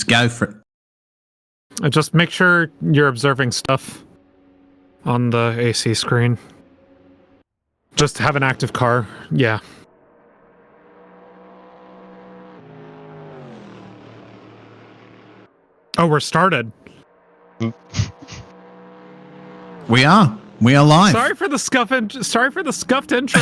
Just go for it. Just make sure you're observing stuff on the AC screen. Just have an active car. Yeah. Oh, we're started. We are live. Sorry for the scuffed intro.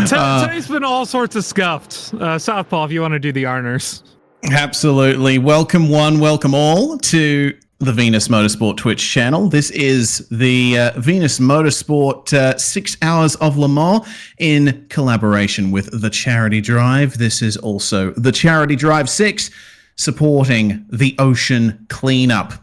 Today's been all sorts of scuffed. Southpaw, if you want to do the honors. Absolutely. Welcome one, welcome all to the Venus Motorsport Twitch channel. This is the Venus Motorsport 6 Hours of Le Mans in collaboration with the Charity Drive. This is also the Charity Drive 6 supporting the ocean cleanup.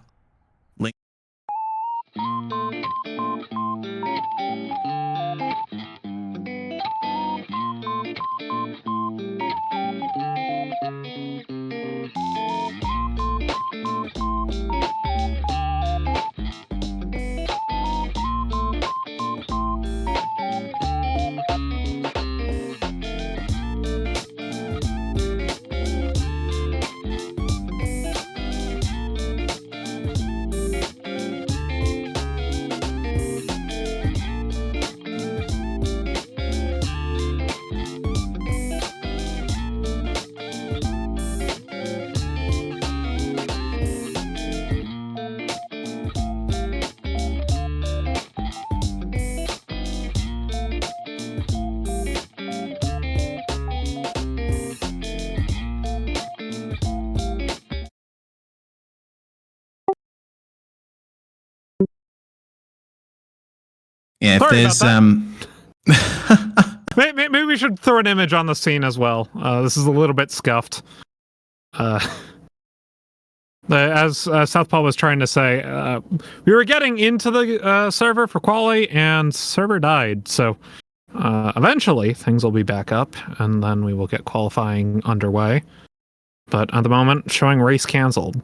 Yeah, if Sorry there's maybe we should throw an image on the scene as well. This is a little bit scuffed. As Southpaw was trying to say, we were getting into the server for quali, and server died. So eventually things will be back up, and then we will get qualifying underway. But at the moment, showing race canceled.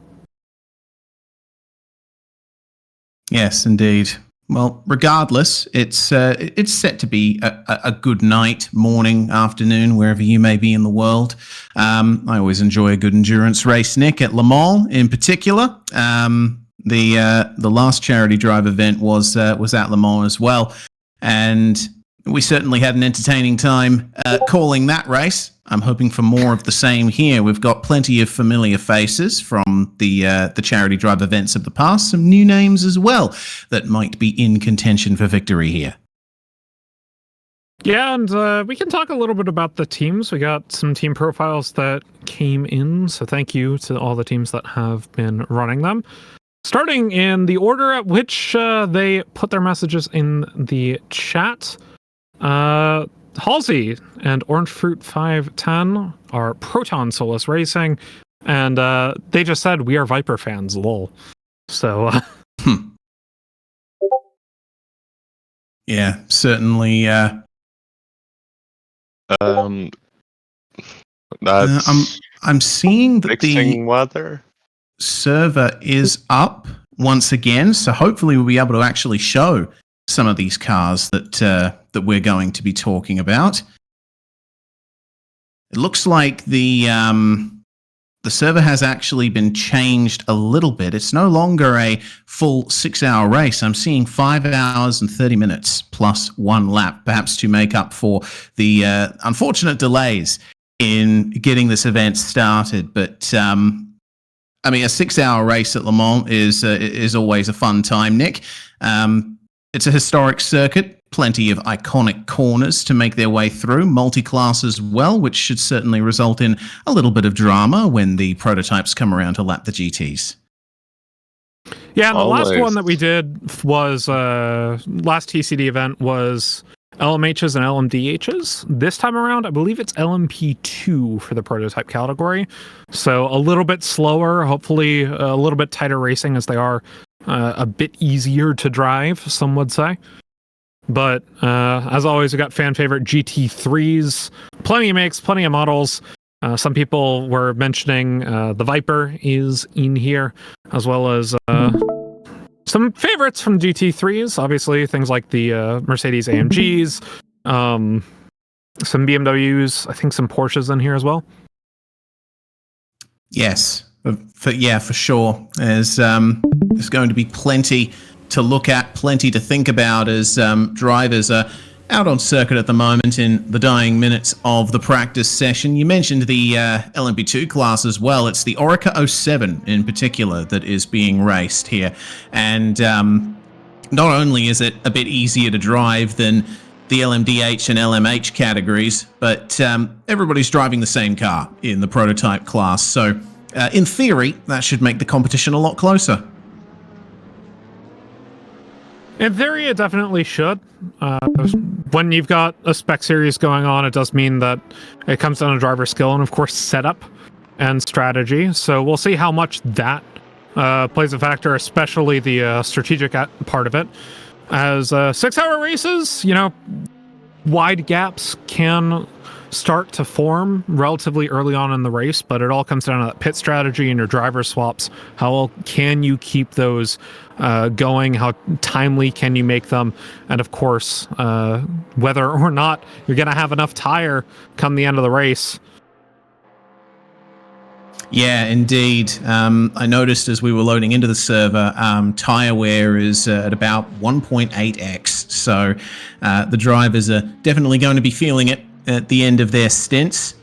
Yes, indeed. Well, regardless, it's set to be a good night, morning, afternoon, wherever you may be in the world. I always enjoy a good endurance race, Nick, at Le Mans in particular. The last Charity Drive event was at Le Mans as well, and we certainly had an entertaining time calling that race. I'm hoping for more of the same here. We've got plenty of familiar faces from the Charity Drive events of the past, some new names as well that might be in contention for victory here. Yeah, and we can talk a little bit about the teams. We got some team profiles that came in, so thank you to all the teams that have been running them. Starting in the order at which they put their messages in the chat. Halsey and Orange Fruit 510 are Proton Solus Racing, and they just said we are Viper fans, lol. So yeah, certainly that's I'm seeing that the weather server is up once again, so hopefully we'll be able to actually show some of these cars that we're going to be talking about. It looks like the server has actually been changed a little bit. It's no longer a full 6-hour race. I'm seeing 5 hours and 30 minutes plus one lap, perhaps to make up for the unfortunate delays in getting this event started. But I mean, a 6-hour race at Le Mans is always a fun time, Nick. It's a historic circuit, plenty of iconic corners to make their way through, multi-class as well, which should certainly result in a little bit of drama when the prototypes come around to lap the GTs. yeah, and the last one that we did was last TCD event was LMHs and LMDHs. This time around, I believe it's LMP2 for the prototype category. So a little bit slower, hopefully a little bit tighter racing as they are a bit easier to drive, some would say. But as always, we got fan favorite GT3s, plenty of makes, plenty of models. Some people were mentioning the Viper is in here, as well as some favorites from GT3s. Obviously, things like the Mercedes AMGs, some BMWs, I think some Porsches in here as well. Yes, for sure. There's going to be plenty to look at, plenty to think about as drivers are out on circuit at the moment in the dying minutes of the practice session. You mentioned the LMP2 class as well. It's the Orica 07 in particular that is being raced here. And not only is it a bit easier to drive than the LMDH and LMH categories, but everybody's driving the same car in the prototype class. So in theory, that should make the competition a lot closer. In theory, it definitely should. When you've got a spec series going on, it does mean that it comes down to driver skill and, of course, setup and strategy. So we'll see how much that plays a factor, especially the strategic part of it. As 6-hour races, wide gaps can start to form relatively early on in the race, but it all comes down to that pit strategy and your driver swaps. How well can you keep those going? How timely can you make them? And of course, whether or not you're going to have enough tire come the end of the race. Yeah, indeed. I noticed as we were loading into the server, tire wear is at about 1.8x. So the drivers are definitely going to be feeling it at the end of their stints.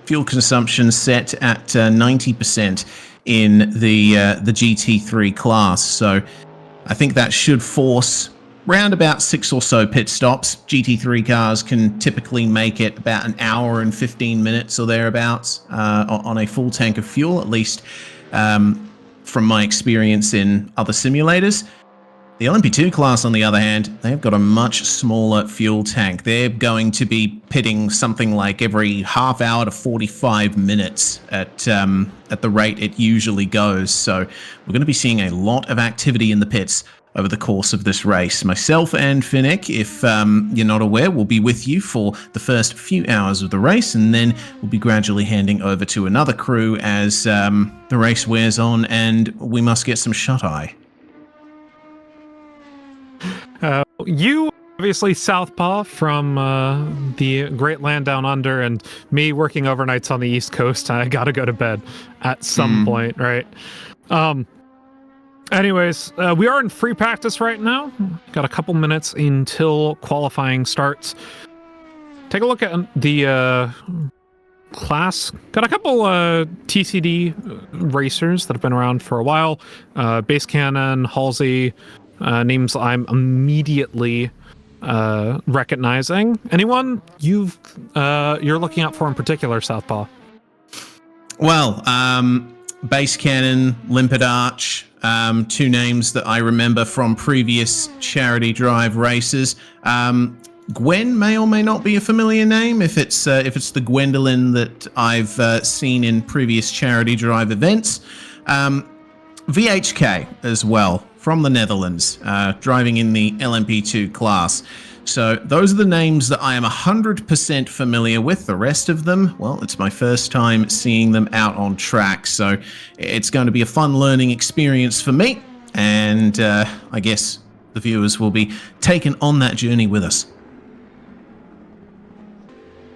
Fuel consumption set at 90% in the GT3 class. So I think that should force round about 6 or so pit stops. GT3 cars can typically make it about an hour and 15 minutes or thereabouts on a full tank of fuel, at least from my experience in other simulators. The LMP2 class, on the other hand, they've got a much smaller fuel tank. They're going to be pitting something like every half hour to 45 minutes at the rate it usually goes. So we're going to be seeing a lot of activity in the pits over the course of this race. Myself and Finnick, if you're not aware, will be with you for the first few hours of the race, and then we'll be gradually handing over to another crew as the race wears on and we must get some shut-eye. You obviously southpaw from the great land down under, and me working overnights on the East Coast. I gotta go to bed at some point, right? Anyways, we are in free practice right now. Got a couple minutes until qualifying starts. Take a look at the class. Got a couple TCD racers that have been around for a while. Base Cannon, Halsey, names I'm immediately recognizing. Anyone you're looking out for in particular, Southpaw? Well, Base Cannon, Limpid Arch, two names that I remember from previous charity drive races. Gwen may or may not be a familiar name if it's the Gwendolyn that I've seen in previous charity drive events. VHK as well, from the Netherlands, driving in the LMP2 class. So those are the names that I am 100% familiar with. The rest of them, well, it's my first time seeing them out on track. So it's going to be a fun learning experience for me. And I guess the viewers will be taken on that journey with us.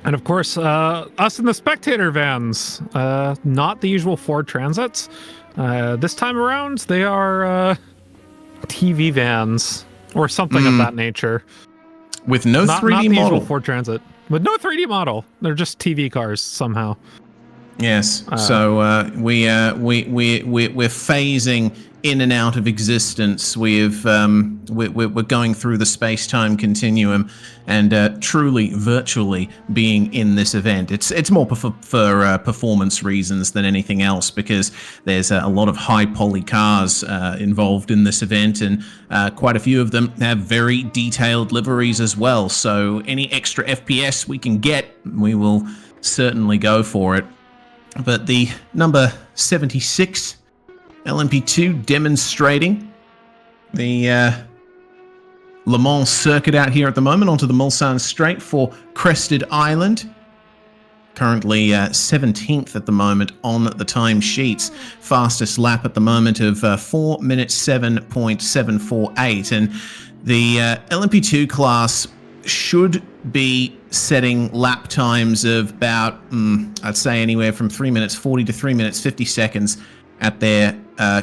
And of course, us in the spectator vans, not the usual Ford Transits. This time around, they are TV vans or something of that nature. With no 3D not model. The usual Ford Transit. With no 3D model. They're just TV cars somehow. Yes. So we're phasing in and out of existence. we're going through the space-time continuum and truly virtually being in this event. It's more for performance reasons than anything else, because there's a lot of high poly cars involved in this event, and quite a few of them have very detailed liveries as well. So any extra FPS we can get, we will certainly go for it. But the number 76 LMP2 demonstrating the Le Mans circuit out here at the moment onto the Mulsanne Straight for Crested Island. Currently 17th at the moment on the time sheets. Fastest lap at the moment of 4 minutes 7.748. And the LMP2 class should be setting lap times of about, I'd say anywhere from 3 minutes 40 to 3 minutes 50 seconds at their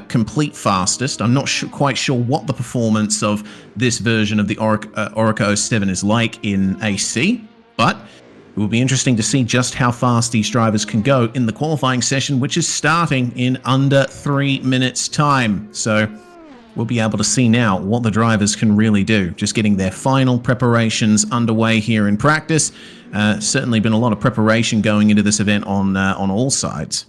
complete fastest. I'm not quite sure what the performance of this version of the Orica 07 is like in AC, but it will be interesting to see just how fast these drivers can go in the qualifying session, which is starting in under 3 minutes time. So we'll be able to see now what the drivers can really do. Just getting their final preparations underway here in practice. Certainly been a lot of preparation going into this event on all sides.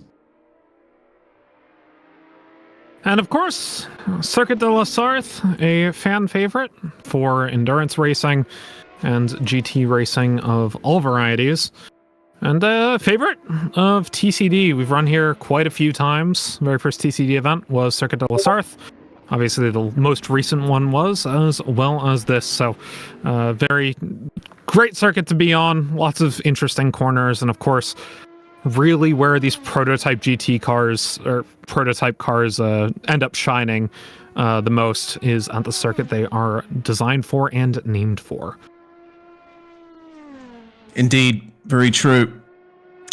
And of course, Circuit de la Sarthe, a fan favorite for endurance racing and GT racing of all varieties. And a favorite of TCD. We've run here quite a few times. The very first TCD event was Circuit de la Sarthe. Obviously, the most recent one was, as well as this. So, very great circuit to be on. Lots of interesting corners. And of course, really where these prototype GT cars or prototype cars end up shining the most is at the circuit they are designed for and named for. Indeed, very true.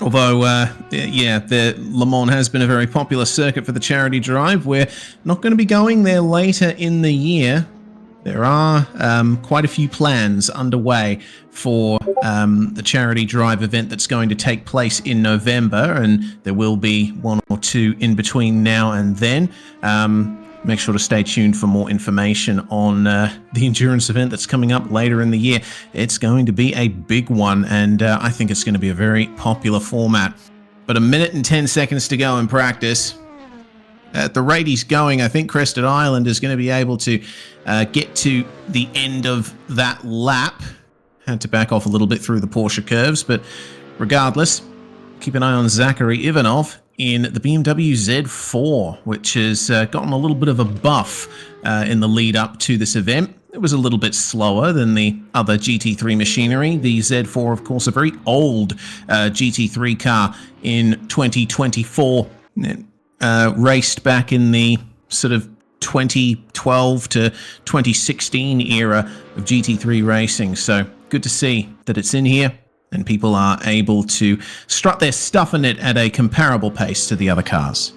Although, the Le Mans has been a very popular circuit for the charity drive. We're not going to be going there later in the year. There are quite a few plans underway for the charity drive event that's going to take place in November, and there will be one or two in between now and then. Make sure to stay tuned for more information on the endurance event that's coming up later in the year. It's going to be a big one, and I think it's going to be a very popular format. But 1 minute and 10 seconds to go in practice. At the rate he's going, I think Crested Island is going to be able to get to the end of that lap. Had to back off a little bit through the Porsche curves, but regardless, keep an eye on Zachary Ivanov in the BMW Z4, which has gotten a little bit of a buff in the lead up to this event. It was a little bit slower than the other GT3 machinery. The Z4, of course, a very old GT3 car in 2024. It raced back in the sort of 2012 to 2016 era of GT3 racing. So good to see that it's in here and people are able to strut their stuff in it at a comparable pace to the other cars.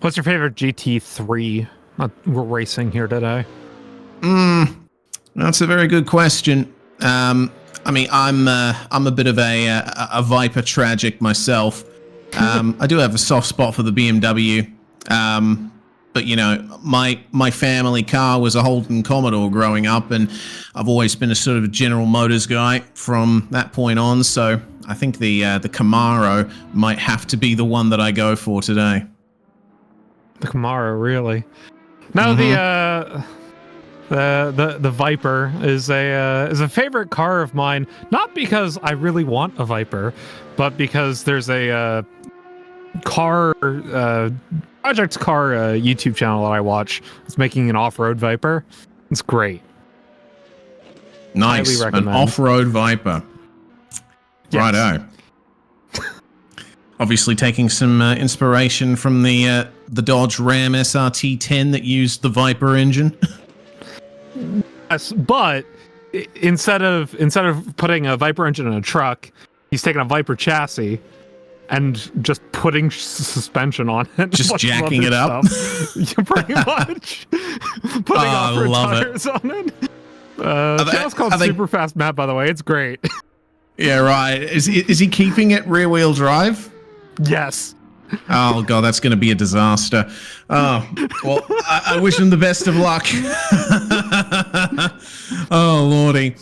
What's your favorite GT3 we're racing here today? That's a very good question. I mean, I'm a bit of a Viper tragic myself. I do have a soft spot for the BMW. But, you know, my family car was a Holden Commodore growing up, and I've always been a sort of General Motors guy from that point on. So I think the Camaro might have to be the one that I go for today. The Camaro, really? No, the Viper is a favorite car of mine. Not because I really want a Viper, but because there's a Project Car YouTube channel that I watch. It's making an off-road Viper. It's great. Nice, an off-road Viper. Yes. Righto. Obviously taking some inspiration from the Dodge Ram SRT10 that used the Viper engine. Yes, but instead of putting a Viper engine in a truck, he's taking a Viper chassis and just putting suspension on it. Just jacking it up? Yeah, pretty much. Putting off-road tires on it. Channel's called Super Fast Matt, by the way. It's great. Yeah, right. Is he keeping it rear-wheel drive? Yes. Oh, God, that's going to be a disaster. Oh, well, I wish him the best of luck. Oh, Lordy.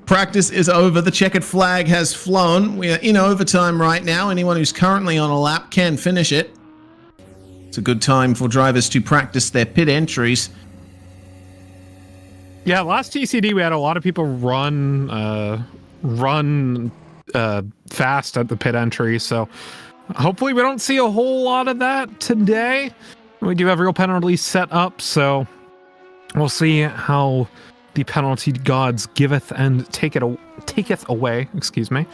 Practice is over. The checkered flag has flown. We are in overtime right now. Anyone who's currently on a lap can finish it. It's a good time for drivers to practice their pit entries. Yeah, last TCD we had a lot of people run fast at the pit entry, so hopefully we don't see a whole lot of that today. We do have real penalties set up, so we'll see how the penalty gods giveth and taketh away. Excuse me.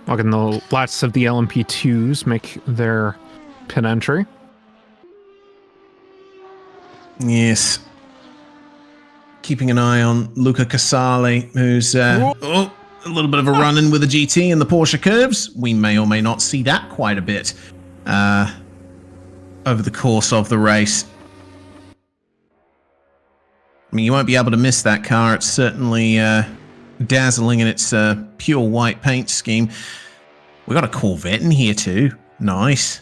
Looking the last of the LMP2s make their pit entry. keeping an eye on Luca Casale, who's a little bit of a run-in with the GT in the Porsche curves. We may or may not see that quite a bit over the course of the race. I mean, you won't be able to miss that car. It's certainly dazzling in its pure white paint scheme. We got a Corvette in here too. Nice.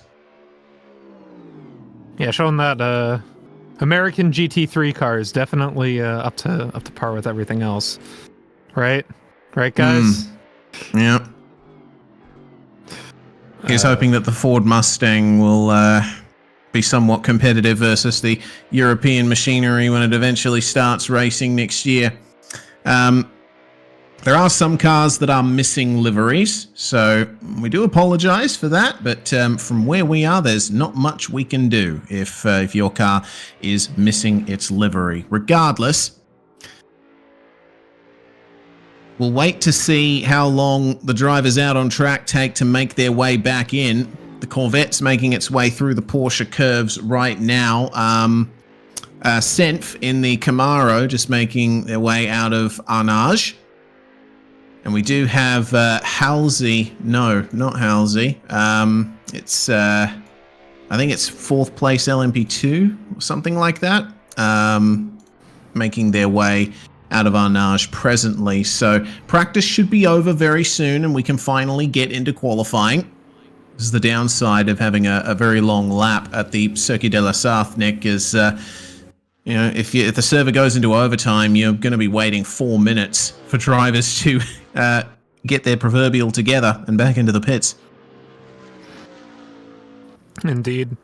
Yeah, showing that American GT3 car is definitely up to par with everything else. Right, guys. Yeah. He's hoping that the Ford Mustang will be somewhat competitive versus the European machinery when it eventually starts racing next year. There are some cars that are missing liveries, so we do apologize for that, but from where we are, there's not much we can do if your car is missing its livery. Regardless, we'll wait to see how long the drivers out on track take to make their way back in. The Corvette's making its way through the Porsche curves right now. Senf in the Camaro just making their way out of Arnage. And we do have Halsey. No, not Halsey. It's I think it's 4th place LMP2 or something like that. Making their way out of Arnage presently. So practice should be over very soon and we can finally get into qualifying. This is the downside of having a very long lap at the Circuit de la Sarthe, Nick, is you know, if the server goes into overtime, you're going to be waiting 4 minutes for drivers to get their proverbial together and back into the pits. Indeed.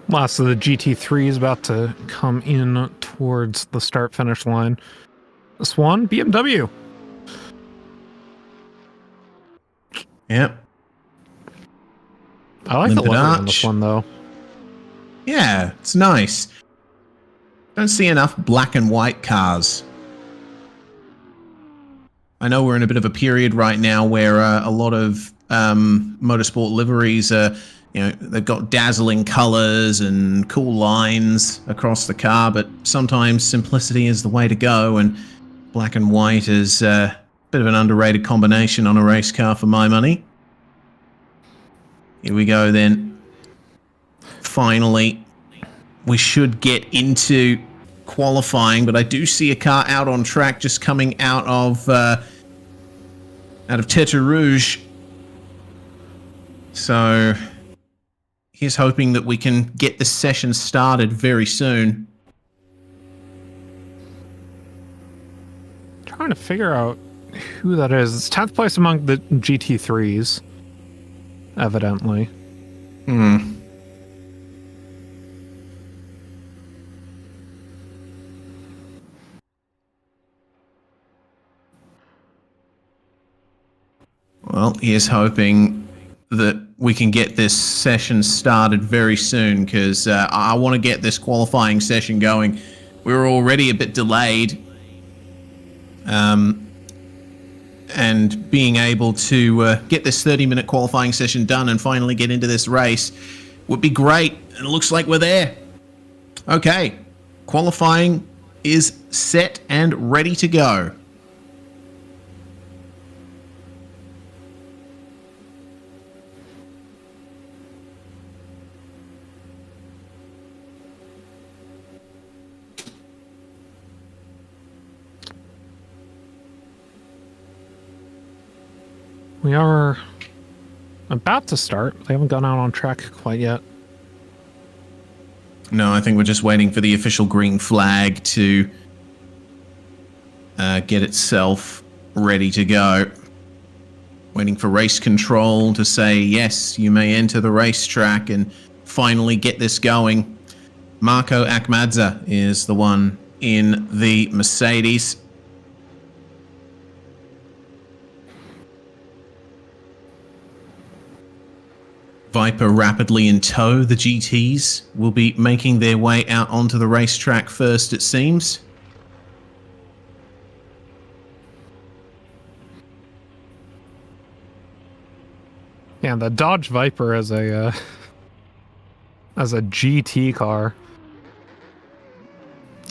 Last of the GT3 is about to come in towards the start-finish line. This one, BMW. Yep. I like the lettering on this one, though. Yeah, it's nice. Don't see enough black and white cars. I know we're in a bit of a period right now where a lot of motorsport liveries are, you know, they've got dazzling colors and cool lines across the car, but sometimes simplicity is the way to go, and black and white is a bit of an underrated combination on a race car for my money. Here we go then. Finally, we should get into qualifying, but I do see a car out on track just coming out of Tete Rouge. So here's hoping that we can get the session started very soon. Trying to figure out who that is. It's 10th place among the GT3s, evidently. Well, here's hoping that we can get this session started very soon, because I want to get this qualifying session going. We were already a bit delayed. And being able to get this 30-minute qualifying session done and finally get into this race would be great. And it looks like we're there. Okay, qualifying is set and ready to go. We are about to start. They haven't gone out on track quite yet. No, I think we're just waiting for the official green flag to get itself ready to go. Waiting for race control to say, yes, you may enter the racetrack and finally get this going. Marco Akmadza is the one in the Mercedes. Viper rapidly in tow. The GTs will be making their way out onto the racetrack first, it seems. Yeah, the Dodge Viper as a GT car.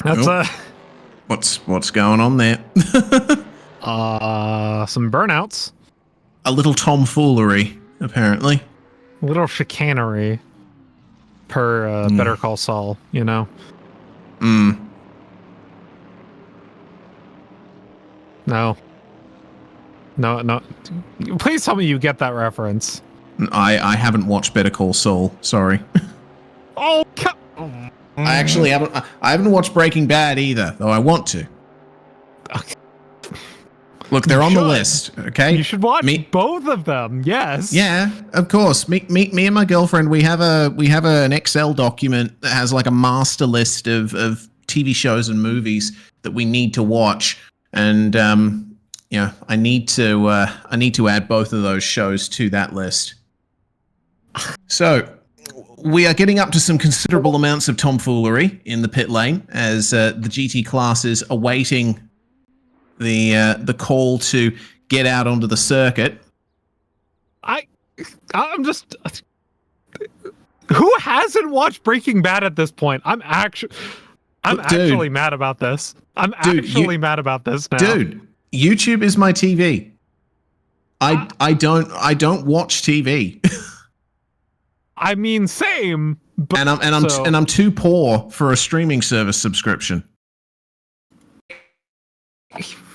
That's What's going on there? Some burnouts. A little tomfoolery, apparently. A little chicanery. Per Better Call Saul, you know. No. Please tell me you get that reference. I haven't watched Better Call Saul. Sorry. Oh, I actually haven't. I haven't watched Breaking Bad either, though I want to. Okay. Look, they're on the list. Okay, you should watch both of them. Yes. Yeah, of course. Me and my girlfriend. We have an Excel document that has like a master list of TV shows and movies that we need to watch, and I need to add both of those shows to that list. So we are getting up to some considerable amounts of tomfoolery in the pit lane as the GT class is awaiting the call to get out onto the circuit. I'm just... Who hasn't watched Breaking Bad at this point? I'm actually mad about this. I'm actually mad about this now. Dude, YouTube is my TV. I don't watch TV. I mean, same. But I'm too poor for a streaming service subscription.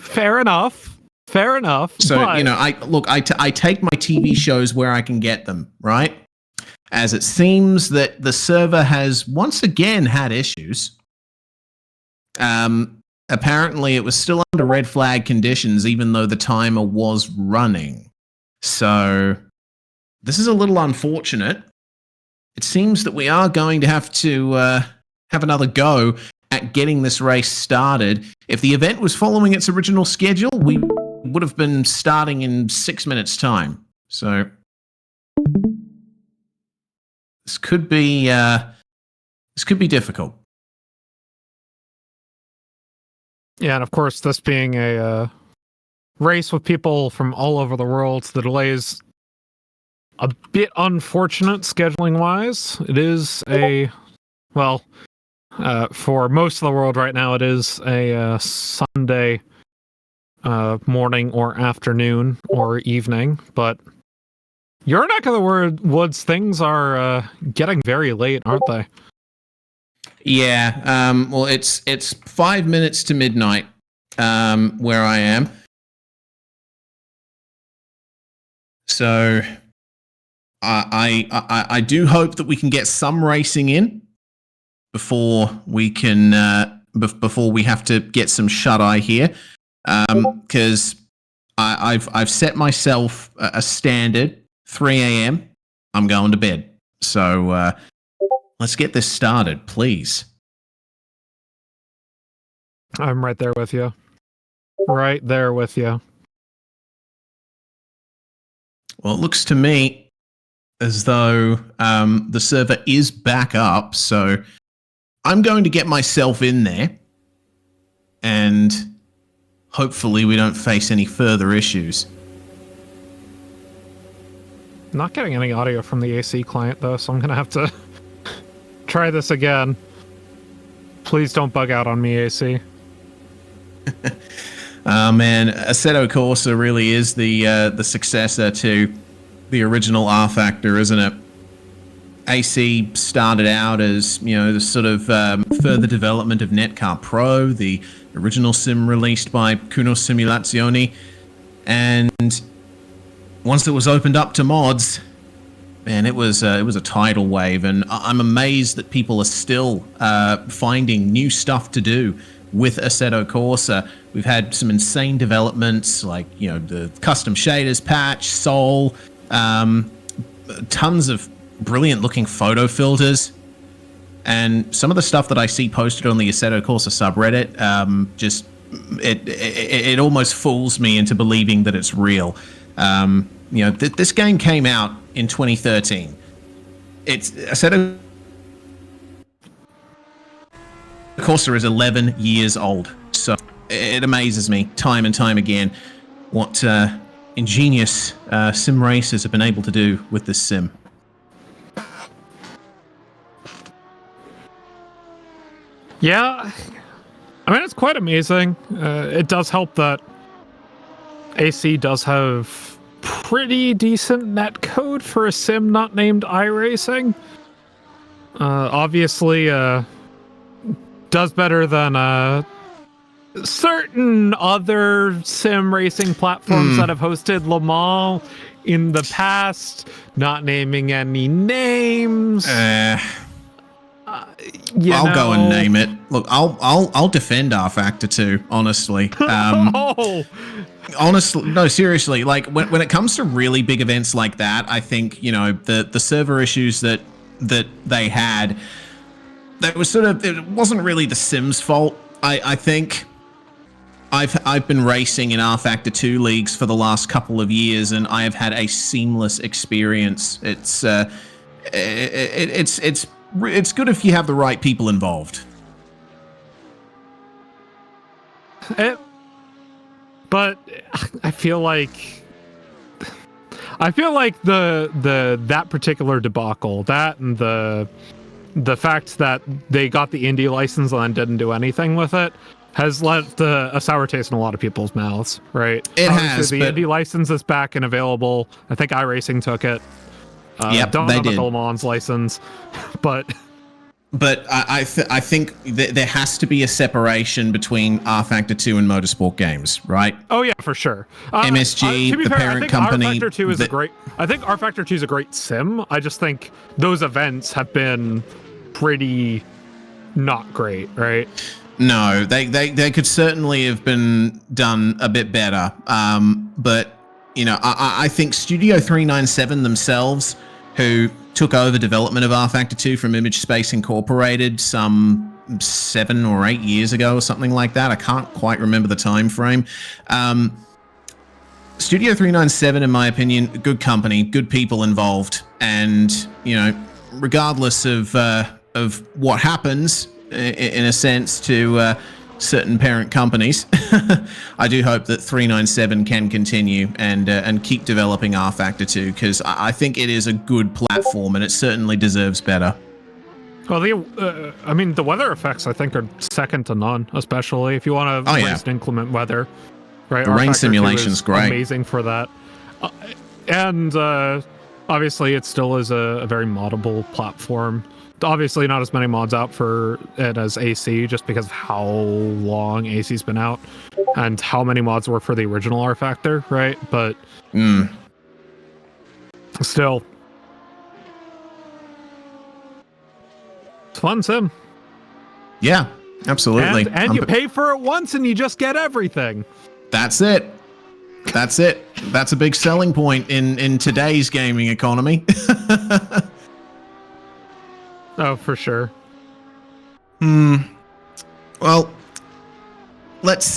Fair enough. So, but... I take my TV shows where I can get them, right? As it seems that the server has once again had issues. Apparently it was still under red flag conditions, even though the timer was running. So this is a little unfortunate. It seems that we are going to have another go at getting this race started. If the event was following its original schedule, we would have been starting in 6 minutes' time. So this could be difficult. Yeah, and of course, this being a race with people from all over the world, the delays a bit unfortunate scheduling-wise. It is for most of the world right now, it is a Sunday morning or afternoon or evening. But your neck of the woods, things are getting very late, aren't they? Yeah. Well, it's 5 minutes to midnight where I am. So I do hope that we can get some racing in before we can before we have to get some shut eye here, because I've set myself a standard 3 a.m. I'm going to bed. So let's get this started, please. I'm right there with you. Right there with you. Well, it looks to me as though the server is back up, so I'm going to get myself in there, and hopefully we don't face any further issues. Not getting any audio from the AC client, though, so I'm going to have to try this again. Please don't bug out on me, AC. Man, Assetto Corsa really is the successor to the original R Factor, isn't it? AC started out as, the sort of further development of Netcar Pro, the original sim released by Kuno Simulazioni, and once it was opened up to mods, man, it was a tidal wave, and I'm amazed that people are still finding new stuff to do with Assetto Corsa. We've had some insane developments, like the custom shaders patch, Soul, tons of brilliant looking photo filters, and some of the stuff that I see posted on the Assetto Corsa subreddit, just it almost fools me into believing that it's real. This game came out in 2013. Assetto Corsa is 11 years old, so it amazes me time and time again what ingenious sim racers have been able to do with this sim. Yeah, I mean, it's quite amazing. It does help that AC does have pretty decent netcode for a sim not named iRacing. Obviously, does better than certain other sim racing platforms that have hosted Le Mans in the past. Not naming any names. I'll go and name it. Look, I'll defend R Factor 2, honestly. Honestly, no, seriously. Like when it comes to really big events like that, I think the server issues that they had, that was it wasn't really the Sims' fault. I think I've been racing in R Factor 2 leagues for the last couple of years, and I have had a seamless experience. It's good if you have the right people involved. But I feel like that particular debacle, that and the fact that they got the indie license and then didn't do anything with it, has left a sour taste in a lot of people's mouths, right? It has. The indie license is back and available. I think iRacing took it. Don't know about the Le Mans license, but I think there has to be a separation between R Factor 2 and motorsport games, right? Oh yeah, for sure. MSG, the parent company. R Factor 2 is I think R Factor 2 is a great sim. I just think those events have been pretty not great, right? No, they could certainly have been done a bit better. But I think Studio 397 themselves, who took over development of R Factor 2 from Image Space Incorporated some 7 or 8 years ago or something like that. I can't quite remember the time frame. Studio 397, in my opinion, good company, good people involved, and regardless of what happens, in a sense, to certain parent companies, I do hope that 397 can continue and keep developing R Factor 2, because I think it is a good platform and it certainly deserves better. Well, the weather effects I think are second to none, especially if you want to race in inclement weather. Right, the rain simulation's great, amazing for that, and obviously it still is a very moddable platform. Obviously not as many mods out for it as AC, just because of how long AC's been out and how many mods were for the original R Factor, right? But still, it's fun sim. Yeah, absolutely. And you pay for it once and you just get everything. That's it. That's a big selling point in today's gaming economy. Oh, for sure. Well, let's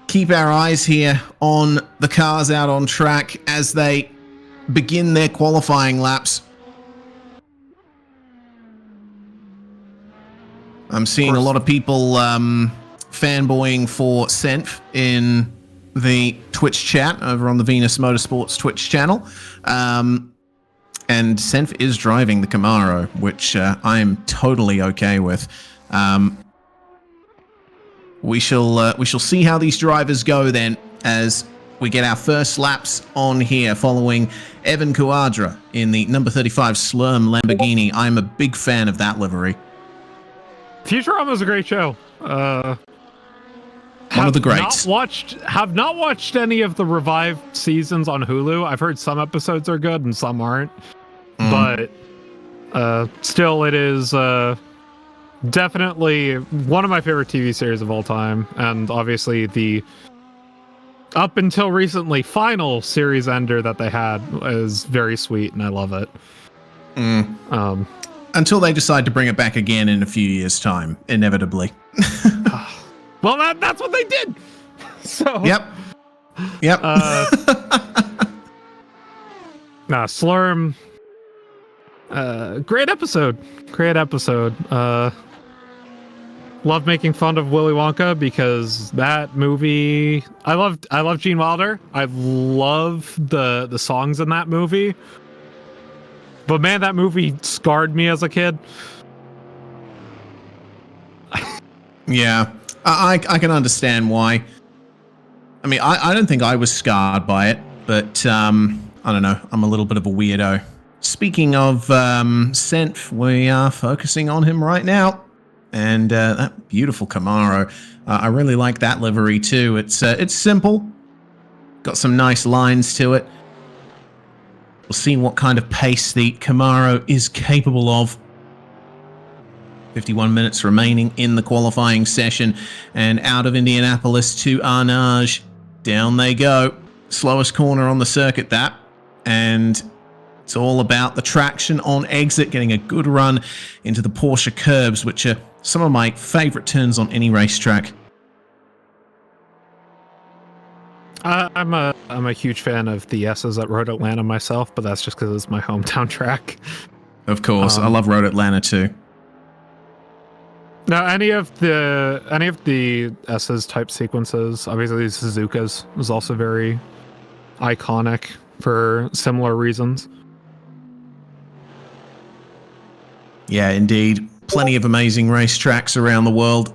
keep our eyes here on the cars out on track as they begin their qualifying laps. I'm seeing a lot of people fanboying for Senf in the Twitch chat over on the Venus Motorsports Twitch channel. And Senf is driving the Camaro, which I am totally okay with. We shall see how these drivers go then, as we get our first laps on here, following Evan Cuadra in the number 35 Slurm Lamborghini. I'm a big fan of that livery. Futurama is a great show. One of the greats. Have not watched any of the revived seasons on Hulu. I've heard some episodes are good and some aren't. But still, it is definitely one of my favorite TV series of all time. And obviously the, up until recently, final series ender that they had is very sweet, and I love it. Until they decide to bring it back again in a few years' time, inevitably. Well, that's what they did. So. Yep. Slurm. Great episode. Love making fun of Willy Wonka, because that movie. I love Gene Wilder. I love the songs in that movie. But man, that movie scarred me as a kid. Yeah, I can understand why. I mean, I don't think I was scarred by it, but I don't know. I'm a little bit of a weirdo. Speaking of Senf, we are focusing on him right now. And that beautiful Camaro. I really like that livery too. It's simple. Got some nice lines to it. We'll see what kind of pace the Camaro is capable of. 51 minutes remaining in the qualifying session, and out of Indianapolis to Arnage. Down they go. Slowest corner on the circuit, that. And it's all about the traction on exit, getting a good run into the Porsche curbs, which are some of my favorite turns on any racetrack. I'm a huge fan of the S's at Road Atlanta myself, but that's just because it's my hometown track. Of course, I love Road Atlanta too. Now, any of the S's type sequences, obviously Suzuka's is also very iconic for similar reasons. Yeah, indeed. Plenty of amazing racetracks around the world.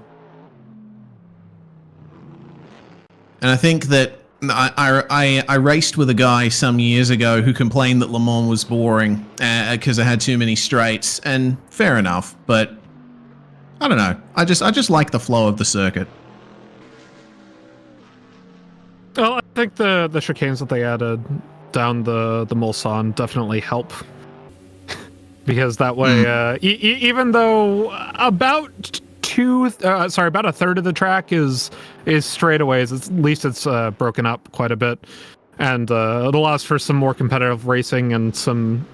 And I think that I raced with a guy some years ago who complained that Le Mans was boring because it had too many straights, and fair enough, but I don't know. I just like the flow of the circuit. Well, I think the chicanes that they added down the Mulsanne definitely help. Because that way, even though about a third of the track is straightaways, at least it's broken up quite a bit, and it allows for some more competitive racing and some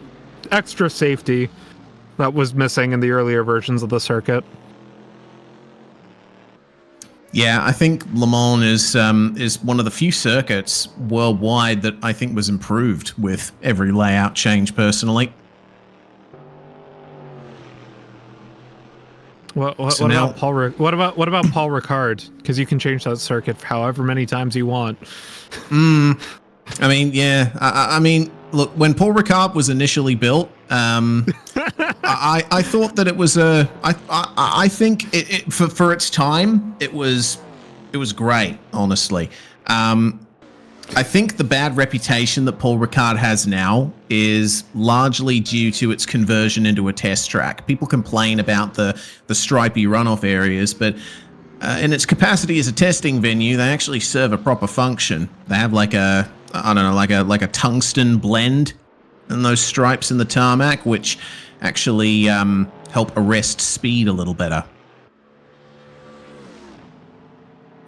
extra safety that was missing in the earlier versions of the circuit. Yeah, I think Le Mans is one of the few circuits worldwide that I think was improved with every layout change. Personally. What about Paul Ricard? Because you can change that circuit however many times you want. I mean, yeah. I mean, look, when Paul Ricard was initially built, I thought that it was I think it for its time it was great. Honestly, I think the bad reputation that Paul Ricard has now is largely due to its conversion into a test track. People complain about the stripy runoff areas, but in its capacity as a testing venue, they actually serve a proper function. They have like a tungsten blend in those stripes in the tarmac, which actually help arrest speed a little better.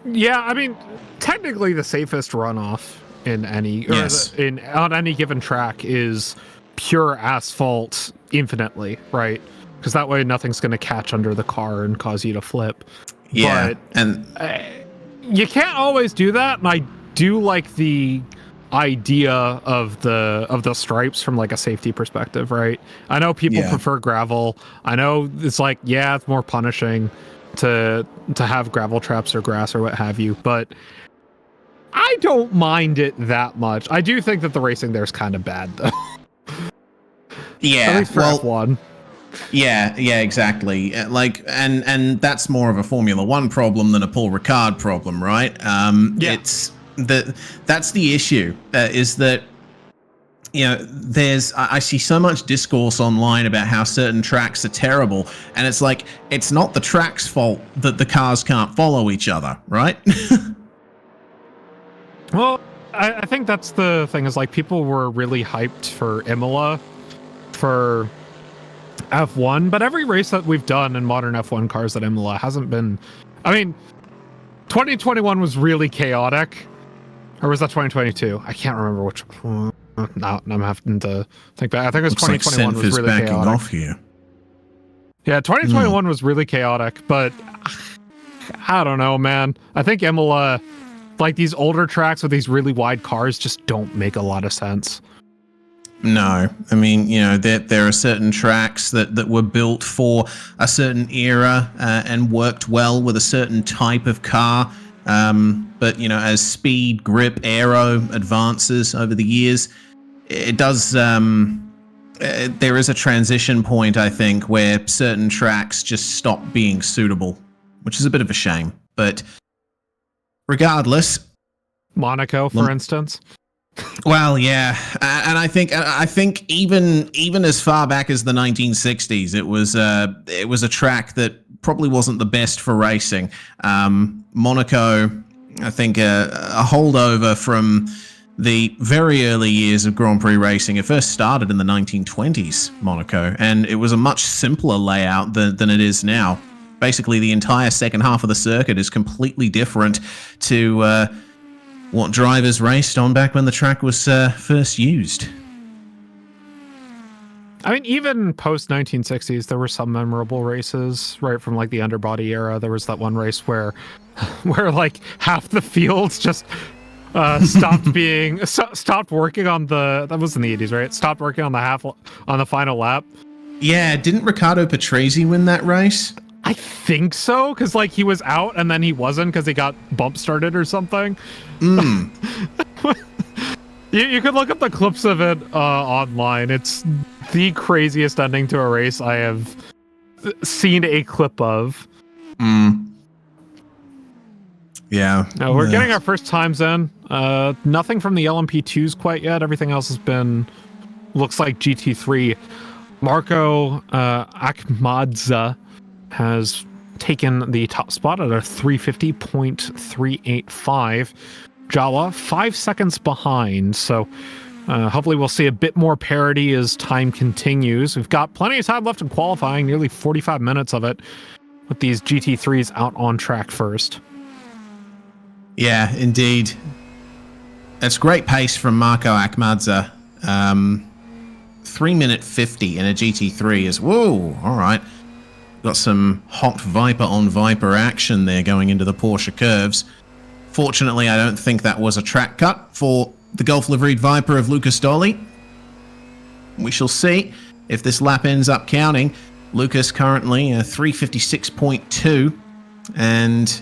Yeah, I mean, technically the safest runoff in any on any given track is pure asphalt infinitely, right? Because that way nothing's going to catch under the car and cause you to flip. Yeah, but and you can't always do that. And I do like the idea of the stripes from like a safety perspective, right? I know people prefer gravel. I know it's like, yeah, it's more punishing to have gravel traps or grass or what have you, but I don't mind it that much. I do think that the racing there is kind of bad though. Yeah, at least for F1. Yeah, exactly. Like, and that's more of a Formula One problem than a Paul Ricard problem, right? It's that's the issue. Is that, you know, I see so much discourse online about how certain tracks are terrible, and it's like, it's not the track's fault that the cars can't follow each other, right? Well, I think that's the thing, is like people were really hyped for Imola for F1, but every race that we've done in modern F1 cars at Imola hasn't been, I mean, 2021 was really chaotic, or was that 2022? I can't remember which. No, I'm having to think back. I think it was 2021 was really chaotic. Off here. Yeah, 2021 was really chaotic, but I don't know, man. I think Imola, like these older tracks with these really wide cars, just don't make a lot of sense. No, I mean, you know, there are certain tracks that were built for a certain era and worked well with a certain type of car. But, you know, as speed, grip, aero advances over the years, it does, there is a transition point, I think, where certain tracks just stop being suitable which is a bit of a shame. But regardless, Monaco, for instance. Well, yeah, and I think even as far back as the 1960s, it was a track that probably wasn't the best for racing. Monaco, I think, a holdover from the very early years of Grand Prix racing. It first started in the 1920s, Monaco, and it was a much simpler layout than it is now. Basically, the entire second half of the circuit is completely different to what drivers raced on back when the track was first used. I mean, even post 1960s, there were some memorable races, right from like the underbody era. There was that one race where like half the fields just stopped working on that was in the 80s, right? Stopped working on the final lap. Yeah, didn't Riccardo Patrese win that race? I think so, because like he was out and then he wasn't because he got bump started or something. You could look up the clips of it online. It's the craziest ending to a race I have seen a clip of. Yeah. No, we're getting our first times in. Nothing from the LMP2s quite yet. Everything else looks like GT3. Marco Akhmadza has taken the top spot at a 350.385. Jawa 5 seconds behind, so hopefully we'll see a bit more parity as time continues. We've got plenty of time left in qualifying, nearly 45 minutes of it, with these GT3s out on track first. Yeah, indeed. That's great pace from Marco Akhmadza. 3 minute 50 in a GT3 is, whoa, all right. Got some hot Viper on Viper action there going into the Porsche curves. Fortunately, I don't think that was a track cut for the Gulf liveried Viper of Lucas Dolly. We shall see if this lap ends up counting. Lucas currently a 356.2, and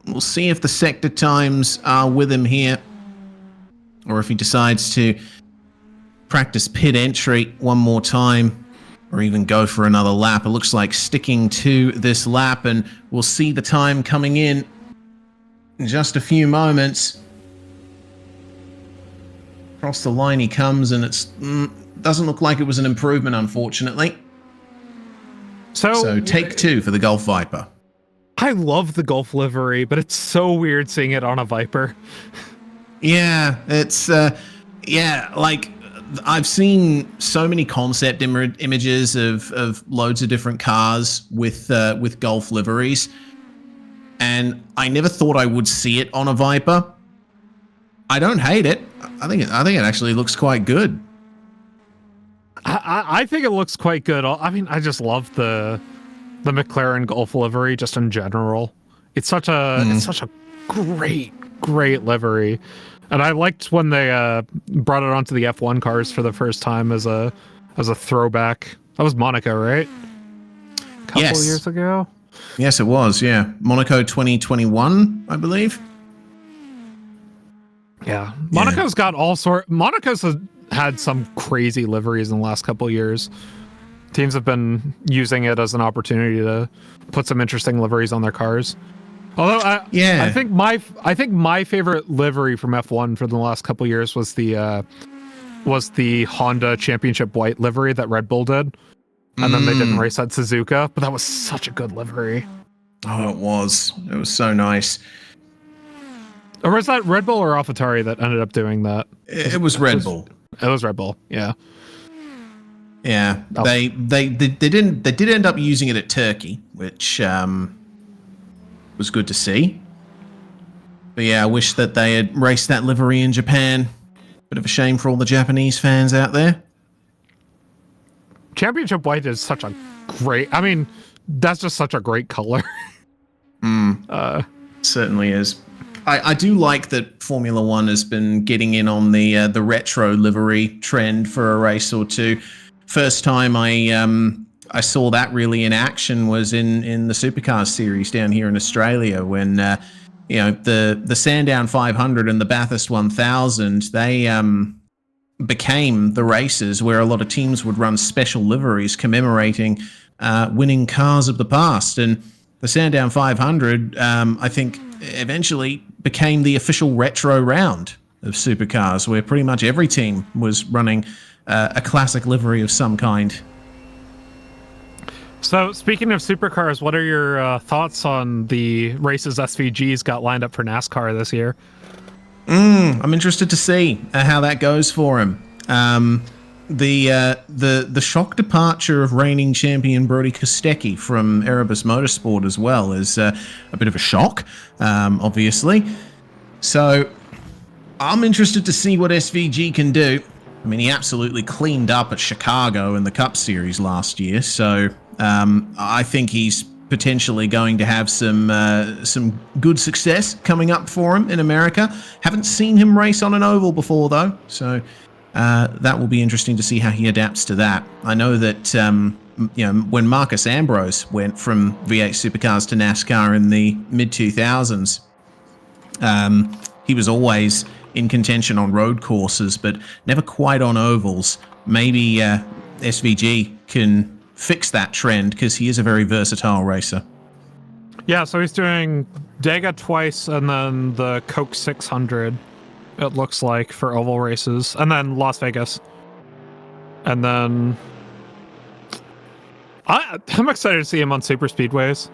we'll see if the sector times are with him here, or if he decides to practice pit entry one more time, or even go for another lap. It looks like sticking to this lap, and we'll see the time coming in just a few moments. Across the line he comes, and it doesn't look like it was an improvement, unfortunately. So take two for the Gulf Viper. I love the Gulf livery, but it's so weird seeing it on a Viper. Yeah, it's like I've seen so many concept images of loads of different cars with Gulf liveries, and I never thought I would see it on a Viper. I don't hate it. I think it actually looks quite good. I think it looks quite good. I mean, I just love the McLaren Gulf livery just in general. It's such a great livery. And I liked when they brought it onto the F1 cars for the first time as a throwback. That was Monaco, right? A couple of years ago? Yes, it was, yeah. Monaco 2021, I believe. Yeah. Monaco's got all sorts. Monaco's had some crazy liveries in the last couple of years. Teams have been using it as an opportunity to put some interesting liveries on their cars. Although I think my favorite livery from F1 for the last couple of years was the Honda Championship White livery that Red Bull did, and then they didn't race at Suzuka, but that was such a good livery. Oh, it was so nice. Or was that Red Bull or AlphaTauri that ended up doing that? It was Red Bull. It was Red Bull. Yeah. Yeah. They did end up using it at Turkey, which was good to see. But yeah, I wish that they had raced that livery in Japan. Bit of a shame for all the Japanese fans out there. Championship White is such a great, I mean, that's just such a great color. Certainly is. I do like that Formula One has been getting in on the retro livery trend for a race or two. First time I saw that really in action was in the Supercars series down here in Australia when the Sandown 500 and the Bathurst 1000 they became the races where a lot of teams would run special liveries commemorating winning cars of the past. And the Sandown 500, I think, eventually became the official retro round of supercars, where pretty much every team was running a classic livery of some kind. So, speaking of supercars, what are your thoughts on the races SVG's got lined up for NASCAR this year? I'm interested to see how that goes for him. The shock departure of reigning champion Brody Kostecki from Erebus Motorsport as well is a bit of a shock, obviously. So I'm interested to see what SVG can do. I mean, he absolutely cleaned up at Chicago in the Cup Series last year, so I think he's potentially going to have some good success coming up for him in America. Haven't seen him race on an oval before, though, so that will be interesting to see how he adapts to that. I know that when Marcus Ambrose went from V8 Supercars to NASCAR in the mid-2000s, he was always in contention on road courses, but never quite on ovals. Maybe SVG can fix that trend because he is a very versatile racer. Yeah, so he's doing Dega twice and then the Coke 600, it looks like, for oval races, and then Las Vegas. And then I'm excited to see him on super speedways.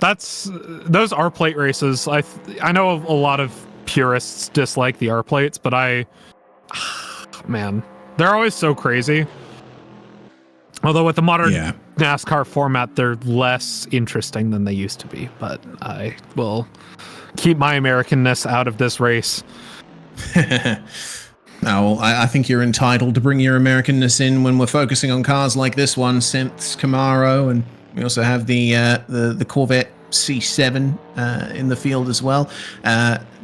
Those R plate races. I know a lot of purists dislike the R plates, but man, they're always so crazy. Although with the modern NASCAR format, they're less interesting than they used to be. But I will keep my Americanness out of this race. No, I think you're entitled to bring your Americanness in when we're focusing on cars like this one, Senth's Camaro, and we also have the Corvette C7 in the field as well.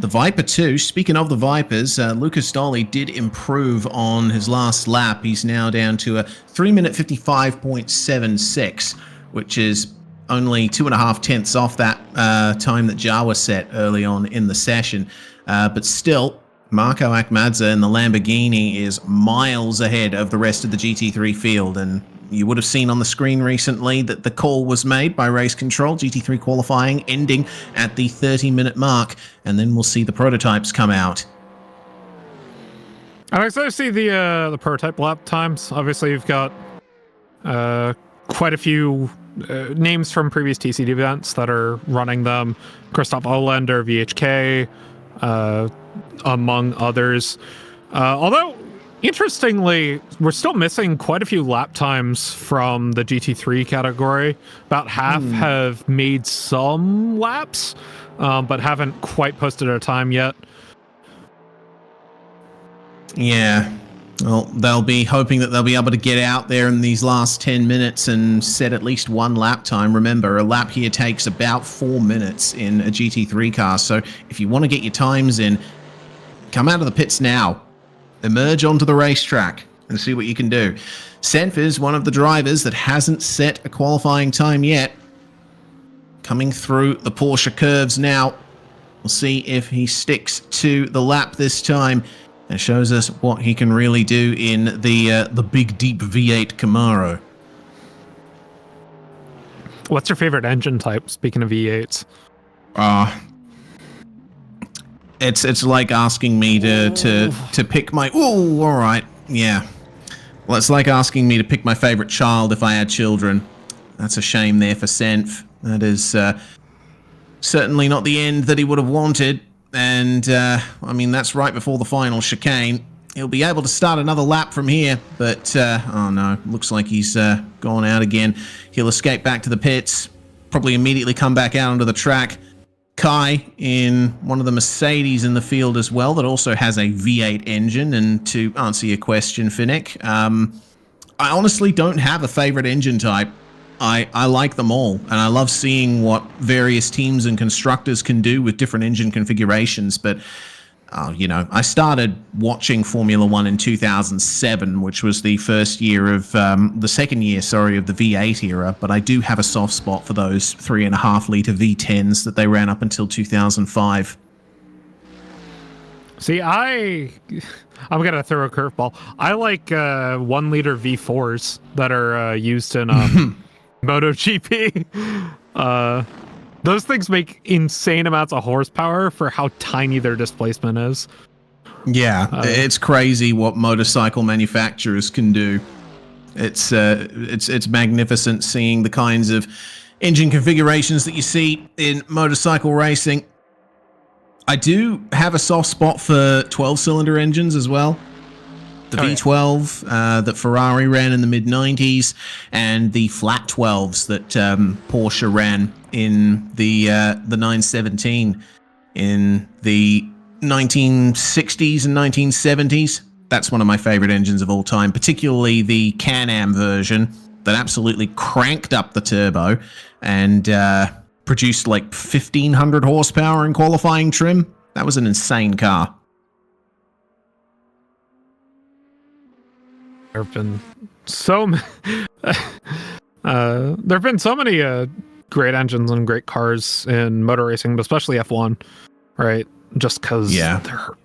The Viper too. Speaking of the Vipers, Lucas Dolly did improve on his last lap. He's now down to a 3-minute 55.76, which is only 2.5 tenths off that time that Jawa set early on in the session. But still, Marco Akmadze in the Lamborghini is miles ahead of the rest of the GT3 field, and you would have seen on the screen recently that the call was made by race control, GT3 qualifying ending at the 30-minute mark, and then we'll see the prototypes come out. I'm excited to see the prototype lap times. Obviously, you've got quite a few names from previous TCD events that are running them. Christoph Olander, VHK, among others. Although, interestingly, we're still missing quite a few lap times from the GT3 category. About half have made some laps, but haven't quite posted a time yet. Yeah. Well, they'll be hoping that they'll be able to get out there in these last 10 minutes and set at least one lap time. Remember, a lap here takes about 4 minutes in a GT3 car. So if you want to get your times in, come out of the pits now. Emerge onto the racetrack and see what you can do. Senf is one of the drivers that hasn't set a qualifying time yet. Coming through the Porsche curves now. We'll see if he sticks to the lap this time and shows us what he can really do in the big, deep V8 Camaro. What's your favorite engine type, speaking of V8s? It's like asking me to pick my... Oh, all right, yeah. Well, it's like asking me to pick my favorite child if I had children. That's a shame there for Senf. That is certainly not the end that he would have wanted. And, I mean, that's right before the final chicane. He'll be able to start another lap from here, but, oh no, looks like he's gone out again. He'll escape back to the pits, probably immediately come back out onto the track. Kai in one of the Mercedes in the field as well that also has a V8 engine. And to answer your question, Finnick, I honestly don't have a favorite engine type. I like them all, and I love seeing what various teams and constructors can do with different engine configurations. But, I started watching Formula One in 2007, which was the second year of the V8 era. But I do have a soft spot for those 3.5-liter V10s that they ran up until 2005. See, I'm gonna throw a curveball. I like 1-liter V4s that are used in MotoGP. Those things make insane amounts of horsepower for how tiny their displacement is. Yeah, it's crazy what motorcycle manufacturers can do. It's magnificent seeing the kinds of engine configurations that you see in motorcycle racing. I do have a soft spot for 12-cylinder engines as well. The V12 that Ferrari ran in the mid-90s, and the flat 12s that Porsche ran in the 917 in the 1960s and 1970s. That's one of my favorite engines of all time, particularly the Can-Am version that absolutely cranked up the turbo and produced like 1,500 horsepower in qualifying trim. That was an insane car. There have been so many, great engines and great cars in motor racing, but especially F1, right? Just because they're...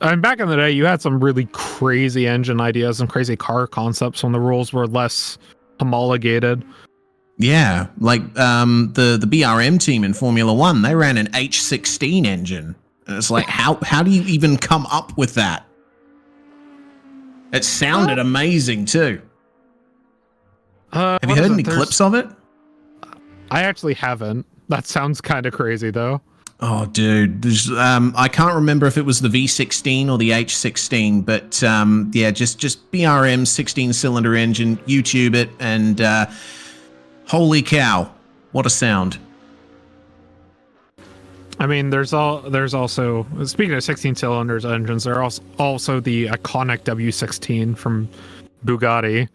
I mean, back in the day, you had some really crazy engine ideas and crazy car concepts when the rules were less homologated. Yeah, like the BRM team in Formula One, they ran an H16 engine. And it's like, how do you even come up with that? It sounded amazing too. Have you heard any clips of it? I actually haven't. That sounds kind of crazy though. Oh, dude, there's I can't remember if it was the V16 or the H16, but yeah, just BRM 16-cylinder engine. YouTube it, and holy cow, what a sound! I mean, there's also, speaking of 16-cylinder engines, there are also the iconic W16 from Bugatti.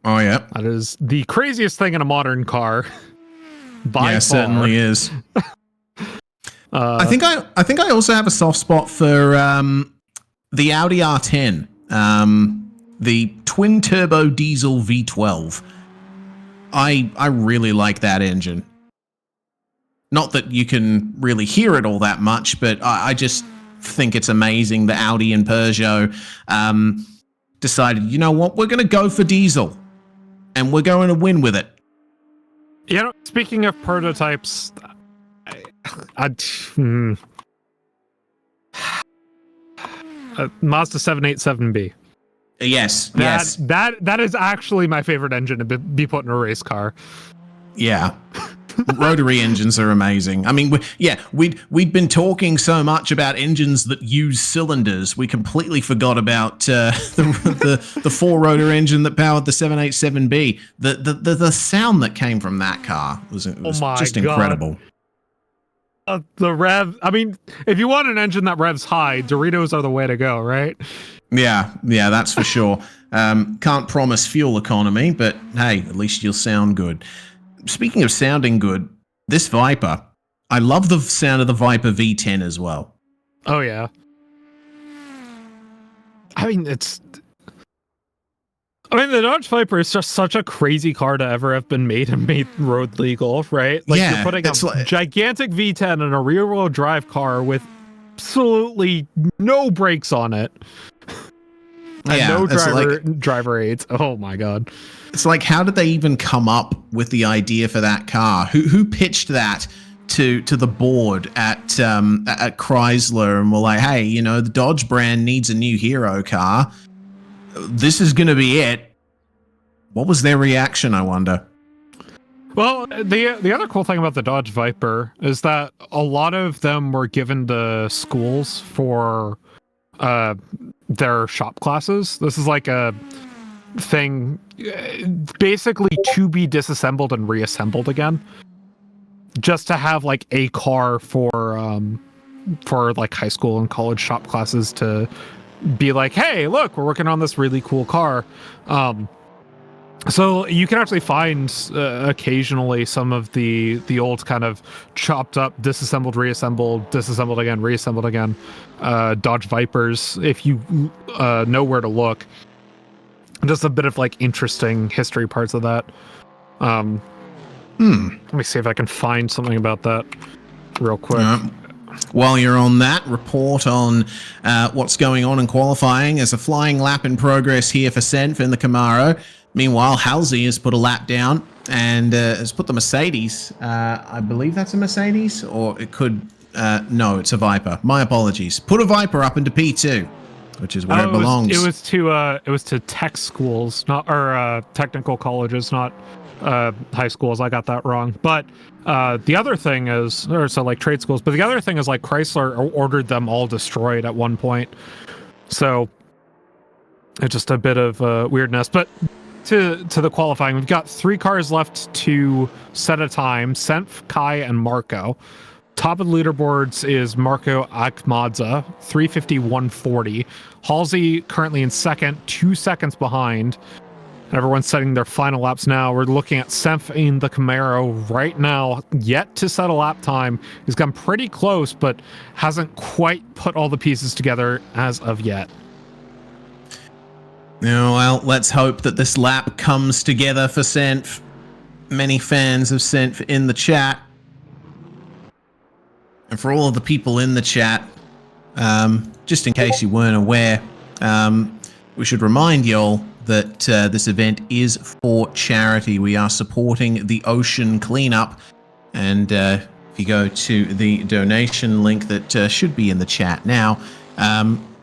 Oh yeah, that is the craziest thing in a modern car. By far. Certainly is. I think I also have a soft spot for the Audi R10, the twin turbo diesel V12. I really like that engine. Not that you can really hear it all that much, but I just think it's amazing that Audi and Peugeot decided, you know what, we're going to go for diesel, and we're going to win with it. You know, speaking of prototypes, Mazda 787B. Yes, That is actually my favorite engine to be put in a race car. Yeah. Rotary engines are amazing. I mean, we'd been talking so much about engines that use cylinders, we completely forgot about the four-rotor engine that powered the 787B. The sound that came from that car was just incredible. The rev. I mean, if you want an engine that revs high, Doritos are the way to go, right? Yeah, that's for sure. Can't promise fuel economy, but hey, at least you'll sound good. Speaking of sounding good, this Viper, I love the sound of the Viper V10 as well. Oh, yeah. I mean, the Dodge Viper is just such a crazy car to ever have been made and made road legal, right? Like, you're putting a gigantic V10 in a rear-wheel drive car with absolutely no brakes on it. And no driver aids. Oh, my God. It's like, how did they even come up with the idea for that car? Who pitched that to the board at Chrysler and were like, hey, you know, the Dodge brand needs a new hero car. This is going to be it. What was their reaction, I wonder? Well, the other cool thing about the Dodge Viper is that a lot of them were given to schools for their shop classes. This is like a thing basically to be disassembled and reassembled again, just to have like a car for like high school and college shop classes to be like, hey, look, we're working on this really cool car. So you can actually find occasionally some of the old kind of chopped up, disassembled, reassembled, disassembled again, reassembled again Dodge Vipers if you know where to look. Just a bit of like interesting history parts of that. Let me see if I can find something about that real quick. While you're on that, report on what's going on in qualifying. There's a flying lap in progress here for Senf in the Camaro. Meanwhile, Halsey has put a lap down and has put the Mercedes. I believe that's a Mercedes, or it could. No, it's a Viper. My apologies. Put a Viper up into P2, which is where it belongs. It was to tech schools, not or technical colleges, not high schools. I got that wrong. But the other thing is, or so like trade schools. But the other thing is like Chrysler ordered them all destroyed at one point. So it's just a bit of weirdness. But to the qualifying, we've got 3 cars left to set a time: Senf, Kai, and Marco. Top of the leaderboards is Marco Akmadza, 350-140. Halsey currently in second, 2 seconds behind. And everyone's setting their final laps now. We're looking at Senf in the Camaro right now, yet to set a lap time. He's gotten pretty close, but hasn't quite put all the pieces together as of yet. Oh, well, let's hope that this lap comes together for Senf. Many fans of Senf in the chat. And for all of the people in the chat, just in case you weren't aware, we should remind y'all that this event is for charity. We are supporting the ocean cleanup. And if you go to the donation link that should be in the chat now,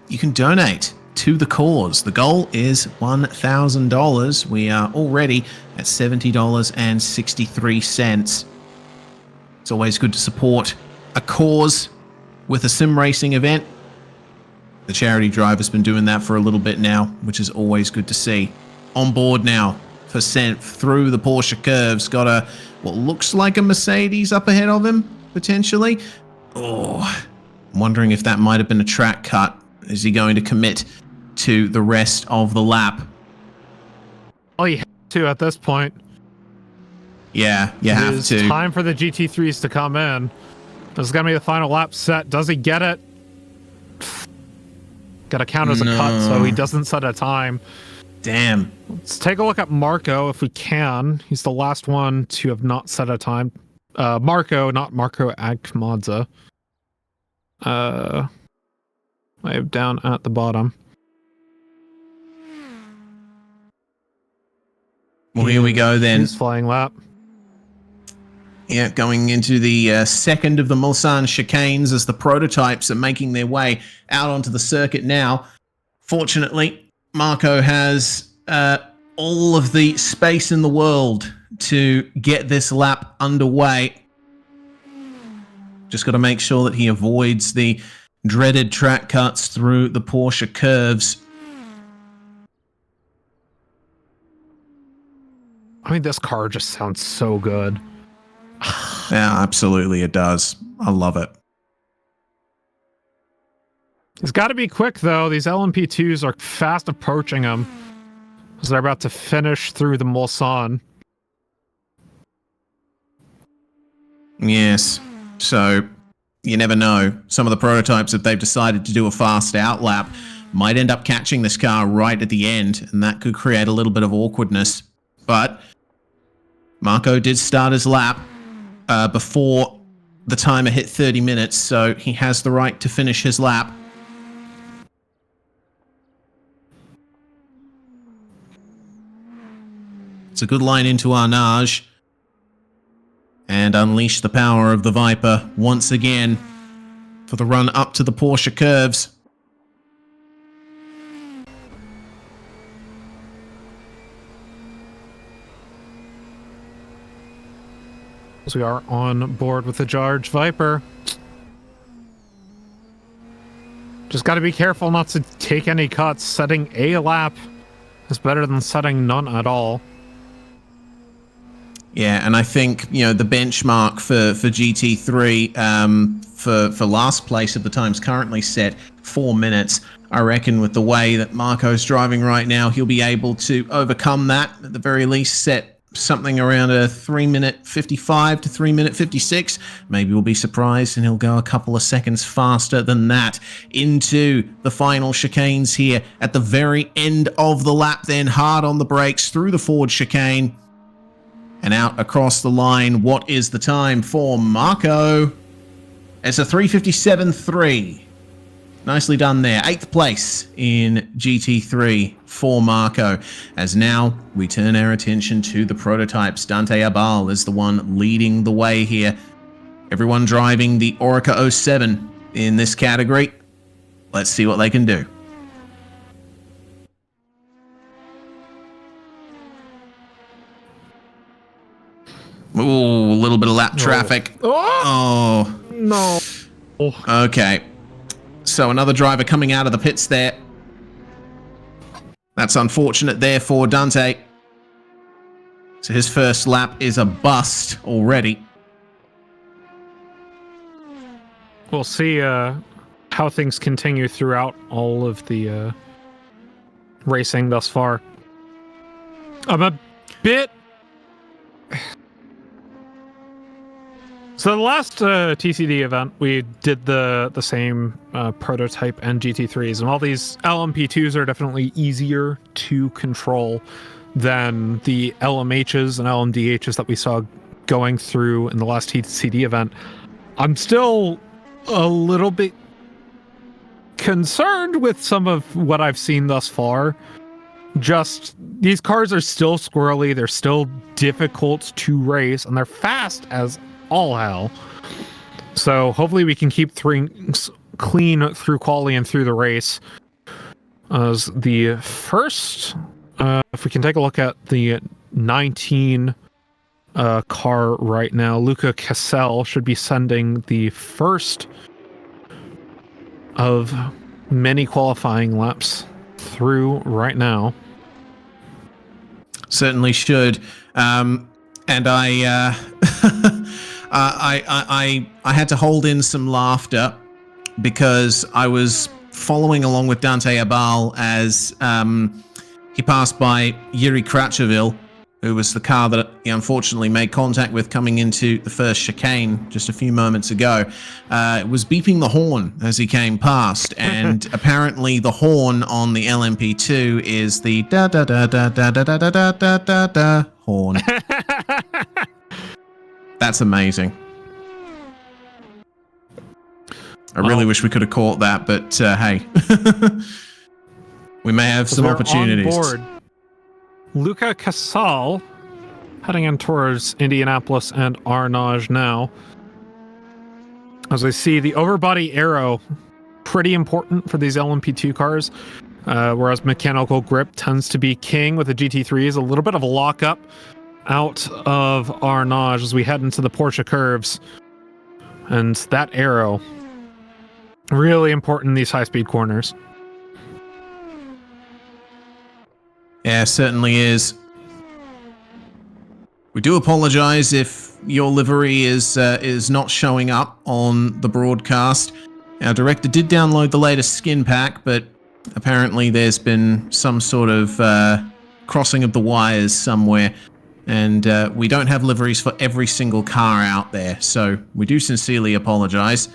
you can donate to the cause. The goal is $1,000. We are already at $70.63. It's always good to support a cause with a sim racing event. The charity drive has been doing that for a little bit now, which is always good to see. On board now for Senf through the Porsche curves. Got a what looks like a Mercedes up ahead of him, potentially. Oh, I'm wondering if that might have been a track cut. Is he going to commit to the rest of the lap? Oh, you have to at this point. Yeah, you have to. It's time for the GT3s to come in. This is going to be the final lap set. Does he get it? Got to count as a cut, so he doesn't set a time. Damn. Let's take a look at Marco if we can. He's the last one to have not set a time. Marco, not Marco Akmadza. I have down at the bottom. Well, here we go then. He's flying lap. Yeah, going into the second of the Mulsanne chicanes as the prototypes are making their way out onto the circuit now. Fortunately, Marco has all of the space in the world to get this lap underway. Just got to make sure that he avoids the dreaded track cuts through the Porsche curves. I mean, this car just sounds so good. Yeah, absolutely it does. I love it. It's got to be quick, though. These LMP2s are fast approaching him as they're about to finish through the Mulsanne. Yes. So, you never know. Some of the prototypes, if they've decided to do a fast outlap, might end up catching this car right at the end, and that could create a little bit of awkwardness. But Marco did start his lap before the timer hit 30 minutes, so he has the right to finish his lap. It's a good line into Arnage. And unleash the power of the Viper once again for the run up to the Porsche curves. We are on board with the Charge Viper. Just got to be careful not to take any cuts. Setting a lap is better than setting none at all. Yeah, and I think, you know, the benchmark for GT3 for last place at the time's currently set 4 minutes. I reckon with the way that Marco's driving right now, he'll be able to overcome that, at the very least set something around a 3-minute 55 to 3-minute 56. Maybe we'll be surprised and he'll go a couple of seconds faster than that into the final chicanes here at the very end of the lap. Then hard on the brakes through the forward chicane and out across the line. What is the time for Marco? It's a 3:57.3. Nicely done there. 8th place in GT3 for Marco. As now we turn our attention to the prototypes. Dante Abal is the one leading the way here. Everyone driving the Orica 07 in this category. Let's see what they can do. Ooh, a little bit of lap traffic. Oh. No. Okay. So another driver coming out of the pits there. That's unfortunate there for Dante. So his first lap is a bust already. We'll see how things continue throughout all of the racing thus far. I'm a bit... So the last TCD event, we did the same prototype and GT3s, and all these LMP2s are definitely easier to control than the LMHs and LMDHs that we saw going through in the last TCD event. I'm still a little bit concerned with some of what I've seen thus far. Just, these cars are still squirrely, they're still difficult to race, and they're fast as all hell. So hopefully we can keep things clean through quali and through the race. As the first, if we can take a look at the 19 car right now, Luca Cassel should be sending the first of many qualifying laps through right now. Certainly should. And I had to hold in some laughter because I was following along with Dante Abal as he passed by Yuri Kracheville, who was the car that he unfortunately made contact with coming into the first chicane just a few moments ago. It was beeping the horn as he came past, and apparently the horn on the LMP2 is the da-da-da-da-da-da-da-da-da-da horn. That's amazing. I really wish we could have caught that, but hey. We may have some opportunities. On board. Luca Casal heading in towards Indianapolis and Arnage now. As we see the overbody aero, pretty important for these LMP2 cars, whereas mechanical grip tends to be king with the GT3s. A little bit of a lockup out of Arnage as we head into the Porsche curves. And that aero, really important in these high-speed corners. Yeah, certainly is. We do apologize if your livery is not showing up on the broadcast. Our director did download the latest skin pack, but apparently there's been some sort of crossing of the wires somewhere, and we don't have liveries for every single car out there, so we do sincerely apologize.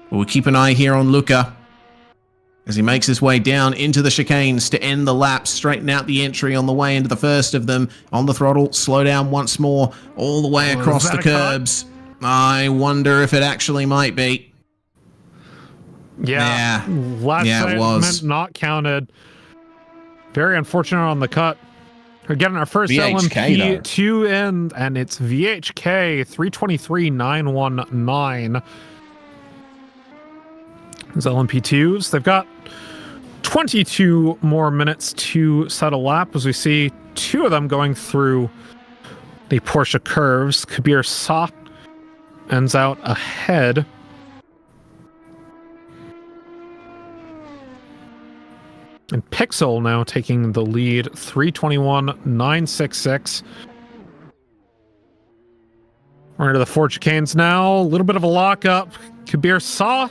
We'll keep an eye here on Luca as he makes his way down into the chicanes to end the lap, straighten out the entry on the way into the first of them. On the throttle, slow down once more, all the way across the curbs. I wonder if it actually might be. Yeah. Last segment not counted. Very unfortunate on the cut. We're getting our first LMP2 in, and it's VHK 323.919. These LMP2s, they've got 22 more minutes to set a lap as we see two of them going through the Porsche curves. Kabir Sa ends out ahead. And Pixel now taking the lead, 321.966. We're into the four chicanes now. A little bit of a lockup. Kabir Sa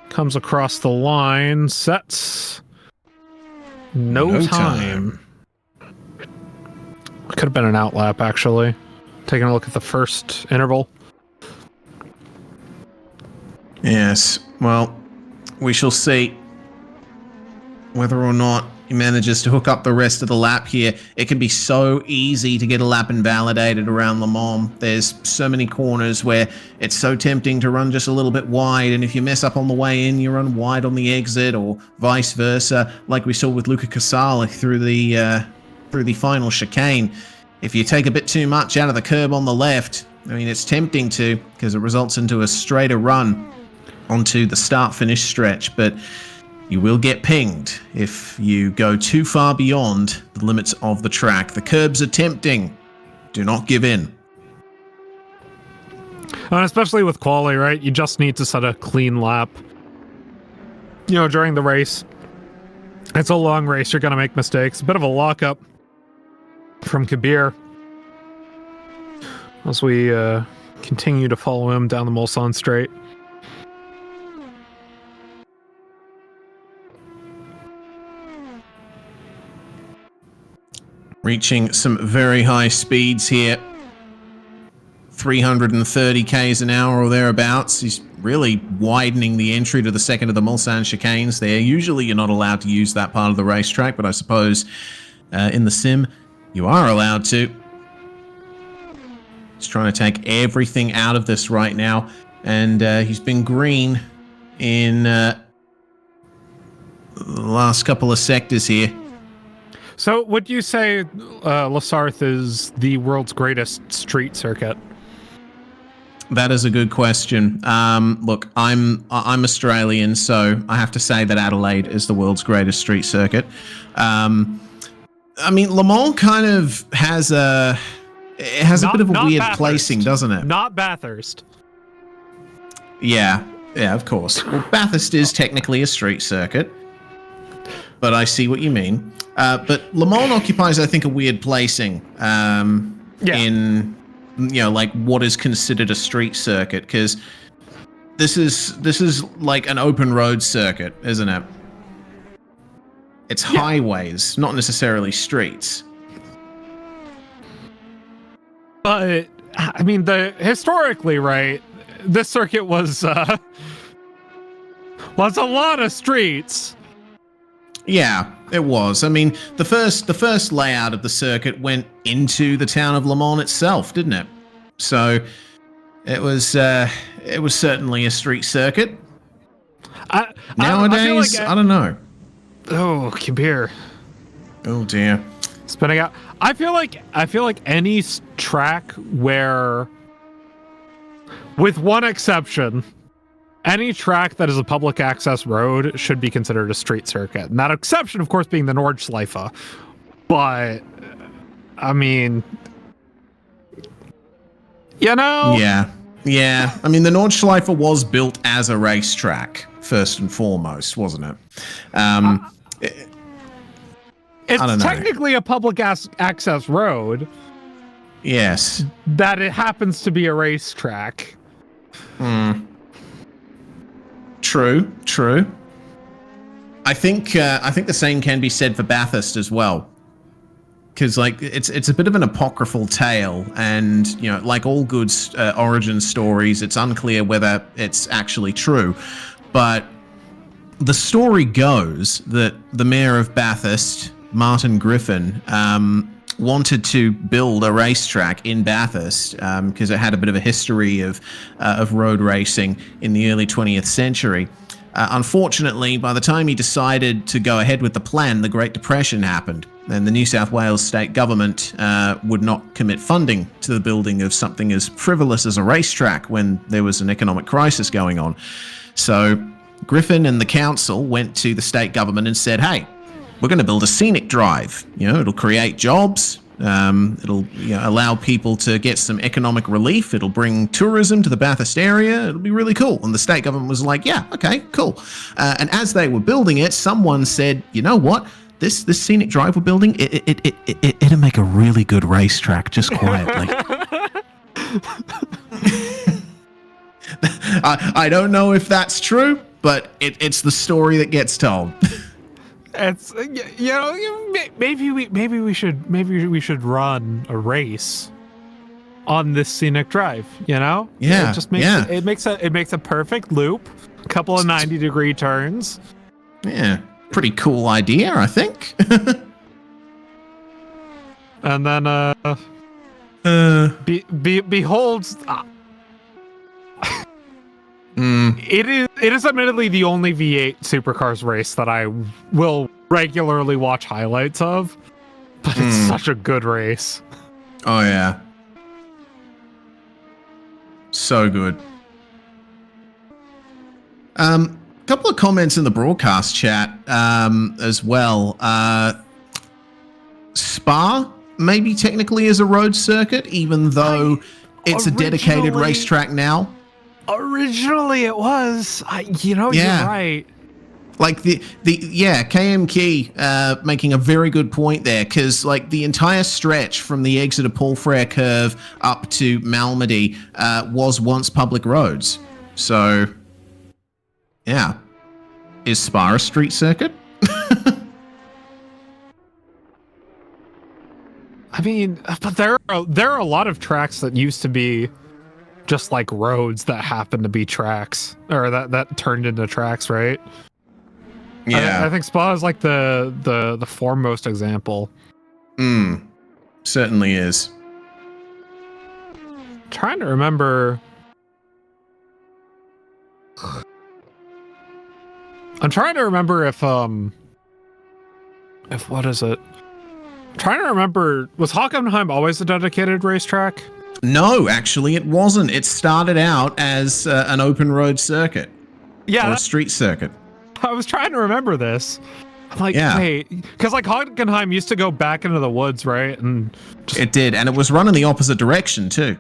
comes across the line, sets no time. Could have been an outlap, actually. Taking a look at the first interval. Yes, well, we shall see whether or not He manages to hook up the rest of the lap here. It can be so easy to get a lap invalidated around Le Mans. There's so many corners where it's so tempting to run just a little bit wide, and if you mess up on the way in, you run wide on the exit, or vice versa, like we saw with Luca Casale through the final chicane. If you take a bit too much out of the curb on the left, I mean, it's tempting to, because it results into a straighter run onto the start-finish stretch, but you will get pinged if you go too far beyond the limits of the track. The curbs are tempting. Do not give in. And especially with quali, right? You just need to set a clean lap. You know, during the race. It's a long race. You're going to make mistakes. A bit of a lockup from Kabir as we continue to follow him down the Mulsanne straight. Reaching some very high speeds here. 330 k's an hour or thereabouts. He's really widening the entry to the second of the Mulsanne chicanes there. Usually you're not allowed to use that part of the racetrack, but I suppose in the sim you are allowed to. He's trying to take everything out of this right now, and he's been green in the last couple of sectors here. So would you say La Sarthe is the world's greatest street circuit? That is a good question. Look, I'm Australian, so I have to say that Adelaide is the world's greatest street circuit. I mean, Le Mans kind of has a bit of a weird Bathurst. Placing, doesn't it? Not Bathurst. Yeah, of course. Well, Bathurst is technically a street circuit, but I see what you mean. But Le Mans occupies, I think, a weird placing in, you know, like what is considered a street circuit, because this is like an open road circuit, isn't it? It's highways, not necessarily streets. But I mean, historically, right? This circuit was a lot of streets. Yeah, it was. I mean, the first layout of the circuit went into the town of Le Mans itself, didn't it? So it was certainly a street circuit. Nowadays, I don't know. Oh, Kabir. Oh dear. Spinning out. I feel like any track where, with one exception, any track that is a public access road should be considered a street circuit. And that exception, of course, being the Nordschleife. But, I mean, you know? Yeah. I mean, the Nordschleife was built as a racetrack, first and foremost, wasn't it? It's technically a public access road. Yes. That it happens to be a racetrack. True. I think the same can be said for Bathurst as well, because like it's a bit of an apocryphal tale, and you know, like all good origin stories, it's unclear whether it's actually true. But the story goes that the mayor of Bathurst, Martin Griffin, wanted to build a racetrack in Bathurst because it had a bit of a history of road racing in the early 20th century. Unfortunately, by the time he decided to go ahead with the plan, the Great Depression happened, and the New South Wales state government would not commit funding to the building of something as frivolous as a racetrack when there was an economic crisis going on. So Griffin and the council went to the state government and said, hey, we're going to build a scenic drive. You know, it'll create jobs. It'll allow people to get some economic relief. It'll bring tourism to the Bathurst area. It'll be really cool. And the state government was like, yeah, okay, cool. And as they were building it, someone said, you know what? This scenic drive we're building, it'll make a really good racetrack, just quietly. I don't know if that's true, but it's the story that gets told. It's maybe we should run a race on this scenic drive. You know, yeah, it just makes it makes a perfect loop. A couple of 90-degree turns. Yeah, pretty cool idea, I think. And then, behold, it is admittedly the only V8 supercars race that I will regularly watch highlights of, but it's such a good race. Oh yeah, so good. Couple of comments in the broadcast chat as well. Spa maybe technically is a road circuit, even though it's a dedicated racetrack now. Originally it was. You're right. Like KM Key making a very good point there, because like the entire stretch from the exit of Paul Frere Curve up to Malmedy was once public roads. So, yeah. Is Spa a street circuit? I mean, but there are a lot of tracks that used to be just like roads that happen to be tracks, or that turned into tracks, right? Yeah, I think Spa is like the foremost example. Certainly is. Trying to remember. I'm trying to remember if what is it? Trying to remember, was Hockenheim always a dedicated racetrack? No, actually it wasn't. It started out as an open road circuit. Yeah, or a street circuit. I was trying to remember this. I'm like, wait, because like Hockenheim used to go back into the woods, right? And it did, and it was run in the opposite direction too.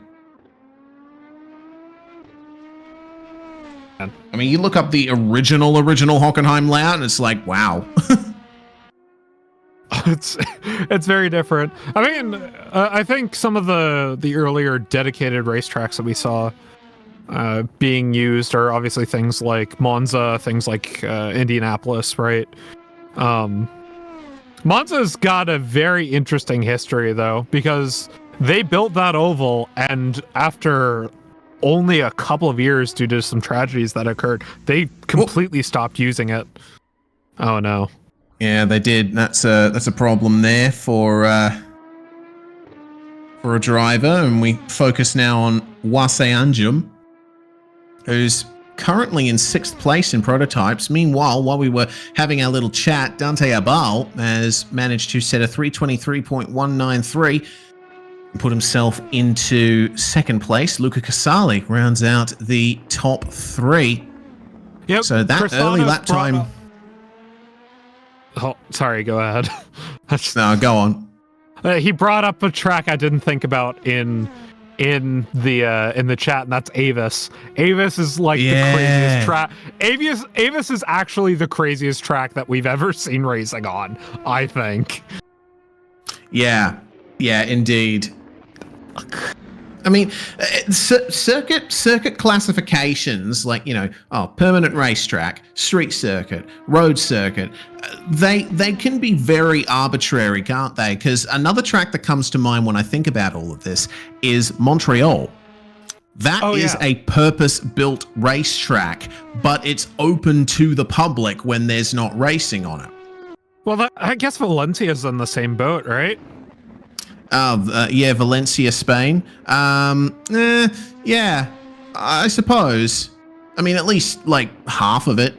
I mean, you look up the original Hockenheim layout, and it's like, wow. It's very different. I mean, I think some of the earlier dedicated racetracks that we saw being used are obviously things like Monza, things like Indianapolis, right? Monza's got a very interesting history, though, because they built that oval, and after only a couple of years due to some tragedies that occurred, they completely stopped using it. Oh no. Yeah, they did. That's a problem there for a driver, and we focus now on Wase Anjum, who's currently in 6th place in prototypes. Meanwhile, while we were having our little chat, Dante Abal has managed to set a 323.193 and put himself into 2nd place. Luca Casali rounds out the top 3. Yep. So that early lap time. Oh, sorry, go ahead. No, go on. He brought up a track I didn't think about in the chat, and that's Avis. Avis is like the craziest track. Avis is actually the craziest track that we've ever seen racing on, I think. Yeah, indeed. I mean, circuit classifications, like, permanent racetrack, street circuit, road circuit, they can be very arbitrary, can't they? Because another track that comes to mind when I think about all of this is Montreal. That is a purpose-built racetrack, but it's open to the public when there's not racing on it. Well, I guess Valencia's in the same boat, right? Valencia, Spain. Yeah, I suppose. I mean, at least like half of it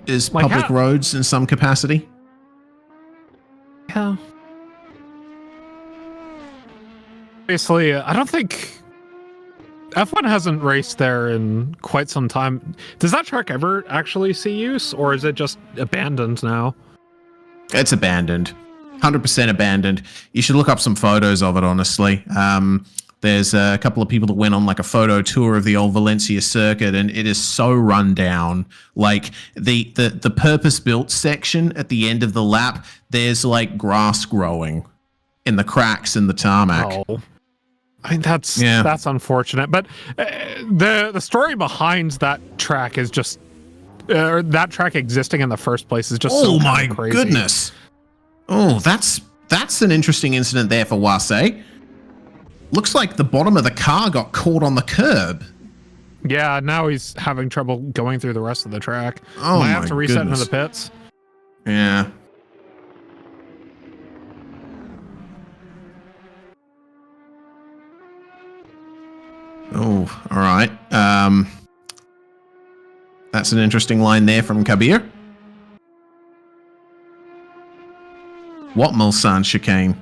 is like public roads in some capacity. Yeah. Obviously, I don't think F1 hasn't raced there in quite some time. Does that track ever actually see use, or is it just abandoned now? It's abandoned. 100% abandoned. You should look up some photos of it, honestly. There's a couple of people that went on like a photo tour of the old Valencia circuit, and it is so run down. Like the purpose-built section at the end of the lap, there's like grass growing in the cracks in the tarmac. Oh. I mean, that's unfortunate. But the story behind that track is just that track existing in the first place is just so crazy. Oh my goodness. Oh, that's an interesting incident there for Wase. Looks like the bottom of the car got caught on the curb. Yeah, now he's having trouble going through the rest of the track. Oh, Might have to reset into the pits. Yeah. Oh, all right. That's an interesting line there from Kabir. What Mulsanne chicane?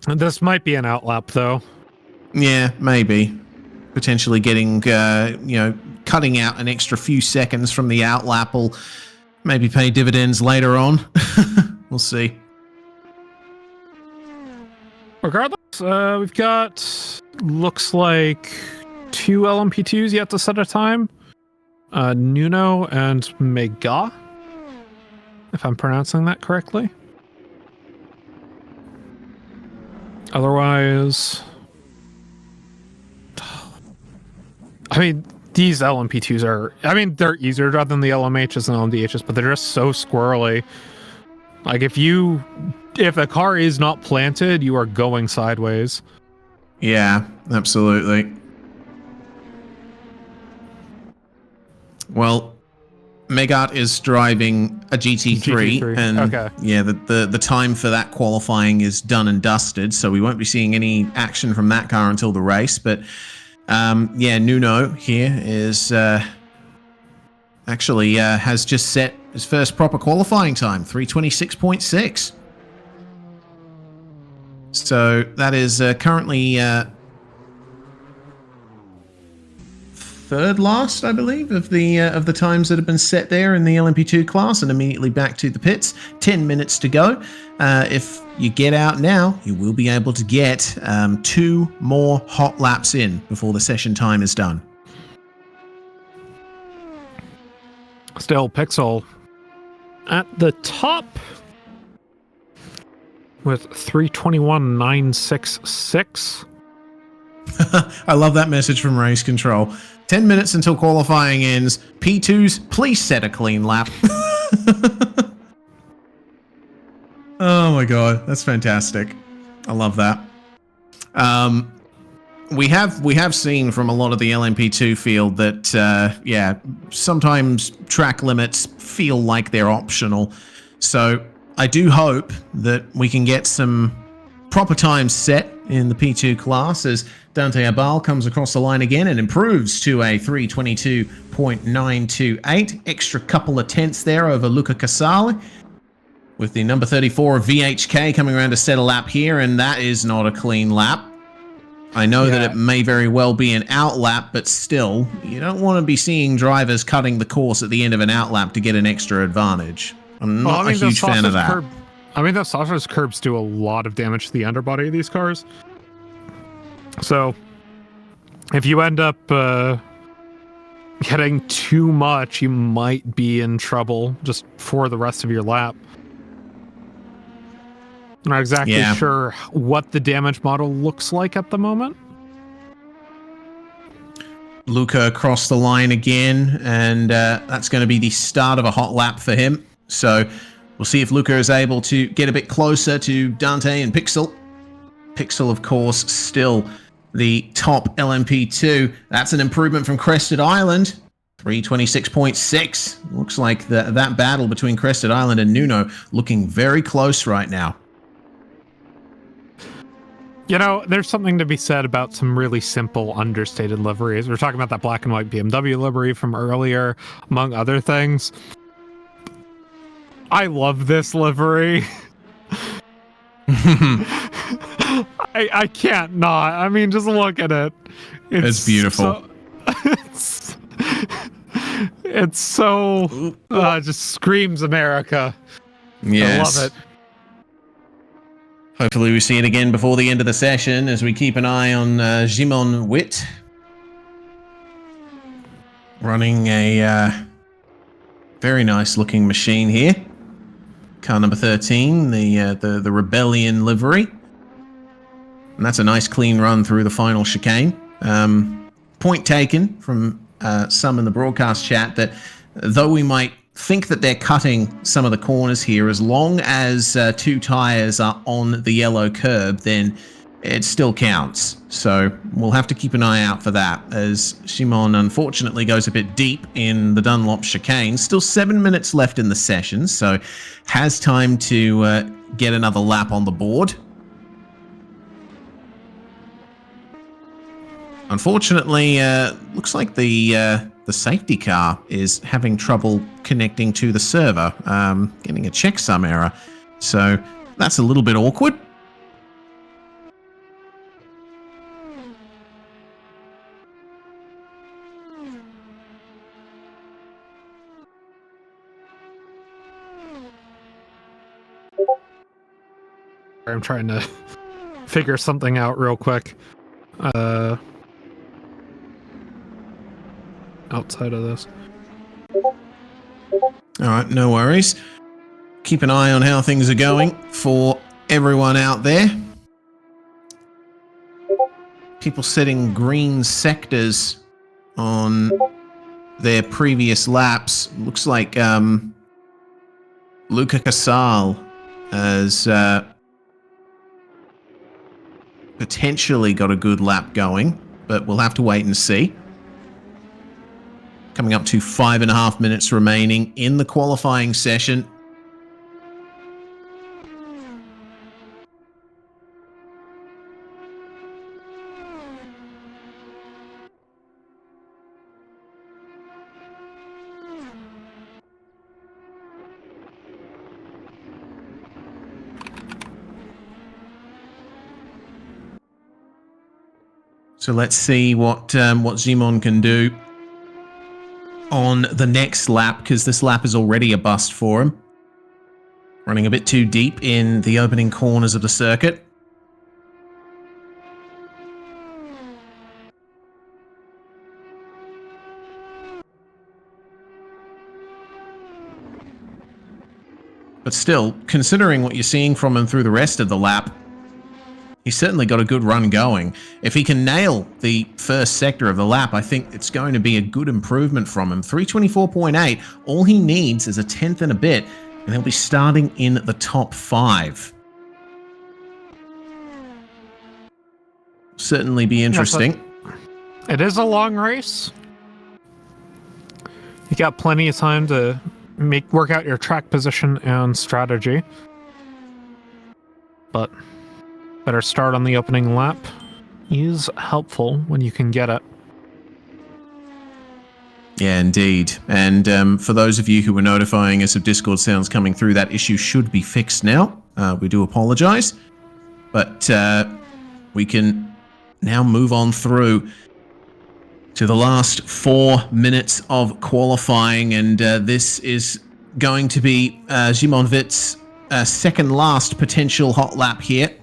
This might be an outlap, though. Yeah, maybe. Potentially getting, cutting out an extra few seconds from the outlap will maybe pay dividends later on. We'll see. Regardless, we've got, looks like 2 LMP2s yet to set a time. Nuno and Mega, if I'm pronouncing that correctly. Otherwise, I mean, these LMP2s are, they're easier to drive than the LMHs and LMDHs, but they're just so squirrely. Like, if the car is not planted, you are going sideways. Yeah, absolutely. Well, Megat is driving a GT3, and okay. Yeah, the time for that qualifying is done and dusted, so we won't be seeing any action from that car until the race. But Nuno here is actually has just set his first proper qualifying time, 3:26.6. So that is currently third last, I believe, of the times that have been set there in the LMP2 class, and immediately back to the pits. 10 minutes to go. If you get out now, you will be able to get 2 more hot laps in before the session time is done. Still, Pixel at the top with 3:21.966. I love that message from Race Control. 10 minutes until qualifying ends. P2s, please set a clean lap. Oh my god, that's fantastic. I love that. We have seen from a lot of the LMP2 field that sometimes track limits feel like they're optional. So I do hope that we can get some proper times set in the P2 class as Dante Abal comes across the line again and improves to a 3:22.928. Extra couple of tenths there over Luca Casale, with the number 34 of VHK coming around to set a lap here, and that is not a clean lap. I know that it may very well be an outlap, but still, you don't want to be seeing drivers cutting the course at the end of an outlap to get an extra advantage. I'm not a huge fan of that. Those sausage curbs do a lot of damage to the underbody of these cars. So, if you end up getting too much, you might be in trouble just for the rest of your lap. I'm not exactly sure what the damage model looks like at the moment. Luca across the line again, and that's going to be the start of a hot lap for him. So we'll see if Luca is able to get a bit closer to Dante and Pixel. Pixel, of course, still the top LMP2. That's an improvement from Crested Island. 3:26.6. Looks like that battle between Crested Island and Nuno looking very close right now. You know, there's something to be said about some really simple, understated liveries. We're talking about that black and white BMW livery from earlier, among other things. I love this livery. I can't not. I mean, just look at it. It's beautiful. It's so just screams America. Yes. I love it. Hopefully we see it again before the end of the session as we keep an eye on Jimon Witt. Running a very nice looking machine here. Car number 13, the Rebellion livery. And that's a nice clean run through the final chicane. Point taken from some in the broadcast chat that though we might think that they're cutting some of the corners here, as long as 2 tires are on the yellow curb, then it still counts. So we'll have to keep an eye out for that, as Simon unfortunately goes a bit deep in the Dunlop chicane. Still 7 minutes left in the session, so has time to get another lap on the board. Unfortunately, looks like the safety car is having trouble connecting to the server, getting a checksum error. So that's a little bit awkward. I'm trying to figure something out real quick. Outside of this. All right, no worries. Keep an eye on how things are going for everyone out there. People setting green sectors on their previous laps. Looks like Luca Casal has potentially got a good lap going, but we'll have to wait and see. Coming up to 5.5 minutes remaining in the qualifying session. So let's see what Simon can do on the next lap, because this lap is already a bust for him. Running a bit too deep in the opening corners of the circuit. But still, considering what you're seeing from him through the rest of the lap, he's certainly got a good run going. If he can nail the first sector of the lap, I think it's going to be a good improvement from him. 324.8, all he needs is a tenth and a bit, and he'll be starting in the top 5. Certainly be interesting. It is a long race. You got plenty of time to work out your track position and strategy. But better start on the opening lap is helpful when you can get it. Yeah, indeed. And for those of you who were notifying us of Discord sounds coming through, that issue should be fixed now. We do apologize. But we can now move on through to the last 4 minutes of qualifying. And this is going to be Simon Witt's second last potential hot lap here.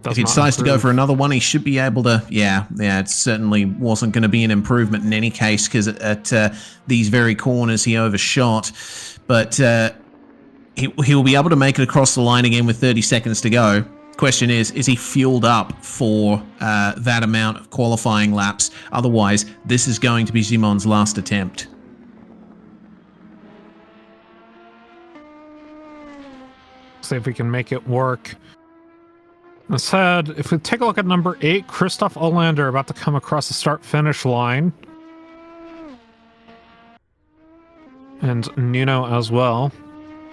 If he decides to go for another one, he should be able to. Yeah, it certainly wasn't going to be an improvement in any case, because at these very corners he overshot. But he'll be able to make it across the line again with 30 seconds to go. Question is he fueled up for that amount of qualifying laps? Otherwise, this is going to be Simon's last attempt. See if we can make it work. Instead, if we take a look at number 8, Christoph Olander about to come across the start-finish line. And Nuno as well.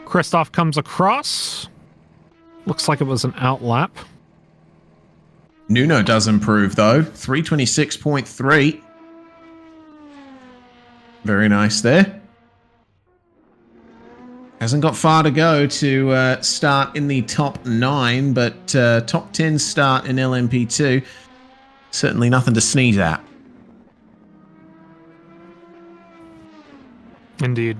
Christoph comes across. Looks like it was an out lap. Nuno does improve, though. 326.3. Very nice there. Hasn't got far to go to start in the top 9, but top 10 start in LMP2. Certainly nothing to sneeze at. Indeed.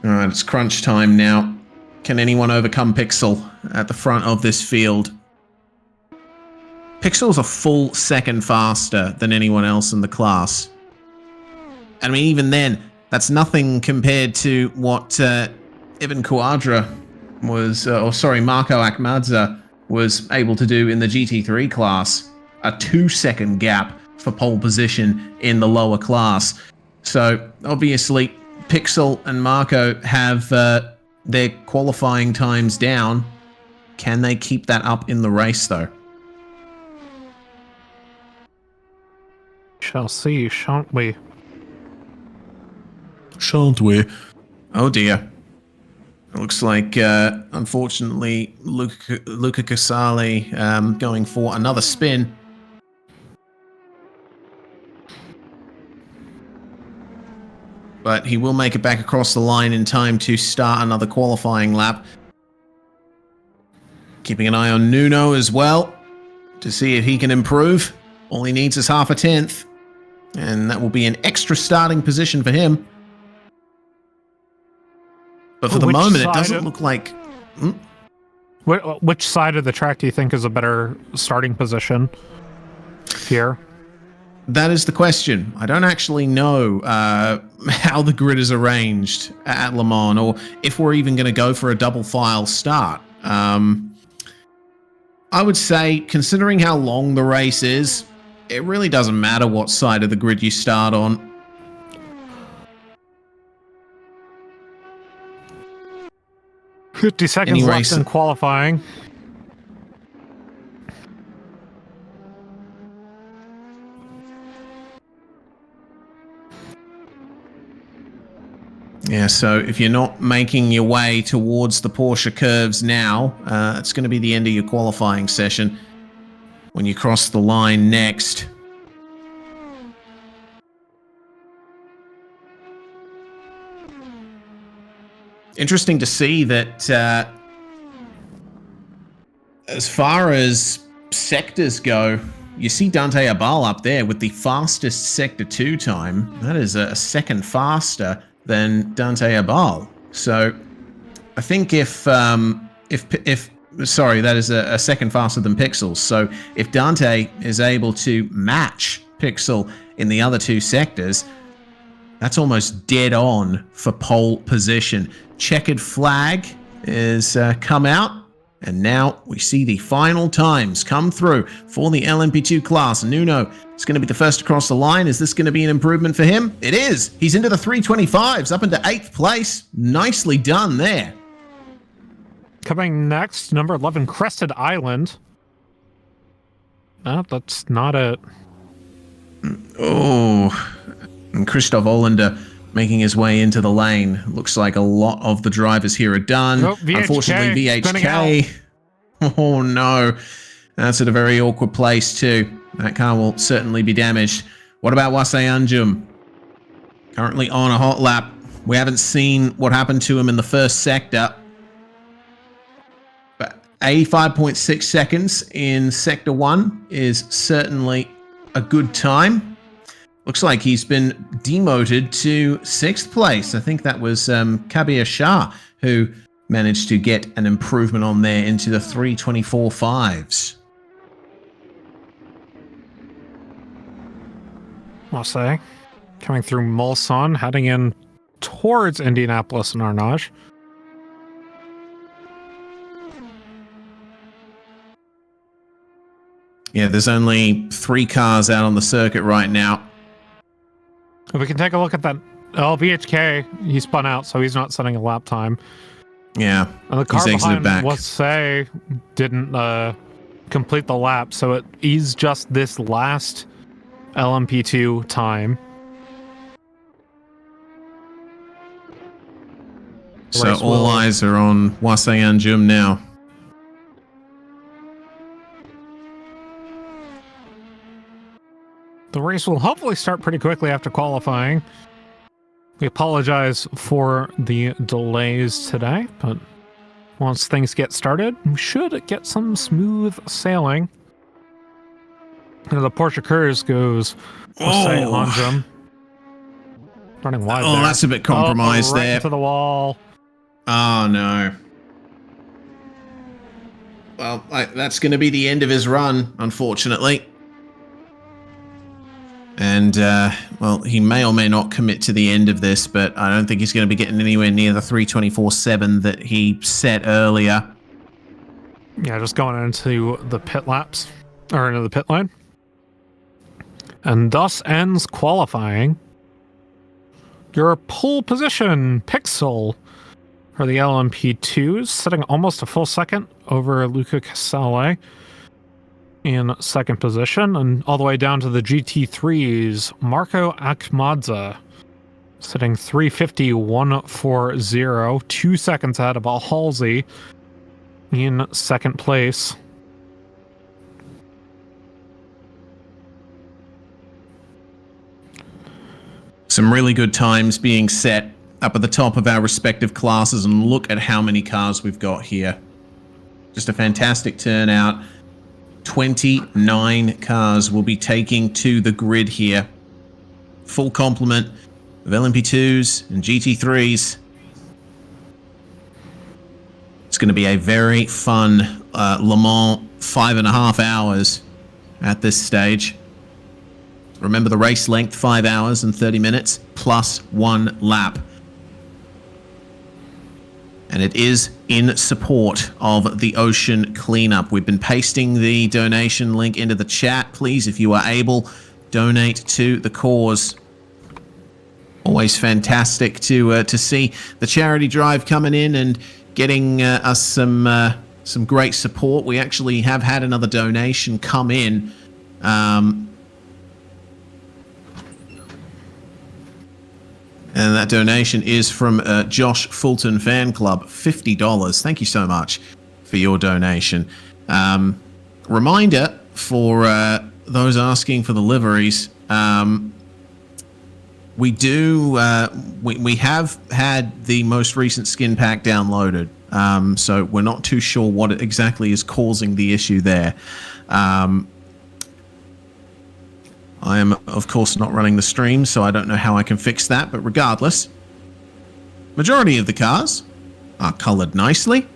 All right, it's crunch time now. Can anyone overcome Pixel at the front of this field? Pixel's a full second faster than anyone else in the class. I mean, even then, that's nothing compared to what Ivan Quadra was, Marco Akmadza was able to do in the GT3 class. A 2-second gap for pole position in the lower class. So, obviously, Pixel and Marco have their qualifying times down. Can they keep that up in the race, though? Shall see, shan't we? Shan't we? Oh dear. It looks like, unfortunately, Luca Casale going for another spin. But he will make it back across the line in time to start another qualifying lap. Keeping an eye on Nuno as well to see if he can improve. All he needs is half a tenth. And that will be an extra starting position for him. But for the moment, it doesn't look like... Which side of the track do you think is a better starting position here? That is the question. I don't actually know how the grid is arranged at Le Mans, or if we're even going to go for a double file start. I would say, considering how long the race is, it really doesn't matter what side of the grid you start on. 50 seconds left in qualifying. Yeah, so if you're not making your way towards the Porsche curves now, it's going to be the end of your qualifying session when you cross the line next. Interesting to see that as far as sectors go, you see Dante Abal up there with the fastest Sector 2 time. That is a second faster than Dante Abal. So I think sorry, that is a second faster than Pixel. So if Dante is able to match Pixel in the other two sectors, that's almost dead on for pole position. Checkered flag is come out, and now we see the final times come through for the LMP2 class. Nuno is going to be the first to cross the line. Is this going to be an improvement for him? It is. He's into the 325s, up into 8th place. Nicely done there. Coming next, number 11, Crested Island. Oh, that's not it. Oh, and Christoph Olander making his way into the lane. Looks like a lot of the drivers here are done. Oh, VHK, unfortunately, VHK. Oh no. That's at a very awkward place too. That car will certainly be damaged. What about Wasai Anjum? Currently on a hot lap. We haven't seen what happened to him in the first sector. But 85.6 seconds in Sector 1 is certainly a good time. Looks like he's been demoted to 6th place. I think that was Kabir Shah who managed to get an improvement on there into the 324.5s. I'll say. Coming through Mulsanne, heading in towards Indianapolis and Arnage. Yeah, there's only 3 cars out on the circuit right now. If we can take a look at that. Oh, VHK, he spun out, so he's not setting a lap time. Yeah, and the car behind Wasai didn't complete the lap, so it is just this last LMP2 time. So all eyes are on Wasai Anjum now. The race will hopefully start pretty quickly after qualifying. We apologize for the delays today, but once things get started, we should get some smooth sailing. And the Porsche Curse goes Wasai Anjum. Running wide there. That's a bit compromised right there. Into the wall. Oh, no. Well, that's going to be the end of his run, unfortunately. And, well, he may or may not commit to the end of this, but I don't think he's going to be getting anywhere near the 324.7 that he set earlier. Yeah, just going into the pit laps, or into the pit line. And thus ends qualifying. Your pole position, Pixel, for the LMP2s, sitting almost a full second over Luca Casale in second position, and all the way down to the GT3s, Marco Akmadza, sitting 350.140, 2 seconds ahead of Al Halsey in second place. Some really good times being set up at the top of our respective classes, and look at how many cars we've got here. Just a fantastic turnout. 29 cars will be taking to the grid here. Full complement of LMP2s and GT3s. It's going to be a very fun Le Mans 5.5 hours at this stage. Remember the race length, 5 hours and 30 minutes plus 1 lap. And it is in support of the ocean cleanup. We've been pasting the donation link into the chat. Please, if you are able, donate to the cause. Always fantastic to see the charity drive coming in and getting us some great support. We actually have had another donation come in. And that donation is from Josh Fulton Fan Club, $50. Thank you so much for your donation. Reminder for those asking for the liveries, we have had the most recent skin pack downloaded, so we're not too sure what exactly is causing the issue there. I am, of course, not running the stream, so I don't know how I can fix that, but regardless, majority of the cars are colored nicely.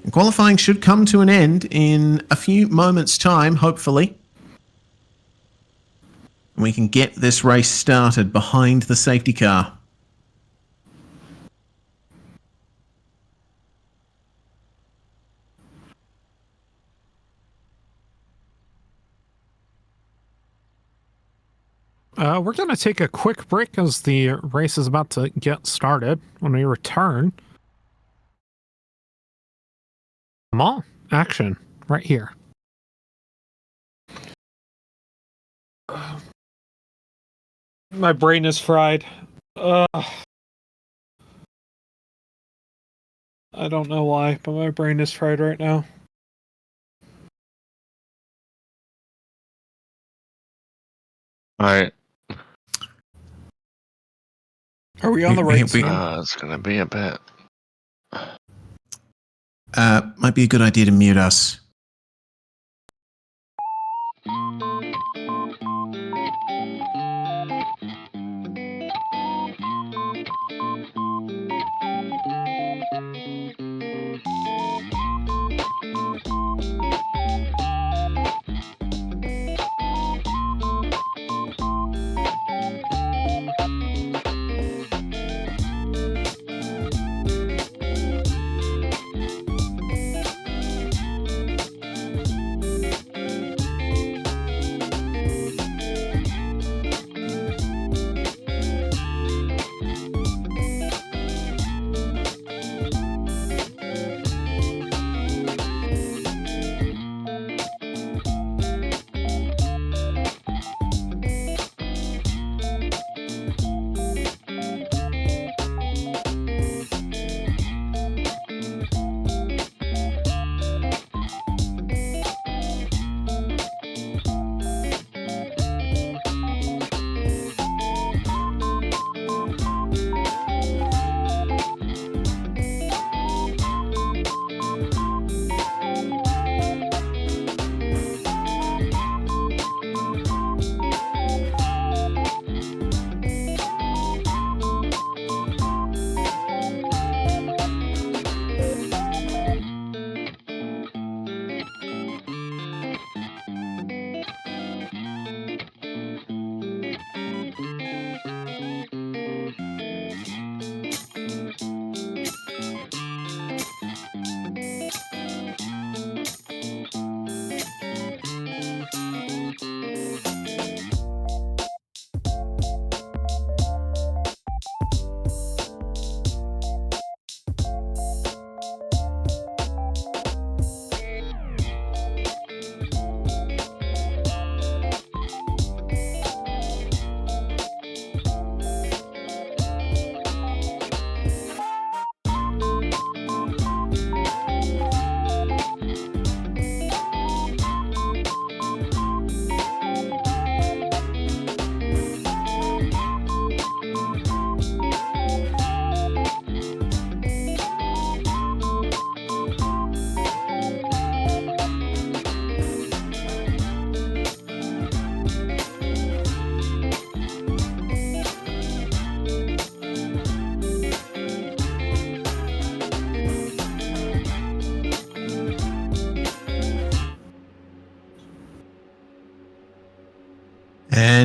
And qualifying should come to an end in a few moments' time, hopefully. And we can get this race started behind the safety car. We're going to take a quick break as the race is about to get started. When we return, Mall action right here. My brain is fried. I don't know why, but my brain is fried right now. All right. Are we on the right scene? It's going to be a bit. Might be a good idea to mute us.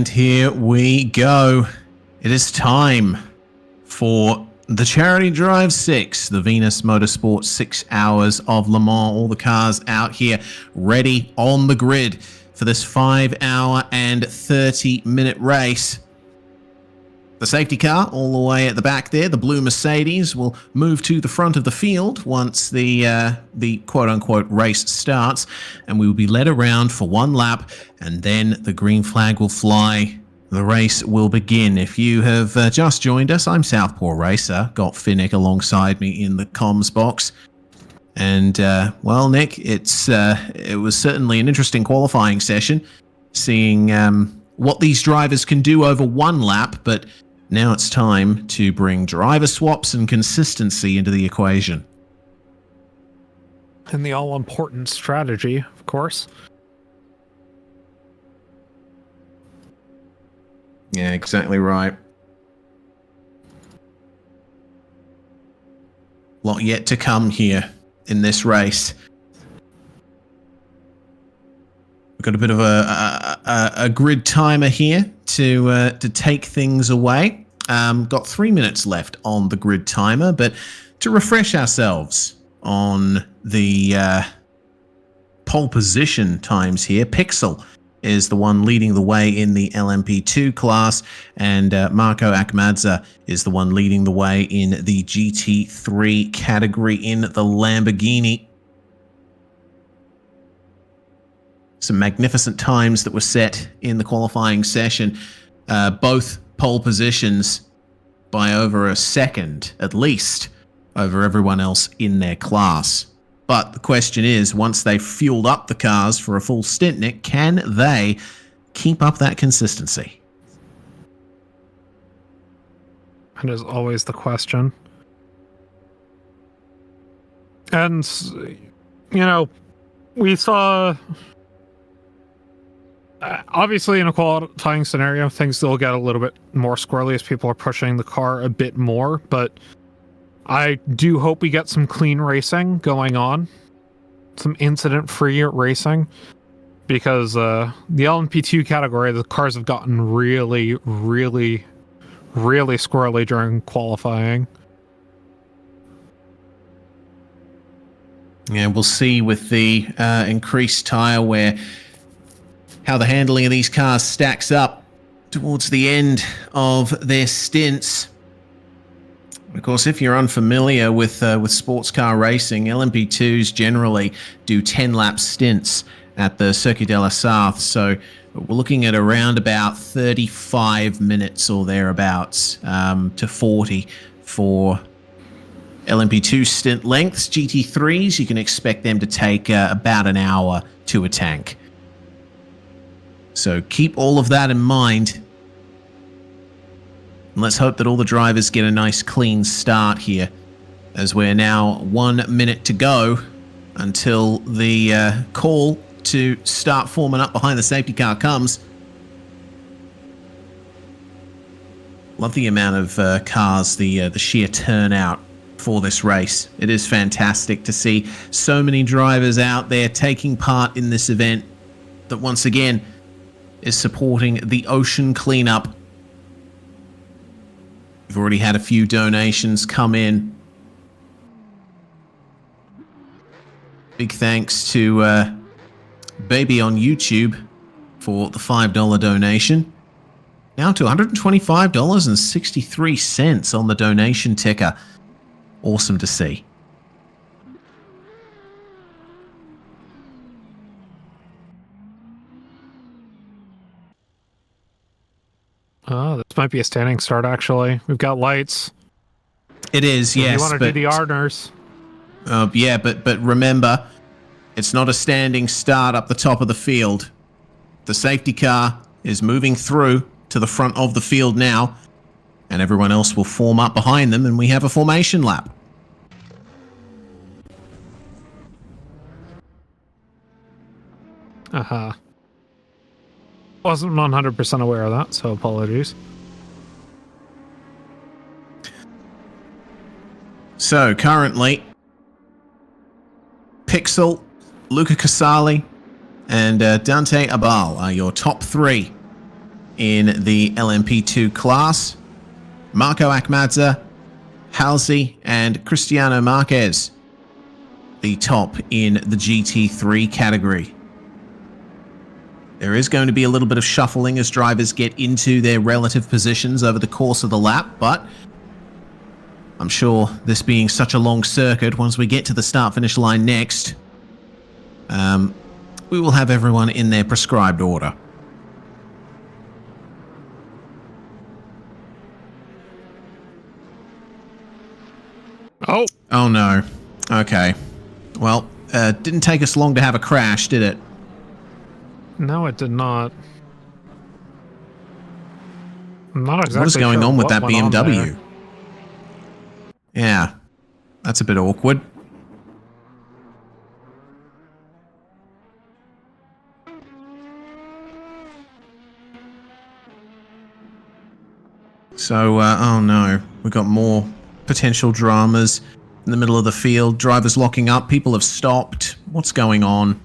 And here we go. It is time for the Charity Drive 6, the Venus Motorsport 6 Hours of Le Mans. All the cars out here ready on the grid for this 5 hour and 30-minute race. The safety car all the way at the back there, the blue Mercedes, will move to the front of the field once the quote-unquote race starts, and we will be led around for one lap, and then the green flag will fly. The race will begin. If you have just joined us, I'm Southpaw Racer, got Finnick alongside me in the comms box. And, well, Nick, it was certainly an interesting qualifying session, seeing what these drivers can do over one lap, but now it's time to bring driver swaps and consistency into the equation. And the all-important strategy, of course. Yeah, exactly right. Lot yet to come here in this race. We've got a bit of a grid timer here to take things away. Got 3 minutes left on the grid timer, but to refresh ourselves on the pole position times here, Pixel is the one leading the way in the LMP2 class, and Marco Akmadza is the one leading the way in the GT3 category in the Lamborghini. Some magnificent times that were set in the qualifying session. Both pole positions by over a second, at least, over everyone else in their class. But the question is, once they've fueled up the cars for a full stint, Nick, can they keep up that consistency? That is always the question. And, you know, we saw... obviously, in a qualifying scenario, things will get a little bit more squirrely as people are pushing the car a bit more, but I do hope we get some clean racing going on, some incident-free racing, because the LMP2 category, the cars have gotten really, really, really squirrely during qualifying. Yeah, we'll see with the increased tire wear how the handling of these cars stacks up towards the end of their stints. Of course, if you're unfamiliar with sports car racing, LMP2s generally do 10-lap stints at the Circuit de la Sarthe, so we're looking at around about 35 minutes or thereabouts to 40 for LMP2 stint lengths. GT3s, you can expect them to take about an hour to a tank. So keep all of that in mind. And let's hope that all the drivers get a nice clean start here, as we're now 1 minute to go until the call to start forming up behind the safety car comes. Love the amount of cars, the sheer turnout for this race. It is fantastic to see so many drivers out there taking part in this event that once again is supporting the ocean cleanup. We've already had a few donations come in. Big thanks to Baby on YouTube for the $5 donation. Now to $125.63 on the donation ticker. Awesome to see. Oh, this might be a standing start, actually. We've got lights. It is, yes. You want to do the honors. Yeah, but remember, it's not a standing start up the top of the field. The safety car is moving through to the front of the field now, and everyone else will form up behind them, and we have a formation lap. Uh-huh. Wasn't 100% aware of that, so apologies. So currently, Pixel, Luca Casali, and Dante Abal are your top three in the LMP2 class. Marco Akmadza, Halsey, and Cristiano Marquez, the top in the GT3 category. There is going to be a little bit of shuffling as drivers get into their relative positions over the course of the lap, but I'm sure this being such a long circuit, once we get to the start-finish line next, we will have everyone in their prescribed order. Oh no. Okay. Well, didn't take us long to have a crash, did it? No, it did not. I'm not exactly what is going sure on with that went on BMW? there. Yeah, that's a bit awkward. So, oh no, we've got more potential dramas in the middle of the field. Drivers locking up, people have stopped. What's going on?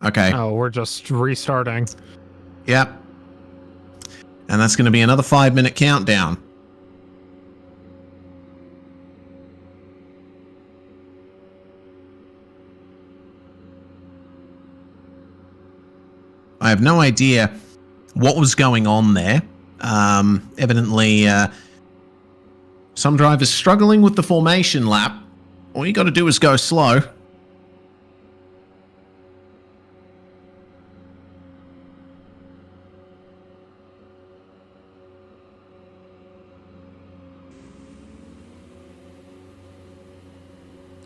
Okay. Oh, we're just restarting. Yep. And that's going to be another 5-minute countdown. I have no idea what was going on there. Evidently, some drivers struggling with the formation lap. All you got to do is go slow.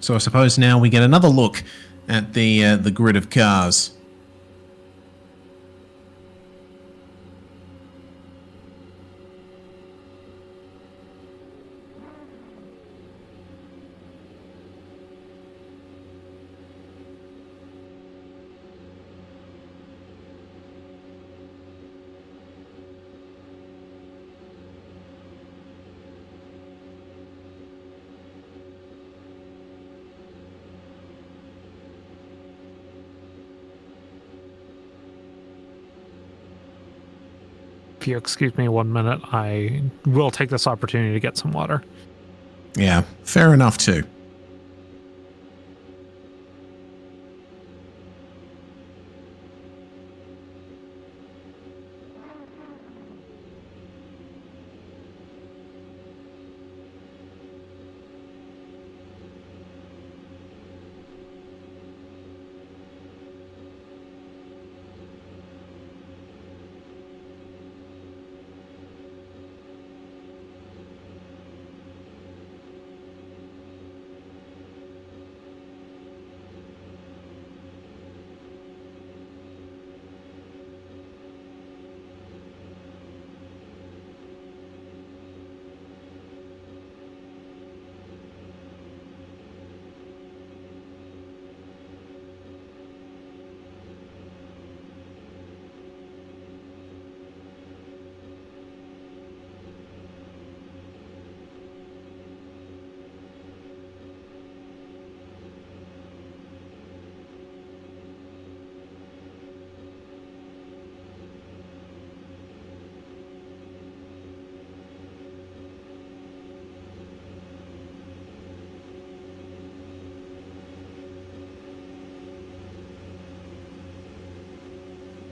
So I suppose now we get another look at the grid of cars. If you excuse me 1 minute, I will take this opportunity to get some water. Yeah, fair enough too.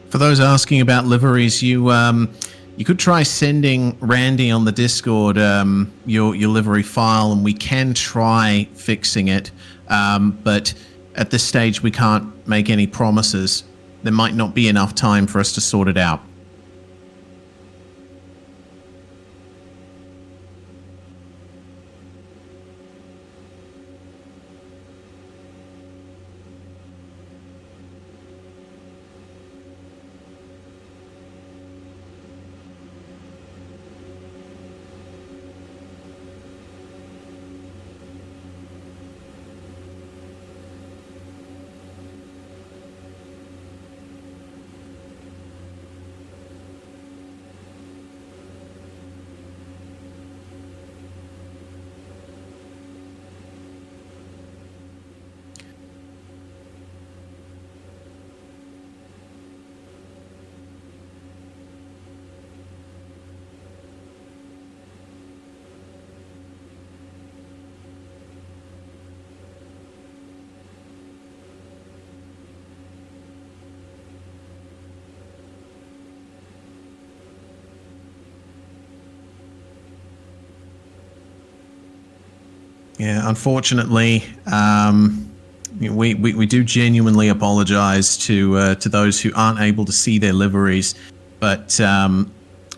For those asking about liveries, you could try sending Randy on the Discord your livery file, and we can try fixing it. But at this stage, we can't make any promises. There might not be enough time for us to sort it out. Yeah, unfortunately, we do genuinely apologize to those who aren't able to see their liveries, but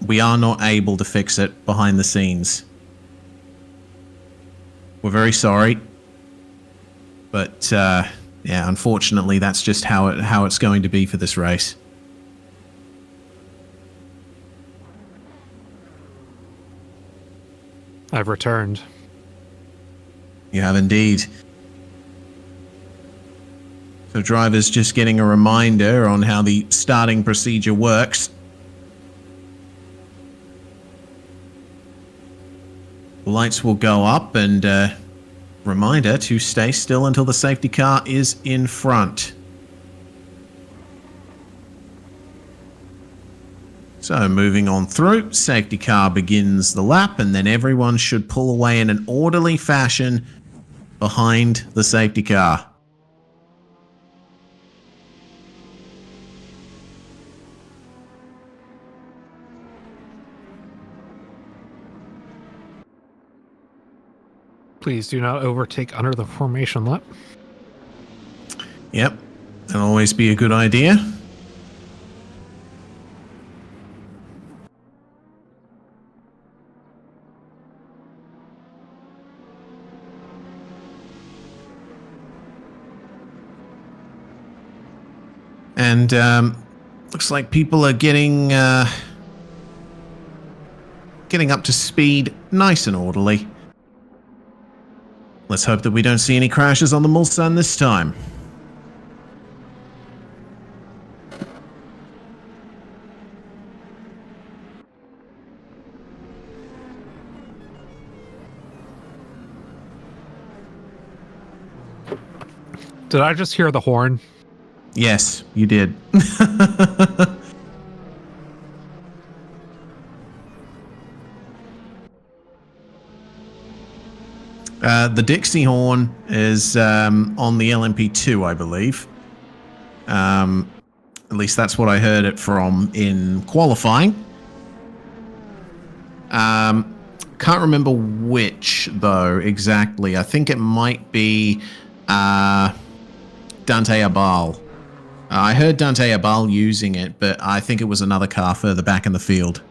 we are not able to fix it behind the scenes. We're very sorry, but yeah, unfortunately, that's just how it's going to be for this race. I've returned. You have indeed. So drivers just getting a reminder on how the starting procedure works. The lights will go up and reminder to stay still until the safety car is in front. So moving on through, safety car begins the lap, and then everyone should pull away in an orderly fashion behind the safety car. Please do not overtake under the formation lap. Yep, that'll always be a good idea. And looks like people are getting up to speed nice and orderly. Let's hope that we don't see any crashes on the Mulsanne this time. Did I just hear the horn? Yes, you did. The Dixie horn is on the LMP2, I believe. At least that's what I heard it from in qualifying. Can't remember which, though, exactly. I think it might be Dante Abal. I heard Dante Abal using it, but I think it was another car further back in the field.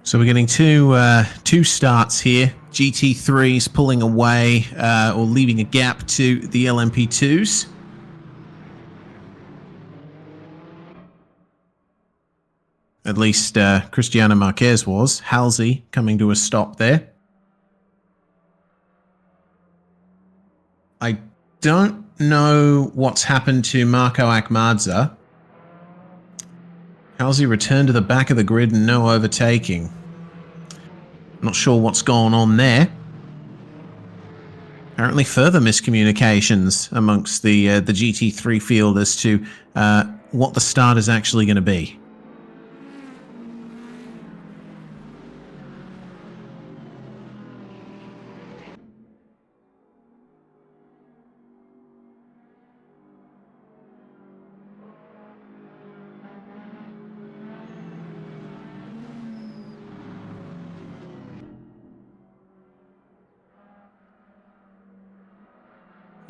So we're getting two starts here. GT3s pulling away or leaving a gap to the LMP2s. At least Cristiano Marquez was. Halsey coming to a stop there. I don't know what's happened to Marco Akmadza. Halsey returned to the back of the grid and no overtaking. Not sure what's going on there. Apparently further miscommunications amongst the GT3 field as to what the start is actually going to be.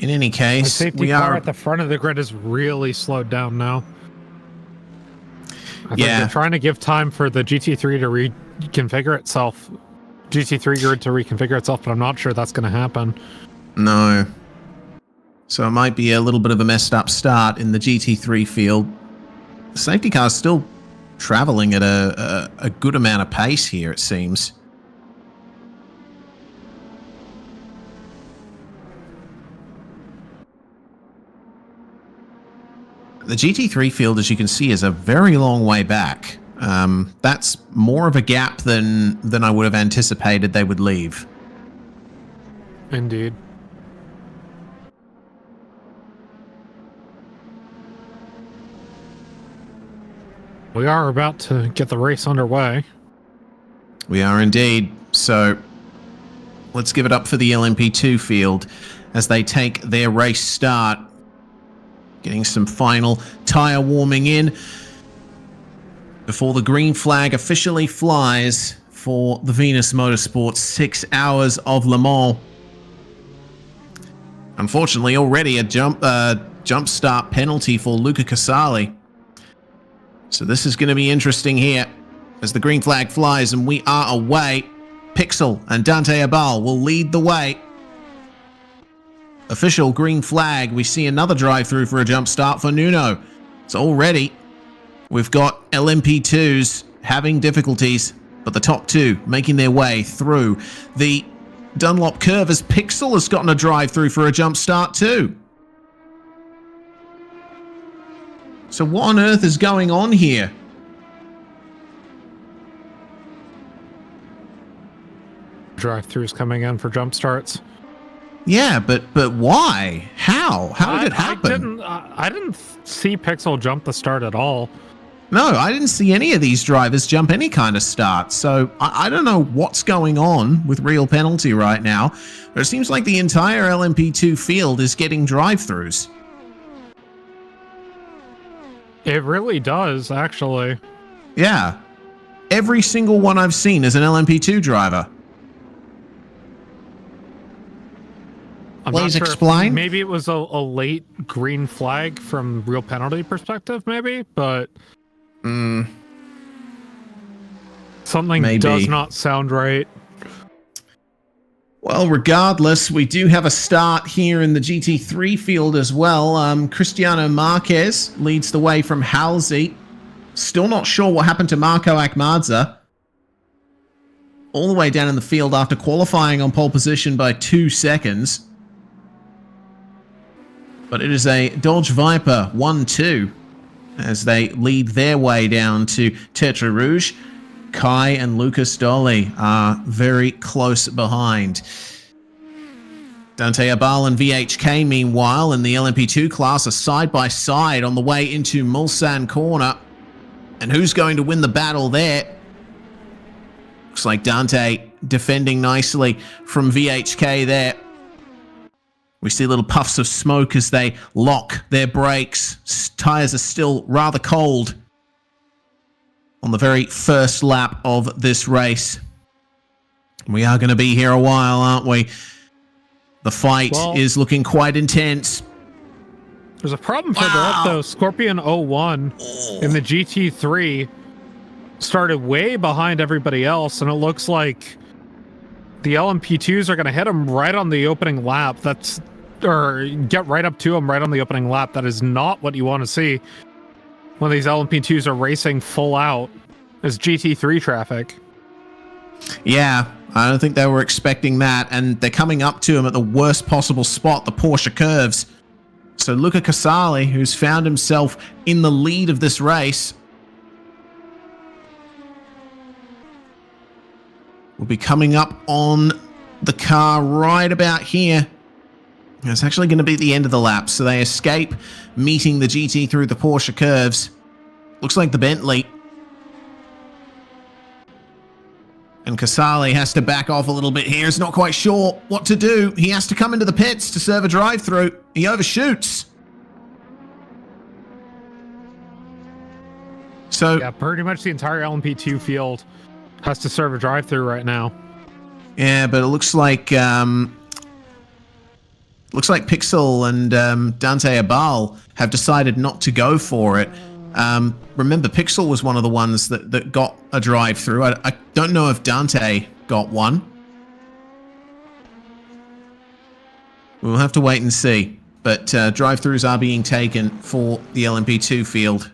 In any The case, safety we car are at the front of the grid is really slowed down now. I think Yeah. they're trying to give time for the GT3 to reconfigure itself. GT3 grid to reconfigure itself, but I'm not sure that's going to happen. No. So it might be a little bit of a messed up start in the GT3 field. The safety car's still traveling at a good amount of pace here, it seems. The GT3 field, as you can see, is a very long way back. That's more of a gap than I would have anticipated they would leave. Indeed. We are about to get the race underway. We are indeed. So let's give it up for the LMP2 field as they take their race start. Getting some final tyre warming in before the green flag officially flies for the Venus Motorsports 6 hours of Le Mans. Unfortunately, already a jump start penalty for Luca Casali. So this is going to be interesting here as the green flag flies and we are away. Pixel and Dante Abal will lead the way. Official green flag. We see another drive-through for a jump start for Nuno. So already we've got LMP2s having difficulties, but the top two making their way through the Dunlop curve as Pixel has gotten a drive-through for a jump start too. So what on earth is going on here? Drive-throughs coming in for jump starts. Yeah, but why? How did it happen? I didn't see Pixel jump the start at all. No, I didn't see any of these drivers jump any kind of start. So I don't know what's going on with real penalty right now. But it seems like the entire LMP2 field is getting drive-throughs. It really does, actually. Yeah. Every single one I've seen is an LMP2 driver. Please explain. Maybe it was a late green flag from real penalty perspective, maybe, but something maybe does not sound right. Well, regardless, we do have a start here in the GT3 field as well. Cristiano Marquez leads the way from Halsey. Still not sure what happened to Marco Akmadza. All the way down in the field after qualifying on pole position by 2 seconds. But it is a Dodge Viper 1-2 as they lead their way down to Tetra Rouge. Kai and Lucas Dolly are very close behind. Dante Abal and VHK, meanwhile, in the LMP2 class are side by side on the way into Mulsanne corner. And who's going to win the battle there? Looks like Dante defending nicely from VHK there. We see little puffs of smoke as they lock their brakes. Tires are still rather cold on the very first lap of this race. We are going to be here a while, aren't we? The fight is looking quite intense. There's a problem further up, though. Scorpion 01 in the GT3 started way behind everybody else, and it looks like the LMP2s are going to hit him right on the opening lap. Or get right up to him right on the opening lap. That is not what you want to see when these LMP2s are racing full out as GT3 traffic. Yeah, I don't think they were expecting that, and they're coming up to him at the worst possible spot, the Porsche curves. So Luca Casali, who's found himself in the lead of this race, will be coming up on the car right about here. It's actually going to be the end of the lap, so they escape meeting the GT through the Porsche curves. Looks like the Bentley. And Casali has to back off a little bit here. He's not quite sure what to do. He has to come into the pits to serve a drive-through. He overshoots. So yeah, pretty much the entire LMP2 field has to serve a drive-through right now. Yeah, but it looks like Looks like Pixel and Dante Abal have decided not to go for it. Remember, Pixel was one of the ones that got a drive-through. I don't know if Dante got one. We'll have to wait and see. But drive-throughs are being taken for the LMP2 field.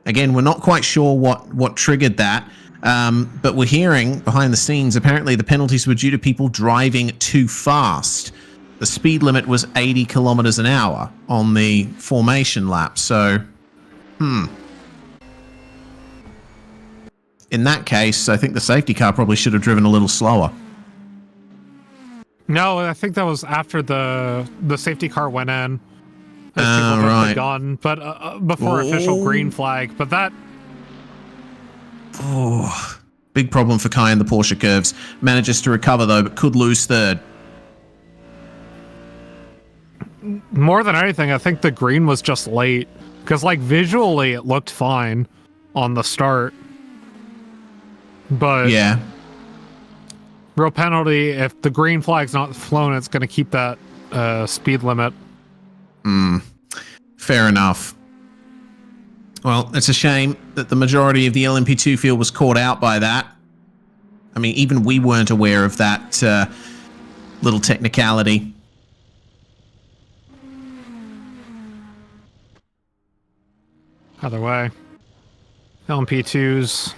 Again, we're not quite sure what triggered that. But we're hearing behind the scenes, apparently the penalties were due to people driving too fast. The speed limit was 80 kilometers an hour on the formation lap. So, in that case, I think the safety car probably should have driven a little slower. No, I think that was after the safety car went in. Right. Gone, but before official green flag. But that... Oh, big problem for Kai in the Porsche curves. Manages to recover, though, but could lose third. More than anything, I think the green was just late. Because, like, visually, it looked fine on the start. But... yeah. Real penalty, if the green flag's not flown, it's going to keep that speed limit. Fair enough. Well, it's a shame that the majority of the LMP2 field was caught out by that. I mean, even we weren't aware of that little technicality. Either way, LMP2s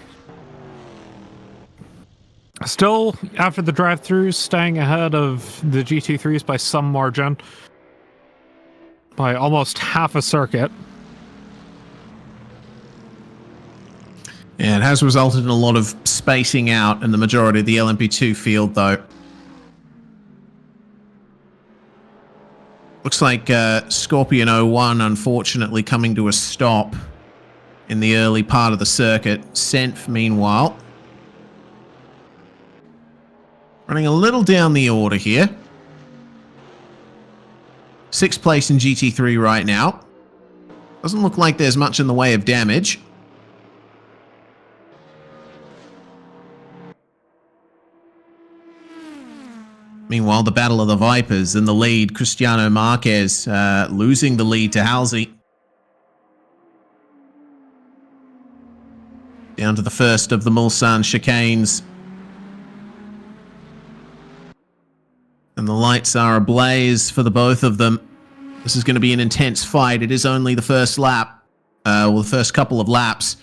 still, after the drive-throughs, staying ahead of the GT3s by some margin. By almost half a circuit. Yeah, it has resulted in a lot of spacing out in the majority of the LMP2 field, though. Looks like Scorpion 01, unfortunately, coming to a stop in the early part of the circuit. Senf, meanwhile, running a little down the order here. 6th place in GT3 right now. Doesn't look like there's much in the way of damage. Meanwhile, the Battle of the Vipers in the lead. Cristiano Marquez losing the lead to Halsey. Down to the first of the Mulsanne chicanes. And the lights are ablaze for the both of them. This is going to be an intense fight. It is only the first lap, or the first couple of laps.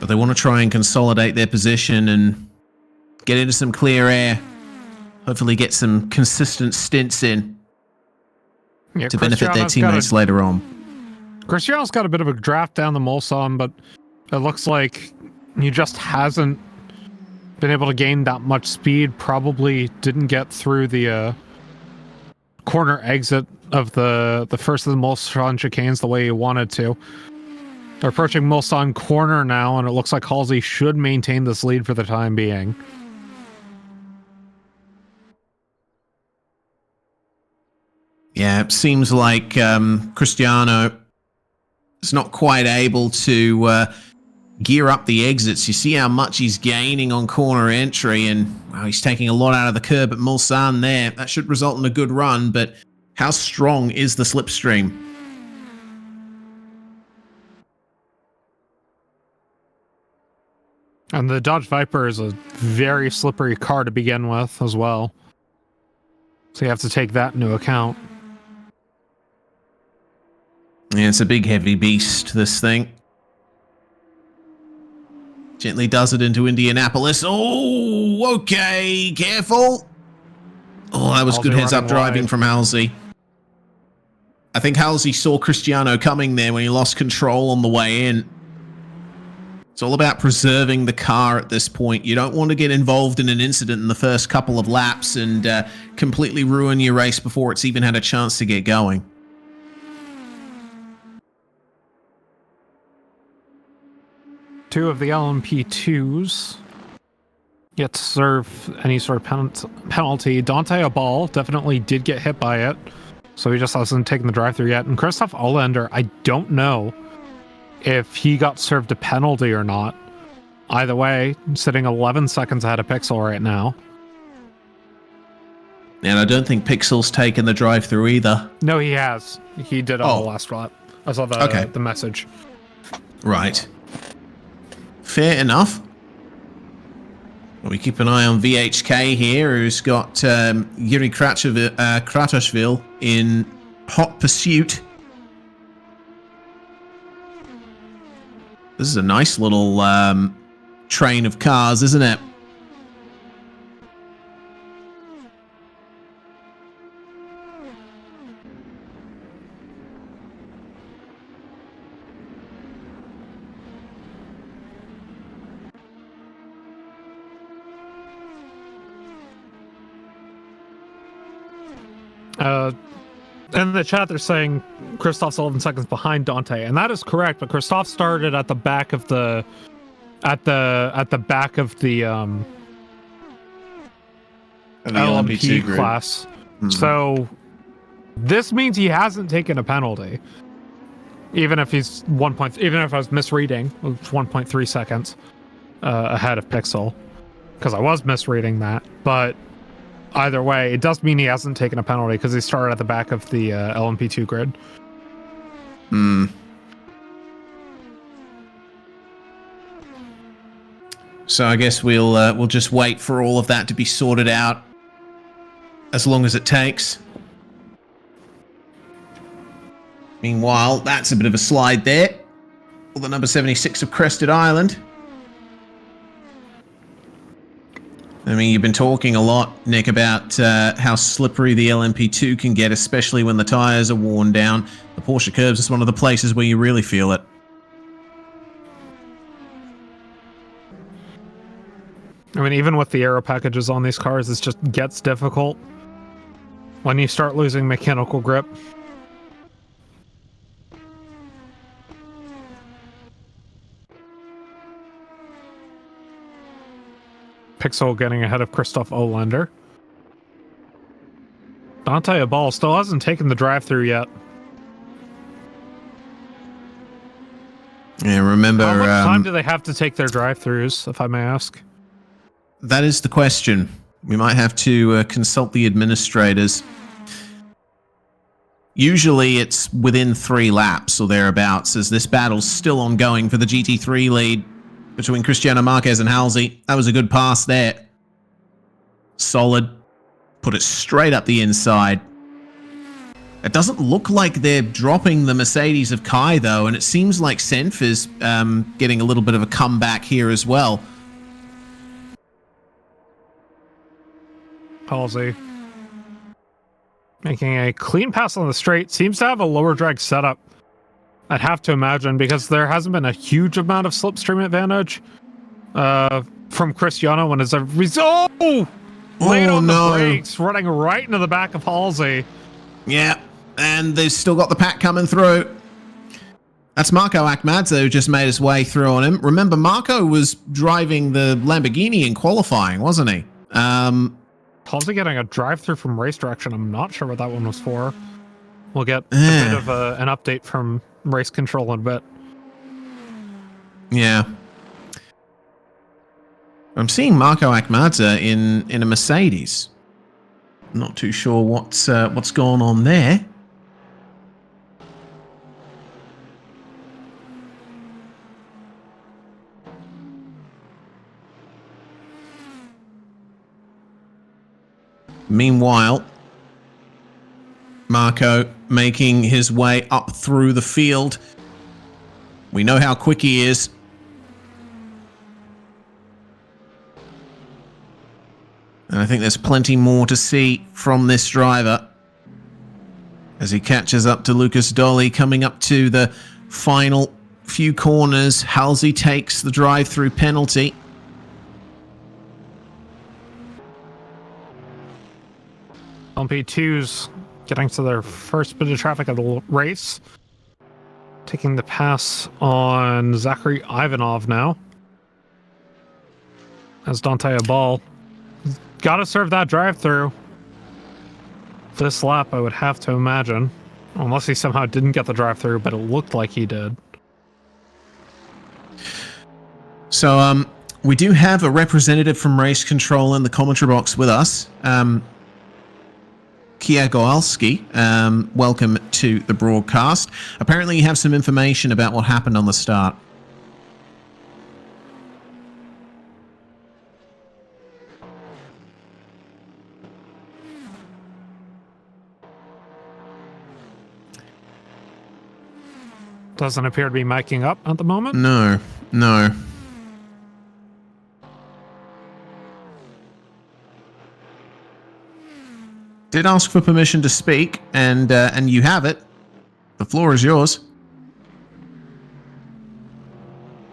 But they want to try and consolidate their position and get into some clear air. Hopefully get some consistent stints in to benefit their teammates later on. Cristiano's got a bit of a draft down the Mulsanne, but it looks like he just hasn't been able to gain that much speed. Probably didn't get through the corner exit of the first of the Mulsanne chicanes the way he wanted to. They're approaching Mulsanne corner now, and it looks like Halsey should maintain this lead for the time being. Yeah, it seems like Cristiano is not quite able to gear up the exits. You see how much he's gaining on corner entry, and he's taking a lot out of the curb at Mulsanne there. That should result in a good run, but how strong is the slipstream? And the Dodge Viper is a very slippery car to begin with as well. So you have to take that into account. Yeah, it's a big heavy beast, this thing. Gently does it into Indianapolis. Oh, okay, careful. Oh, that was Halsey good heads-up driving wide from Halsey. I think Halsey saw Cristiano coming there when he lost control on the way in. It's all about preserving the car at this point. You don't want to get involved in an incident in the first couple of laps and completely ruin your race before it's even had a chance to get going. Two of the LMP2s yet to serve any sort of penalty. Dante Abal definitely did get hit by it, so he just hasn't taken the drive-thru yet. And Christoph Ollander, I don't know if he got served a penalty or not. Either way, sitting 11 seconds ahead of Pixel right now. And I don't think Pixel's taken the drive-through either. No, he has. He did on the last lap. I saw the message. Right. Fair enough. Well, we keep an eye on VHK here, who's got Yuri Kratashvili in hot pursuit. This is a nice little train of cars, isn't it? In the chat, they're saying Christoph's 11 seconds behind Dante, and that is correct. But Christoph started at the back of the LMP class. Mm-hmm. So this means he hasn't taken a penalty, even if he's even if I was misreading, it's 1.3 seconds ahead of Pixel, because I was misreading that, but. Either way, it does mean he hasn't taken a penalty because he started at the back of the LMP2 grid. So I guess we'll just wait for all of that to be sorted out, as long as it takes. Meanwhile, that's a bit of a slide there. For the number 76 of Crested Island. I mean, you've been talking a lot, Nick, about how slippery the LMP2 can get, especially when the tyres are worn down. The Porsche curbs is one of the places where you really feel it. I mean, even with the aero packages on these cars, it just gets difficult when you start losing mechanical grip. Pixel getting ahead of Christoph Olander. Dante Abal still hasn't taken the drive-through yet. Yeah, remember... How much time do they have to take their drive-throughs, if I may ask? That is the question. We might have to consult the administrators. Usually it's within 3 laps or thereabouts, as this battle's still ongoing for the GT3 lead between Cristiano Marquez and Halsey. That was a good pass there. Solid. Put it straight up the inside. It doesn't look like they're dropping the Mercedes of Kai, though, and it seems like Senf is getting a little bit of a comeback here as well. Halsey making a clean pass on the straight. Seems to have a lower drag setup, I'd have to imagine, because there hasn't been a huge amount of slipstream advantage from Cristiano when it's a result. Late on the brakes, running right into the back of Halsey. Yeah, and they've still got the pack coming through. That's Marco Akmadze who just made his way through on him. Remember, Marco was driving the Lamborghini in qualifying, wasn't he? Halsey getting a drive-through from race direction. I'm not sure what that one was for. We'll get a bit of an update from race control in a bit. Yeah. I'm seeing Marco Akmadze in a Mercedes. Not too sure what's going on there. Meanwhile, Marco making his way up through the field. We know how quick he is. And I think there's plenty more to see from this driver as he catches up to Lucas Dolly, coming up to the final few corners. Halsey takes the drive-through penalty. LMP2's getting to their first bit of traffic of the race. Taking the pass on Zachary Ivanov now. As Dante Abal. Got to serve that drive-through this lap, I would have to imagine. Unless he somehow didn't get the drive-through, but it looked like he did. So, we do have a representative from Race Control in the commentary box with us. Kiegoalski, welcome to the broadcast. Apparently you have some information about what happened on the start. Doesn't appear to be miking up at the moment. No. Did ask for permission to speak, and you have it. The floor is yours.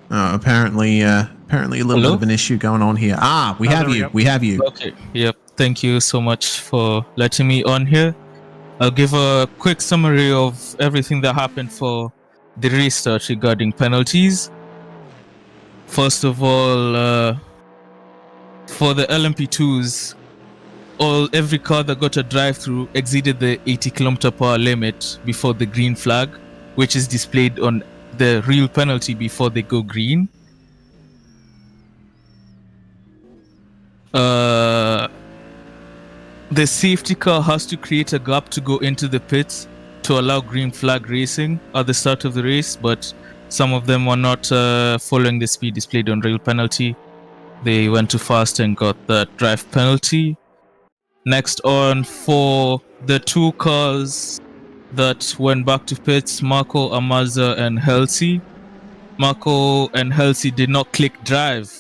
Oh, apparently a little bit of an issue going on here. We have you. We have you. Okay. Yep. Thank you so much for letting me on here. I'll give a quick summary of everything that happened for the restart regarding penalties. First of all, for the LMP2s, every car that got a drive-through exceeded the 80 km/h limit before the green flag, which is displayed on the real penalty before they go green. The safety car has to create a gap to go into the pits to allow green flag racing at the start of the race, but some of them were not following the speed displayed on real penalty. They went too fast and got the drive penalty. Next on, for the two cars that went back to pits, Marco, Amaza, and Halsey. Marco and Halsey did not click drive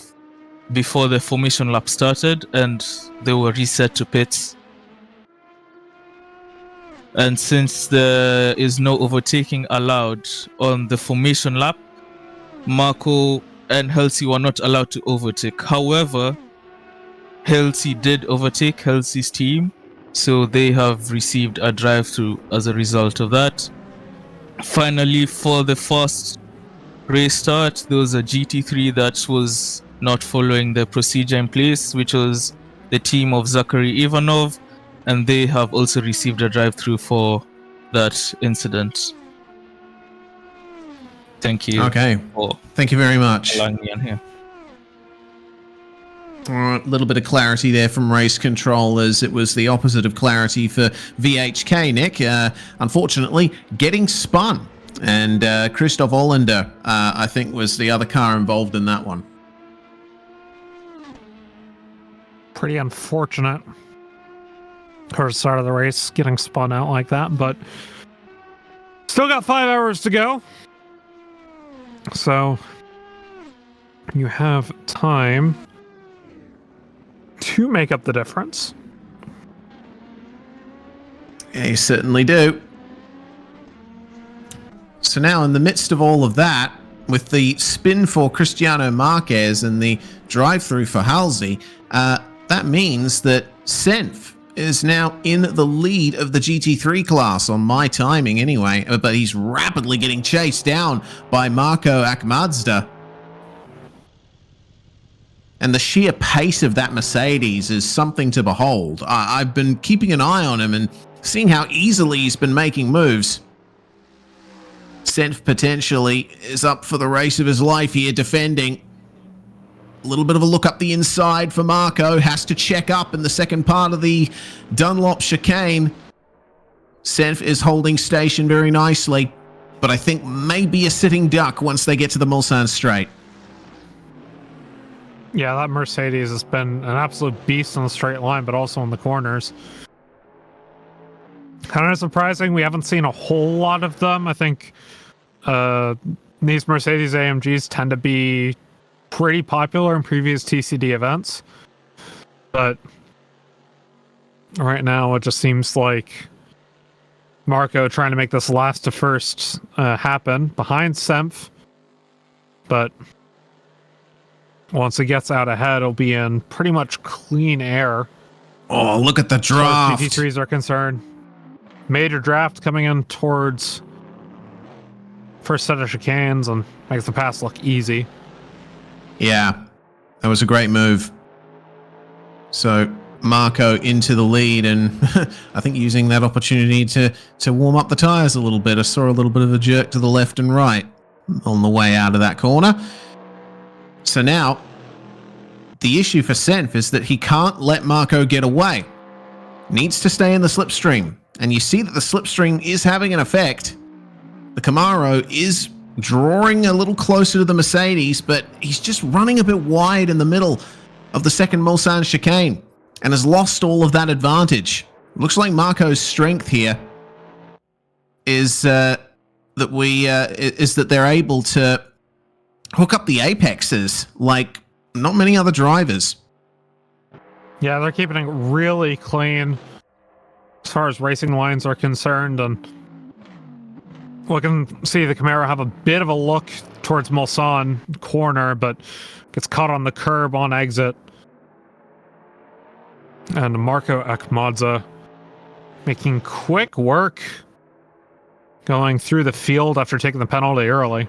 before the formation lap started, and they were reset to pits. And since there is no overtaking allowed on the formation lap, Marco and Halsey were not allowed to overtake. However, Halsey did overtake Halsey's team, so they have received a drive-through as a result of that. Finally, for the first race start, there was a GT3 that was not following the procedure in place, which was the team of Zachary Ivanov, and they have also received a drive-through for that incident. Thank you. Okay. Thank you very much. Allowing me on here. A little bit of clarity there from race controllers. It was the opposite of clarity for VHK, Nick. Unfortunately, getting spun. And Christoph Ollander, I think, was the other car involved in that one. Pretty unfortunate. First start of the race, getting spun out like that, but still got 5 hours to go. So you have time to make up the difference. Yeah, you certainly do. So now, in the midst of all of that, with the spin for Cristiano Marquez and the drive-through for Halsey, that means that Senf is now in the lead of the GT3 class on my timing anyway, but he's rapidly getting chased down by Marco Akmadzda. And the sheer pace of that Mercedes is something to behold. I've been keeping an eye on him and seeing how easily he's been making moves. Senf potentially is up for the race of his life here, defending. A little bit of a look up the inside for Marco. Has to check up in the second part of the Dunlop chicane. Senf is holding station very nicely, but I think maybe a sitting duck once they get to the Mulsanne straight. Yeah, that Mercedes has been an absolute beast on the straight line, but also in the corners. Kind of surprising. We haven't seen a whole lot of them. I think these Mercedes AMGs tend to be pretty popular in previous TCD events. But right now, it just seems like Marco trying to make this last to first happen behind Senf. But once it gets out ahead, it'll be in pretty much clean air. Oh, look at the draft. As GT3s are concerned. Major draft coming in towards first set of chicanes and makes the pass look easy. Yeah, that was a great move. So Marco into the lead, and I think using that opportunity to warm up the tyres a little bit. I saw a little bit of a jerk to the left and right on the way out of that corner. So now, the issue for Senf is that he can't let Marco get away. needs to stay in the slipstream. And you see that the slipstream is having an effect. The Camaro is drawing a little closer to the Mercedes, but he's just running a bit wide in the middle of the second Mulsanne chicane and has lost all of that advantage. Looks like Marco's strength here is that they're able to hook up the apexes like not many other drivers. Yeah, they're keeping it really clean as far as racing lines are concerned, and we can see the Camaro have a bit of a look towards Mulsanne corner, but gets caught on the curb on exit. And Marco Akmadza making quick work going through the field after taking the penalty early.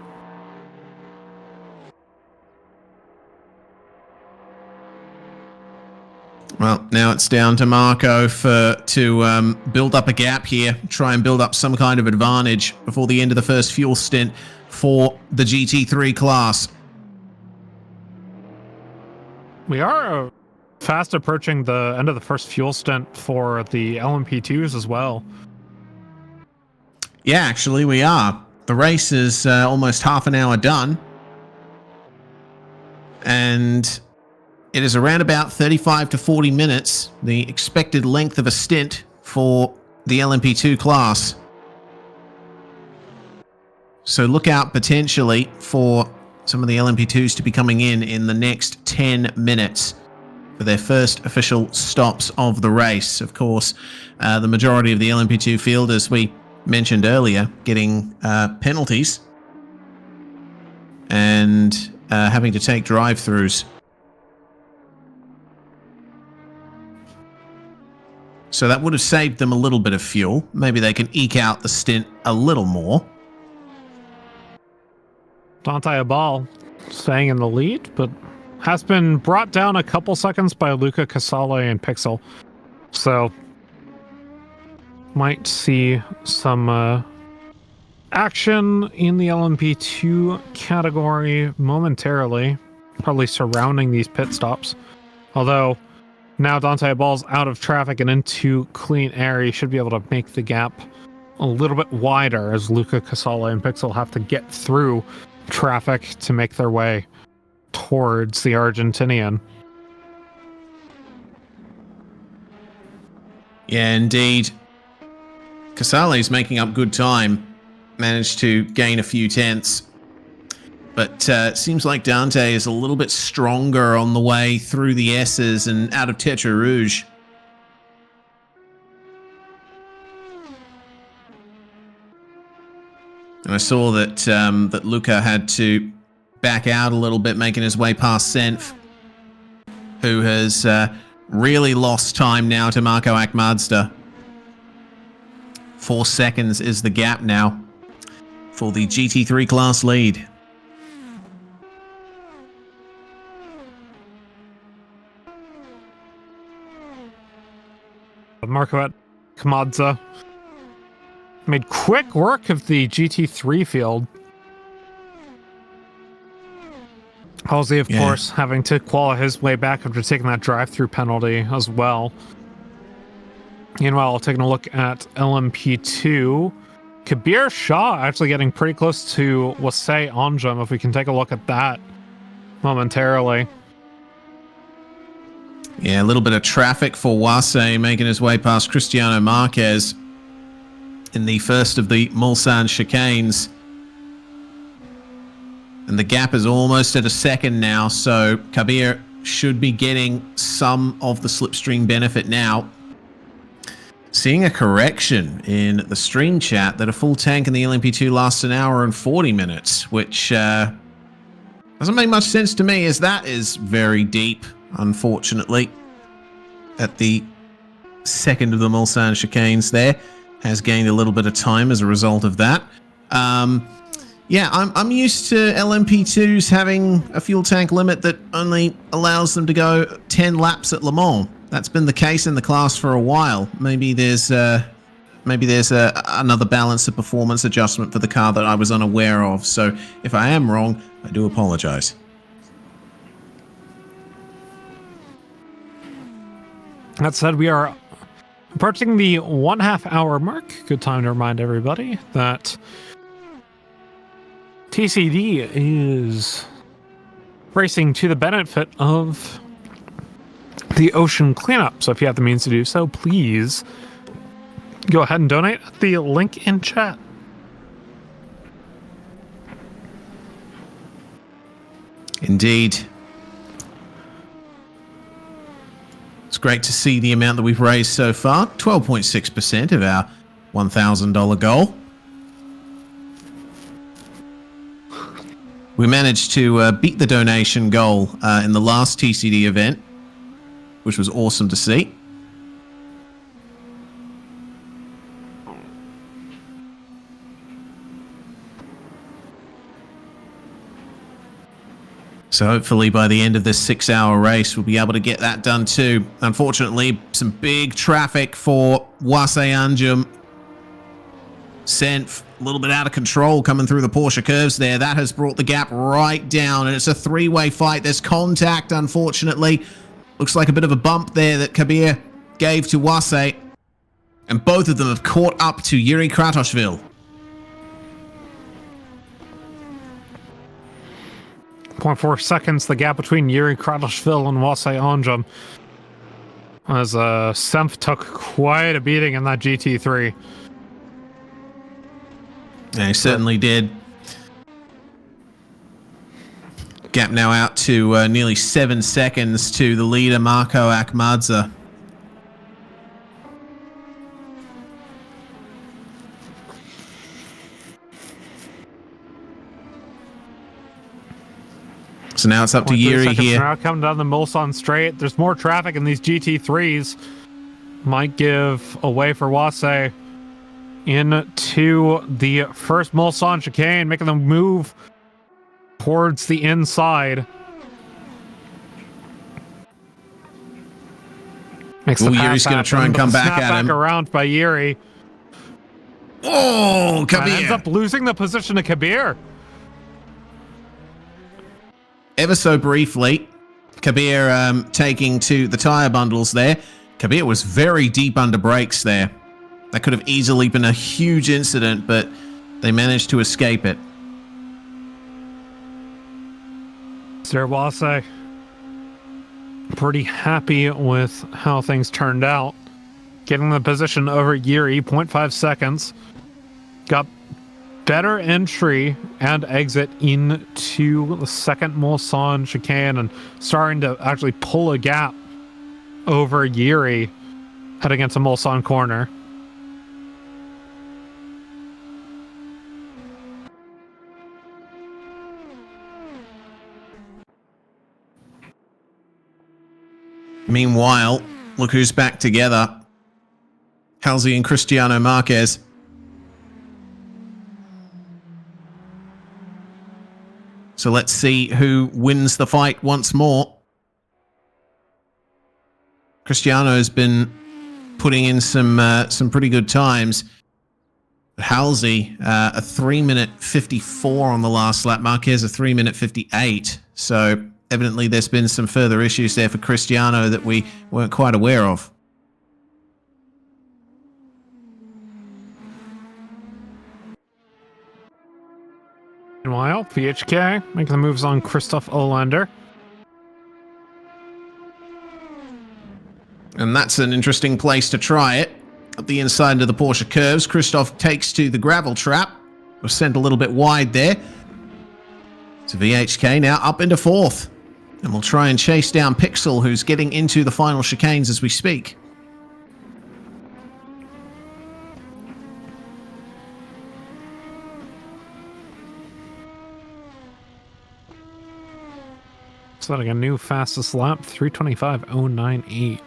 Well, now it's down to Marco to build up a gap here, try and build up some kind of advantage before the end of the first fuel stint for the GT3 class. We are fast approaching the end of the first fuel stint for the LMP2s as well. Yeah, actually, we are. The race is almost half an hour done. And it is around about 35 to 40 minutes, the expected length of a stint for the LMP2 class. So look out potentially for some of the LMP2s to be coming in the next 10 minutes for their first official stops of the race. Of course, the majority of the LMP2 field, as we mentioned earlier, getting penalties and having to take drive-throughs. So that would have saved them a little bit of fuel. Maybe they can eke out the stint a little more. Dante Abal staying in the lead, but has been brought down a couple seconds by Luca Casale and Pixel. So might see some action in the LMP2 category momentarily, probably surrounding these pit stops. Although now Dante Abal's out of traffic and into clean air, he should be able to make the gap a little bit wider as Luca Casale and Pixel have to get through traffic to make their way towards the Argentinian. Yeah, indeed. Casale's making up good time. Managed to gain a few tenths. But it seems like Dante is a little bit stronger on the way through the S's and out of Tetra Rouge. And I saw that that Luca had to back out a little bit, making his way past Senf, who has really lost time now to Marco Akmadza. 4 seconds is the gap now for the GT3 class lead. Marco Akmadza made quick work of the GT3 field. Halsey, of course, having to qualify his way back after taking that drive-through penalty as well. Meanwhile, taking a look at LMP2, Kabir Shah actually getting pretty close to Wasey Anjum, if we can take a look at that momentarily. Yeah, a little bit of traffic for Wasey making his way past Cristiano Marquez in the first of the Mulsanne chicanes. And the gap is almost at a second now, so Kabir should be getting some of the slipstream benefit now. Seeing a correction in the stream chat that a full tank in the LMP2 lasts an hour and 40 minutes, which doesn't make much sense to me, as that is very deep, unfortunately. At the second of the Mulsanne chicanes there, has gained a little bit of time as a result of that. Yeah, I'm used to LMP2s having a fuel tank limit that only allows them to go 10 laps at Le Mans. That's been the case in the class for a while. Maybe there's another balance of performance adjustment for the car that I was unaware of. So if I am wrong, I do apologize. That said, we are Approaching the 1.5 hour mark, good time to remind everybody that TCD is racing to the benefit of the ocean cleanup. So if you have the means to do so, please go ahead and donate at the link in chat. Indeed. It's great to see the amount that we've raised so far. 12.6% of our $1,000 goal. We managed to beat the donation goal in the last TCD event, which was awesome to see. So hopefully by the end of this 6-hour race, we'll be able to get that done too. Unfortunately, some big traffic for Wasay Anjum. Senf, a little bit out of control coming through the Porsche curves there. That has brought the gap right down, and it's a three-way fight. There's contact, unfortunately. Looks like a bit of a bump there that Kabir gave to Wasay. And both of them have caught up to Yuri Kratoshvili. 0.4 seconds, the gap between Yuri Kratoshvili and Wasay Anjum, as Senf took quite a beating in that GT3. Yeah, he certainly did. Gap now out to nearly 7 seconds to the leader, Marko Akmadze. So now it's up to Yuri here. Now coming down the Mulsanne straight. There's more traffic in these GT3s. Might give away for Wasay into the first Mulsanne chicane, making them move towards the inside. Makes the Yuri's going to try and come back at him. Around by Yuri. Oh, Kabir ends up losing the position to Kabir. Ever so briefly, Kabir taking to the tyre bundles there. Kabir was very deep under brakes there. That could have easily been a huge incident, but they managed to escape it. Sir Wasay pretty happy with how things turned out. Getting the position over Yuri, 0.5 seconds. Got better entry and exit into the second Mulsanne chicane and starting to actually pull a gap over Yuri heading into Mulsanne corner. Meanwhile, look who's back together. Halsey and Cristiano Marquez. So let's see who wins the fight once more. Cristiano's been putting in some pretty good times. Halsey, a 3-minute 54 on the last lap. Marquez, a 3-minute 58. So evidently there's been some further issues there for Cristiano that we weren't quite aware of. Meanwhile, VHK making the moves on Christoph Olander. And that's an interesting place to try it. At the inside of the Porsche curves, Christoph takes to the gravel trap. Was sent a little bit wide there. So VHK now up into fourth. And we'll try and chase down Pixel, who's getting into the final chicanes as we speak. Setting a new fastest lap, 3:25.098.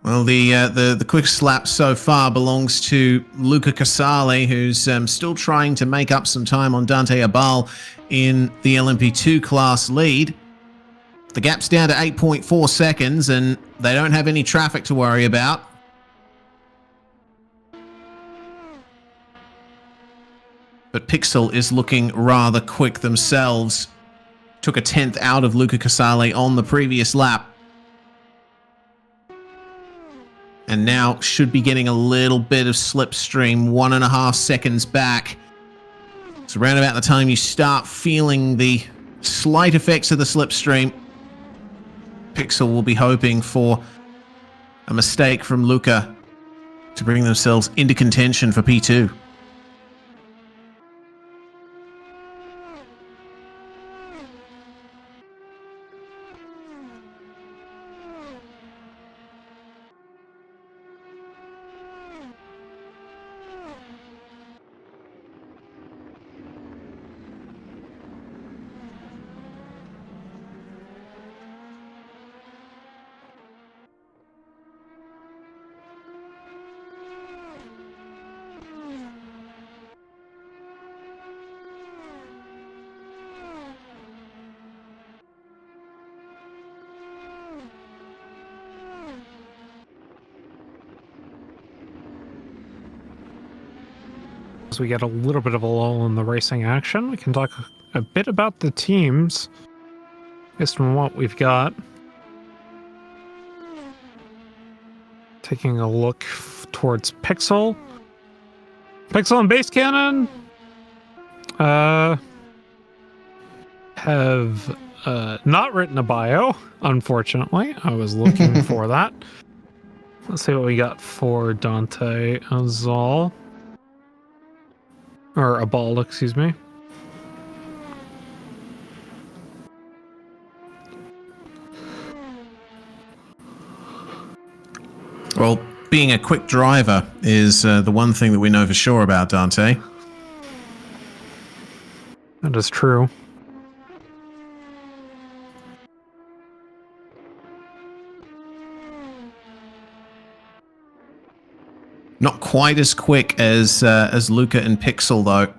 Well, the quickest lap so far belongs to Luca Casale, who's still trying to make up some time on Dante Abal in the LMP2 class lead. The gap's down to 8.4 seconds, and they don't have any traffic to worry about. but Pixel is looking rather quick themselves. Took a 10th out of Luca Casale on the previous lap. And now should be getting a little bit of slipstream, 1.5 seconds back. So around about the time you start feeling the slight effects of the slipstream, Pixel will be hoping for a mistake from Luca to bring themselves into contention for P2. As we get a little bit of a lull in the racing action, we can talk a bit about the teams based on what we've got. Taking a look towards Pixel. Pixel and Base Cannon have not written a bio, unfortunately. I was looking for that. Let's see what we got for Dante Azal. Or a ball, excuse me. Well, being a quick driver is the one thing that we know for sure about Dante. That is true. Not quite as quick as Luca and Pixel, though.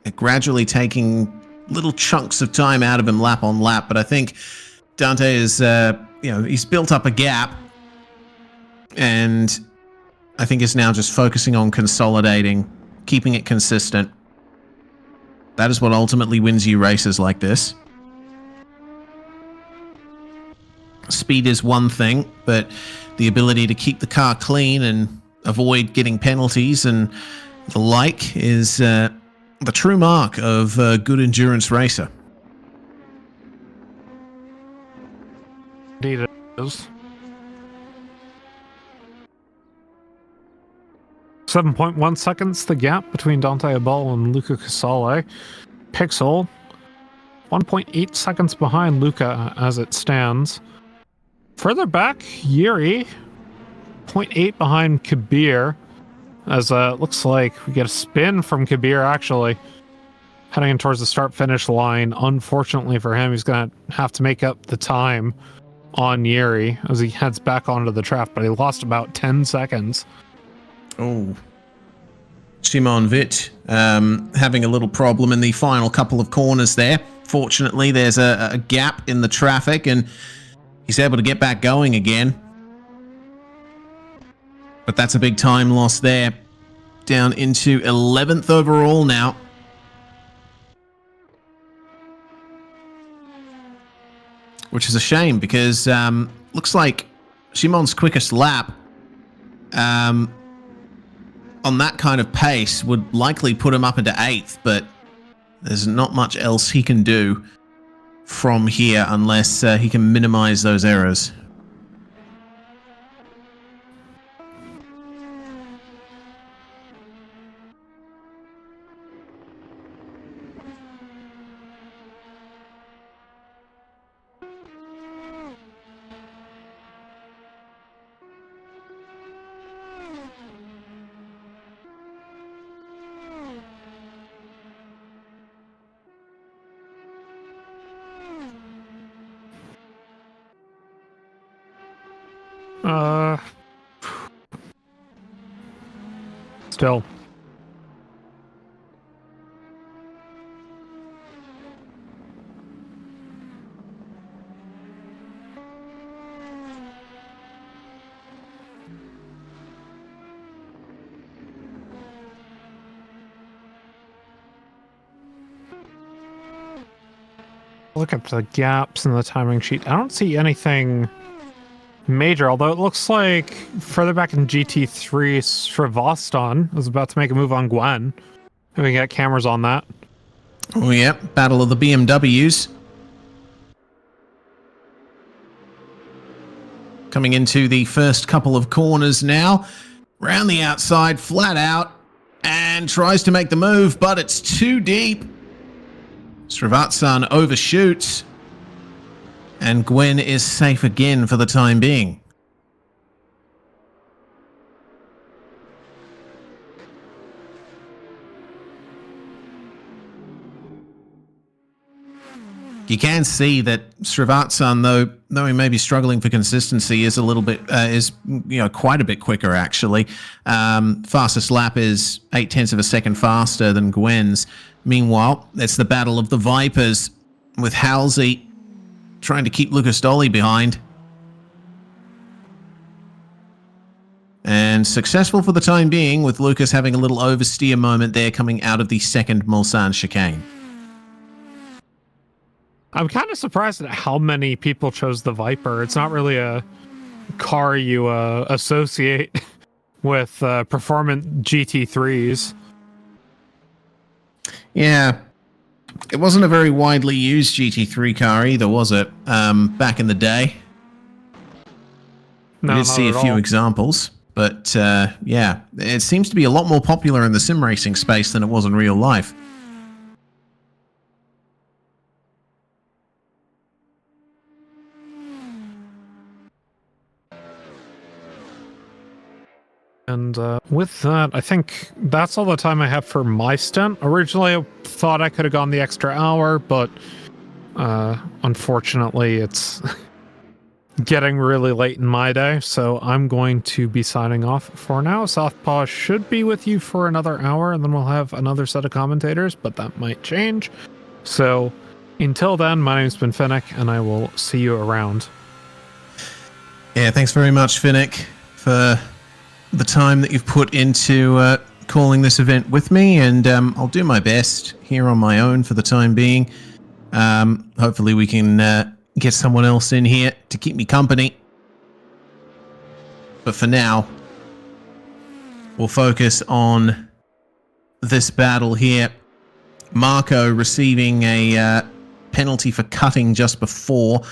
They're gradually taking little chunks of time out of him lap on lap, but I think Dante is, he's built up a gap, and I think is now just focusing on consolidating, keeping it consistent. That is what ultimately wins you races like this. Speed is one thing, but the ability to keep the car clean and avoid getting penalties and the like is the true mark of a good endurance racer. Indeed it is. 7.1 seconds the gap between Dante Abal and Luca Casale. Pixel 1.8 seconds behind Luca as it stands. Further back, Yuri 0.8 behind Kabir, as looks like we get a spin from Kabir actually heading in towards the start-finish line. Unfortunately for him, he's going to have to make up the time on Yuri as he heads back onto the track, but he lost about 10 seconds. Oh, Shimon Witt having a little problem in the final couple of corners there. Fortunately, there's a gap in the traffic and he's able to get back going again. But that's a big time loss there. Down into 11th overall now. Which is a shame because looks like Shimon's quickest lap on that kind of pace would likely put him up into 8th, but there's not much else he can do from here unless he can minimize those errors. Still. Look at the gaps in the timing sheet. I don't see anything major, although it looks like further back in GT3, Srivastan was about to make a move on Gwen. And we got cameras on that. Oh, yep. Battle of the BMWs. Coming into the first couple of corners now. Round the outside, flat out. And tries to make the move, but it's too deep. Srivatsan overshoots. And Gwen is safe again for the time being. You can see that Srivatsan, though he may be struggling for consistency, is a little bit, quite a bit quicker actually. Fastest lap is 0.8 of a second faster than Gwen's. Meanwhile, it's the battle of the Vipers with Halsey trying to keep Lucas Dolly behind. And successful for the time being, with Lucas having a little oversteer moment there coming out of the second Mulsanne chicane. I'm kind of surprised at how many people chose the Viper. It's not really a car you associate with performant GT3s. Yeah. It wasn't a very widely used GT3 car either, was it? Back in the day. No, we did see a few examples, but yeah, it seems to be a lot more popular in the sim racing space than it was in real life. And with that, I think that's all the time I have for my stint. Originally, I thought I could have gone the extra hour, but unfortunately, it's getting really late in my day, so I'm going to be signing off for now. Southpaw should be with you for another hour, and then we'll have another set of commentators, but that might change. So until then, my name's been Finnick, and I will see you around. Yeah, thanks very much, Finnick, for the time that you've put into calling this event with me, and I'll do my best here on my own for the time being. Hopefully we can get someone else in here to keep me company. But for now, we'll focus on this battle here. Marco receiving a penalty for cutting just before,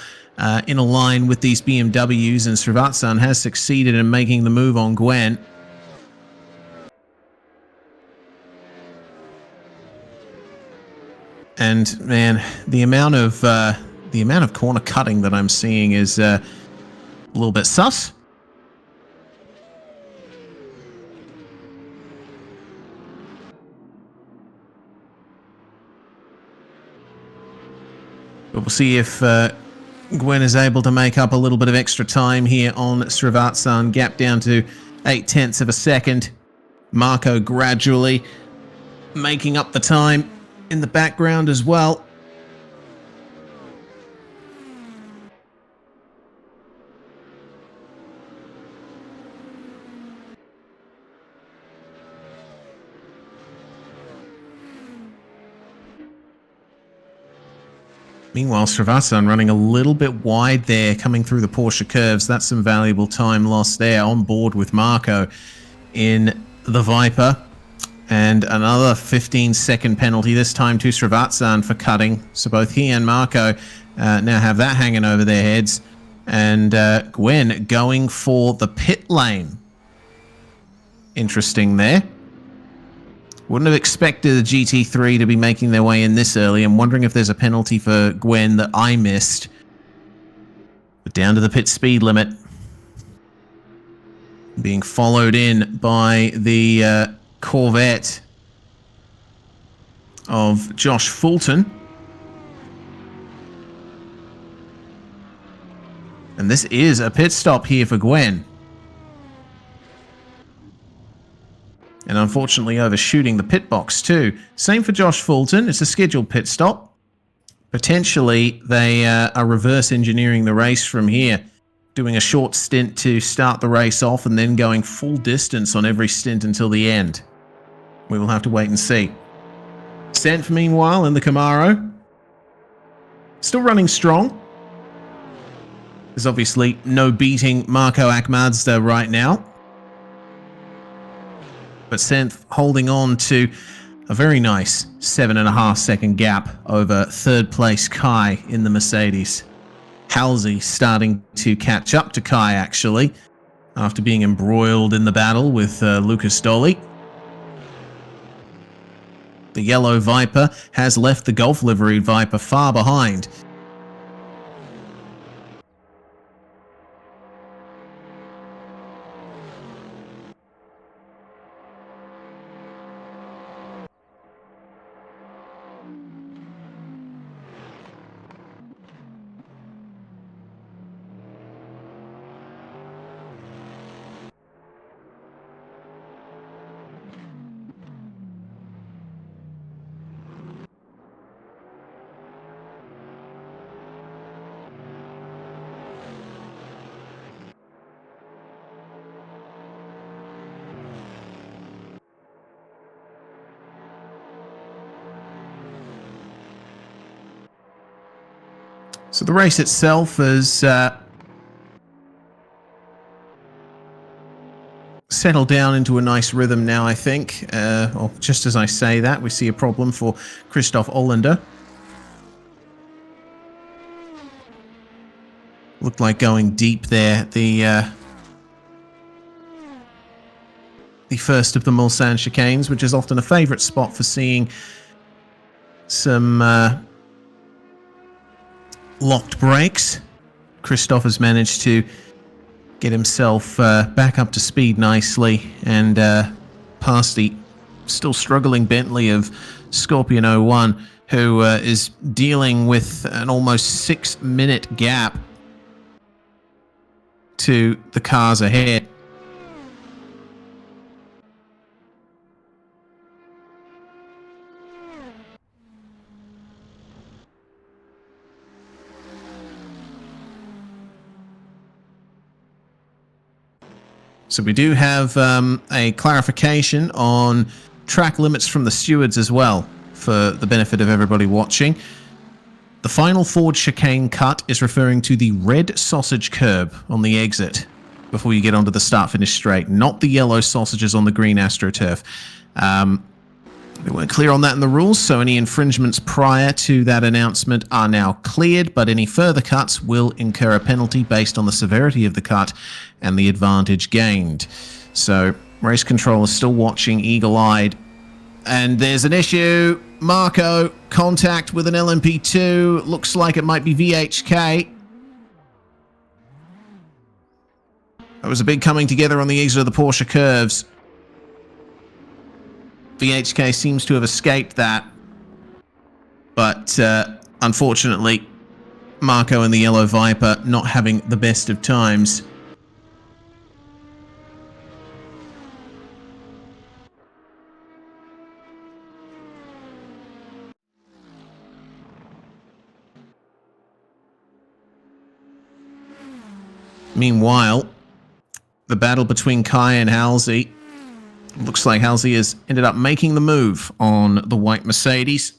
in a line with these BMWs, and Srivatsan has succeeded in making the move on Gwen. And man, the amount of corner cutting that I'm seeing is a little bit sus. But we'll see if Gwen is able to make up a little bit of extra time here on Srivatsan. Gap down to 0.8 of a second. Marco gradually making up the time in the background as well. Meanwhile, Srivatsan running a little bit wide there, coming through the Porsche curves. That's some valuable time lost there, on board with Marco in the Viper. And another 15-second penalty, this time to Srivatsan for cutting. So both he and Marco now have that hanging over their heads. And Gwen going for the pit lane. Interesting there. Wouldn't have expected the GT3 to be making their way in this early. I'm wondering if there's a penalty for Gwen that I missed. But down to the pit speed limit. Being followed in by the Corvette of Josh Fulton. And this is a pit stop here for Gwen. And unfortunately overshooting the pit box too. Same for Josh Fulton. It's a scheduled pit stop. Potentially they are reverse engineering the race from here. Doing a short stint to start the race off and then going full distance on every stint until the end. We will have to wait and see. Senf, meanwhile, in the Camaro. still running strong. There's obviously no beating Marco Akmadzda right now. But Senth holding on to a very nice 7.5 second gap over third place Kai in the Mercedes. Halsey starting to catch up to Kai actually, after being embroiled in the battle with Lucas Dolly. The yellow Viper has left the Golf liveried Viper far behind. So the race itself has settled down into a nice rhythm now, I think. Or just as I say that, we see a problem for Christoph Ollander. Looked like going deep there. The first of the Mulsanne chicanes, which is often a favourite spot for seeing some locked brakes. Christoph has managed to get himself back up to speed nicely and past the still struggling Bentley of Scorpion 01, who is dealing with an almost 6-minute gap to the cars ahead. So we do have a clarification on track limits from the stewards as well, for the benefit of everybody watching. The final forward chicane cut is referring to the red sausage curb on the exit before you get onto the start-finish straight, not the yellow sausages on the green AstroTurf. We weren't clear on that in the rules, so any infringements prior to that announcement are now cleared, but any further cuts will incur a penalty based on the severity of the cut and the advantage gained. So race control is still watching eagle-eyed. And there's an issue. Marco, contact with an LMP2. Looks like it might be VHK. There was a big coming together on the exit of the Porsche curves. VHK seems to have escaped that. But unfortunately, Marco and the Yellow Viper not having the best of times. Meanwhile, the battle between Kai and Halsey. Looks like Halsey has ended up making the move on the white Mercedes.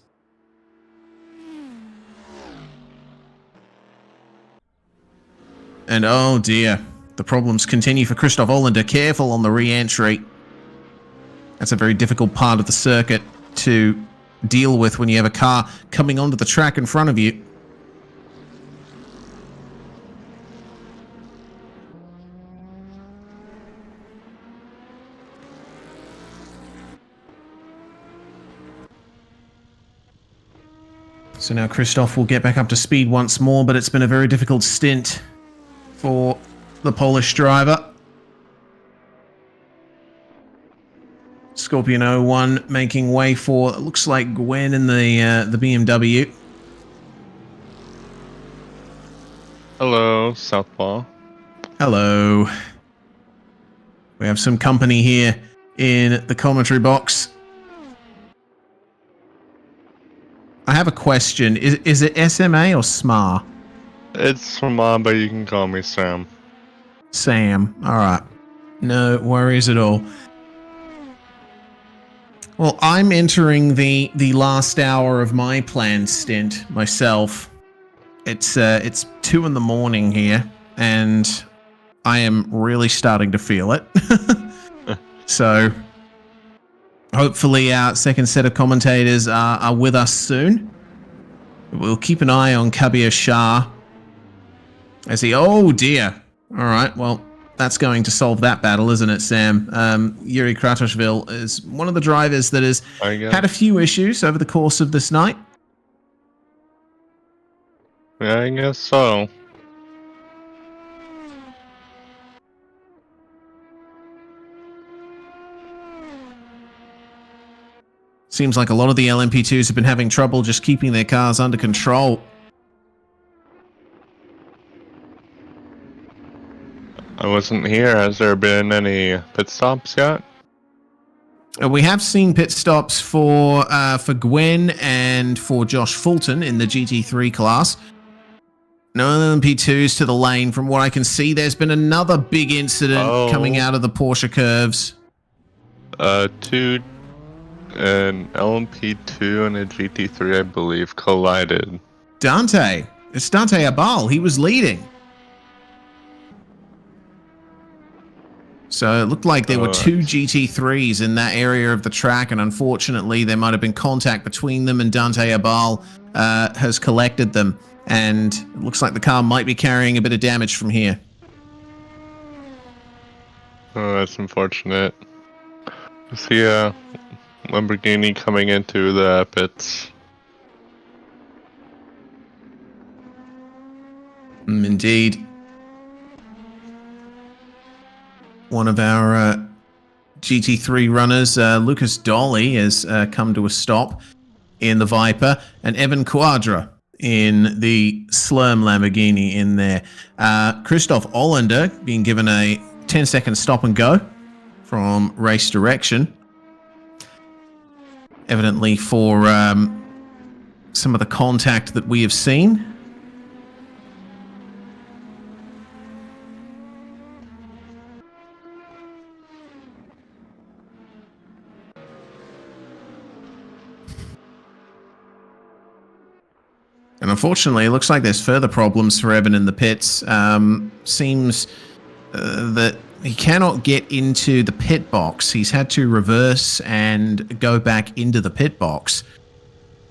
And oh dear, the problems continue for Christoph Ollander. Careful on the re-entry. That's a very difficult part of the circuit to deal with when you have a car coming onto the track in front of you. So now Christoph will get back up to speed once more, but it's been a very difficult stint for the Polish driver. Scorpion 01 making way for, it looks like, Gwen in the BMW. Hello, Southpaw. Hello. We have some company here in the commentary box. I have a question. Is it SMA or SMA? It's SMA, but you can call me Sam. Sam. All right. No worries at all. Well, I'm entering the last hour of my planned stint myself. It's 2 a.m. here, and I am really starting to feel it. So hopefully our second set of commentators are with us soon. We'll keep an eye on Kabir Shah as he... Oh, dear. All right, well, that's going to solve that battle, isn't it, Sam? Yuri Kratoshvili is one of the drivers that has had a few issues over the course of this night. Yeah, I guess so. Seems like a lot of the LMP2s have been having trouble just keeping their cars under control. I wasn't here. Has there been any pit stops yet? We have seen pit stops for Gwen and for Josh Fulton in the GT3 class. No LMP2s to the lane. From what I can see, there's been another big incident coming out of the Porsche curves. An LMP2 and a GT3, I believe, collided. Dante. It's Dante Abal. He was leading. So it looked like there were 2 GT3s in that area of the track, and unfortunately there might have been contact between them, and Dante Abal has collected them. And it looks like the car might be carrying a bit of damage from here. Oh, that's unfortunate. I see a Lamborghini coming into the pits. Indeed. One of our GT3 runners, Lucas Dolly, has come to a stop in the Viper, and Evan Quadra in the Slurm Lamborghini in there. Christoph Ollander being given a 10-second stop and go from race direction. Evidently for some of the contact that we have seen. And unfortunately, it looks like there's further problems for Evan in the pits. Seems that he cannot get into the pit box. He's had to reverse and go back into the pit box.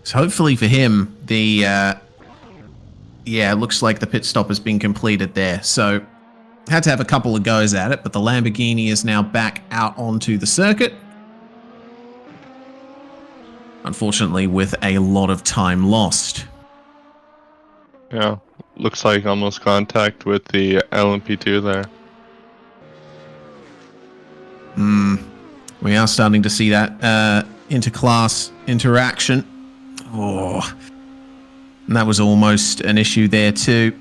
So hopefully for him, it looks like the pit stop has been completed there. So had to have a couple of goes at it, but the Lamborghini is now back out onto the circuit. Unfortunately, with a lot of time lost. Yeah, looks like almost contact with the LMP2 there. We are starting to see that inter-class interaction. Oh, and that was almost an issue there too,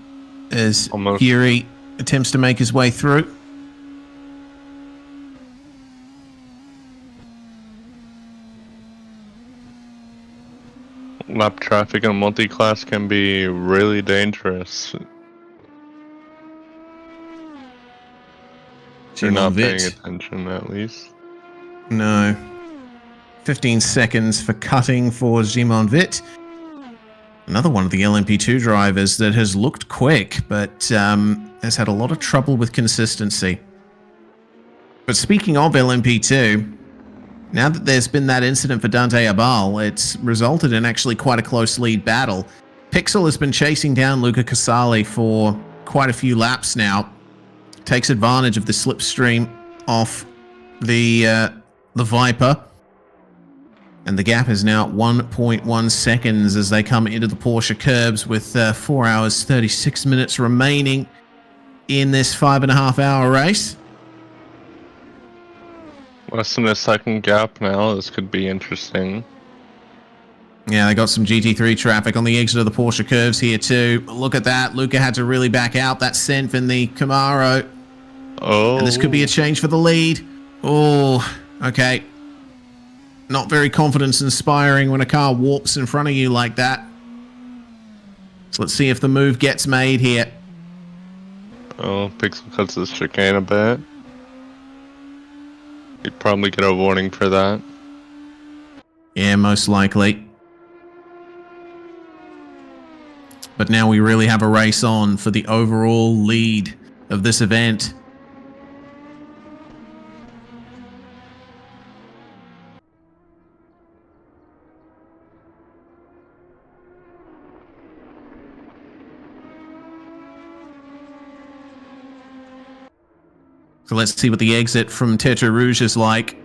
as Yuri attempts to make his way through. Lap traffic in multi-class can be really dangerous. You're not paying attention, at least. No. 15 seconds for cutting for Zimon Witt. Another one of the LMP2 drivers that has looked quick, but has had a lot of trouble with consistency. But speaking of LMP2, now that there's been that incident for Dante Abal, it's resulted in actually quite a close lead battle. Pixel has been chasing down Luca Casali for quite a few laps now. Takes advantage of the slipstream off the Viper. And the gap is now 1.1 seconds as they come into the Porsche curbs with 4 hours 36 minutes remaining in this 5.5 hour race. Less than a second gap now. This could be interesting. Yeah, they got some GT3 traffic on the exit of the Porsche curves here too. Look at that. Luca had to really back out. That Senf in the Camaro. Oh. And this could be a change for the lead. Oh, okay. Not very confidence-inspiring when a car warps in front of you like that. So let's see if the move gets made here. Oh, Pixel cuts this chicane a bit. You'd probably get a warning for that. Yeah, most likely. But now we really have a race on for the overall lead of this event. So let's see what the exit from Tetra Rouge is like.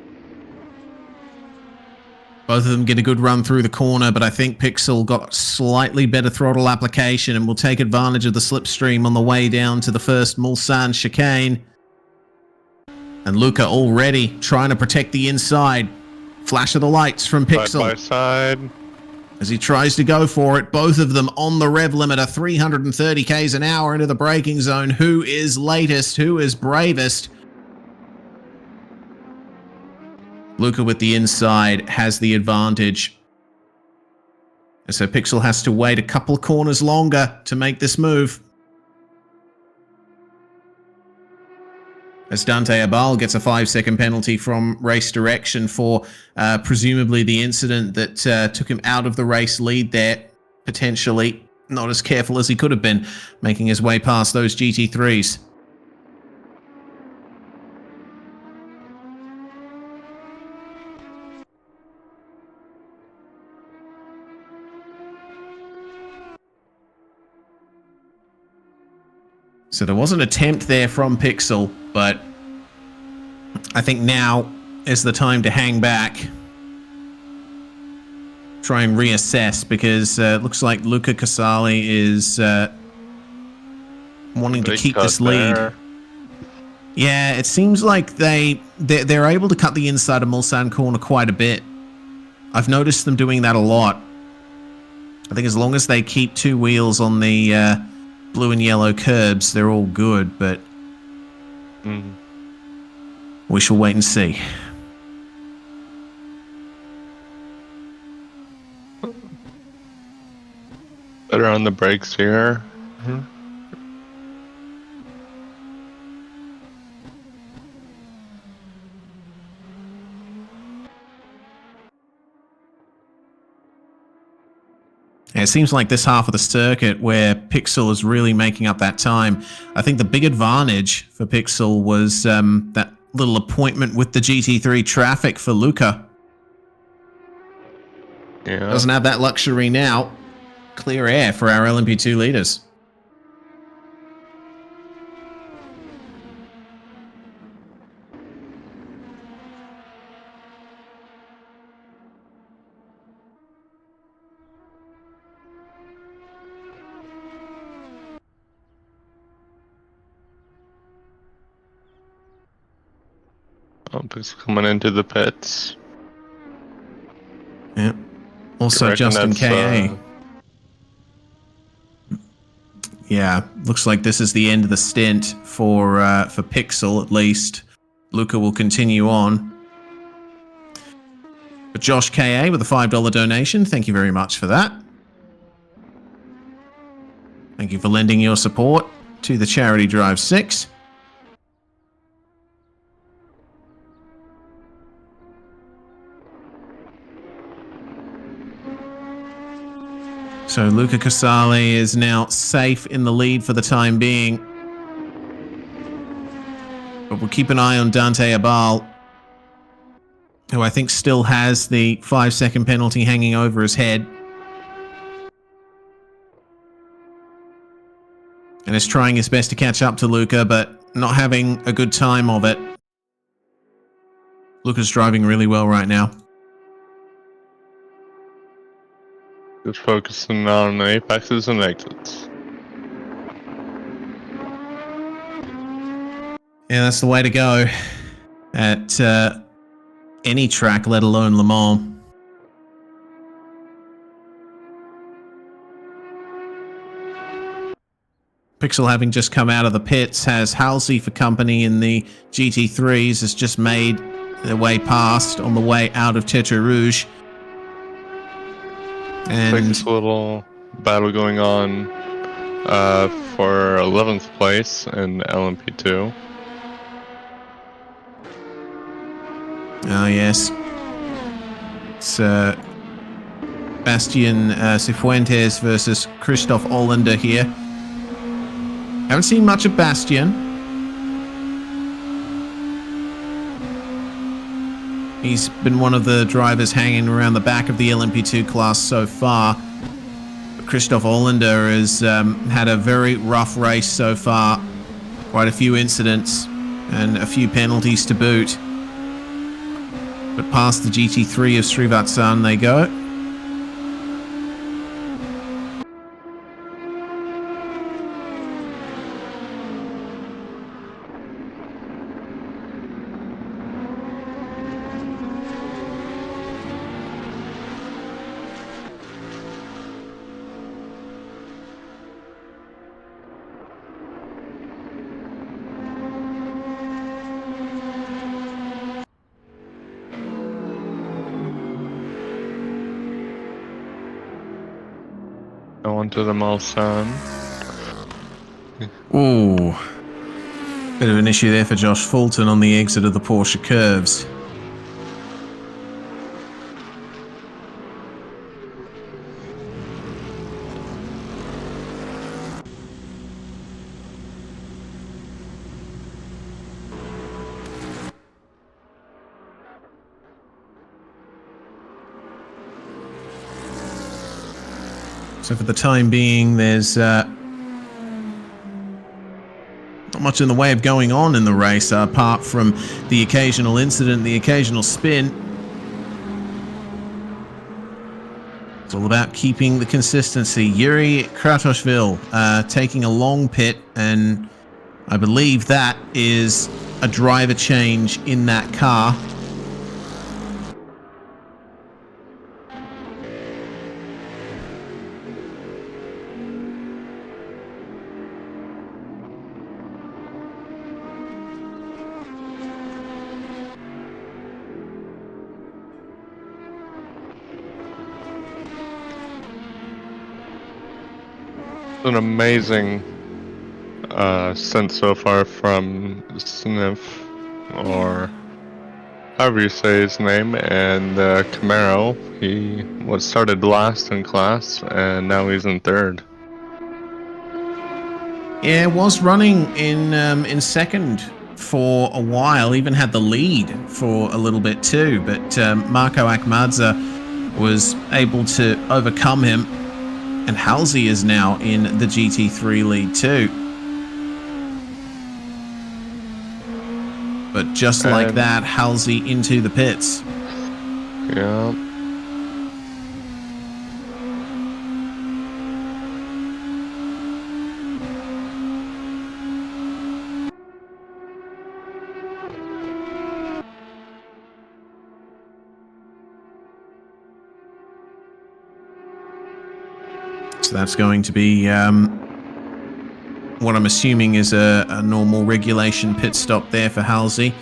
Both of them get a good run through the corner, but I think Pixel got slightly better throttle application and will take advantage of the slipstream on the way down to the first Mulsanne chicane. And Luca already trying to protect the inside. Flash of the lights from Pixel. Side by side. As he tries to go for it, both of them on the rev limiter, 330 k's an hour into the braking zone. Who is latest? Who is bravest? Luca with the inside has the advantage. And so Pixel has to wait a couple of corners longer to make this move. As Dante Abal gets a 5-second penalty from race direction for presumably the incident that took him out of the race lead there, potentially not as careful as he could have been, making his way past those GT3s. So there was an attempt there from Pixel, but I think now is the time to hang back. Try and reassess, because it looks like Luca Casali is wanting to keep this lead. There. Yeah, it seems like they're able to cut the inside of Mulsanne corner quite a bit. I've noticed them doing that a lot. I think as long as they keep two wheels on the blue and yellow curbs, they're all good, but we shall wait and see. Better on the brakes here. It seems like this half of the circuit where Pixel is really making up that time. I think the big advantage for Pixel was that little appointment with the GT3 traffic for Luca. Yeah. Doesn't have that luxury now. Clear air for our LMP2 leaders. He's coming into the pits. Yeah. Also Justin KA. Yeah, looks like this is the end of the stint for Pixel, at least. Luca will continue on. But Josh KA with a $5 donation, thank you very much for that. Thank you for lending your support to the Charity Drive 6. So Luca Casali is now safe in the lead for the time being. But we'll keep an eye on Dante Abal, who I think still has the 5-second penalty hanging over his head. And is trying his best to catch up to Luca, but not having a good time of it. Luca's driving really well right now. Just focusing on apexes and exits. Yeah, that's the way to go at any track, let alone Le Mans. Pixel, having just come out of the pits, has Halsey for company in the GT3s, has just made their way past on the way out of Tetra Rouge. And Like this little battle going on for 11th place in LMP2. oh yes, it's a Bastian Cifuentes versus Christoph Olander here. Haven't seen much of Bastian. He's been one of the drivers hanging around the back of the LMP2 class so far. But Christoph Olander has had a very rough race so far. Quite a few incidents and a few penalties to boot. But past the GT3 of Srivatsan they go. On to the Mulsanne. Ooh. Bit of an issue there for Josh Fulton on the exit of the Porsche curves. So for the time being, there's not much in the way of going on in the race, apart from the occasional incident, the occasional spin. It's all about keeping the consistency. Yuri Kratoshvili taking a long pit, and I believe that is a driver change in that car. An amazing scent so far from Sniff, or however you say his name, and Camaro. He started last in class, and now he's in third. Yeah, was running in second for a while, even had the lead for a little bit too, but Marco Akmadze was able to overcome him. And Halsey is now in the GT3 lead too. But just like that, Halsey into the pits. Yeah. So that's going to be what I'm assuming is a normal regulation pit stop there for Halsey.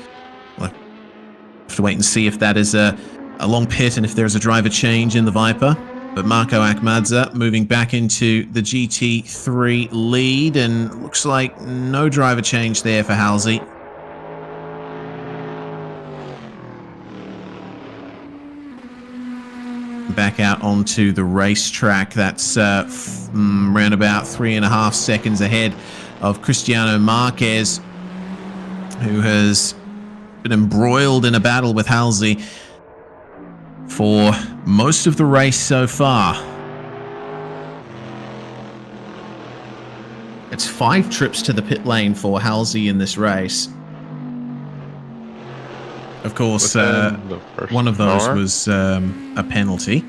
We'll have to wait and see if that is a long pit and if there's a driver change in the Viper. But Marco Akmadze moving back into the GT3 lead, and looks like no driver change there for Halsey. Back out onto the racetrack. That's around about 3.5 seconds ahead of Cristiano Marquez, who has been embroiled in a battle with Halsey for most of the race so far. It's 5 trips to the pit lane for Halsey in this race. Of course, one of those was a penalty.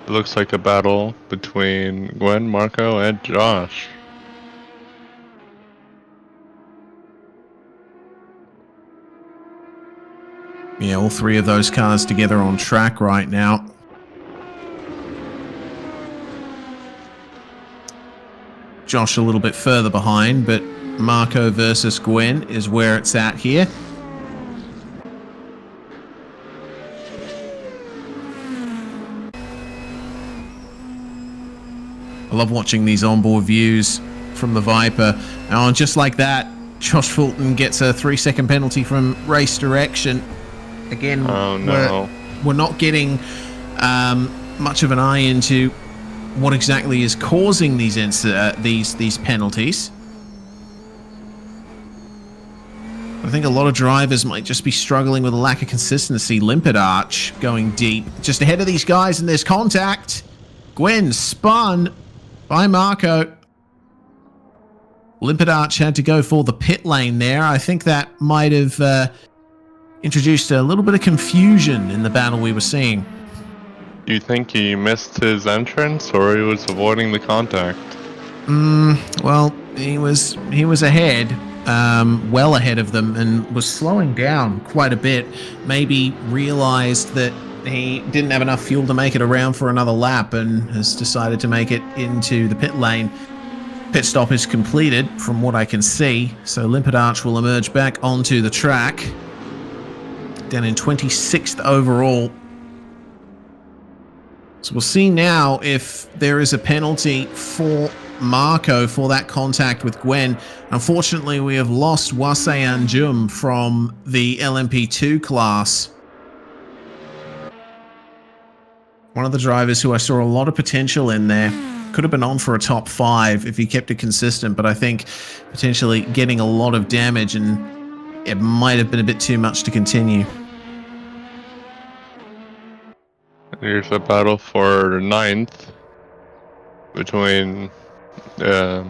It looks like a battle between Gwen, Marco, and Josh. Yeah, all 3 of those cars together on track right now. Josh a little bit further behind, but Marco versus Gwen is where it's at here. I love watching these onboard views from the Viper. And just like that, Josh Fulton gets a 3-second penalty from race direction. Again, oh, no. we're not getting much of an eye into what exactly is causing these penalties. I think a lot of drivers might just be struggling with a lack of consistency. Limpet Arch going deep, just ahead of these guys, and there's contact. Gwen spun by Marco. Limpet Arch had to go for the pit lane there. I think that might have introduced a little bit of confusion in the battle we were seeing. Do you think he missed his entrance, or he was avoiding the contact? Well, he was ahead. Well ahead of them, and was slowing down quite a bit. Maybe realized that he didn't have enough fuel to make it around for another lap and has decided to make it into the pit lane. Pit stop is completed from what I can see, so Limpet Arch will emerge back onto the track, down in 26th overall. So we'll see now if there is a penalty for Marco for that contact with Gwen. Unfortunately, we have lost Wase Anjum from the LMP2 class. One of the drivers who I saw a lot of potential in there. Could have been on for a top 5 if he kept it consistent, but I think potentially getting a lot of damage, and it might have been a bit too much to continue. Here's a battle for 9th between sorry,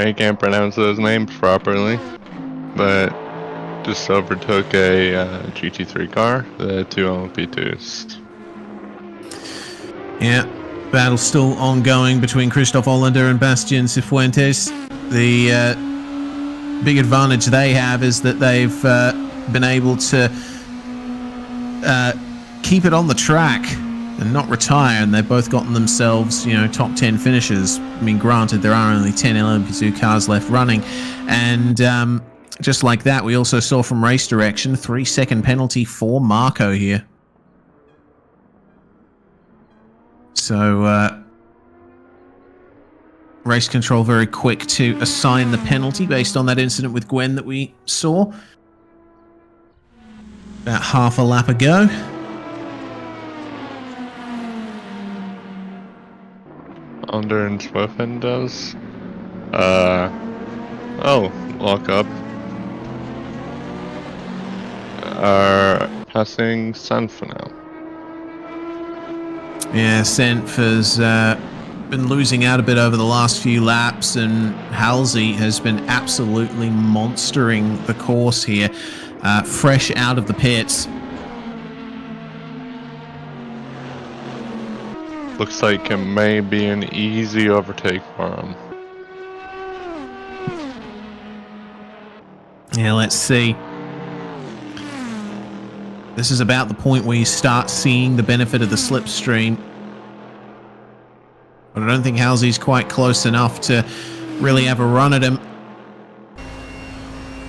I can't pronounce those names properly, but just overtook a GT3 car, the 2 LMP2s. Yeah, battle still ongoing between Christoph Hollander and Bastian Cifuentes. The big advantage they have is that they've been able to keep it on the track and not retire, and they've both gotten themselves, top 10 finishes. I mean, granted, there are only 10 LMP2 cars left running, and just like that, we also saw from race direction, 3-second penalty for Marco here. So, race control very quick to assign the penalty based on that incident with Gwen that we saw about half a lap ago. Under and Swiffen does. Lock up. Are passing Sanf now. Yeah, Senf has been losing out a bit over the last few laps, and Halsey has been absolutely monstering the course here, fresh out of the pits. Looks like it may be an easy overtake for him. Yeah, let's see. This is about the point where you start seeing the benefit of the slipstream. But I don't think Halsey's quite close enough to really have a run at him.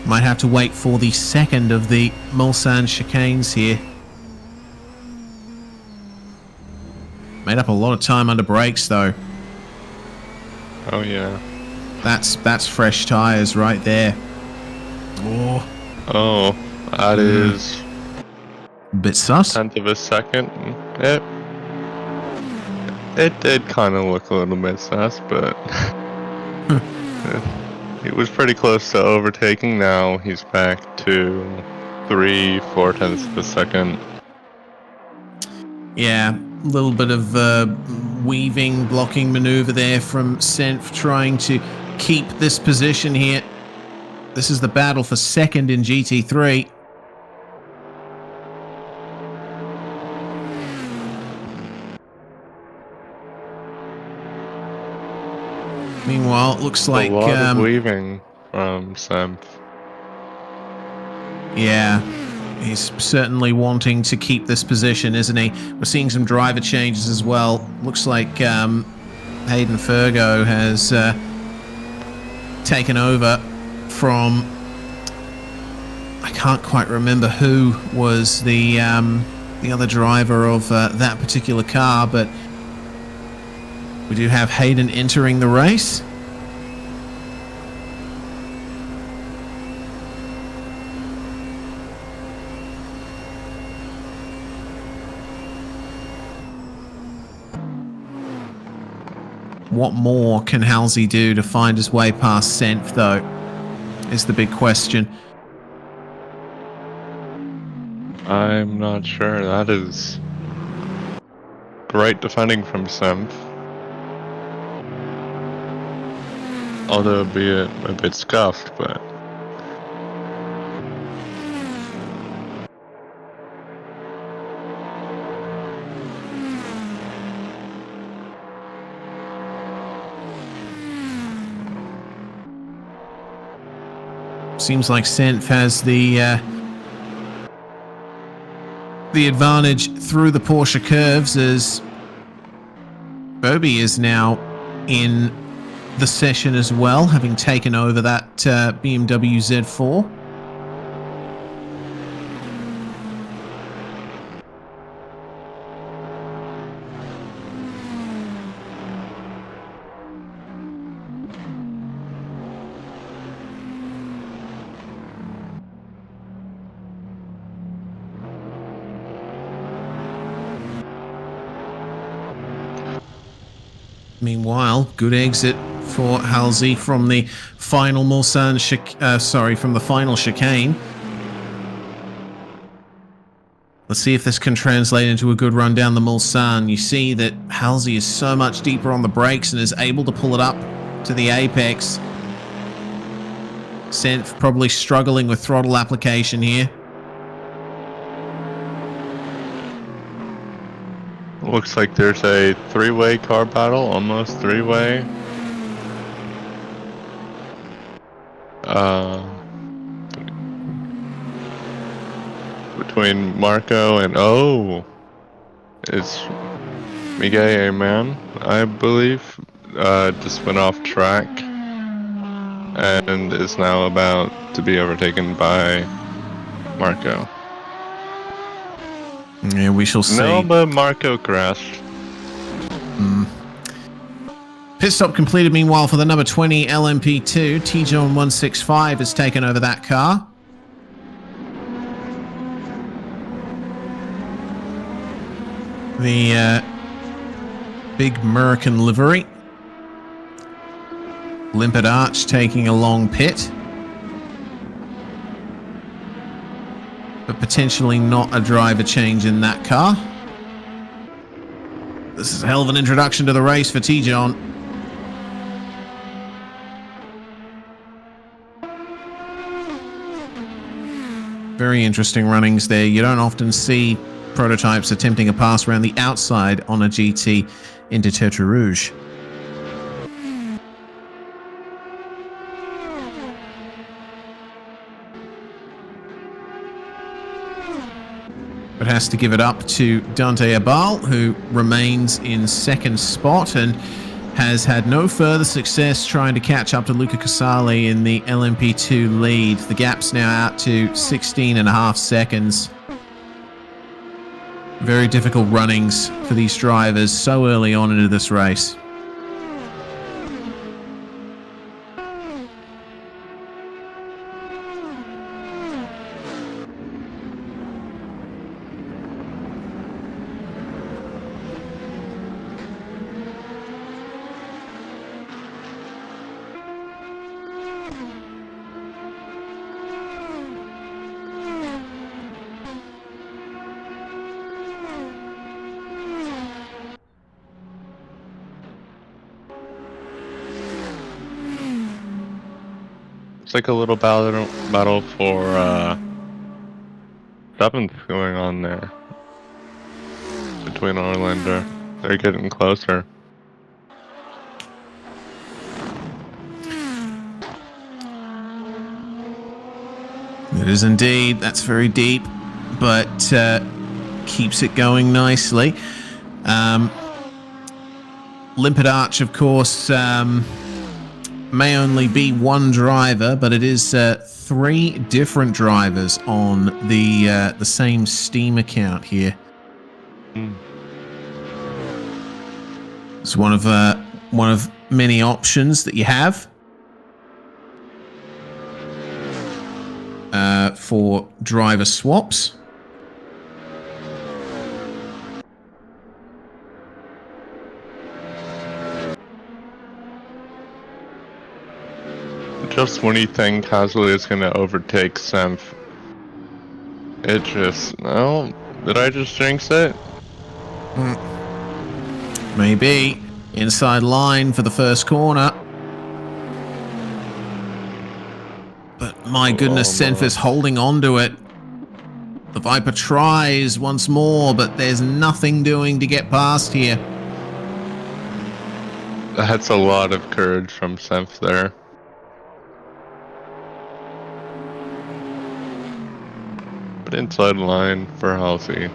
Might have to wait for the second of the Mulsanne chicanes here. Made up a lot of time under brakes, though. Oh yeah. That's fresh tires right there. Oh, that is a bit sus. 1/10 of a second. It did kind of look a little bit sus, but he was pretty close to overtaking. Now he's back to 3/4 tenths of a second. Yeah, a little bit of weaving, blocking maneuver there from Senf, trying to keep this position here. This is the battle for second in GT3. Meanwhile, it looks like a lot of weaving from Senf. Yeah, he's certainly wanting to keep this position, isn't he? We're seeing some driver changes as well. Looks like Hayden Fergo has taken over from, I can't quite remember who was the other driver of that particular car, but we do have Hayden entering the race. What more can Halsey do to find his way past Senf, though, is the big question. I'm not sure. That is great defending from Senf. Although it'd be a bit scuffed, but... Seems like Senf has the advantage through the Porsche curves, as Bobby is now in the session as well, having taken over that BMW Z4. Meanwhile, good exit for Halsey from the final Mulsanne from the final chicane. Let's see if this can translate into a good run down the Mulsanne. You see that Halsey is so much deeper on the brakes and is able to pull it up to the apex. Senf probably struggling with throttle application here. Looks like there's a three-way car battle, almost three-way. Between Marco and it's Miguel, man, I believe, just went off track and is now about to be overtaken by Marco. Yeah, we shall see. No, but Marco crashed. Pit stop completed, meanwhile, for the number 20 LMP2. T-John 165 has taken over that car. The big American livery. Limpet Arch taking a long pit. But potentially not a driver change in that car. This is a hell of an introduction to the race for T-John. Very interesting runnings there. You don't often see prototypes attempting a pass around the outside on a GT into Tertre Rouge. But has to give it up to Dante Abal, who remains in second spot and has had no further success trying to catch up to Luca Casale in the LMP2 lead. The gap's now out to 16.5 seconds. Very difficult runnings for these drivers so early on into this race. It's like a little battle for seventh going on there between Orlander. They're getting closer. It is indeed. That's very deep, but keeps it going nicely. Limpet Arch, of course, may only be one driver, but it is 3 different drivers on the same Steam account here. It's one of many options that you have for driver swaps. just when you think Hazley is going to overtake Senf, it just... No? Did I just jinx it? Maybe. Inside line for the first corner. But my goodness, Senf is holding on to it. The Viper tries once more, but there's nothing doing to get past here. That's a lot of courage from Senf there. But inside line for Halsey.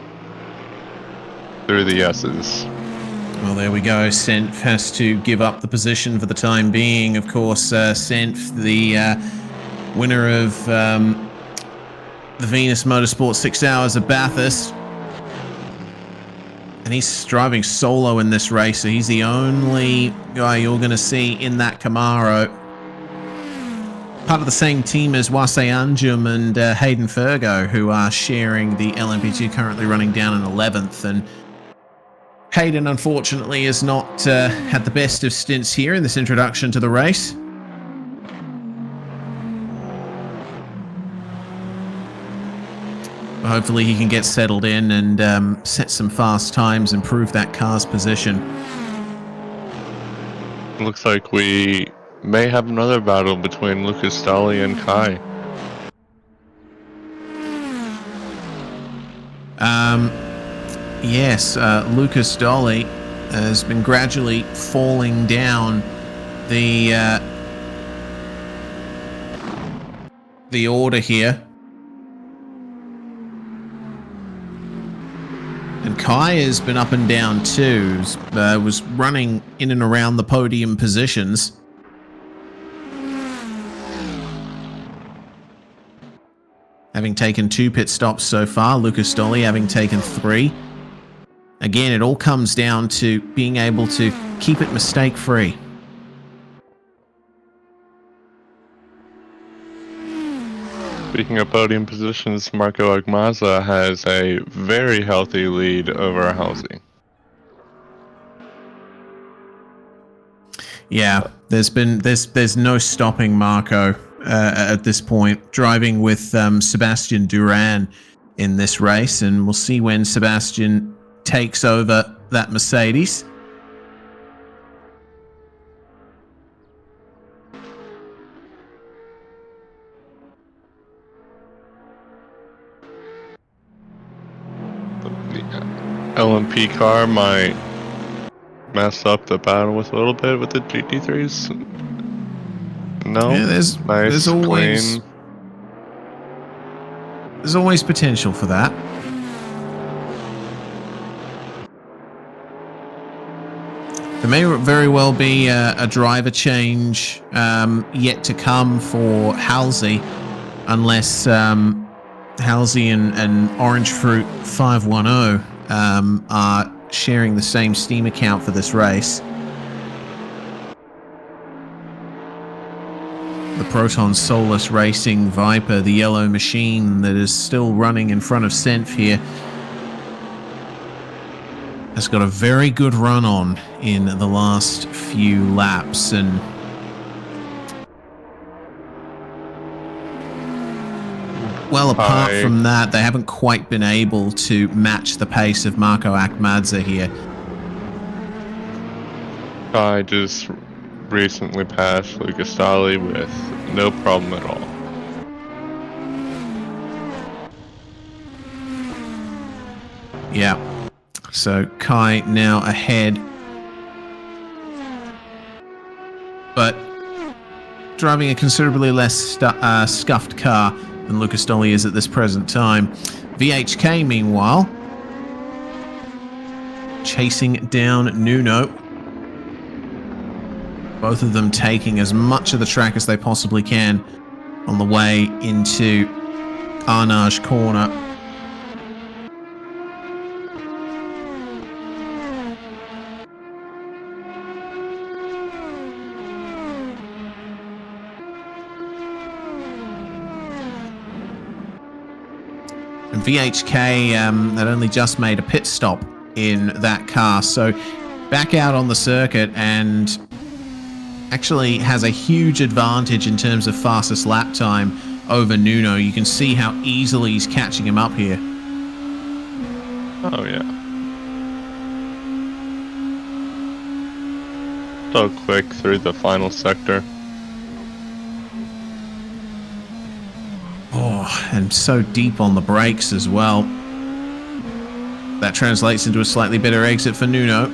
Through the S's. Well, there we go. Senf has to give up the position for the time being. Of course, Senf, the winner of the Venus Motorsport 6 Hours of Bathurst. And he's driving solo in this race, so he's the only guy you're going to see in that Camaro. Part of the same team as Wase Anjum and Hayden Fergo, who are sharing the LMP2, currently running down in 11th. And Hayden, unfortunately, has not had the best of stints here in this introduction to the race. Hopefully he can get settled in and set some fast times, improve that car's position. Looks like we may have another battle between Lucas Daly and Kai. Yes, Lucas Dolly has been gradually falling down the order here. And Kai has been up and down too, was running in and around the podium positions. Having taken 2 pit stops so far, Lucas Dolly having taken 3. Again, it all comes down to being able to keep it mistake-free. Speaking of podium positions, Marco Agmaza has a very healthy lead over Halsey. Yeah, there's no stopping Marco at this point, driving with Sebastian Duran in this race, and we'll see when Sebastian takes over that Mercedes. LMP car might mess up the battle with a little bit with the GT3s. No, yeah, there's always potential for that. There may very well be a driver change yet to come for Halsey, unless Halsey and Orange Fruit 510 are sharing the same Steam account for this race. The Proton Solus Racing Viper, the yellow machine that is still running in front of Senf here, has got a very good run on in the last few laps, and well, apart from that, they haven't quite been able to match the pace of Marco Akmadze here. I just recently passed Lucas Daly with no problem at all. Yeah. So Kai now ahead, but driving a considerably less scuffed car than Lucas Dolly is at this present time. VHK, meanwhile, chasing down Nuno. Both of them taking as much of the track as they possibly can on the way into Arnage Corner. And VHK had only just made a pit stop in that car, so back out on the circuit, and actually has a huge advantage in terms of fastest lap time over Nuno. You can see how easily he's catching him up here. Oh, yeah. So quick through the final sector. Oh, and so deep on the brakes as well. That translates into a slightly better exit for Nuno.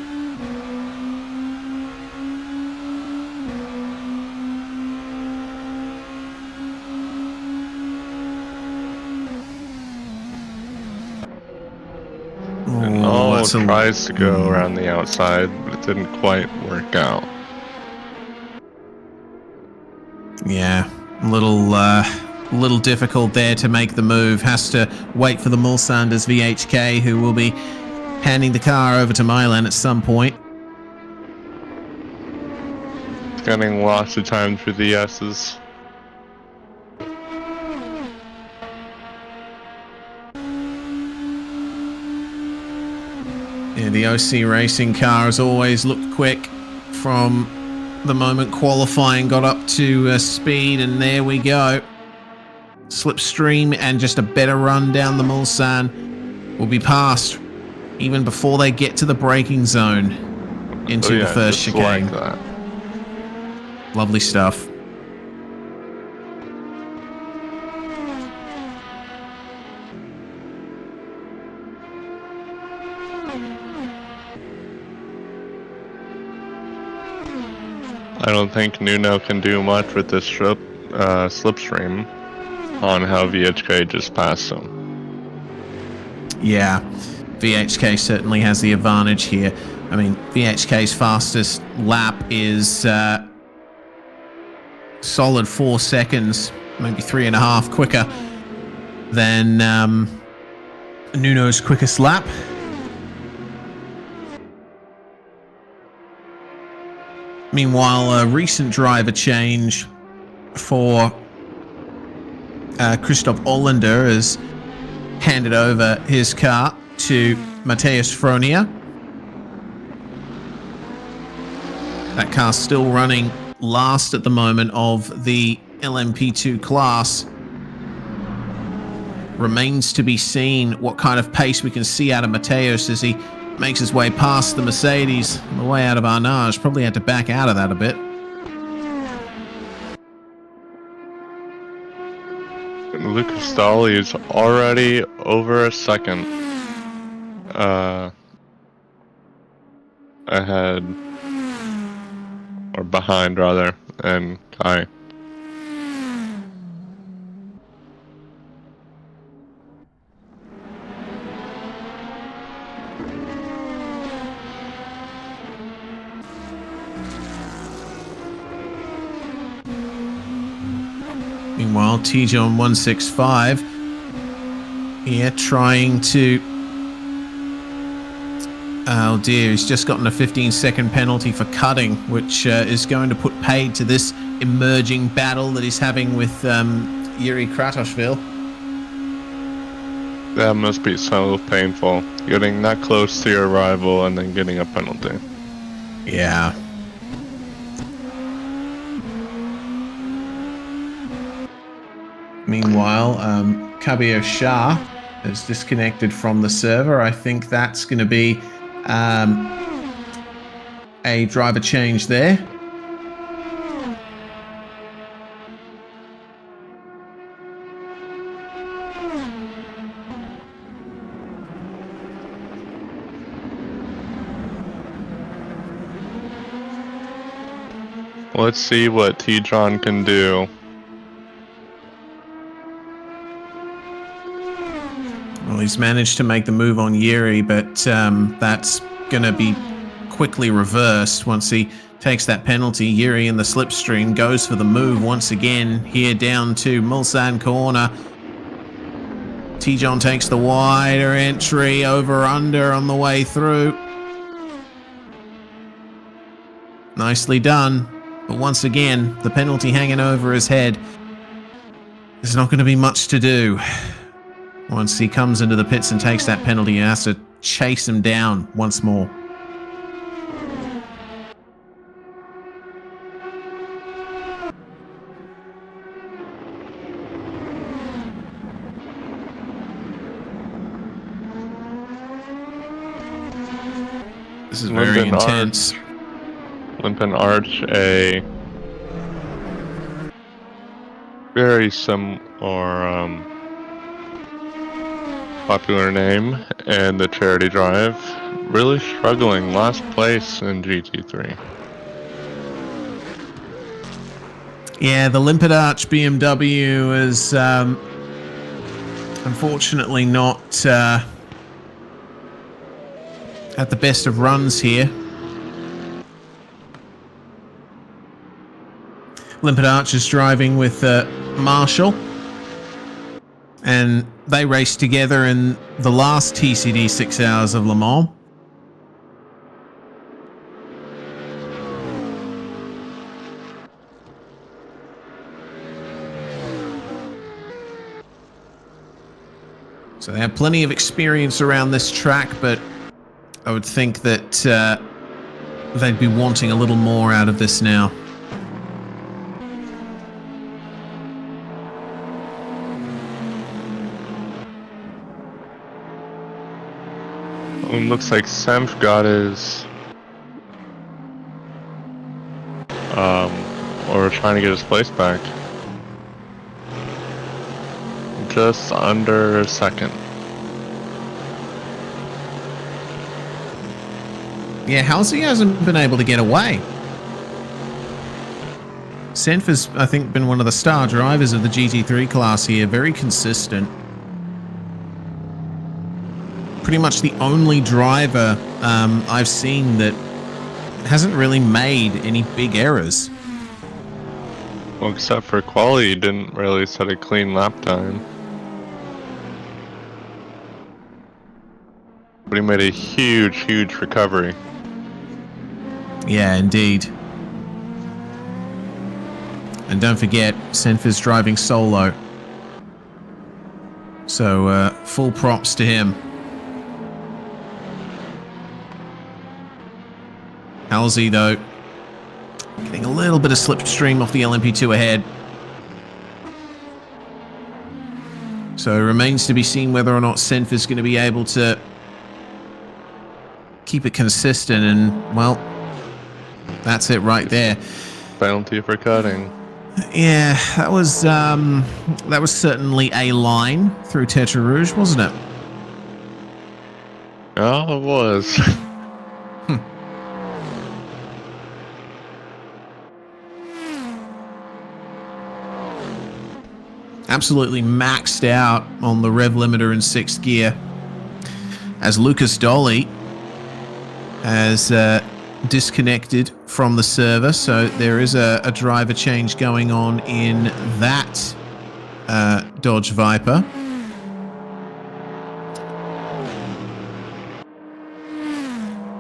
Tries to go around the outside, but it didn't quite work out. Yeah, little difficult there to make the move. Has to wait for the Mulsanders VHK, who will be handing the car over to Milan at some point. Getting lots of time through the S's. Yeah, the OC racing car has always looked quick from the moment qualifying got up to speed, and there we go. Slipstream and just a better run down the Mulsanne will be passed even before they get to the braking zone into the first chicane. Like that. Lovely stuff. I don't think Nuno can do much with this slipstream on how VHK just passed him. Yeah, VHK certainly has the advantage here. I mean, VHK's fastest lap is solid 4 seconds, maybe 3.5 quicker than Nuno's quickest lap. Meanwhile, a recent driver change for Christoph Ollander has handed over his car to Mateusz Fronia. That car's still running last at the moment of the LMP2 class. Remains to be seen what kind of pace we can see out of Mateusz as he makes his way past the Mercedes on the way out of Arnage. Probably had to back out of that a bit. Lucas Daly is already over a second ahead, or behind rather, and Kai. Meanwhile, T-John 165 here trying to... Oh dear, he's just gotten a 15-second penalty for cutting, which is going to put paid to this emerging battle that he's having with Yuri Kratoshvili. That must be so painful, getting that close to your rival and then getting a penalty. Yeah. Meanwhile, Kabir Shah has disconnected from the server. I think that's going to be a driver change there. Let's see what T-John can do. Well, he's managed to make the move on Yuri, but that's going to be quickly reversed once he takes that penalty. Yuri in the slipstream goes for the move once again here down to Mulsanne corner. T-John takes the wider entry, over under on the way through. Nicely done. But once again, the penalty hanging over his head. There's not going to be much to do. Once he comes into the pits and takes that penalty, he has to chase him down once more. This is very intense. Limpin Arch, a very popular name, and the Charity Drive, really struggling, last place in GT3. Yeah, the Limpid Arch BMW is unfortunately not at the best of runs here. Limpid Arch is driving with Marshall, and they raced together in the last TCD 6 Hours of Le Mans. So they have plenty of experience around this track, but I would think that they'd be wanting a little more out of this now. It looks like Senf got his, or trying to get his place back. Just under a second. Yeah, Halsey hasn't been able to get away. Senf has, I think, been one of the star drivers of the GT3 class here. Very consistent. Pretty much the only driver I've seen that hasn't really made any big errors. Well, except for quali, he didn't really set a clean lap time. But he made a huge, huge recovery. Yeah, indeed. And don't forget, Senf is driving solo. So, full props to him. Halsey, though, getting a little bit of slipstream off the LMP2 ahead. So it remains to be seen whether or not Senf is going to be able to keep it consistent, and, well, that's it right there. Penalty for cutting. Yeah, that was certainly a line through Tetra Rouge, wasn't it? Oh, it was. Absolutely maxed out on the rev limiter in 6th gear, as Lucas Dolly has disconnected from the server, so there is a driver change going on in that Dodge Viper.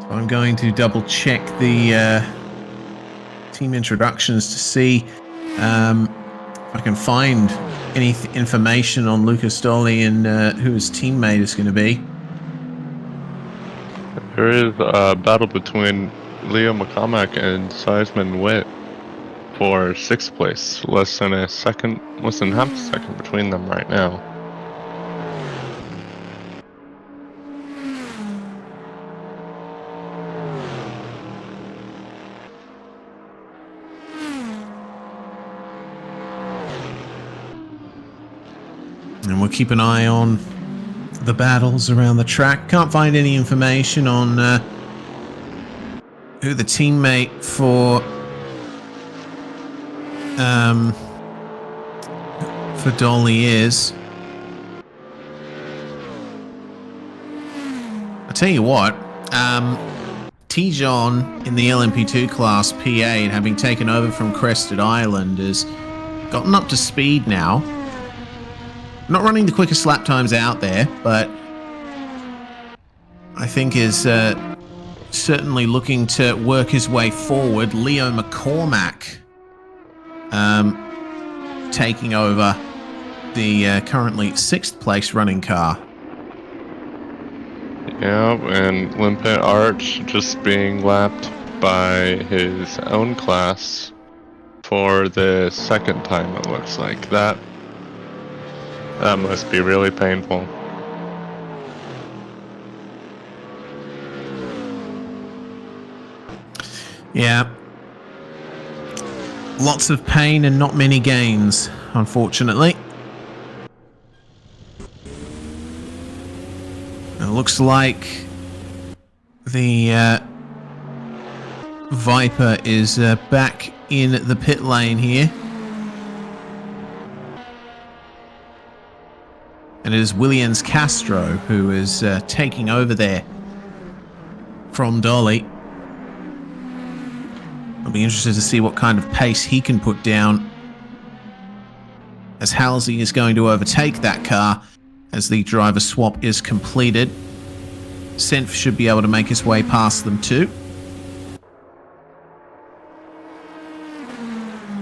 So I'm going to double check the team introductions to see if I can find any information on Lucas Dolly and who his teammate is going to be. There is a battle between Leo McCormack and Seisman Witt for 6th place. Less than half a second between them right now. And we'll keep an eye on the battles around the track. Can't find any information on who the teammate for Dolly is. I tell you what, T-John in the LMP2 class P8, having taken over from Crested Island, has gotten up to speed now. Not running the quickest lap times out there, but I think is certainly looking to work his way forward. Leo McCormack taking over the currently 6th place running car. Yeah, and Limpet Arch just being lapped by his own class for the 2nd time, it looks like. That must be really painful. Yeah. Lots of pain and not many gains, unfortunately. It looks like the Viper is back in the pit lane here. And it is Williams Castro who is taking over there from Dolly. I'll be interested to see what kind of pace he can put down, as Halsey is going to overtake that car as the driver swap is completed. Senf should be able to make his way past them too.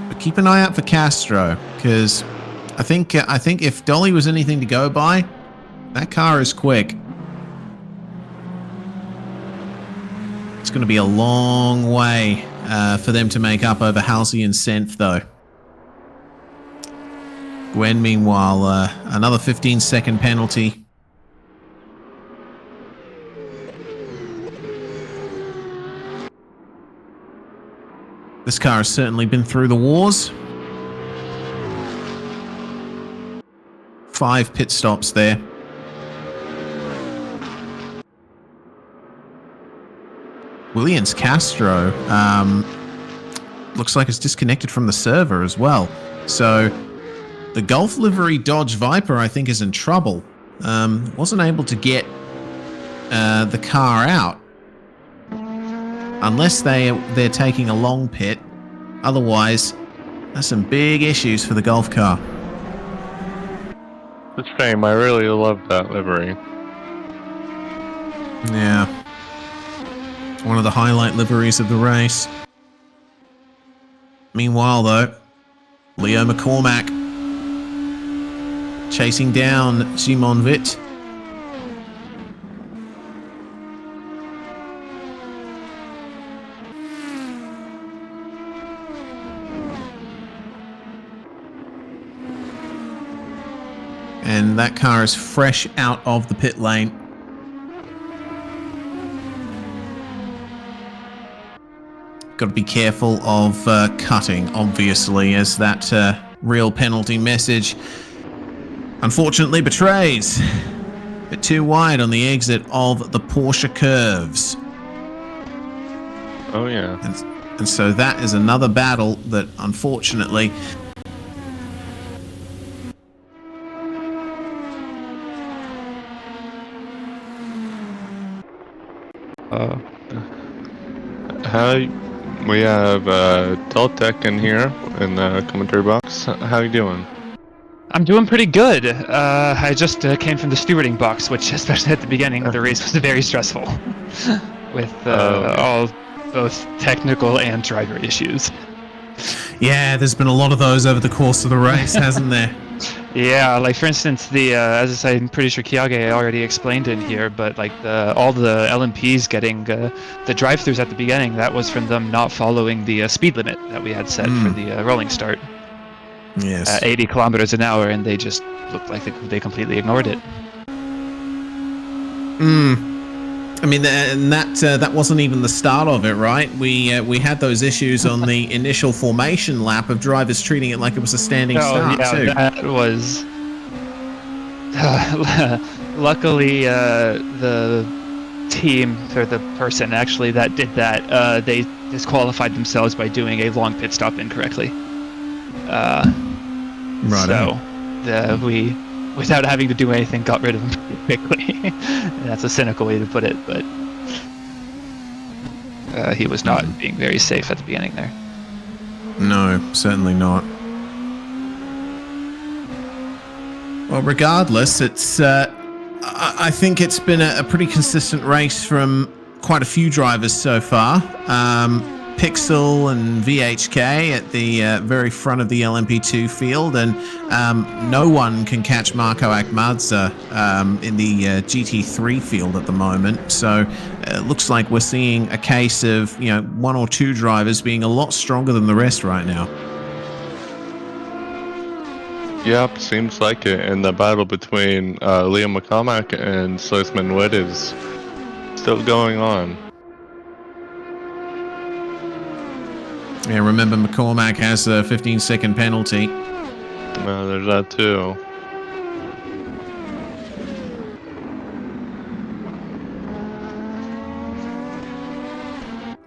But keep an eye out for Castro, because I think if Dolly was anything to go by, that car is quick. It's going to be a long way for them to make up over Halsey and Senf, though. Gwen, meanwhile, another 15-second penalty. This car has certainly been through the wars. 5 pit stops there. Williams Castro looks like it's disconnected from the server as well. So the Golf livery Dodge Viper, I think, is in trouble. Wasn't able to get the car out. Unless they're taking a long pit. Otherwise, there's some big issues for the Golf car. It's a shame. I really love that livery. Yeah. One of the highlight liveries of the race. Meanwhile, though, Leo McCormack chasing down Simon Witt. And that car is fresh out of the pit lane. Got to be careful of cutting, obviously, as that real penalty message unfortunately betrays. A bit too wide on the exit of the Porsche curves. Oh, yeah. And so that is another battle that, unfortunately, we have Deltec in here in the commentary box. How you doing? I'm doing pretty good. I just came from the stewarding box, which, especially at the beginning of the race, was very stressful, with all both technical and driver issues. Yeah, there's been a lot of those over the course of the race, hasn't there? Yeah, like for instance, as I'm pretty sure Kiage already explained in here, but like all the LMPs getting the drive-thrus at the beginning, that was from them not following the speed limit that we had set for the rolling start. Yes. 80 kilometers an hour, and they just looked like they completely ignored it. I mean, and that wasn't even the start of it, right? We had those issues on the initial formation lap of drivers treating it like it was a standing start, too. That was... luckily, the team, or the person actually that did that, they disqualified themselves by doing a long pit stop incorrectly. Right. So, we, without having to do anything, got rid of him pretty quickly. That's a cynical way to put it, but he was not being very safe at the beginning there. No, certainly not. Well, regardless, it's I think it's been a pretty consistent race from quite a few drivers so far. Pixel and VHK at the very front of the LMP2 field, and no one can catch Marco Akmadza in the GT3 field at the moment. So it looks like we're seeing a case of, you know, 1 or 2 drivers being a lot stronger than the rest right now. Yep, seems like it. And the battle between Liam McCormack and Sloisman Wood is still going on. Yeah, remember McCormack has a 15-second penalty. Well, there's that too.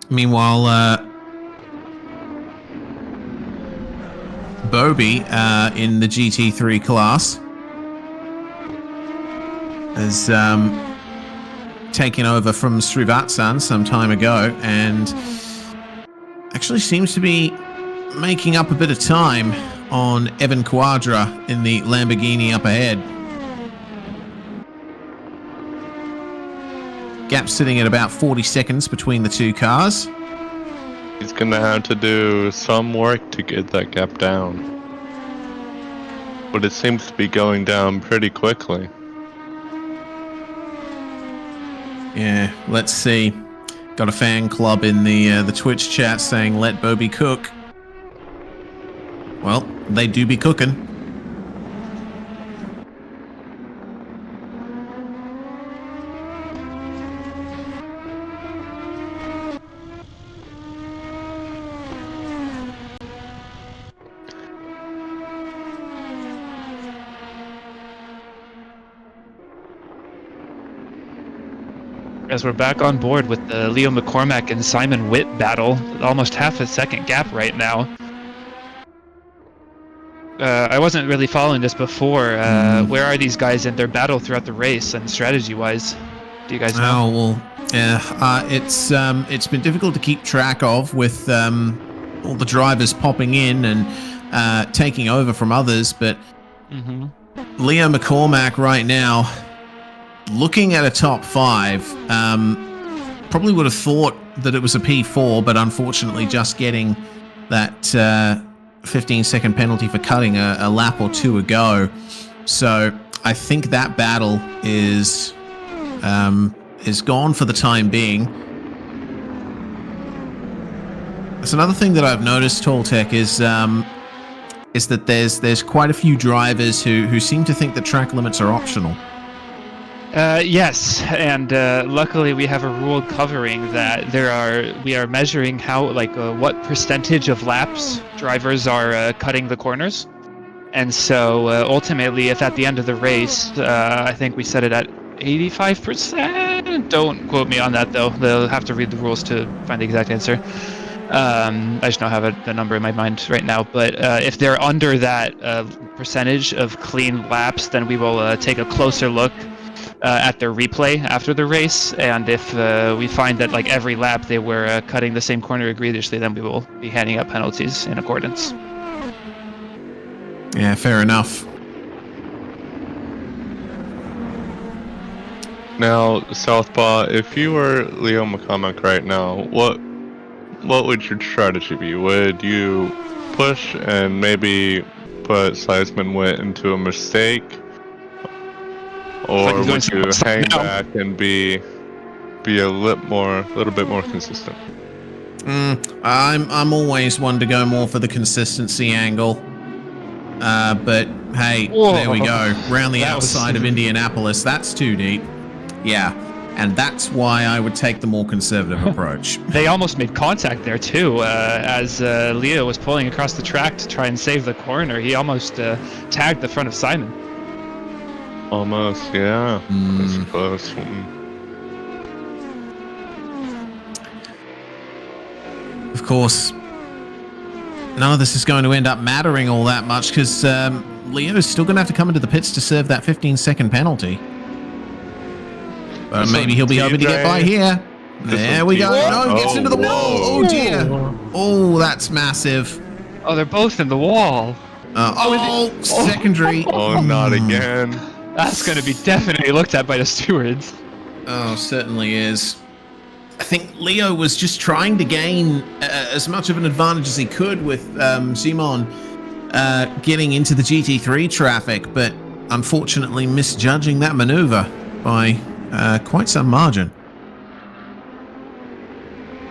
Meanwhile, Bobby in the GT3 class has taken over from Srivatsan some time ago and actually seems to be making up a bit of time on Evan Quadra in the Lamborghini up ahead. Gap sitting at about 40 seconds between the two cars. He's gonna have to do some work to get that gap down. But it seems to be going down pretty quickly. Yeah, let's see. Got a fan club in the Twitch chat saying let Bobby cook. Well, they do be cooking. As we're back on board with the Leo McCormack and Simon Witt battle, almost half a second gap right now. I wasn't really following this before. Where are these guys in their battle throughout the race and strategy-wise? Do you guys know? Oh, well, yeah, it's been difficult to keep track of with all the drivers popping in and taking over from others, but Leo McCormack right now, looking at a top 5, probably would have thought that it was a P4, but unfortunately just getting that 15-second penalty for cutting a lap or two ago. So I think that battle is gone for the time being. That's another thing that I've noticed, Toltec, is that there's quite a few drivers who seem to think that track limits are optional. Yes, and luckily we have a rule covering that. We are measuring how, what percentage of laps drivers are cutting the corners, and so ultimately, if at the end of the race, I think we set it at 85%. Don't quote me on that though. They'll have to read the rules to find the exact answer. I just don't have the number in my mind right now. But if they're under that percentage of clean laps, then we will take a closer look at their replay after the race, and if we find that every lap they were cutting the same corner egregiously, then we will be handing out penalties in accordance. Yeah, fair enough. Now, Southpaw, if you were Leo McCormack right now, what would your strategy be? Would you push and maybe put Seisman Witt into a mistake? Or would you hang back and be a little bit more consistent? I'm always one to go more for the consistency angle. But hey, there we go. Round the outside of Indianapolis. That's too deep. Yeah, and that's why I would take the more conservative approach. They almost made contact there too, as Leo was pulling across the track to try and save the corner. He almost tagged the front of Simon. Almost, yeah. I suppose. Of course, none of this is going to end up mattering all that much because Leo's still going to have to come into the pits to serve that 15-second penalty. But maybe he'll be hoping to get by here. There we go. No, he gets into the wall. Oh, dear. Oh, that's massive. Oh, they're both in the wall. Secondary. Oh, not again. That's going to be definitely looked at by the stewards. Oh, certainly is. I think Leo was just trying to gain as much of an advantage as he could with Simon getting into the GT3 traffic, but unfortunately misjudging that maneuver by quite some margin.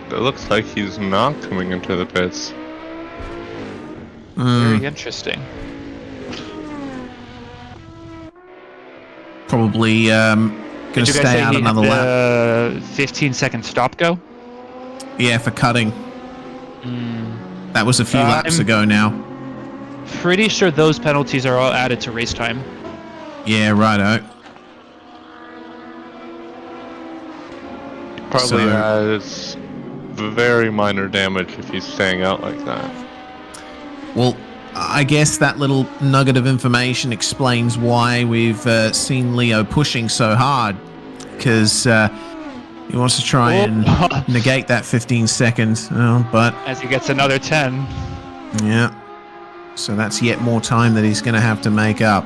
It looks like he's not coming into the pits. Very interesting. Probably going to stay out another lap. 15-second stop go? Yeah, for cutting. That was a few laps ago now. Pretty sure those penalties are all added to race time. Yeah, righto. Probably has very minor damage if he's staying out like that. Well, I guess that little nugget of information explains why we've seen Leo pushing so hard, because he wants to try and negate that 15 seconds, but... As he gets another 10. Yeah. So that's yet more time that he's going to have to make up.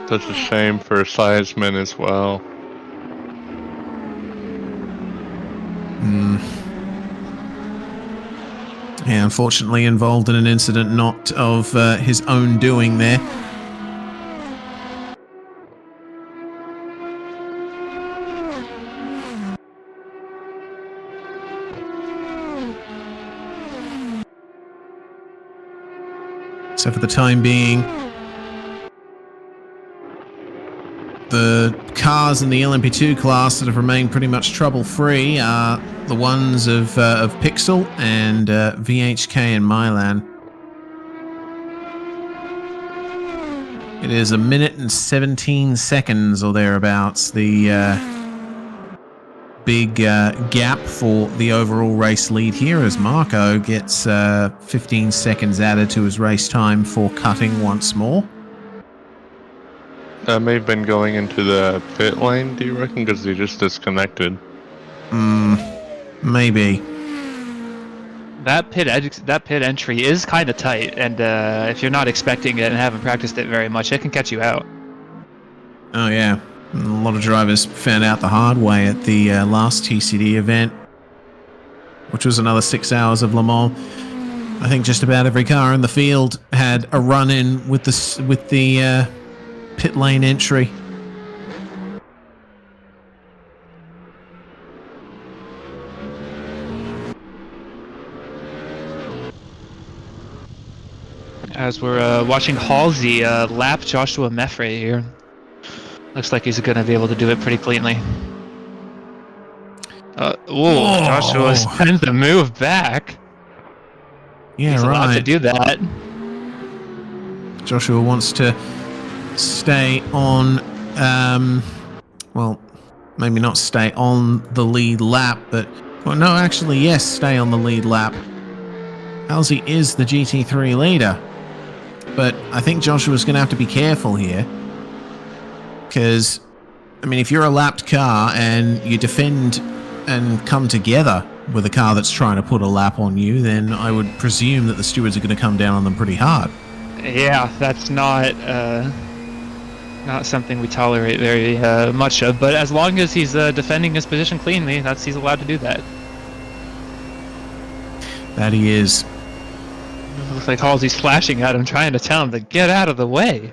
Such a shame for Seisman as well. Yeah, unfortunately involved in an incident not of his own doing there. So for the time being, the cars in the LMP2 class that have remained pretty much trouble-free are the ones of Pixel and VHK and Milan. It is 1 minute and 17 seconds or thereabouts, the big gap for the overall race lead here, as Marco gets 15 seconds added to his race time for cutting once more. May have been going into the pit lane, do you reckon? Because he just disconnected. Maybe. That pit entry is kind of tight, and if you're not expecting it and haven't practiced it very much, it can catch you out. Oh yeah, a lot of drivers found out the hard way at the last TCD event, which was another 6 hours of Le Mans. I think just about every car in the field had a run-in with the pit lane entry. As we're watching Halsey lap Joshua Meffrey here. Looks like he's going to be able to do it pretty cleanly. Joshua's trying to move back. Yeah, he's allowed to do that. Joshua wants to stay on, well, maybe not stay on the lead lap, but, well, no, actually, yes, stay on the lead lap. Halsey is the GT3 leader, but I think Joshua's going to have to be careful here, because, I mean, if you're a lapped car and you defend and come together with a car that's trying to put a lap on you, then I would presume that the stewards are going to come down on them pretty hard. Yeah, that's not something we tolerate very much of, but as long as he's defending his position cleanly, he's allowed to do that. That he is. It looks like Halsey's flashing at him, trying to tell him to get out of the way.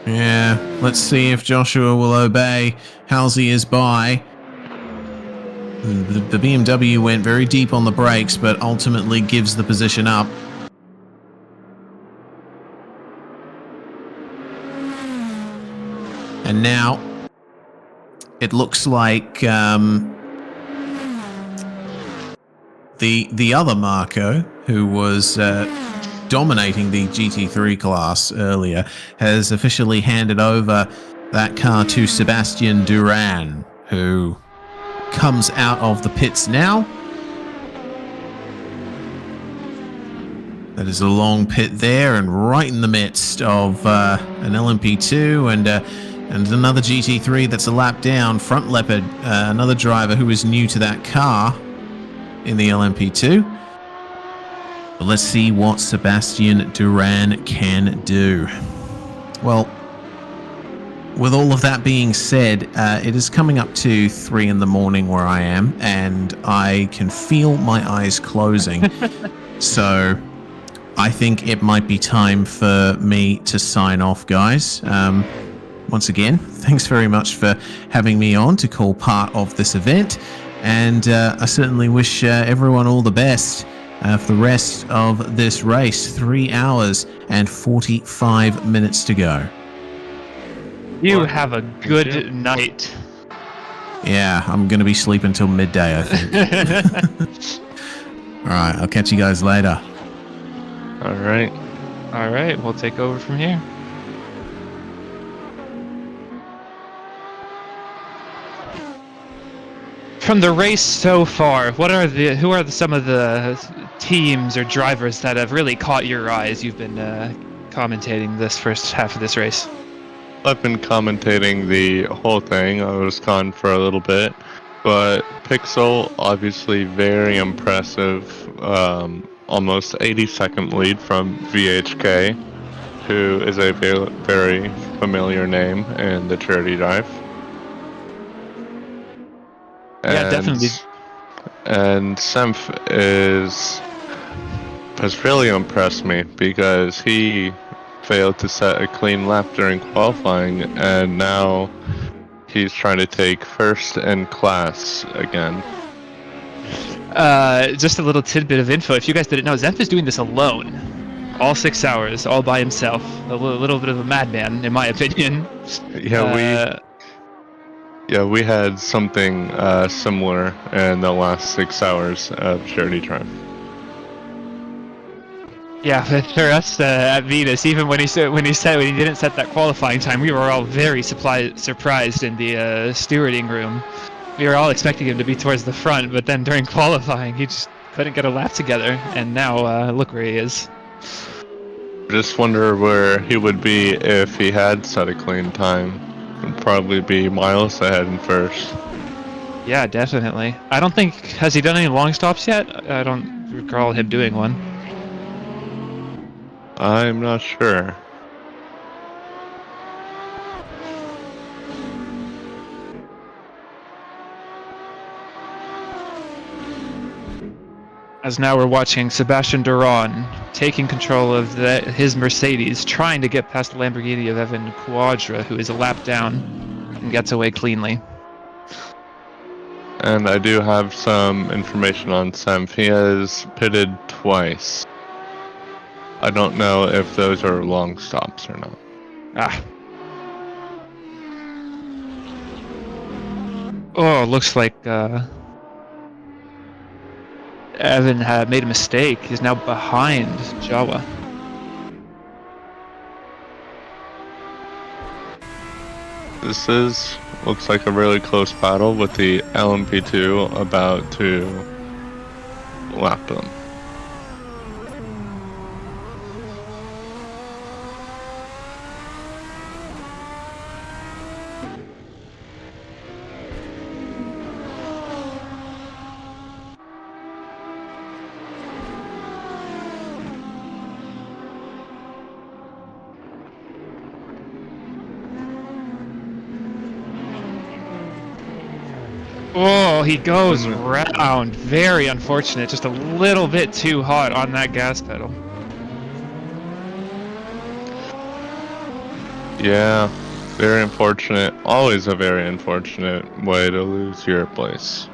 Yeah, let's see if Joshua will obey. Halsey is by. The BMW went very deep on the brakes, but ultimately gives the position up. And now it looks like the other Marco, who was dominating the GT3 class earlier, has officially handed over that car to Sebastian Duran, who comes out of the pits now. That is a long pit there, and right in the midst of an LMP2 and another GT3 that's a lap down. Front Leopard, another driver who is new to that car in the LMP2. But let's see what Sebastian Duran can do. Well, with all of that being said, it is coming up to 3 in the morning where I am, and I can feel my eyes closing. So I think it might be time for me to sign off, guys. Once again, thanks very much for having me on to call part of this event, and I certainly wish everyone all the best for the rest of this race. 3 hours and 45 minutes to go. You have a good night. Yeah, I'm going to be sleeping till midday, I think. All right, I'll catch you guys later. All right. All right, we'll take over from here. From the race so far, who are some of the teams or drivers that have really caught your eye as you've been commentating this first half of this race? I've been commentating the whole thing. I was gone for a little bit, but Pixel obviously very impressive. Almost 80-second lead from VHK, who is a very familiar name in the charity drive. Yeah, definitely. And Semph has really impressed me because he failed to set a clean lap during qualifying, and now he's trying to take first in class again. Just a little tidbit of info. If you guys didn't know, Zemph is doing this alone. All 6 hours, all by himself. A little bit of a madman, in my opinion. We had something similar in the last 6 hours of charity drive. Yeah, but for us at Venus, even when he didn't set that qualifying time, we were all very surprised in the stewarding room. We were all expecting him to be towards the front, but then during qualifying, he just couldn't get a lap together, and now look where he is. Just wonder where he would be if he had set a clean time. Would probably be miles ahead in first. Yeah, definitely. I don't think, has he done any long stops yet? I don't recall him doing one. I'm not sure. As now we're watching Sebastian Duran taking control of his Mercedes, trying to get past the Lamborghini of Evan Quadra, who is a lap down and gets away cleanly. And I do have some information on Semph. He has pitted twice. I don't know if those are long stops or not. Ah. Oh, looks like Evan had made a mistake. He's now behind Jawa. This looks like a really close battle with the LMP2 about to lap them. Oh, he goes round. Very unfortunate. Just a little bit too hot on that gas pedal. Yeah, very unfortunate. Always a very unfortunate way to lose your place.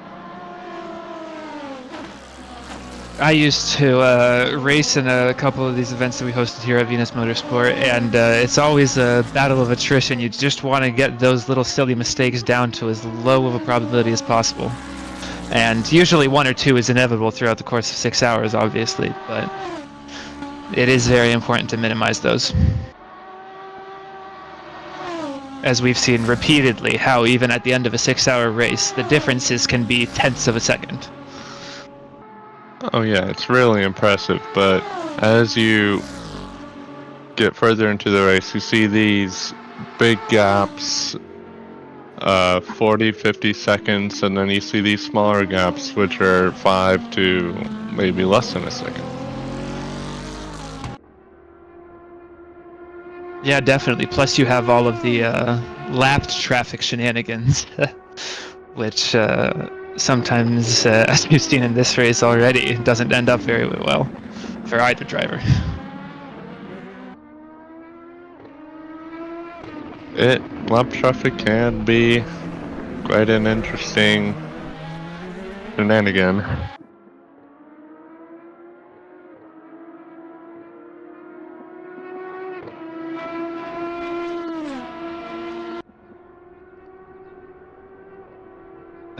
I used to race in a couple of these events that we hosted here at Venus Motorsport, and it's always a battle of attrition. You just want to get those little silly mistakes down to as low of a probability as possible. And usually 1 or 2 is inevitable throughout the course of 6 hours, obviously, but it is very important to minimize those. As we've seen repeatedly, how even at the end of a 6-hour race, the differences can be tenths of a second. Oh yeah, it's really impressive, but as you get further into the race, you see these big gaps, 40, 50 seconds, and then you see these smaller gaps, which are 5 to maybe less than a second. Yeah, definitely. Plus you have all of the lapped traffic shenanigans, which sometimes, as we've seen in this race already, doesn't end up very well for either driver. Lap traffic can be quite an interesting shenanigan.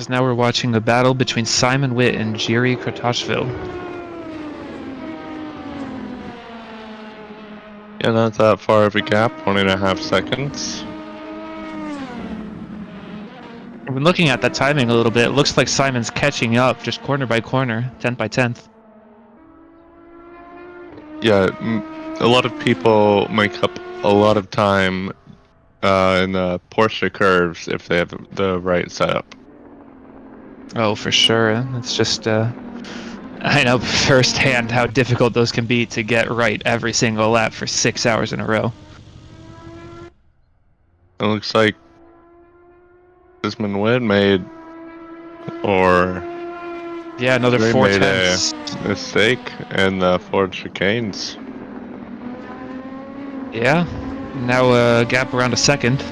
because now we're watching a battle between Simon Witt and Jiri Kratashvili. Yeah, not that far of a gap, 1.5 seconds. I've been looking at that timing a little bit. It looks like Simon's catching up, just corner by corner, 10th by 10th. Yeah, a lot of people make up a lot of time in the Porsche curves if they have the right setup. Oh, for sure. It's just, I know firsthand how difficult those can be to get right every single lap for 6 hours in a row. It looks like Desmond Witt made, or Yeah, another they 4 made tenths. a mistake in the Ford chicanes. Yeah, now a gap around a second.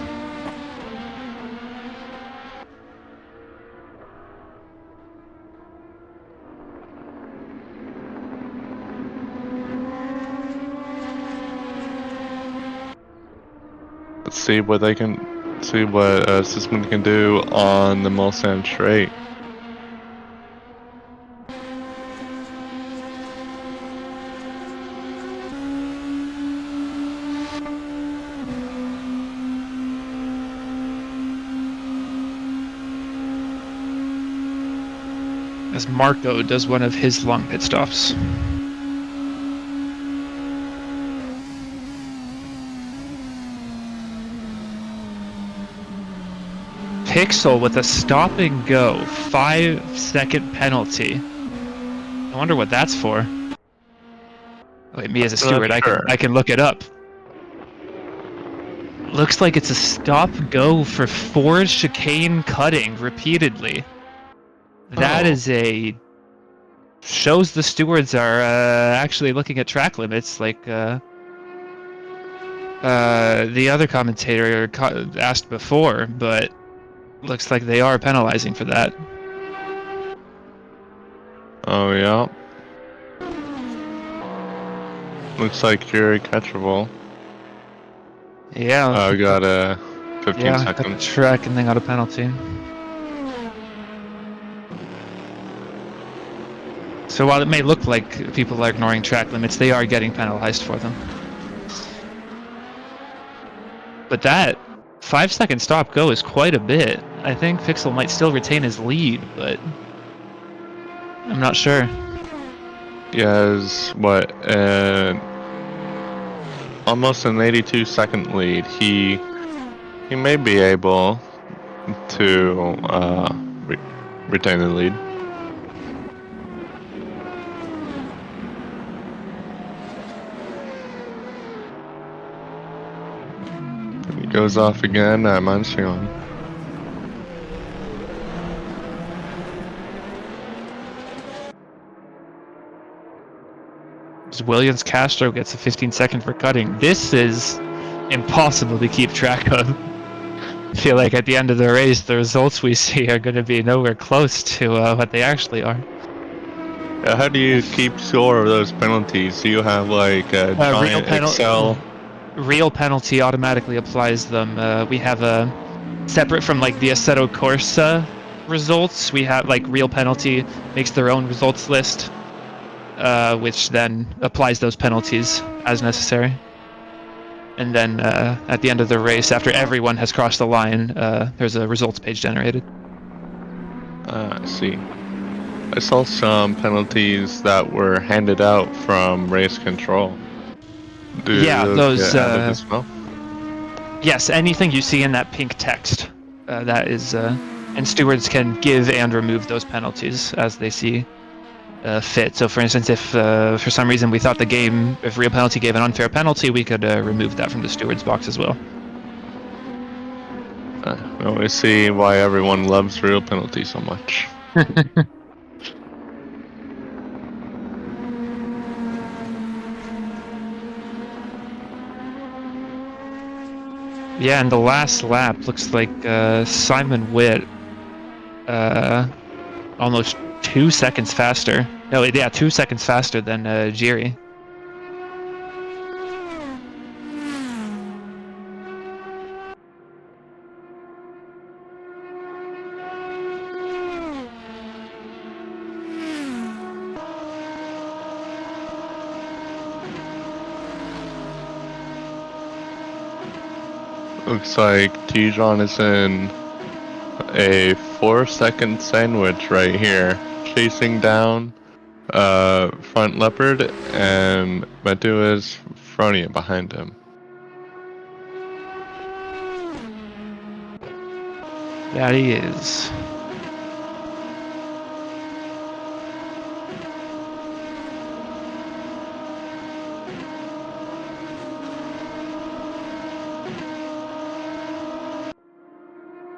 Let's see what they can see what Sisman can do on the Mulsanne straight. As Marco does one of his long pit stops. Pixel with a stop and go, 5-second penalty. I wonder what that's for. Wait, me as a steward, I can look it up. Looks like it's a stop go for Ford chicane cutting repeatedly. That is a shows the stewards are actually looking at track limits, like the other commentator asked before, but looks like they are penalizing for that. Oh yeah. Looks like you're catchable. Yeah. I got a 15 cut the seconds. track and they got a penalty. So while it may look like people are ignoring track limits, they are getting penalized for them. But that 5-second stop go is quite a bit. I think Pixel might still retain his lead, but I'm not sure. Yes, what? Almost an 82-second lead. He may be able to retain the lead. He goes off again at Mansion. Williams Castro gets a 15-second for cutting. This is impossible to keep track of. I feel like at the end of the race, the results we see are going to be nowhere close to what they actually are. How do you keep score of those penalties? Do you have like a giant Excel? Real penalty automatically applies them. We have a separate from like the Assetto Corsa results. We have like real penalty makes their own results list, which then applies those penalties as necessary. And then at the end of the race, after everyone has crossed the line, there's a results page generated. I see. I saw some penalties that were handed out from race control. Do those get added as well? Yes, anything you see in that pink text, that is, and stewards can give and remove those penalties as they see fit. So, for instance, if for some reason we thought if real penalty gave an unfair penalty, we could remove that from the steward's box as well. I always see why everyone loves real penalty so much. Yeah, and the last lap looks like Simon Witt almost 2 seconds faster. No, yeah, 2 seconds faster than Jiri. Looks like Tijon is in a 4-second sandwich right here, chasing down Front Leopard, and Metu is Fronia behind him. That he is.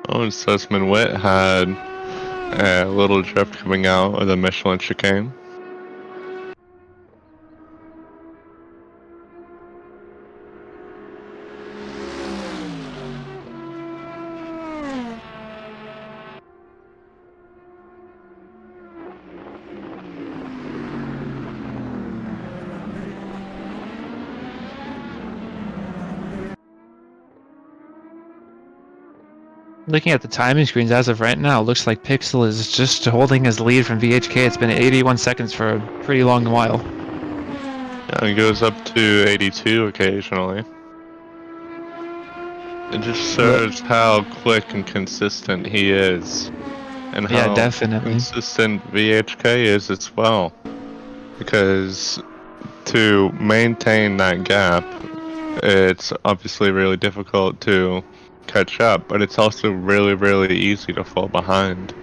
Oh, and Sussman Witt had a little drift coming out of the Michelin chicane. Looking at the timing screens as of right now, looks like Pixel is just holding his lead from VHK. It's been 81 seconds for a pretty long while. Yeah, it goes up to 82 occasionally. It just shows how quick and consistent he is, and how definitely consistent VHK is as well. Because to maintain that gap, it's obviously really difficult to catch up, but it's also really, really easy to fall behind.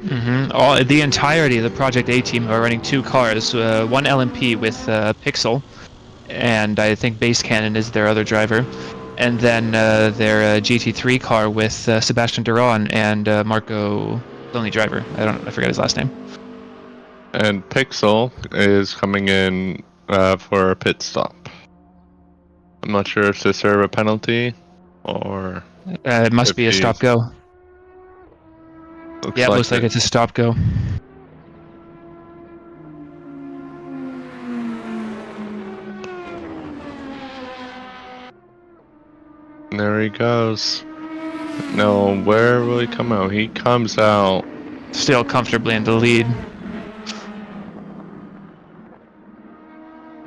The entirety of the Project A team are running 2 cars, one LMP with Pixel, and I think Base Cannon is their other driver, and then their GT3 car with Sebastian Duran and Marco, the only driver. I forget his last name. And Pixel is coming in for a pit stop. I'm not sure if to serve a penalty or It must be a stop-go. Looks Looks like it's a stop-go. There he goes. No, where will he come out? He comes out still comfortably in the lead.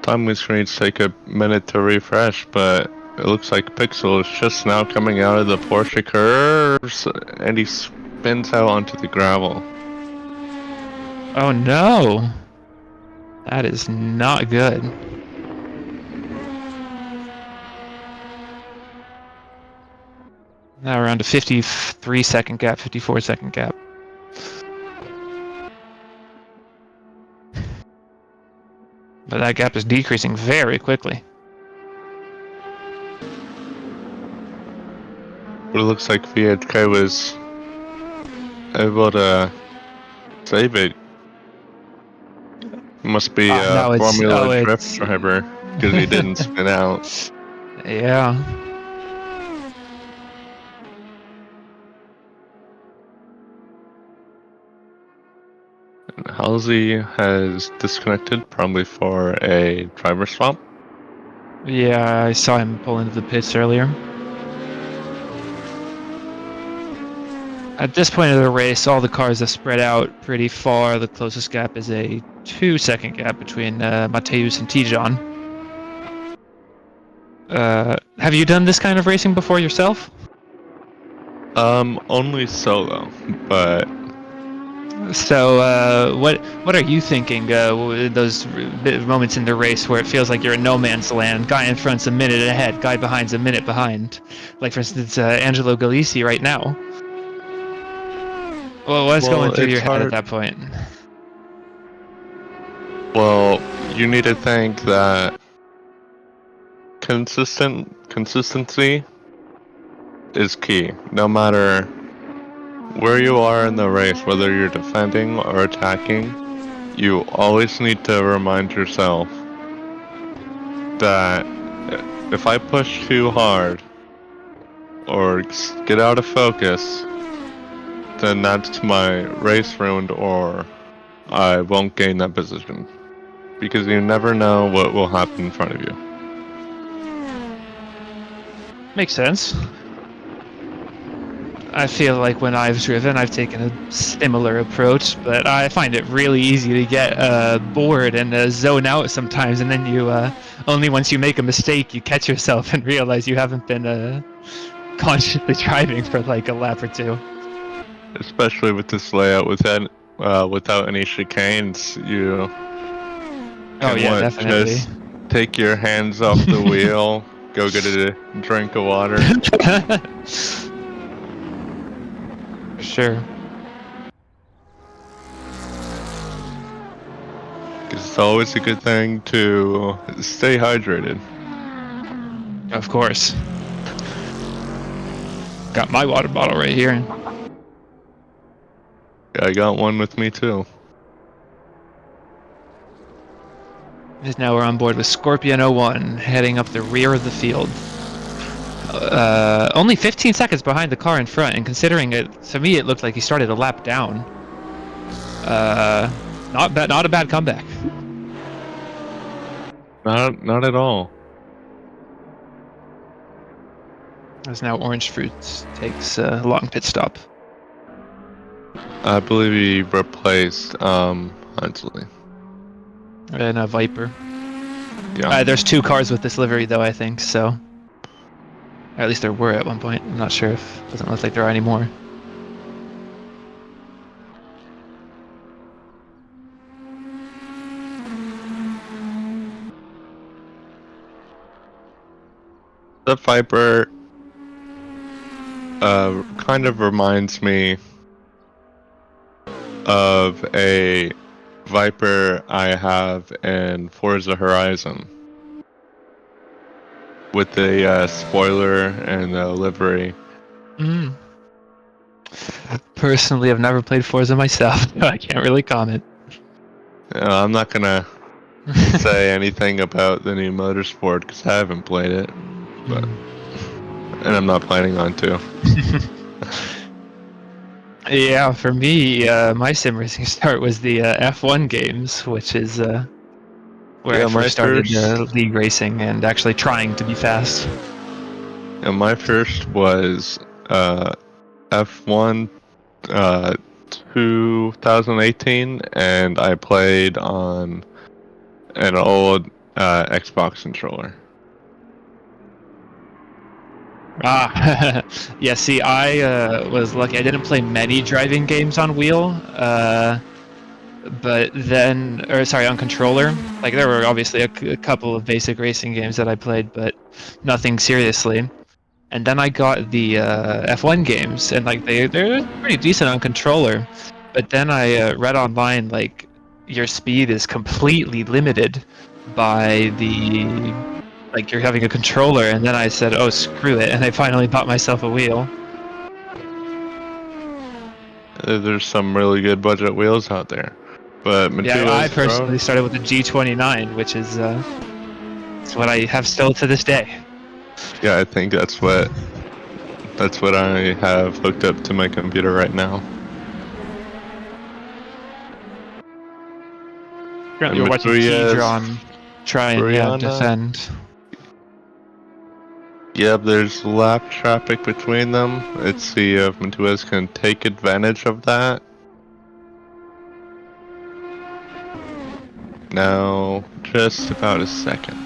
Timing screens take a minute to refresh, but it looks like Pixel is just now coming out of the Porsche curves, and he spins out onto the gravel. Oh no! That is not good. Now around a 53-second gap, 54-second gap. But that gap is decreasing very quickly. But it looks like VHK was able to save it. Must be a Formula Drift driver, because he didn't spin out. Yeah. Halsey has disconnected, probably for a driver swap. Yeah, I saw him pull into the pits earlier. At this point of the race, all the cars have spread out pretty far. The closest gap is a 2-second gap between Mateus and Tijon. Have you done this kind of racing before yourself? Only solo, but... So, what are you thinking, those moments in the race where it feels like you're in no man's land? Guy in front's a minute ahead, guy behind's a minute behind. Like, for instance, Angelo Galisi right now. Well, what's going through your head at that point? Well, you need to think that consistency is key. No matter where you are in the race, whether you're defending or attacking, you always need to remind yourself that if I push too hard or get out of focus, then that's my race ruined, or I won't gain that position. Because you never know what will happen in front of you. Makes sense. I feel like when I've driven, I've taken a similar approach, but I find it really easy to get bored and zone out sometimes, and then you only once you make a mistake, you catch yourself and realize you haven't been consciously driving for like a lap or two. Especially with this layout without any chicanes, you can Definitely. just take your hands off the wheel, go get a drink of water. For sure. It's always a good thing to stay hydrated. Of course. Got my water bottle right here. Yeah, I got one with me too. Because now we're on board with Scorpion 01, heading up the rear of the field. Only 15 seconds behind the car in front, and considering it, to me, it looked like he started a lap down. Not a bad comeback. Not at all. As now Orange Fruits takes a long pit stop. I believe he replaced Huntley. And a Viper. Yeah. There's 2 cars with this livery, though, I think, so. Or at least there were at one point. I'm not sure if it doesn't look like there are anymore. The Viper kind of reminds me of a Viper I have in Forza Horizon with the spoiler and the livery. Personally, I've never played Forza myself, so I can't really comment. I'm not gonna say anything about the new Motorsport because I haven't played it, but and I'm not planning on to. Yeah, for me, my sim racing start was the F1 games, which is where I first started league racing and actually trying to be fast. Yeah, my first was F1 2018, and I played on an old Xbox controller. Yeah, see, I was lucky. I didn't play many driving games on wheel, but then, on controller. Like, there were obviously a couple of basic racing games that I played, but nothing seriously. And then I got the F1 games, and like they're pretty decent on controller. But then I read online like your speed is completely limited by like you're having a controller, and then I said, oh, screw it, and I finally bought myself a wheel. There's some really good budget wheels out there, but I personally started with the G29, which is what I have still to this day. Yeah, I think that's what I have hooked up to my computer right now. You're watching T-Dron try and defend. Yep, there's lap traffic between them. Let's see if Matuez can take advantage of that. Now, just about a second.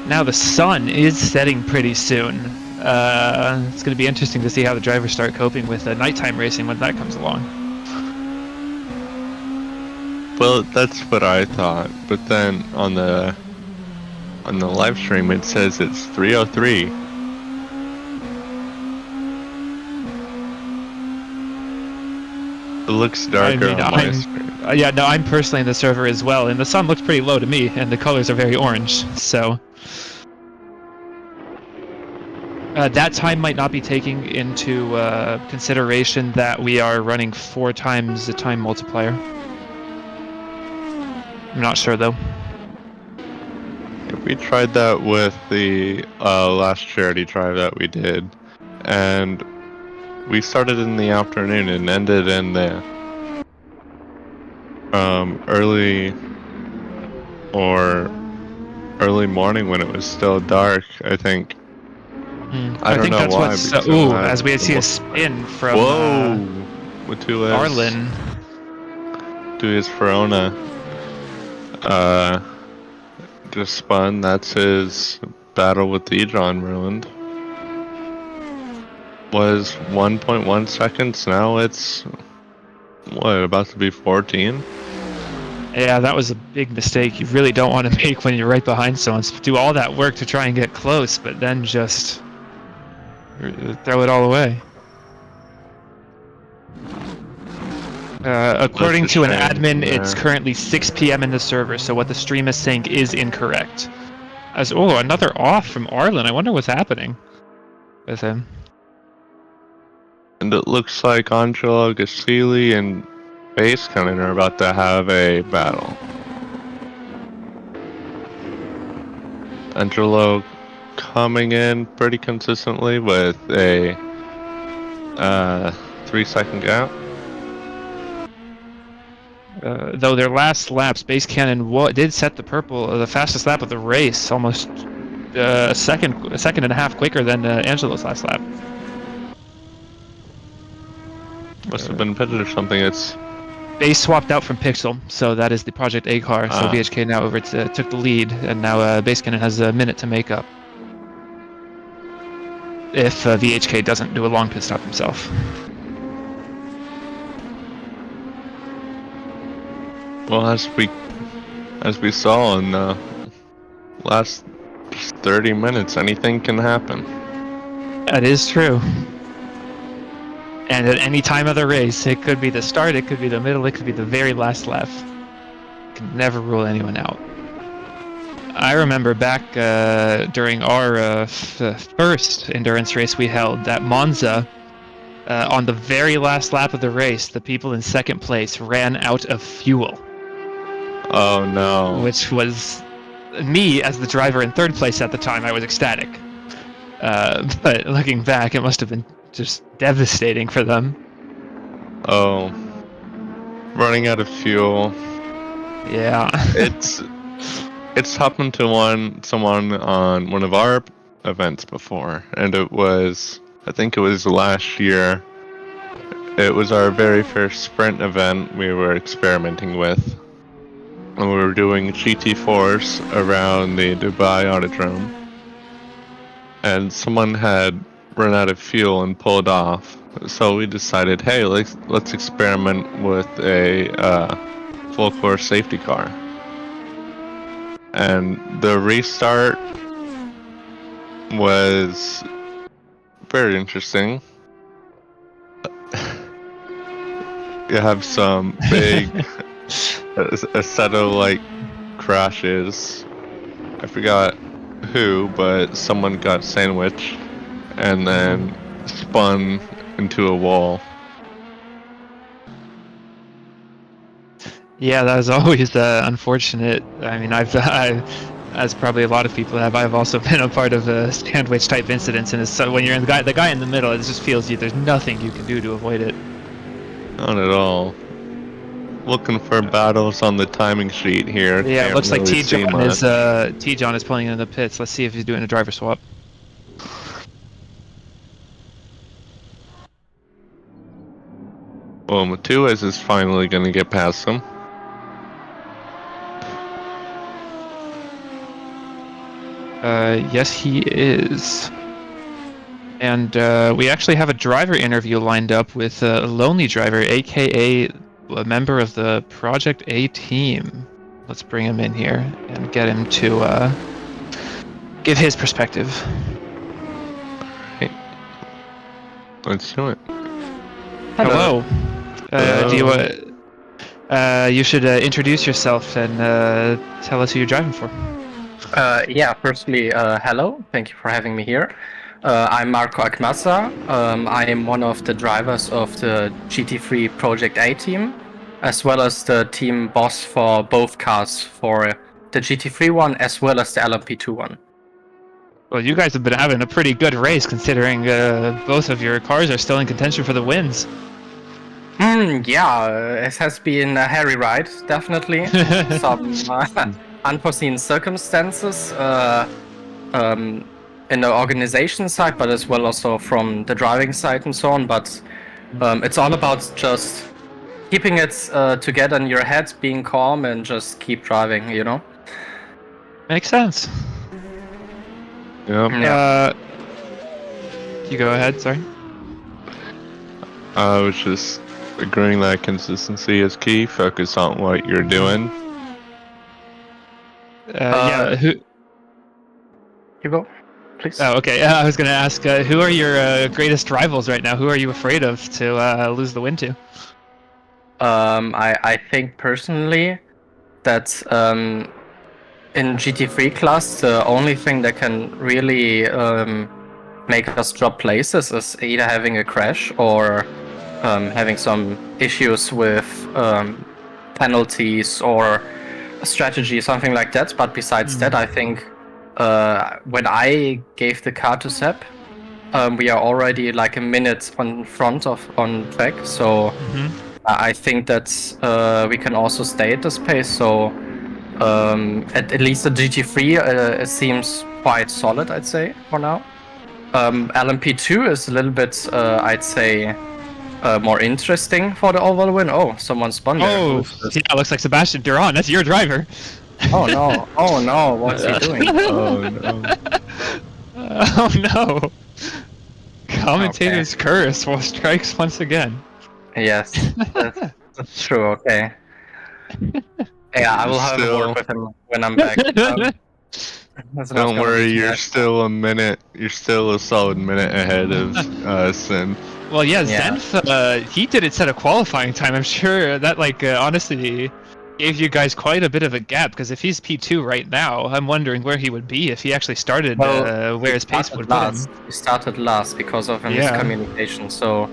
Now the sun is setting pretty soon. It's going to be interesting to see how the drivers start coping with nighttime racing when that comes along. Well, that's what I thought, but then on the live stream it says it's 3:03. It looks darker on my screen. I'm personally in the server as well, and the sun looks pretty low to me, and the colors are very orange, so... that time might not be taking into consideration that we are running 4 times the time multiplier. I'm not sure though. We tried that with the last charity drive that we did, and we started in the afternoon and ended in the early morning when it was still dark, I think. I don't know why. As we see a spin from Arlen to his Verona just spun. That's his battle with Ejon ruined. Was 1.1 seconds, now it's, what, about to be 14? Yeah, that was a big mistake you really don't want to make when you're right behind someone. Do all that work to try and get close, but then just throw it all away. According to an admin, it's currently 6 p.m. in the server, so what the stream is saying is incorrect. Another off from Arlen. I wonder what's happening with him. And it looks like Angelo, Gasili, and Base Cannon are about to have a battle. Angelo coming in pretty consistently with a 3-second gap. Though their last laps, Base Cannon did set the fastest lap of the race, almost a second and a half quicker than Angelo's last lap. Must have been pitted or something. It's Base swapped out from Pixel, so that is the Project A car. So VHK now took the lead, and now Base Cannon has a minute to make up. If VHK doesn't do a long pit stop himself. well, as we saw in the last 30 minutes, anything can happen. That is true. And at any time of the race, it could be the start, it could be the middle, it could be the very last lap. You can never rule anyone out. I remember back during our first endurance race we held at Monza, on the very last lap of the race, the people in second place ran out of fuel. Oh no. Which was me as the driver in third place at the time. I was ecstatic. But looking back, it must have been just devastating for them. Oh. Running out of fuel. Yeah. It's happened to someone on one of our events before, and I think it was last year. It was our very first sprint event we were experimenting with. And we were doing GT4s around the Dubai Autodrome. And someone had run out of fuel and pulled off. So we decided, hey, let's experiment with a full course safety car. And the restart was very interesting. You have some big Assetto crashes. I forgot who, but someone got sandwiched and then spun into a wall. Yeah, that was always unfortunate. I mean, as probably a lot of people have, I've also been a part of sandwich type incidents, and so when you're the guy in the middle, it just feels there's nothing you can do to avoid it. Not at all. Looking for battles on the timing sheet here. Yeah, it looks like T-John is pulling in the pits. Let's see if he's doing a driver swap. Well, Matuez is finally going to get past him. Yes, he is. And we actually have a driver interview lined up with a Lonely Driver, aka a member of the Project A team. Let's bring him in here and get him to give his perspective. Alright. Let's do it. Hello. Do you should introduce yourself and tell us who you're driving for. Yeah, firstly, hello. Thank you for having me here. I'm Marco Akmasa. I am one of the drivers of the GT3 Project A team, as well as the team boss for both cars, for the GT3 one as well as the LMP2 one. Well, you guys have been having a pretty good race, considering both of your cars are still in contention for the wins. Yeah, it has been a hairy ride, definitely. Some unforeseen circumstances in the organization side, but as well also from the driving side and so on. But it's all about just keeping it together in your head, being calm, and just keep driving, you know? Makes sense. Yeah. You go ahead. Sorry. I was just agreeing that consistency is key. Focus on what you're doing. Yeah. Who? You go, please. Oh, okay. I was going to ask, who are your greatest rivals right now? Who are you afraid of to lose the win to? I think personally that in GT3 class, the only thing that can really make us drop places is either having a crash or having some issues with penalties or strategy, something like that. But besides that, I think when I gave the car to Seb, we are already like a minute on front of on track. So I think that we can also stay at this pace. So at least the GT3 it seems quite solid, I'd say, for now. LMP2 is a little bit, I'd say, more interesting for the overall win. Oh, someone spun there. Oh, yeah, looks like Sebastian Duran. That's your driver. Oh no! Oh no! What's he doing? Oh no. Oh no! Commentator's curse will strikes once again. Yes, that's true. Okay. Yeah, I will have a word with him when I'm back. Don't worry, you're still a minute. You're still a solid minute ahead of Sin. Well, yeah, Zenf, he didn't set a qualifying time. I'm sure that, honestly, gave you guys quite a bit of a gap. Because if he's P2 right now, I'm wondering where he would be if he actually started where his pace would put him. He started last because of a miscommunication. So,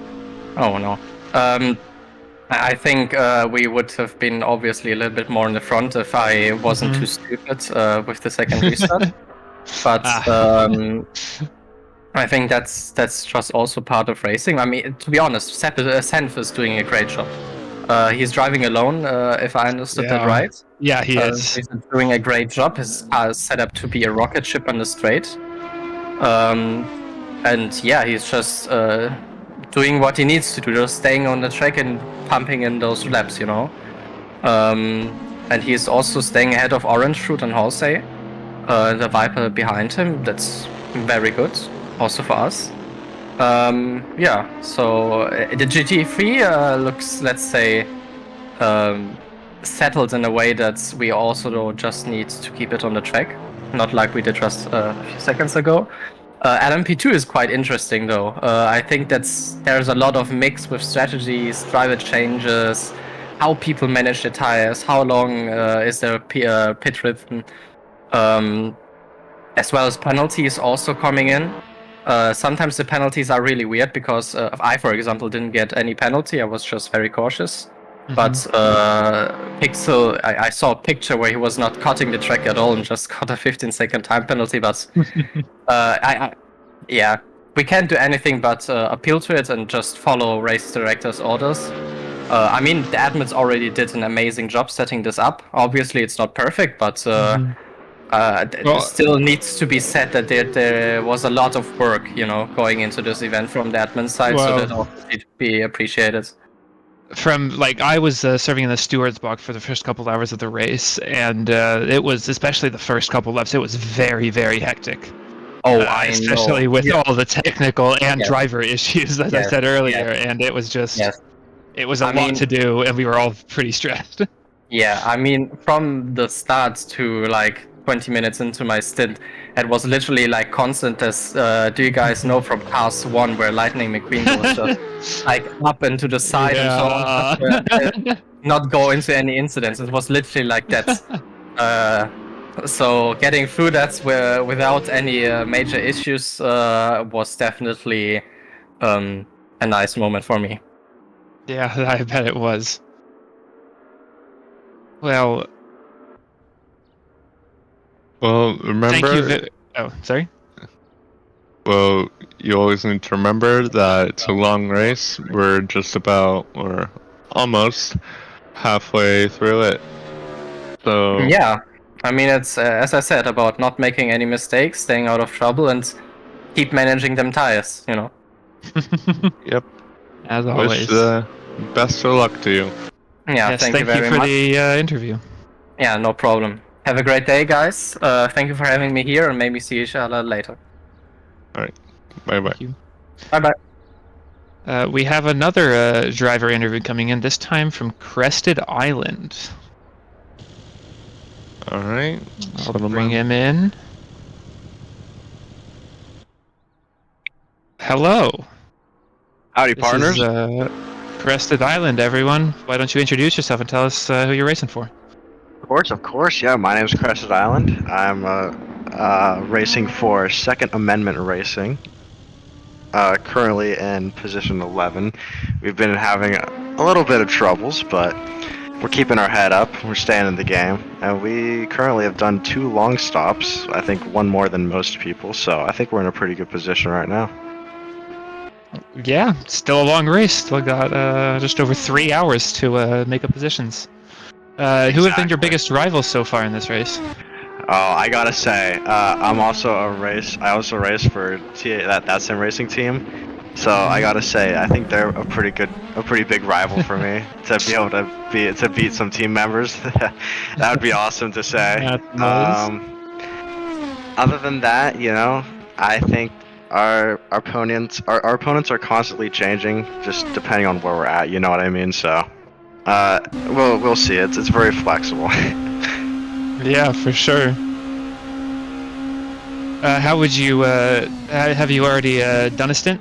oh no. I think we would have been obviously a little bit more in the front if I wasn't too stupid with the second restart. But I think that's just also part of racing. I mean, to be honest, Senf is doing a great job. He's driving alone, if I understood that right. Yeah, he is. He's doing a great job. His car is set up to be a rocket ship on the straight. And yeah, he's just doing what he needs to do, just staying on the track and pumping in those laps, you know. And he's also staying ahead of Orange Fruit and Halsey. The Viper behind him, that's very good, also for us. Yeah, so the GT3 looks, let's say, settled in a way that we also just need to keep it on the track, not like we did just a few seconds ago. LMP2 is quite interesting though. I think there's a lot of mix with strategies, driver changes, how people manage their tires, how long is their pit rhythm, as well as penalties also coming in. Sometimes the penalties are really weird because I, for example, didn't get any penalty. I was just very cautious. But Pixel, I saw a picture where he was not cutting the track at all and just got a 15-second time penalty. But yeah, we can't do anything but appeal to it and just follow race director's orders. I mean, the admins already did an amazing job setting this up. Obviously, it's not perfect, but it still needs to be said that there was a lot of work, you know, going into this event from the admin side, so that also needs to be appreciated. From I was serving in the stewards box for the first couple of hours of the race, and it was, especially the first couple laps, it was very, very hectic. Oh, especially with all the technical and driver issues, as I said earlier, and it was just it was a lot to do, and we were all pretty stressed. Yeah, I mean, from the start to 20 minutes into my stint, it was literally constant as do you guys know from Cars 1 where Lightning McQueen was just up and to the side and so on, not go into any incidents. It was literally like that. So getting through that without any major issues was definitely a nice moment for me. Yeah, I bet it was. Well, remember... Thank you. Oh, sorry? Well, you always need to remember that it's a long race. We're just about, or almost, halfway through it. So... Yeah, I mean, it's, as I said, about not making any mistakes, staying out of trouble, and keep managing them tires, you know? Yep. As always. Wish best of luck to you. Yeah, yes, thank you very for much. the interview. Yeah, no problem. Have a great day, guys. Thank you for having me here, and maybe see each other later. All right. Bye bye. Thank you. Bye-bye. We have another driver interview coming in, this time from Crested Island. All right. I'll bring him in. Hello. Howdy, This partners. is Crested Island, everyone. Why don't you introduce yourself and tell us who you're racing for? Of course. Yeah, my name is Crested Island. I'm racing for Second Amendment Racing. Currently in position 11. We've been having a little bit of troubles, but we're keeping our head up. We're staying in the game, and we currently have done 2 long stops. I think one more than most people, so I think we're in a pretty good position right now. Yeah, still a long race. Still got just over 3 hours to make up positions. Who have been your biggest rivals so far in this race? Oh, I gotta say, I also race for that sim racing team. So I gotta say, I think they're a pretty big rival for me to be able to beat some team members. That would be awesome to say. That's nice. Other than that, I think our opponents are constantly changing, just depending on where we're at. You know what I mean? So, we'll see. It's very flexible. Yeah, for sure. How would you, have you already done a stint?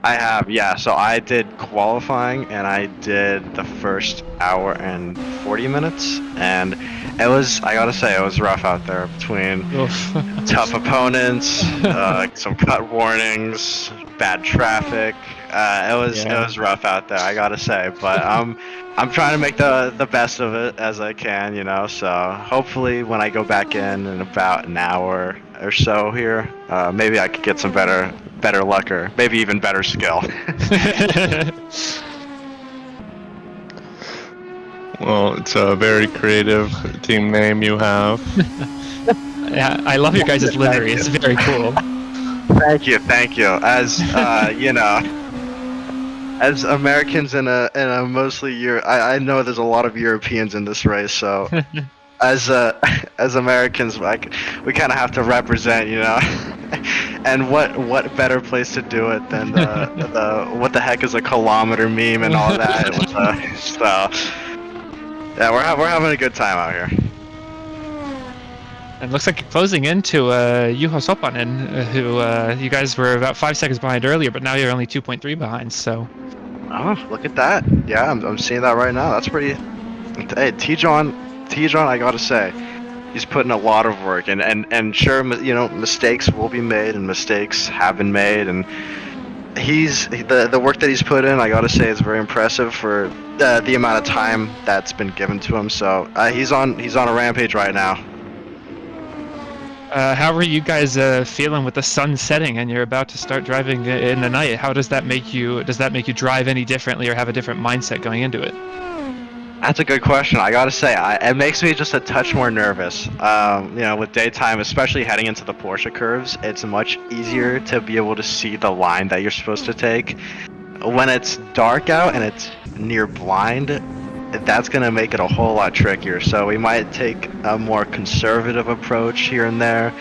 I have, yeah. So I did qualifying, and I did the first hour and 40 minutes, and I gotta say, it was rough out there between tough opponents, some cut warnings, bad traffic. It was rough out there, I gotta say, but I'm trying to make the best of it as I can, so hopefully when I go back in about an hour or so here, maybe I could get some better luck, or maybe even better skill. Well, it's a very creative team name you have. Yeah, I love your guys' livery. It's very cool. Thank you. As as Americans in a mostly I know there's a lot of Europeans in this race, so as Americans, we kind of have to represent, and what better place to do it than the what the heck is a kilometer meme and all that. So yeah, we're having a good time out here. And looks like you're closing into Juho Sopanen, who you guys were about 5 seconds behind earlier, but now you're only 2.3 behind. So. Oh, look at that! Yeah, I'm seeing that right now. That's pretty. Hey, T-John, I gotta say, he's putting a lot of work, and sure, mistakes will be made, and mistakes have been made, and the work that he's put in, I gotta say, is very impressive for the amount of time that's been given to him. So he's on a rampage right now. How are you guys feeling with the sun setting and you're about to start driving in the night? How does that make you? Does that make you drive any differently or have a different mindset going into it? That's a good question. I gotta say, it makes me just a touch more nervous. With daytime, especially heading into the Porsche curves, it's much easier to be able to see the line that you're supposed to take. When it's dark out and it's near blind, that's going to make it a whole lot trickier. So we might take a more conservative approach here and there,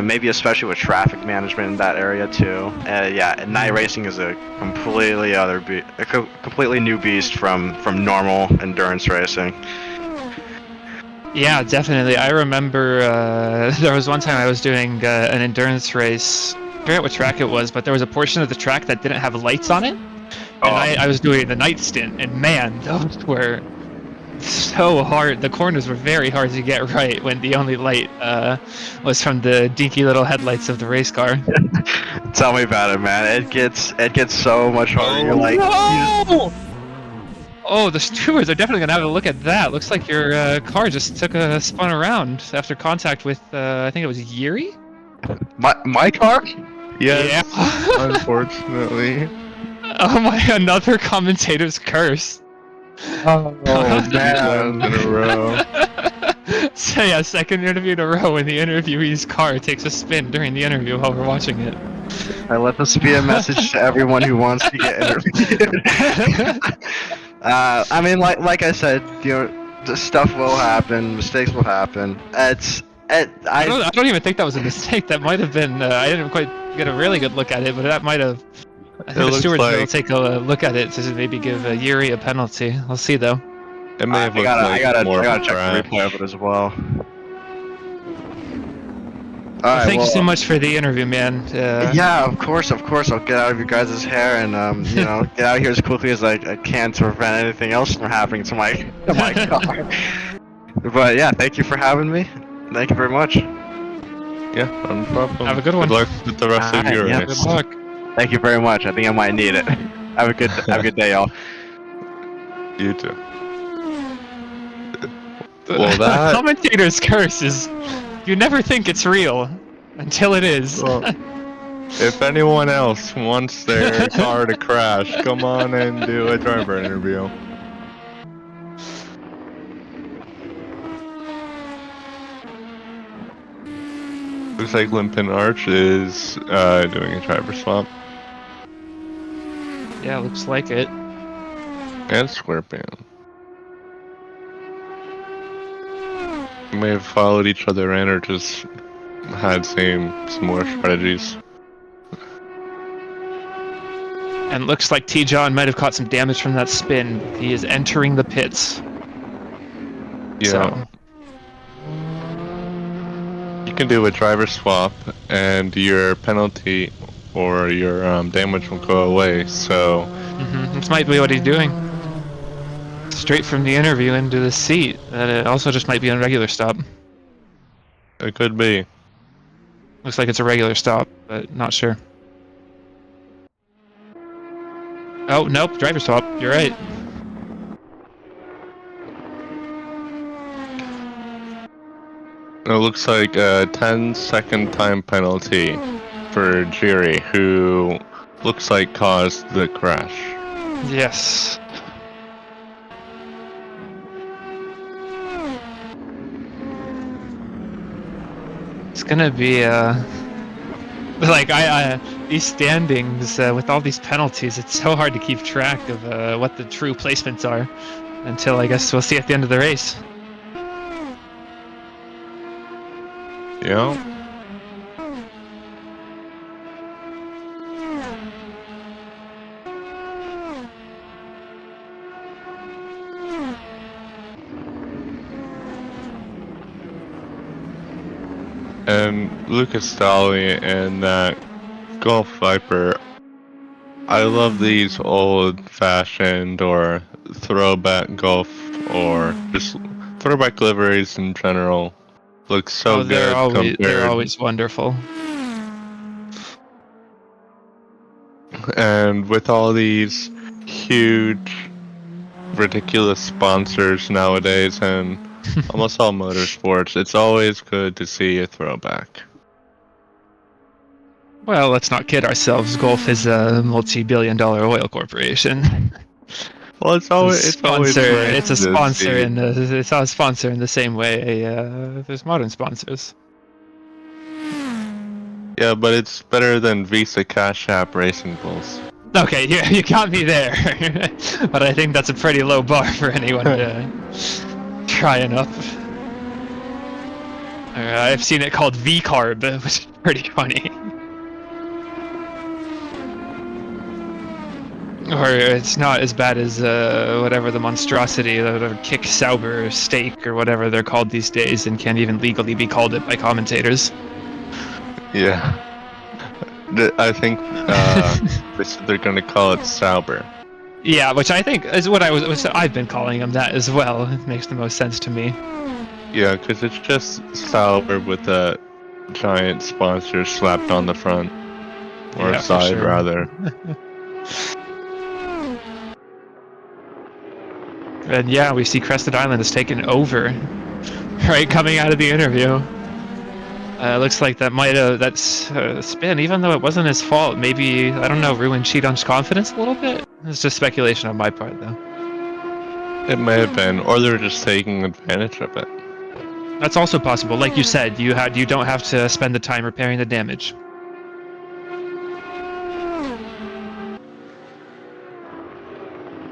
maybe especially with traffic management in that area too. Night racing is a completely new beast from normal endurance racing. Yeah, definitely. I remember there was one time I was doing an endurance race. I forget what track it was, but there was a portion of the track that didn't have lights on it. And I was doing the night stint, and man, those were so hard. The corners were very hard to get right when the only light was from the dinky little headlights of the race car. Tell me about it, man. It gets so much harder. You're like, no! Oh, the stewards are definitely gonna have a look at that. Looks like your car just took a spun around after contact with I think it was Yuri. My car? Yes. Yeah. Unfortunately. Oh my! Another commentator's curse. Oh man! In a row. So yeah, second interview in a row when the interviewee's car takes a spin during the interview while we're watching it. I let this be a message to everyone who wants to get interviewed. I mean, like I said, stuff will happen. Mistakes will happen. I don't even think that was a mistake. That might have been. I didn't quite get a really good look at it, but that might have. I think the stewards will take a look at it to maybe give Yuri a penalty. I'll see though. It may have looked I gotta check crash. the replay of it as well. Well, thank you so much for the interview, man. Yeah, of course. I'll get out of your guys' hair and get out of here as quickly as I can to prevent anything else from happening to my car. But yeah, thank you for having me. Thank you very much. Yeah, no problem. Have a good one. Good luck with the rest of your race. Good luck. Thank you very much. I think I might need it. Have a good day, y'all. You too. Well, that commentator's curse is you never think it's real until it is. Well, if anyone else wants their car to crash, come on and do a driver interview. Looks like Limpin Arch is doing a driver swap. Yeah, looks like it. And Scorpion. They may have followed each other in or just had similar strategies. And looks like T-John might have caught some damage from that spin. He is entering the pits. Yeah. So. You can do a driver swap and your penalty or your damage will go away, so... This might be what he's doing. Straight from the interview into the seat. It also just might be a regular stop. It could be. Looks like it's a regular stop, but not sure. Oh, nope, driver swap. You're right. It looks like a 10-second time penalty for Jiri, who looks like caused the crash. Yes. It's gonna be like these standings with all these penalties. It's so hard to keep track of what the true placements are until I guess we'll see at the end of the race. Yeah. And Lucas Daly and that Golf Viper, I love these old-fashioned or throwback Golf or just throwback liveries in general. Look so good. They're always wonderful. And with all these huge, ridiculous sponsors nowadays and almost all motorsports, it's always good to see a throwback. Well, let's not kid ourselves. Golf is a multi-billion-dollar oil corporation. Well, it's always it's a sponsor in the same way there's modern sponsors. Yeah, but it's better than Visa Cash App Racing Bulls. Okay, you got me there, but I think that's a pretty low bar for anyone to try and up. I've seen it called V-Carb, which is pretty funny. Or it's not as bad as whatever the monstrosity, the Kick Sauber steak or whatever they're called these days, and can't even legally be called it by commentators. Yeah, I think they're going to call it Sauber. Yeah, which I think is what I've been calling them that as well. It makes the most sense to me. Yeah, because it's just Sauber with a giant sponsor slapped on the front or side rather. And yeah, we see Crested Island is taken over, right, coming out of the interview. Looks like that's spin, even though it wasn't his fault. Maybe, I don't know, ruined Cheaton's confidence a little bit? It's just speculation on my part, though. It may have been, or they're just taking advantage of it. That's also possible. Like you said, you don't have to spend the time repairing the damage.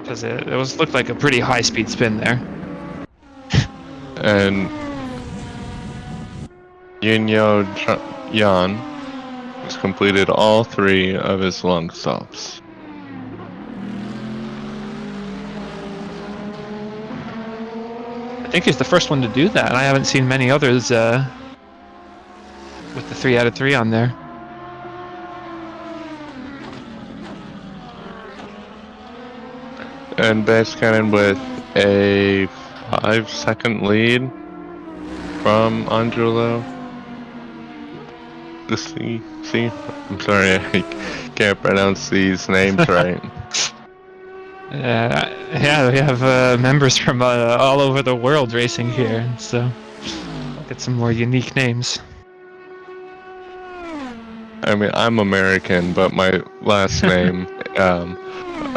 Because it looked like a pretty high-speed spin there. And Yinyo Yan has completed all 3 of his long stops. I think he's the first one to do that, and I haven't seen many others with the 3 out of 3 on there. And Base Cannon with a 5-second lead from Angelo. See, I'm sorry, I can't pronounce these names right. Yeah, we have members from all over the world racing here, so get some more unique names. I mean, I'm American, but my last name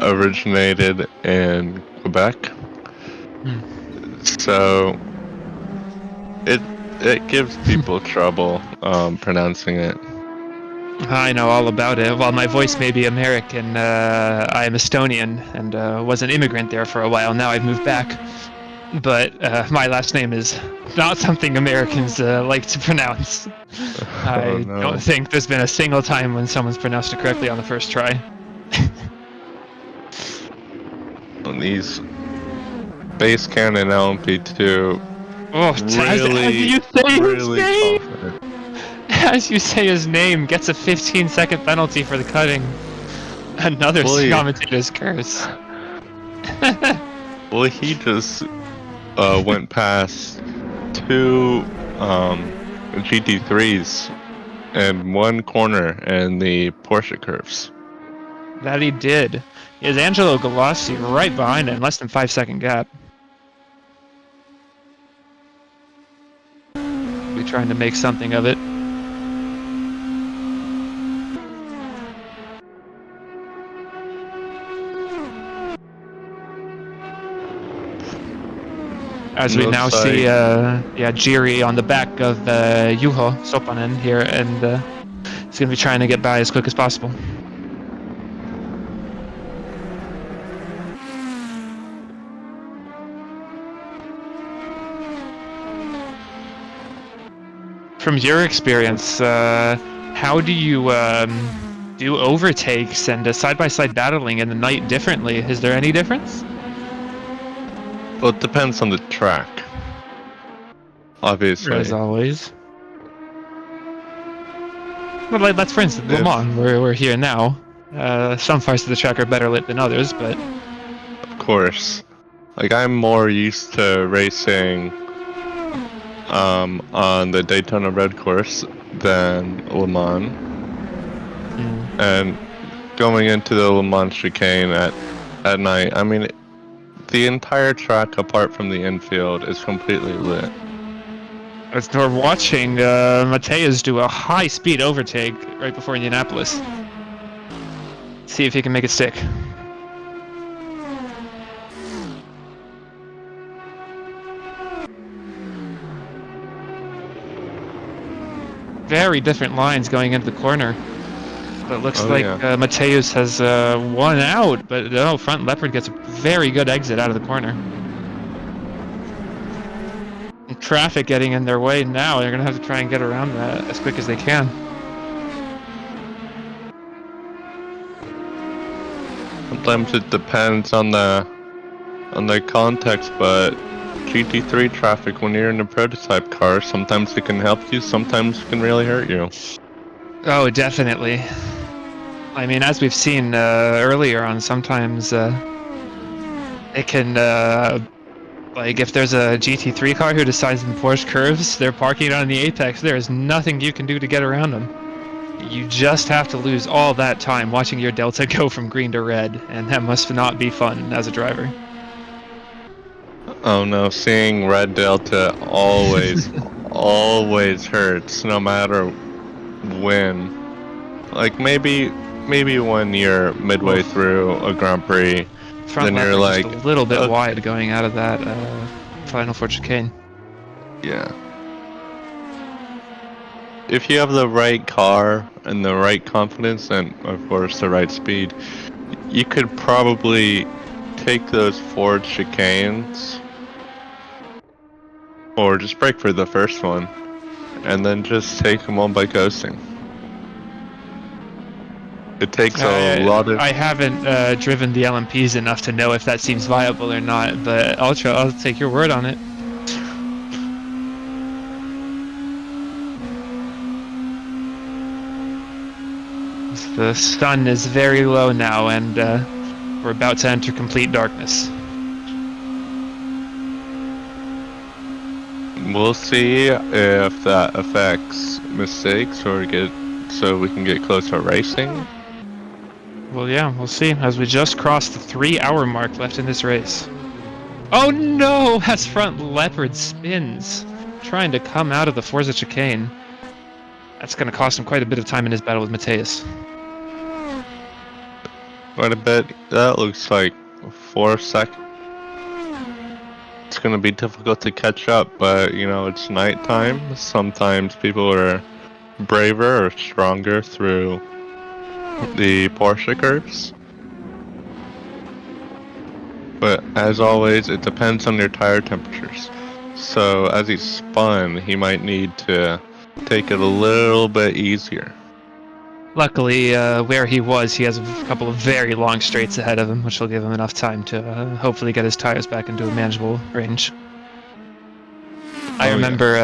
originated in Quebec, so it gives people trouble pronouncing it. I know all about it. While my voice may be American, I am Estonian and was an immigrant there for a while. Now I've moved back. But my last name is not something Americans like to pronounce. I don't think there's been a single time when someone's pronounced it correctly on the first try. On these Base Cannon LMP2, really confident. As you say his name, gets a 15-second penalty for the cutting. Another commentator's curse. Well, he just went past 2 GT3s in one corner in the Porsche curves. That he did. He has Angelo Galassi right behind him, less than 5-second gap. Be trying to make something of it. As we now see, Jiri on the back of Juho Sopanen here, and he's going to be trying to get by as quick as possible. From your experience, how do you do overtakes and side-by-side battling in the night differently? Is there any difference? Well, it depends on the track, obviously. As always. But like, that's for instance Le Mans, we're here now. Some parts of the track are better lit than others, but... Of course. Like, I'm more used to racing on the Daytona Red Course than Le Mans. And going into the Le Mans chicane at night, I mean... The entire track, apart from the infield, is completely lit. As we're watching Mateus do a high-speed overtake right before Indianapolis. See if he can make it stick. Very different lines going into the corner. But it looks Mateus has one out, but no, Front Leopard gets a very good exit out of the corner. And traffic getting in their way now, they're going to have to try and get around that as quick as they can. Sometimes it depends on the context, but GT3 traffic, when you're in a prototype car, sometimes it can help you, sometimes it can really hurt you. Oh, definitely. I mean, as we've seen earlier on, sometimes it can, like, if there's a GT3 car who decides in Porsche curves, they're parking on the apex, there is nothing you can do to get around them. You just have to lose all that time watching your Delta go from green to red, and that must not be fun as a driver. Oh no, seeing red Delta always, always hurts, no matter when. Like, maybe when you're midway through a Grand Prix, Front then you're like... just a little bit wide going out of that Final Four chicane. Yeah. If you have the right car and the right confidence and, of course, the right speed, you could probably take those forward chicanes Or just brake for the first one, and then just take them on by coasting. It takes a lot of... I haven't driven the LMPs enough to know if that seems viable or not, but I'll take your word on it. The sun is very low now, and we're about to enter complete darkness. We'll see if that affects mistakes or so we can get close to racing. Well, yeah, we'll see, as we just crossed the 3-hour mark left in this race. Oh no! As front leopard spins, trying to come out of the Forza chicane. That's going to cost him quite a bit of time in his battle with Mateus. Quite a bit. That looks like 4 seconds. It's going to be difficult to catch up, but you know, it's nighttime. Sometimes people are braver or stronger through the Porsche curves. But as always, it depends on your tire temperatures. So as he spun, he might need to take it a little bit easier. Luckily, where he was, he has a couple of very long straights ahead of him, which will give him enough time to hopefully get his tires back into a manageable range. I remember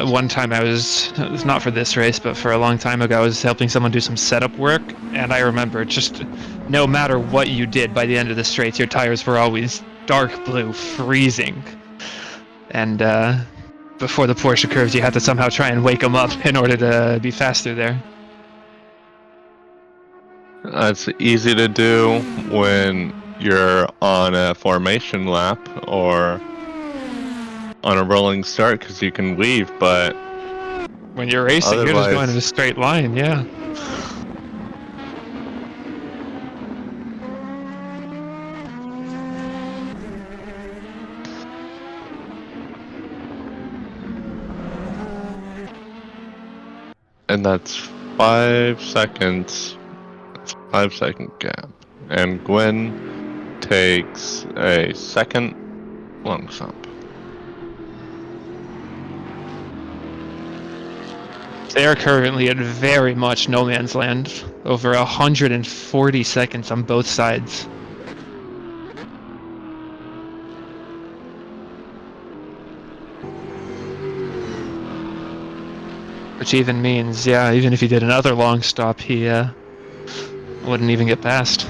one time it was not for this race, but for a long time ago, I was helping someone do some setup work, and I remember just no matter what you did, by the end of the straights, your tires were always dark blue, freezing. And before the Porsche curves, you had to somehow try and wake them up in order to be faster there. That's easy to do when you're on a formation lap or on a rolling start because you can weave, but when you're racing, you're just going in a straight line, yeah. And that's 5 seconds. 5-second gap. And Gwen takes a second long sump. They are currently at very much no man's land. Over 140 seconds on both sides. Which even means, yeah, even if he did another long stop, he wouldn't even get past.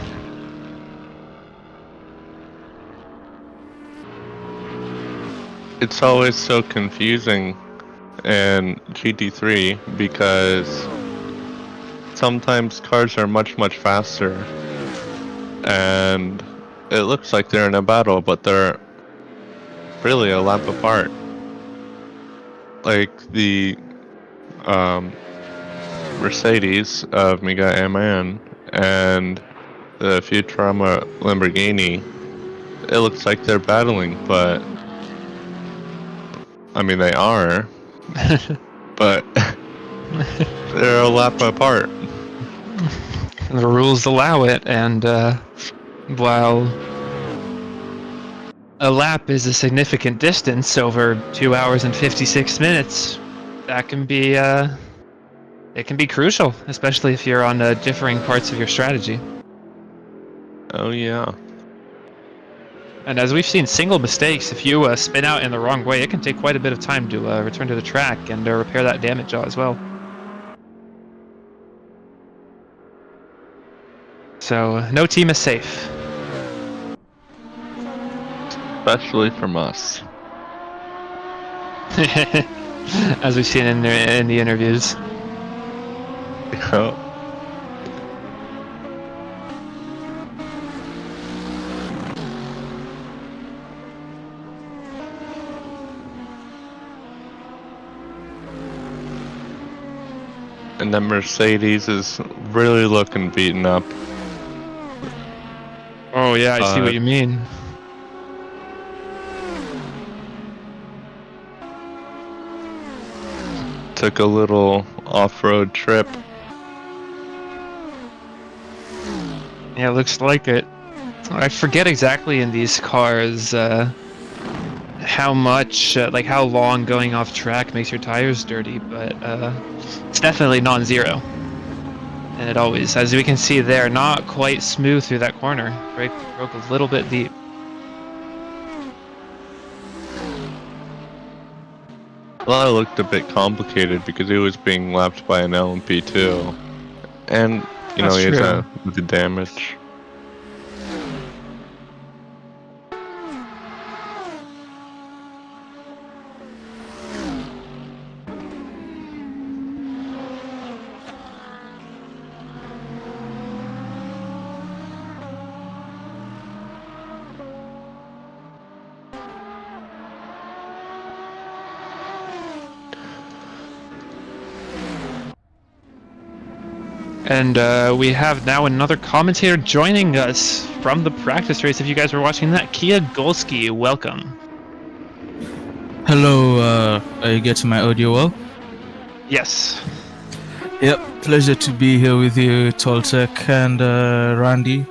It's always so confusing in GT3 because sometimes cars are much faster and it looks like they're in a battle, but they're really a lap apart. Like the Mercedes of Miguel Amann and the Futurama Lamborghini, it looks like they're battling, but I mean they are, but they're a lap apart. The rules allow it, and while a lap is a significant distance over 2 hours and 56 minutes, that can be it can be crucial, especially if you're on differing parts of your strategy. Oh yeah. And as we've seen, single mistakes, if you spin out in the wrong way, it can take quite a bit of time to return to the track and repair that damage as well. So, no team is safe. Especially from us. As we've seen in the interviews. Yeah. And the Mercedes is really looking beaten up. Oh yeah, I see what you mean. Took a little off-road trip. Yeah, it looks like it. I forget exactly in these cars how much, like how long going off track makes your tires dirty, but it's definitely non-zero. And it always, as we can see there, not quite smooth through that corner. Brake broke a little bit deep. Well, it looked a bit complicated because he was being lapped by an LMP too, and you know, That's he has true. the damage. And we have now another commentator joining us from the practice race. If you guys were watching that, Kia Golski, welcome. Hello, are you getting my audio well? Yes. Yep, pleasure to be here with you, Toltec and Randy.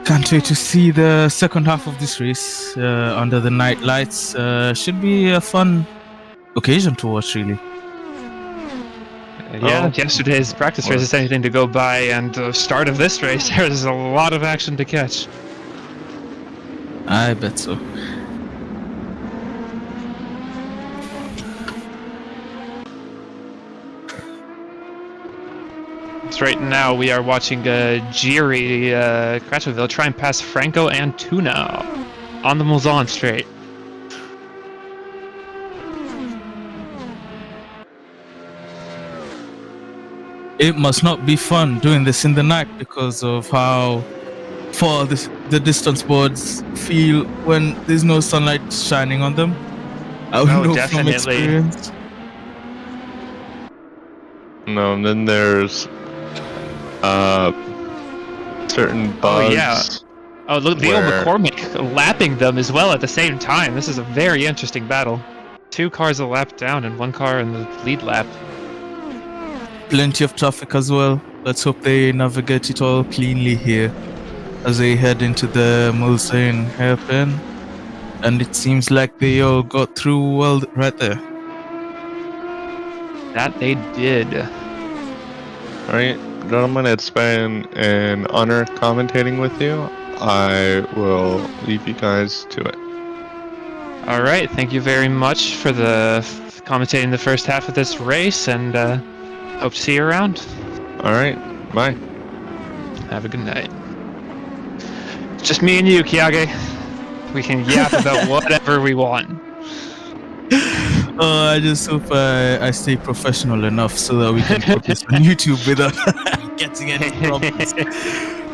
Can't wait to see the second half of this race under the night lights. Should be a fun occasion to watch, really. Yeah, yesterday's practice race is anything to go by, and the start of this race, there's a lot of action to catch. I bet so. So right now we are watching Jiri Crashville try and pass Franco and Tuna on the Mulsanne straight. It must not be fun doing this in the night because of how far the distance boards feel when there's no sunlight shining on them. I would know from experience. No, and then there's certain bugs. Oh yeah. Oh look, Leo McCormick lapping them as well at the same time. This is a very interesting battle. 2 cars a lap down and 1 car in the lead lap. Plenty of traffic as well. Let's hope they navigate it all cleanly here as they head into the Mulsanne hairpin. And it seems like they all got through well right there. That they did. Alright, gentlemen, it's been an honor commentating with you. I will leave you guys to it. Alright, thank you very much for the commentating the first half of this race, and hope to see you around. Alright, bye. Have a good night. It's just me and you, Kiage. We can yap about whatever we want. I just hope I stay professional enough so that we can put this on YouTube without getting any problems.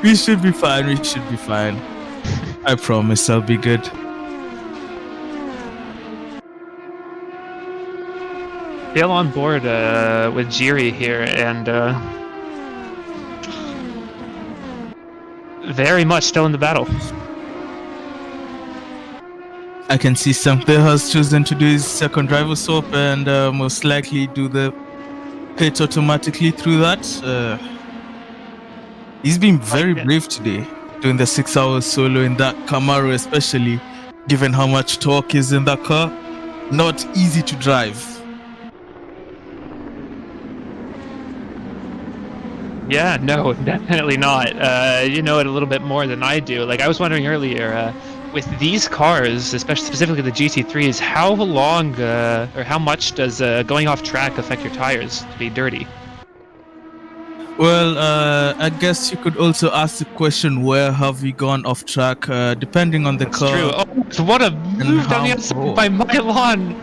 We should be fine, we should be fine. I promise I'll be good. Still on board with Jiri here, and very much still in the battle. I can see Sampler has chosen to do his second driver swap and most likely do the pit automatically through that. He's been very brave today, doing the 6 hours solo in that Camaro, especially given how much torque is in that car. Not easy to drive. Yeah, no, definitely not. You know it a little bit more than I do. Like I was wondering earlier, with these cars, especially specifically the GT3s, how long or how much does going off track affect your tires to be dirty? Well, I guess you could also ask the question, where have we gone off track, depending on the That's car. true. Oh, so what a move down the outside by Milan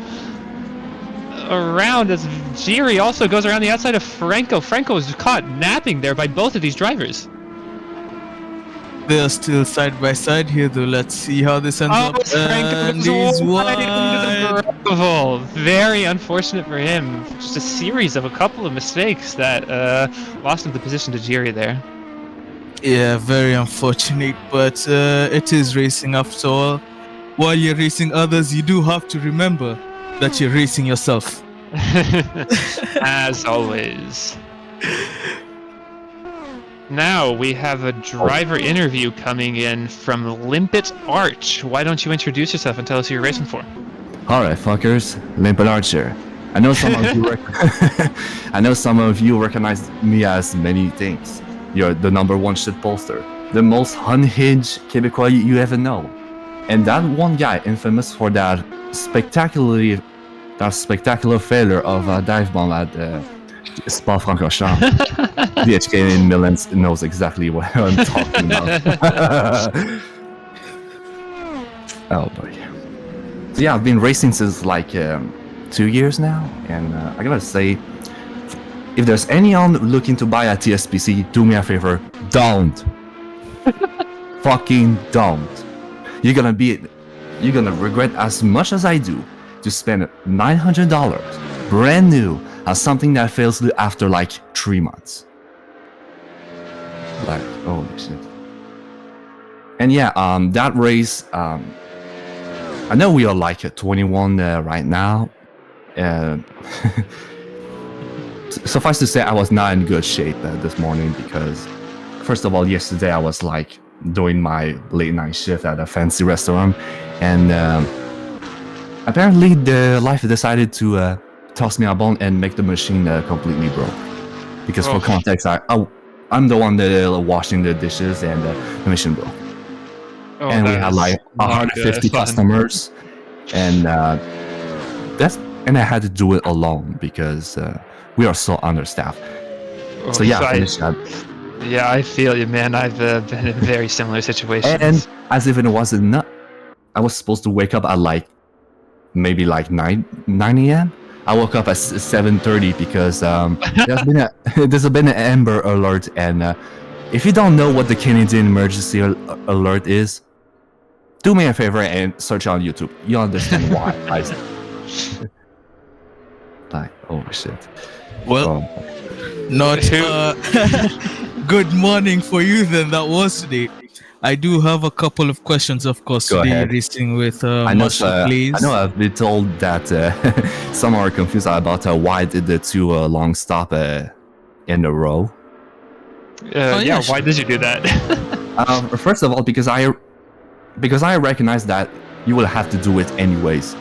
around as Jiri also goes around the outside of Franco. Franco is caught napping there by both of these drivers. They are still side by side here, though. Let's see how this ends up. And he's wide. Very unfortunate for him. Just a series of a couple of mistakes that lost him the position to Jiri there. Yeah, very unfortunate, but it is racing after all. While you're racing others, you do have to remember that you're racing yourself. As always. Now we have a driver interview coming in from Limpet Arch. Why don't you introduce yourself and tell us who you're racing for? Alright, fuckers, Limpet Archer. I know some of you I know some of you recognize me as many things. You're the #1 shit poster, the most unhinged Québécois you ever know. And that one guy infamous for that spectacular failure of a dive bomb at Spa-Francorchamps. The HK in Milan knows exactly what I'm talking about. Oh boy. So yeah, I've been racing since like 2 years now, and I gotta say, if there's anyone looking to buy a TSPC, do me a favor, don't. Fucking don't. You're gonna regret as much as I do to spend $900 brand new on something that fails after like 3 months. Like, holy shit. And yeah, that race, I know we are like at 21 right now. Suffice to say, I was not in good shape this morning because, first of all, yesterday I was like doing my late night shift at a fancy restaurant, and apparently the life decided to toss me a bone and make the machine completely broke. Because for context, I'm the one that washing the dishes, and the machine broke. And we had like 150 customers, and I had to do it alone because we are so understaffed. So yeah, yeah, I feel you, man. I've been in very similar situations. And as if it wasn't enough, I was supposed to wake up at like maybe like 9 a.m. I woke up at 7:30 because there's been an Amber Alert, and if you don't know what the Canadian Emergency Alert is, do me a favor and search on YouTube. You understand why. Like, oh shit. Well, not good morning for you then. That was today. I do have a couple of questions, of course. Go today, ahead. Racing with Marshall, please. I know I've been told that some are confused about why did the 2 long stop in a row. Yeah, why did you do that? First of all, because I recognize that you will have to do it anyways.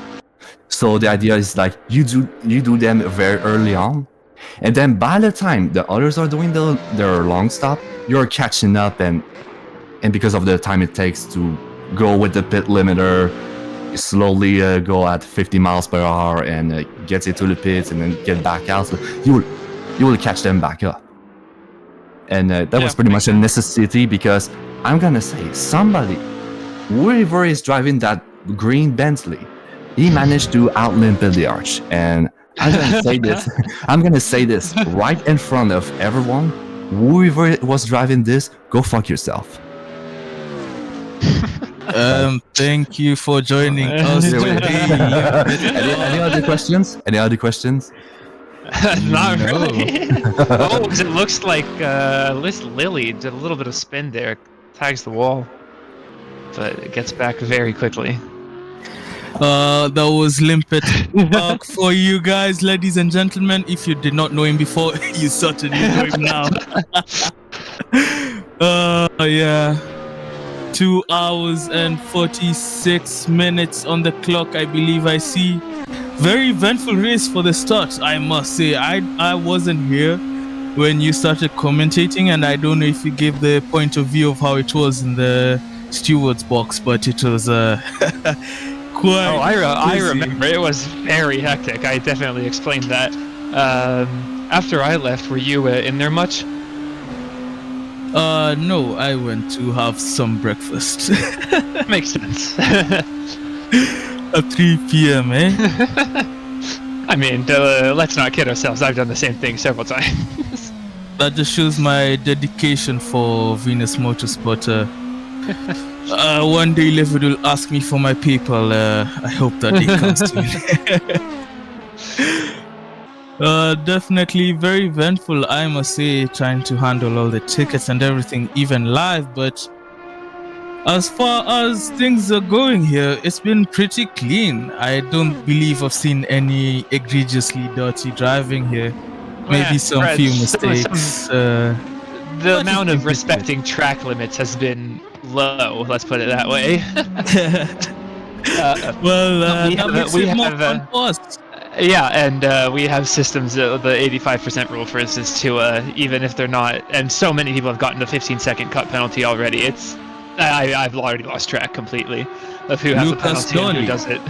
So the idea is like you do them very early on, and then by the time the others are doing their long stop, you're catching up, and because of the time it takes to go with the pit limiter, slowly go at 50 miles per hour and get into the pits and then get back out, so you will catch them back up. And that was pretty much a necessity because I'm gonna say somebody, whoever is driving that green Bentley, he managed to outlimp the Arch, and I'm gonna say this right in front of everyone. Whoever was driving this, go fuck yourself. Thank you for joining us today. Any other questions? Not really. It looks like Lily did a little bit of spin there, tags the wall, but it gets back very quickly. That was Limpet for you guys, ladies and gentlemen. If you did not know him before, you certainly know him now. Yeah. 2 hours and 46 minutes on the clock, I believe I see. Very eventful race for the start, I must say. I wasn't here when you started commentating, and I don't know if you gave the point of view of how it was in the steward's box, but it was quite I remember. It was very hectic. I definitely explained that. After I left, were you in there much? No, I went to have some breakfast. Makes sense. At 3 p.m., eh? I mean, let's not kid ourselves. I've done the same thing several times. That just shows my dedication for Venus Motorsport. One day Levid will ask me for my PayPal. I hope that day comes soon. Definitely very eventful, I must say, trying to handle all the tickets and everything, even live. But as far as things are going here, it's been pretty clean. I don't believe I've seen any egregiously dirty driving here. Maybe some few mistakes. the amount of respecting track limits has been low. Let's put it that way. we have yeah, and we have systems, the 85% rule, for instance, to even if they're not, and so many people have gotten the 15-second cut penalty already. I've already lost track completely of who has the penalty and who does it.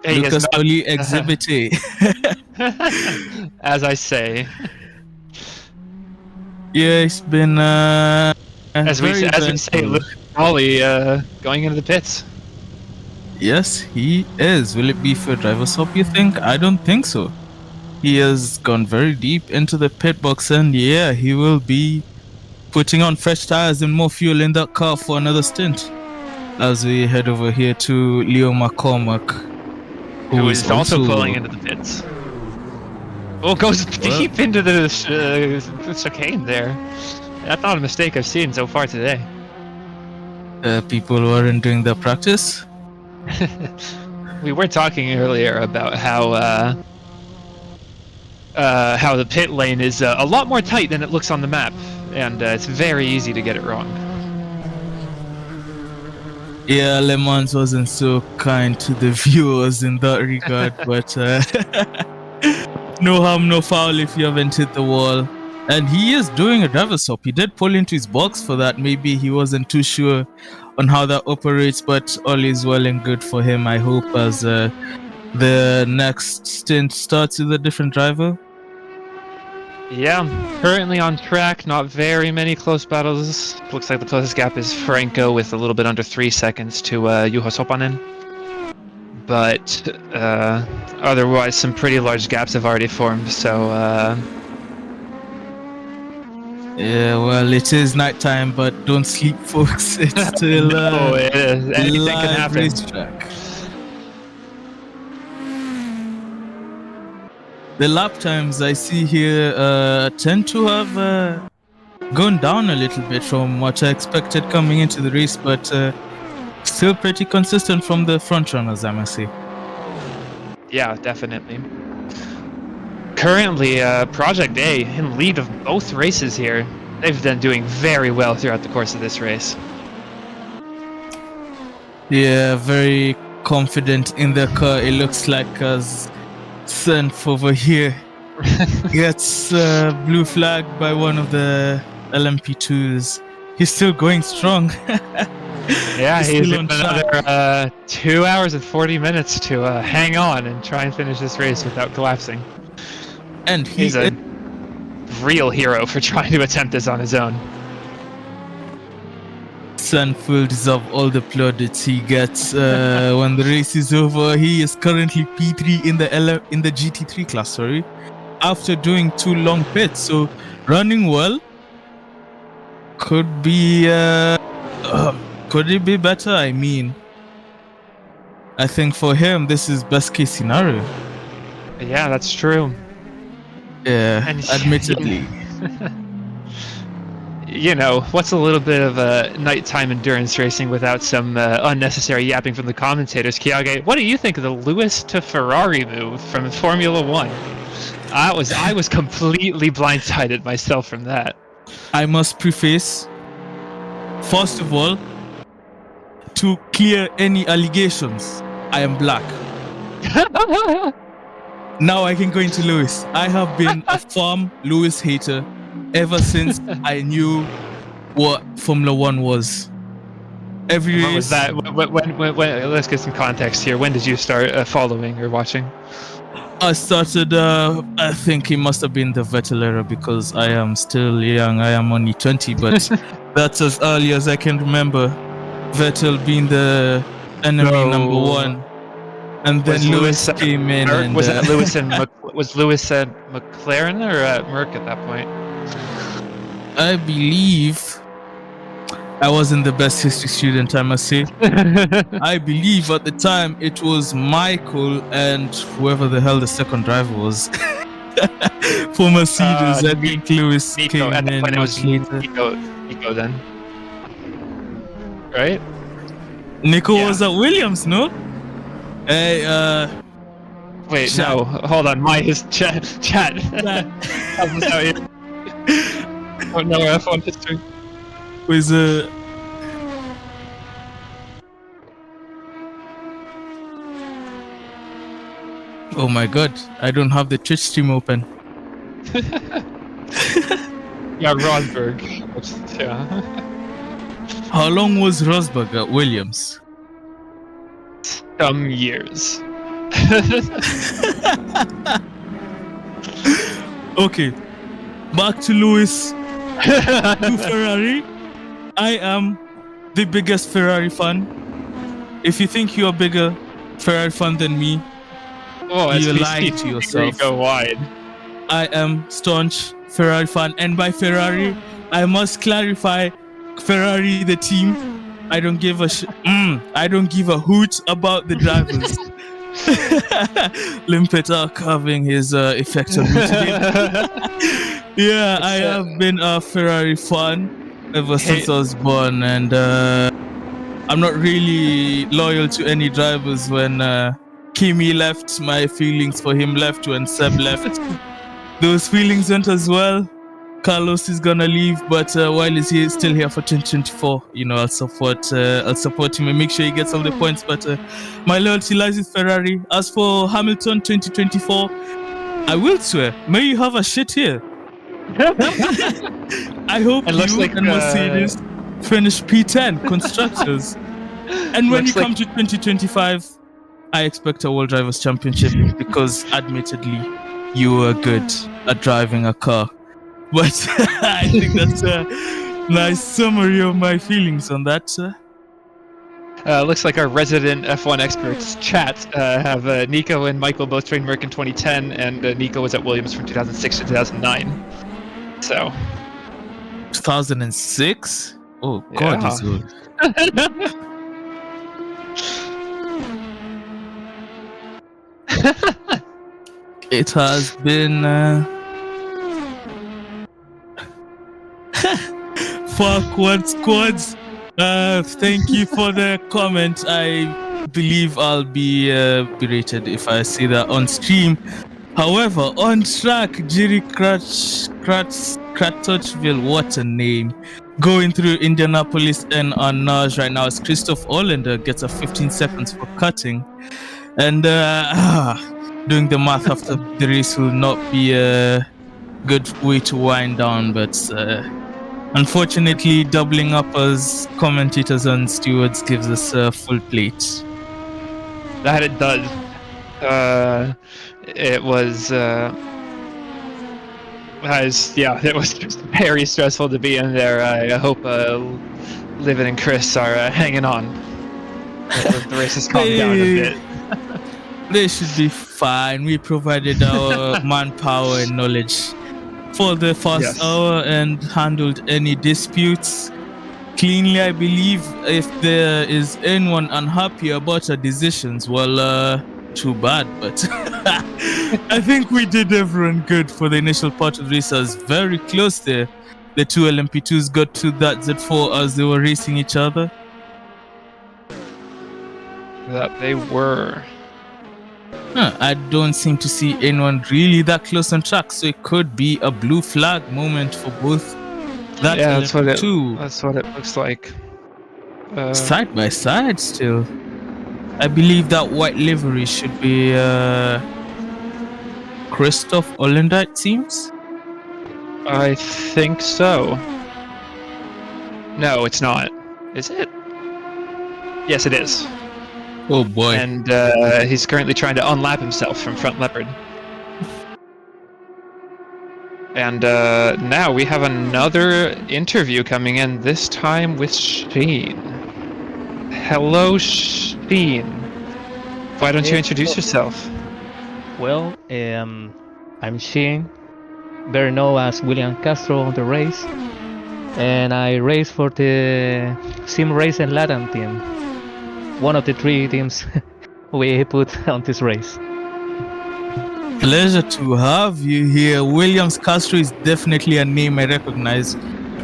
Lucas Dolly Exhibit A. As I say. Yeah, it's been as we say, Lucas Dolly going into the pits. Yes, he is. Will it be for driver swap, you think? I don't think so. He has gone very deep into the pit box, and yeah, he will be putting on fresh tires and more fuel in that car for another stint. As we head over here to Leo McCormack, who is also pulling into the pits. Oh, goes deep into the chicane there. That's not a mistake I've seen so far today. People weren't doing their practice. We were talking earlier about how the pit lane is a lot more tight than it looks on the map, and it's very easy to get it wrong. Yeah, Le Mans wasn't so kind to the viewers in that regard, but no harm, no foul if you haven't hit the wall. And he is doing a driver swap. He did pull into his box for that. Maybe he wasn't too sure on how that operates, but all is well and good for him, I hope, as the next stint starts with a different driver. Yeah, currently on track, not very many close battles. Looks like the closest gap is Franco with a little bit under 3 seconds to Juho Sopanen. But otherwise, some pretty large gaps have already formed, so... Yeah, well, it is nighttime, but don't sleep, folks. It's still it is. Anything can happen. Racetrack. The lap times I see here tend to have gone down a little bit from what I expected coming into the race, but still pretty consistent from the front runners, I must say. Yeah, definitely. Currently, Project A in lead of both races here. They've been doing very well throughout the course of this race. Yeah, very confident in their car. It looks like as Senf over here gets blue flagged by one of the LMP2s. He's still going strong. Yeah, he's got another 2 hours and 40 minutes to hang on and try and finish this race without collapsing. And he's a real hero for trying to attempt this on his own. Senf will deserve all the plaudits he gets when the race is over. He is currently P3 in the GT3 class, sorry, after doing 2 long pits. So running well. Could it be better? I mean, I think for him this is best case scenario. Yeah, that's true. Yeah, admittedly. You know, what's a little bit of nighttime endurance racing without some unnecessary yapping from the commentators? Kiage, what do you think of the Lewis to Ferrari move from Formula 1? I was completely blindsided myself from that. I must preface, first of all, to clear any allegations, I am black. Now I can go into Lewis. I have been a firm Lewis hater ever since I knew what Formula 1 was. Every race... When was that? When, let's get some context here. When did you start following or watching? I started, I think it must have been the Vettel era because I am still young. I am only 20, but that's as early as I can remember. Vettel being the enemy number 1. And then Lewis came in. And, was it Lewis and was Lewis at McLaren or at Merck at that point? I believe I wasn't the best history student, I must say. I believe at the time it was Michael and whoever the hell the second driver was for Mercedes. I think Lewis came in. When it was Nico then, right? Nico was at Williams, no? Hey, wait, chat. no, hold on. Chat. Help us out here. don't know F1 history. With Oh my god, I don't have the Twitch stream open. Yeah, Rosberg. Yeah. How long was Rosberg at Williams? Some years. Okay, back to Lewis. To Ferrari. I am the biggest Ferrari fan. If you think you're a bigger Ferrari fan than me, you're lying to yourself. Go wide. I am staunch Ferrari fan, and by Ferrari, I must clarify Ferrari the team. I don't give a I don't give a hoot about the drivers. Limpeter carving his effect on me today. Yeah, I have been a Ferrari fan ever since I was born, and I'm not really loyal to any drivers. When Kimi left, my feelings for him left. When Seb left, those feelings went as well. Carlos is gonna leave, but while he's here, still here for 2024, I'll support him and make sure he gets all the points. But my loyalty lies with Ferrari. As for Hamilton 2024, I will swear, may you have a shit here. I hope you and Mercedes finish P10 constructors. And when you come to 2025, I expect a World Drivers' Championship because, admittedly, you are good at driving a car. But I think that's a nice summary of my feelings on that, sir. Looks like our resident F1 experts chat have Nico and Michael both trained Merck in 2010, and Nico was at Williams from 2006 to 2009. So 2006? Oh god, he's old. It has been fuck what squads. Thank you for the comment. I believe I'll be berated if I see that on stream. However, on track, Jiri Kratochville, what a name. Going through Indianapolis and on Naj right now, as Christoph Ollander gets a 15 seconds for cutting. And doing the math after the race will not be a good way to wind down, but unfortunately, doubling up as commentators and stewards gives us a full plate. That it does. It was it was just very stressful to be in there. I hope Livin and Chris are hanging on. The race has calmed down a bit. They should be fine. We provided our manpower and knowledge for the first hour and handled any disputes cleanly. I believe if there is anyone unhappy about our decisions, well, too bad, but I think we did everyone good for the initial part of the race. I was very close there. The two LMP2s got to that Z4 as they were racing each other. That they were. I don't seem to see anyone really that close on track, so it could be a blue flag moment for both. That's what it looks like. Side by side still. I believe that white livery should be Christoph Ollander, it seems. I think so. No, it's not. Is it? Yes, it is. Oh boy. And he's currently trying to unlap himself from front leopard. And now we have another interview coming in, this time with Sheen. Hello, Sheen. Why don't you introduce yourself? Well, I'm Sheen, better known as William Castro on the race, and I race for the Sim Race and Latin team, one of the three teams we put on this race. Pleasure to have you here. Williams Castro is definitely a name I recognize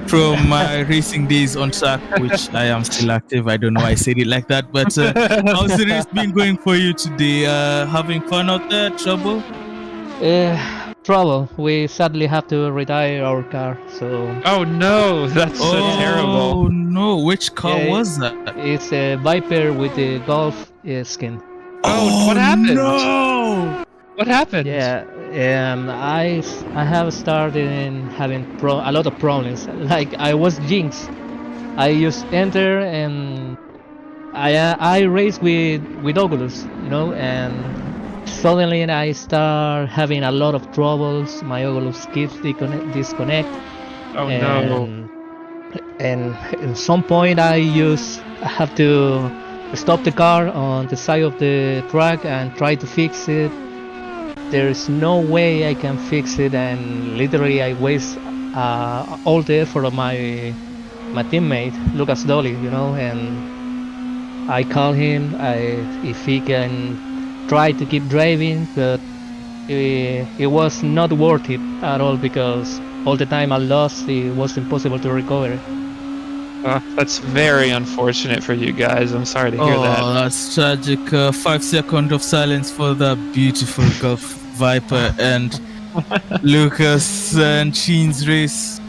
from my racing days on track, which I am still active. I don't know why I said it like that, but how's the race been going for you today? Having fun out there? Trouble? trouble. We sadly have to retire our car. So Oh no, that's so terrible. Oh no, which car Yeah, was that? it's a Viper with the Golf skin. Oh, what happened? No! What happened? Yeah, I have started in having a lot of problems. Like I was jinxed. I just enter and I race with Oculus, and suddenly I start having a lot of troubles. My Oculus keeps disconnect. Oh no. And at some point I have to stop the car on the side of the track and try to fix it. There's no way I can fix it, and literally I waste all the effort of my teammate Lucas Dolly, and I call him if he can try to keep driving, but it was not worth it at all because all the time I lost, it was impossible to recover. That's very unfortunate for you guys. I'm sorry to hear that. Oh, that's tragic. 5 seconds of silence for the beautiful Gulf Viper and Lucas and Sheen's race.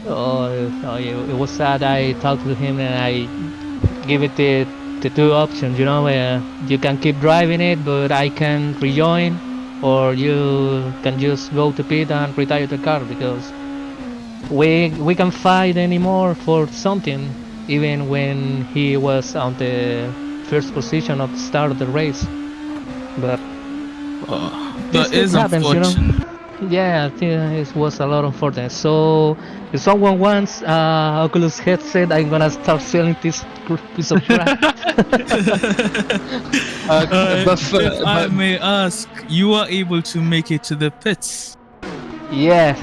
It was sad. I talked to him and I give it the two options. You can keep driving it, but I can rejoin, or you can just go to pit and retire the car because we can fight anymore for something, even when he was on the first position at the start of the race. But that is happens, unfortunate. Yeah, it was a lot unfortunate. So if someone wants Oculus headset, I'm gonna start selling this piece of crap. If I may ask, you are able to make it to the pits? Yeah,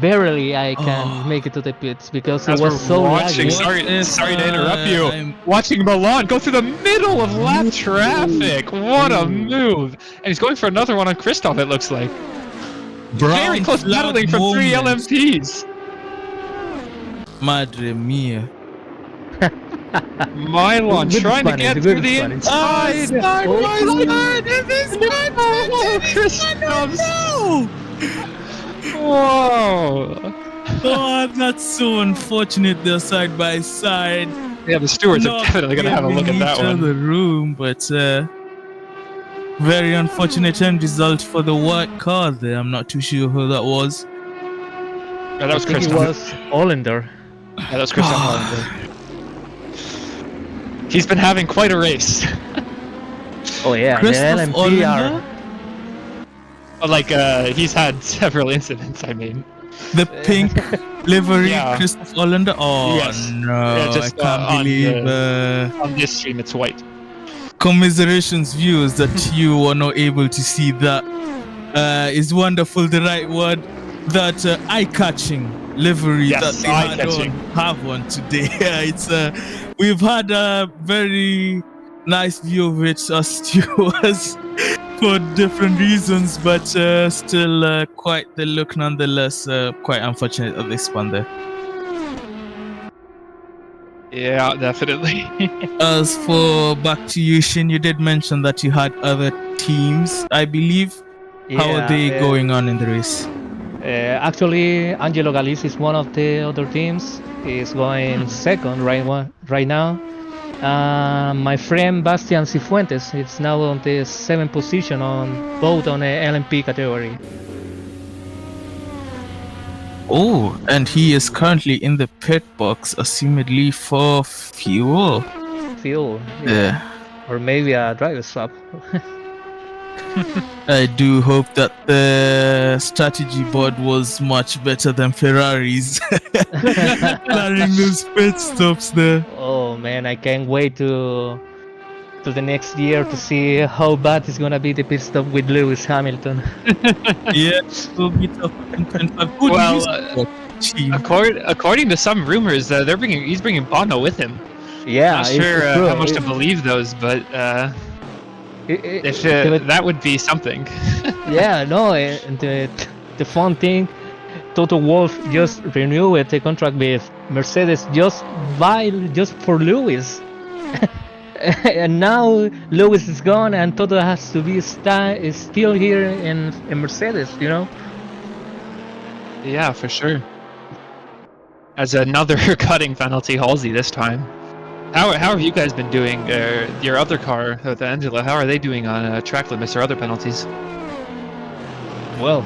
barely I can make it to the pits because it was so watching. laggy. Sorry to interrupt you. Watching Milan go through the middle of lap traffic. What a move! And he's going for another one on Christoph. It looks like very close battling from 3 LMPs. Madre mia. Milan trying to get through the inside. Whoa! Oh, that's so unfortunate. They're side by side. Yeah, the stewards are definitely gonna have a look at that one. The room, but very unfortunate end result for the white car there. I'm not too sure who that was. Yeah, that was Christoph. It was Hollander. Yeah, that was Christoph Hollander. He's been having quite a race. Oh yeah, the LMP are... Like, he's had several incidents, I mean. The pink livery, Yeah. Christoph Hollander? Oh Yes. no, Yeah, just, I can't believe... on this stream, it's white. Commiserations, viewers, that you were not able to see that. Is wonderful the right word? That eye-catching livery Yes, that they have on today. It's we've had a very nice view of it, us viewers, for different reasons, but still quite the look nonetheless. Quite unfortunate of this one there. Yeah, definitely. As for back to you, Shin, you did mention that you had other teams, I believe. How are they going on in the race? Actually, Angelo Galis is one of the other teams. He's going second right now. My friend Bastian Cifuentes is now on the 7th position on both on the LMP category. Oh, and he is currently in the pit box, assumedly for fuel. Yeah. Or maybe a driver swap. I do hope that the strategy board was much better than Ferrari's. Planning those pit stops there. Oh man, I can't wait to the next year to see how bad is gonna be the pit stop with Lewis Hamilton. Yeah, it will be tough. Well, according to some rumors, he's bringing Bono with him. Yeah, not sure how much to believe those, but that would be something. Yeah, no, and the fun thing, Toto Wolff just renewed the contract with Mercedes just for Lewis. And now Lewis is gone, and Toto has to be is still here in Mercedes. You know. Yeah, for sure. As another cutting penalty, Halsey this time. How have you guys been doing? Your other car, the Angela, how are they doing on track limits or other penalties? Well,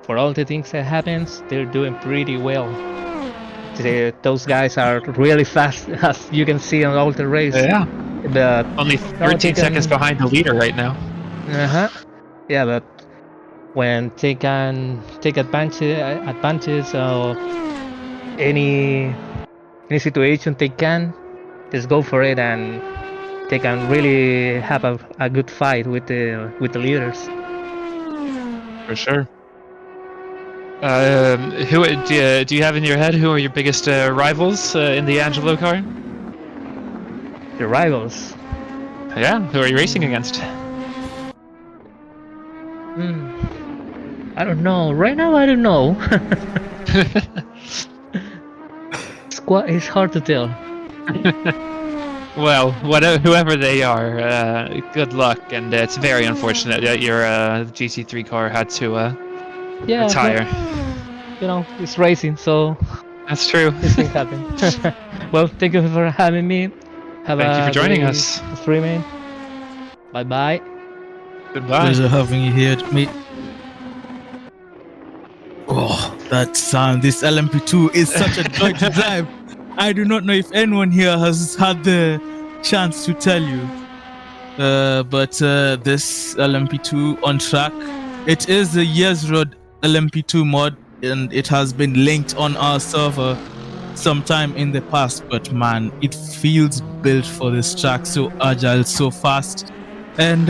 for all the things that happens, they're doing pretty well. Those guys are really fast, as you can see on all the race. Yeah. But only 13 seconds behind the leader right now. Yeah, but when they can take advantage of any situation they can, just go for it, and they can really have a good fight with the leaders. For sure. Who do you have in your head? Who are your biggest rivals in the Angelo car? The rivals. Yeah, who are you racing against? I don't know. Right now, I don't know. It's hard to tell. Well, whoever they are, good luck, and it's very unfortunate that your GC3 car had to retire. But, you know, it's racing, so that's true. This thing happen. Well, thank you for having me. Thank you for joining us. Streaming. Bye bye. Goodbye. Pleasure having you here, mate. Oh, that sound! This LMP2 is such a joy to drive. I do not know if anyone here has had the chance to tell you, but this LMP2 on track, it is the Years Road LMP2 mod, and it has been linked on our server sometime in the past. But man, it feels built for this track, so agile, so fast, and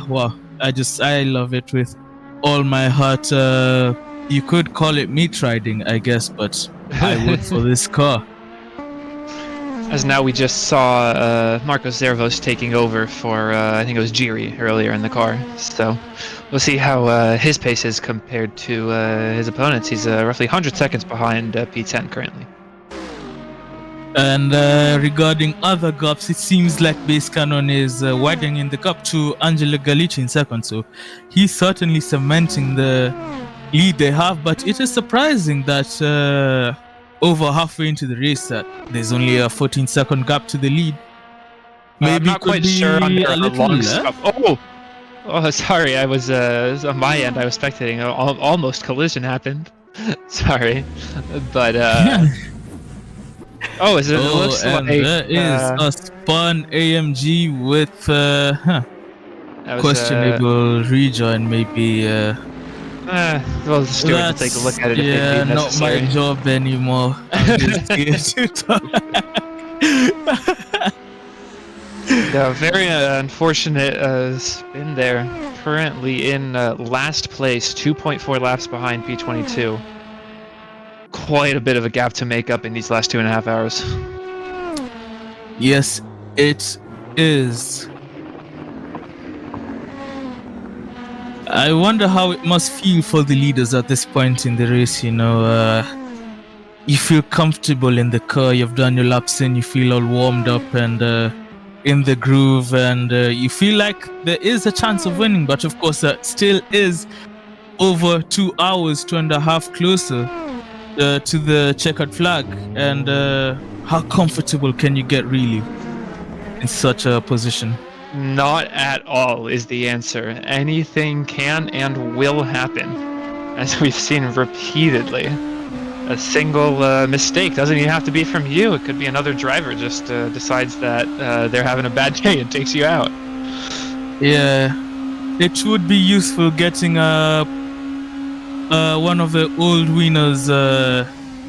wow, I love it with all my heart. You could call it meat riding, I guess, but I would for this car. As now we just saw Marcos Zervos taking over for, I think it was Jiri earlier in the car. So we'll see how his pace is compared to his opponents. He's roughly 100 seconds behind P10 currently. And regarding other gaps, it seems like Base Cannon is widening the gap to Angelo Gallici in second. So he's certainly cementing the lead they have. But it is surprising that over halfway into the race that there's only a 14-second gap to the lead. Maybe I'm not quite sure under a long stop. Oh, sorry. I was on my end. I was spectating. Almost collision happened. Sorry, but oh, is it? It looks and like there is a spun AMG with questionable rejoin, maybe. Well, the steward will take a look at it if yeah, they not my job anymore. I'm just here to talk. No, very unfortunate spin there. Currently in last place, 2.4 laps behind P22. Quite a bit of a gap to make up in these last 2.5 hours. Yes, it is. I wonder how it must feel for the leaders at this point in the race. You know, you feel comfortable in the car, you've done your laps in, you feel all warmed up and in the groove, and you feel like there is a chance of winning, but of course that still is over 2 hours, 2.5 closer to the checkered flag. And how comfortable can you get really in such a position? Not at all is the answer. Anything can and will happen, as we've seen repeatedly. A single mistake doesn't even have to be from you. It could be another driver just decides that they're having a bad day and takes you out. Yeah, it would be useful getting one of the old winners'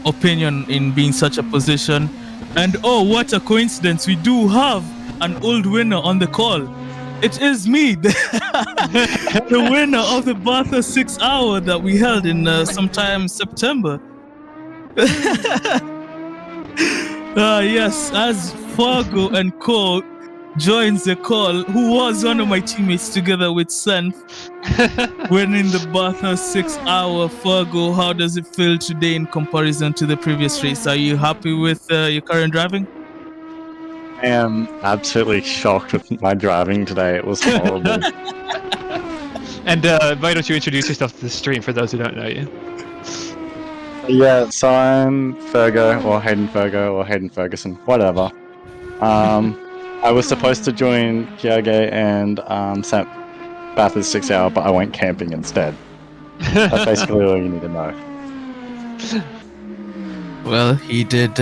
opinion in being such a position. And oh, what a coincidence! We do have an old winner on the call. It is me, the winner of the Bartha 6 hour that we held in sometime September. Yes, as Fargo and Cole joins the call, who was one of my teammates together with Sen, winning the Bartha 6 hour. Fargo, how does it feel today in comparison to the previous race? Are you happy with your current driving? I am absolutely shocked with my driving today. It was horrible. And why don't you introduce yourself to the stream for those who don't know you? Yeah, so I'm Fergo, or Hayden Fergo, or Hayden Ferguson, whatever. I was supposed to join Kyage and St. Bathurst 6 hour, but I went camping instead. That's basically all you need to know. Well, he did.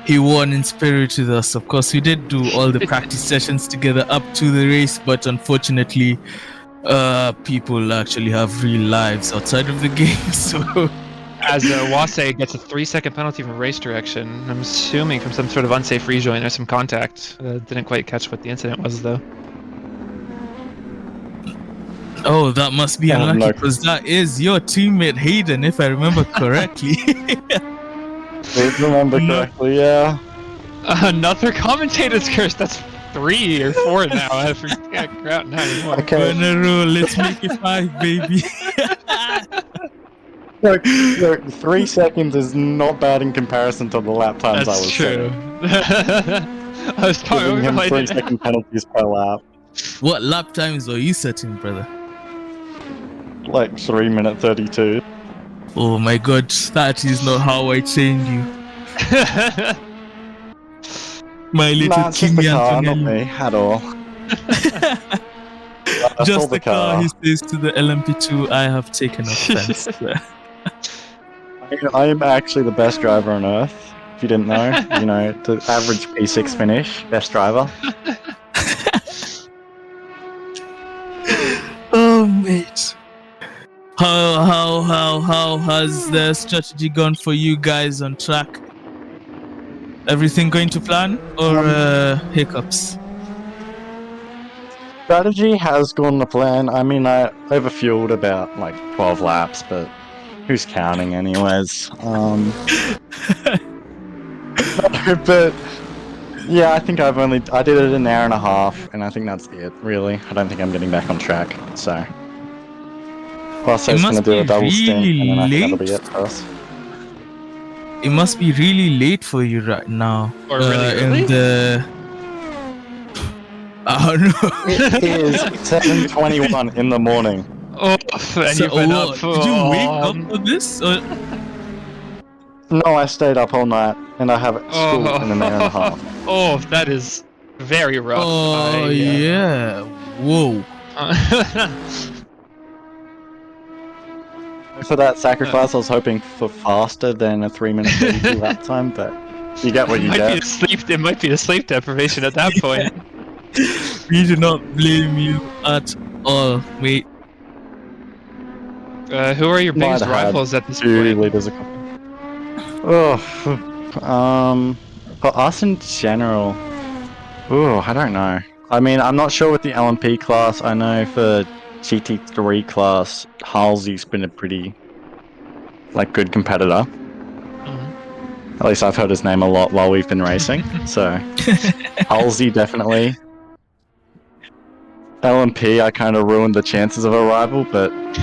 He won in spirit with us. Of course, we did do all the practice sessions together up to the race, but unfortunately, people actually have real lives outside of the game. So, as Wase gets a 3-second penalty from race direction, I'm assuming from some sort of unsafe rejoin or some contact. Didn't quite catch what the incident was, though. Oh, that must be unlucky because that is your teammate Hayden, if I remember correctly. Please remember correctly, yeah. Another commentator's curse. That's 3 or 4 now. I forget crap not anymore. Okay. In a row, let's make it 5, baby. Look, 3 seconds is not bad in comparison to the lap times I was true. I was giving him 3-second penalties per lap. What lap times are you setting, brother? Like 3 minute 32. Oh my god, that is not how I trained you. My little just the car, not me at all. Just the car, he says to the LMP2, I have taken offense. I am actually the best driver on Earth, if you didn't know. You know, the average P6 finish, best driver. Oh, mate. How has the strategy gone for you guys on track? Everything going to plan or hiccups? Strategy has gone to plan. I mean, I overfueled about like 12 laps, but who's counting anyways? But yeah, I think I did it an hour and a half, and I think that's it, really. I don't think I'm getting back on track, so. Plus, I was going to do a double stint, and then I think that'll be it for us. It must be really late for you right now. Or really early? I don't know. It is 7:21 in the morning. Oh, and you've been up for... Did you wake up for this? Or? No, I stayed up all night, and I have school in an hour and a half. Oh, that is very rough. Oh, yeah. Whoa. For that sacrifice, I was hoping for faster than a 3 minute 32 lap time, but you get what you get. It might be the sleep deprivation at that point. We do not blame you at all, mate. Who are your biggest rivals at this point? Liters of for us in general, I don't know. I mean, I'm not sure with the LMP class. I know for GT3 class, Halsey's been a pretty, good competitor. Mm-hmm. At least I've heard his name a lot while we've been racing, so Halsey definitely. LMP, I kind of ruined the chances of a rival, but you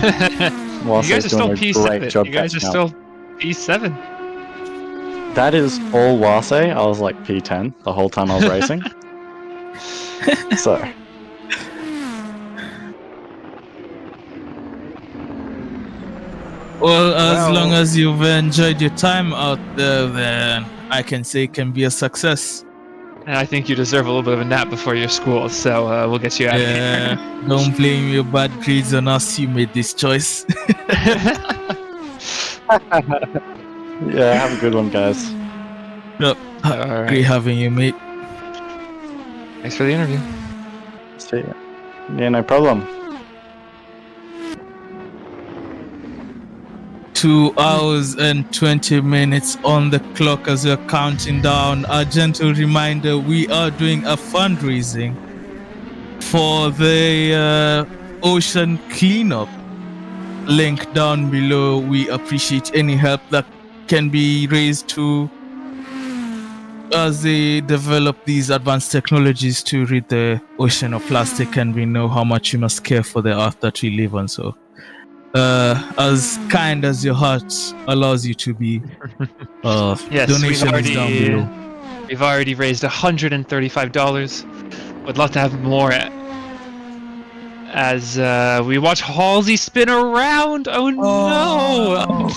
guys are still P7. You guys are still P7. That is all Wase. I was like P10 the whole time I was racing. So. Well, as long as you've enjoyed your time out there, then I can say it can be a success. And I think you deserve a little bit of a nap before your school, so we'll get you out of here. Don't blame your bad grades on us. You made this choice. Yeah, have a good one, guys. Yep. Right. Great having you, mate. Thanks for the interview. See ya. Yeah, no problem. 2 hours and 20 minutes on the clock as we're counting down. A gentle reminder, we are doing a fundraising for the ocean cleanup. Link down below. We appreciate any help that can be raised to as they develop these advanced technologies to rid the ocean of plastic, and we know how much you must care for the earth that we live on. So as kind as your heart allows you to be, yes, donation is down below. We've already raised $135. Would love to have more as we watch Halsey spin around. Oh no!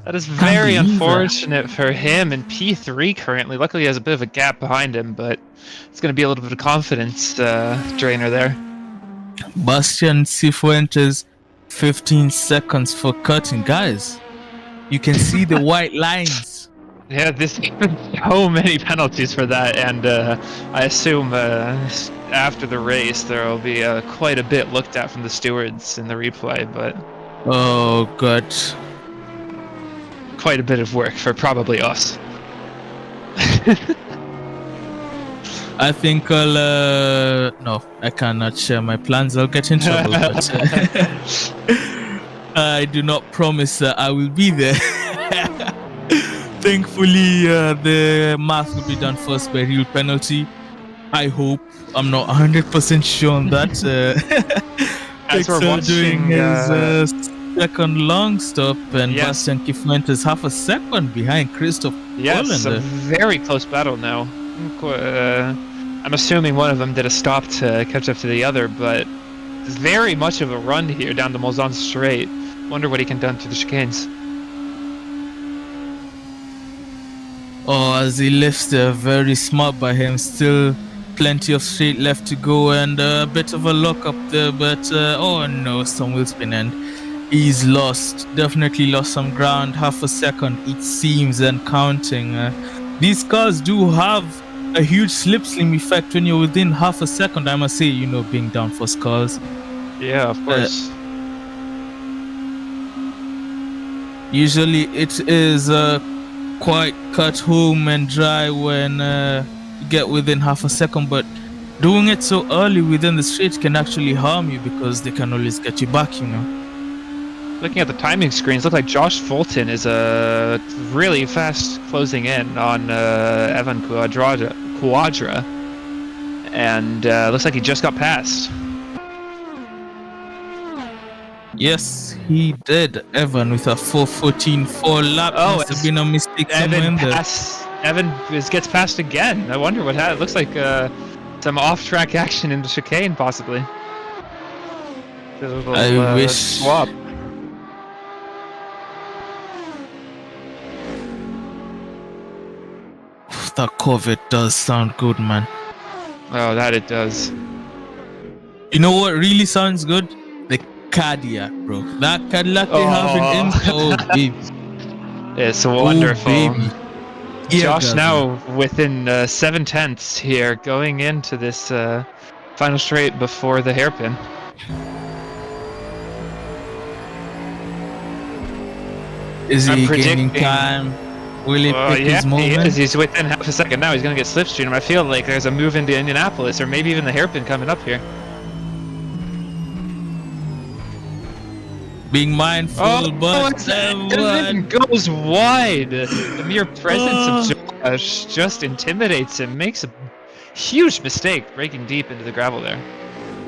That is very unfortunate for him and P3 currently. Luckily, he has a bit of a gap behind him, but it's going to be a little bit of confidence drainer there. Bastian Cifuentes, 15 seconds for cutting. Guys, you can see the white lines. Yeah, there's so many penalties for that, and I assume after the race there will be quite a bit looked at from the stewards in the replay, but... Oh, God. Quite a bit of work for probably us. I think I'll... no, I cannot share my plans. I'll get in trouble, but I do not promise I will be there. Thankfully, the math will be done first by real penalty. I hope. I'm not 100% sure on that. As we're watching, doing his second long stop, and Bastian Cifuentes half a second behind Christoph. Yes, a very close battle now. I'm assuming one of them did a stop to catch up to the other, but it's very much of a run here down the Molzon Straight. Wonder what he can do through the chicanes. Oh, as he lifts there, very smart by him. Still plenty of straight left to go, and a bit of a lock up there, but oh no, some wheel spin, and he's lost. Definitely lost some ground. Half a second, it seems, and counting. These cars do have a huge slipstream effect when you're within half a second, I must say, you know, being down for cars. Yeah, of course. Usually it is quite cut home and dry when you get within half a second, but doing it so early within the straight can actually harm you because they can always get you back, you know. Looking at the timing screens, look like Josh Fulton is really fast closing in on Evan Quadra, and looks like he just got passed. Yes, he did. Evan with a 4:14 lap. Oh, must have been a mistake somewhere in there. Evan gets passed again. I wonder what happened. It looks like some off-track action in the chicane, possibly. I wish. Swap. That Corvette does sound good, man. Oh, that it does. You know what really sounds good? The Cadillac, bro. That Cadillac they have in M. Oh, baby. It's wonderful. Oh, baby. Josh now within 7/10 here, going into this final straight before the hairpin. Is he gaining time? Will he pick his moment? He is. He's within half a second now. He's going to get slipstream. I feel like there's a move into Indianapolis, or maybe even the hairpin coming up here. Being mindful, but Evan goes wide. The mere presence of Josh just intimidates him. Makes a huge mistake breaking deep into the gravel there.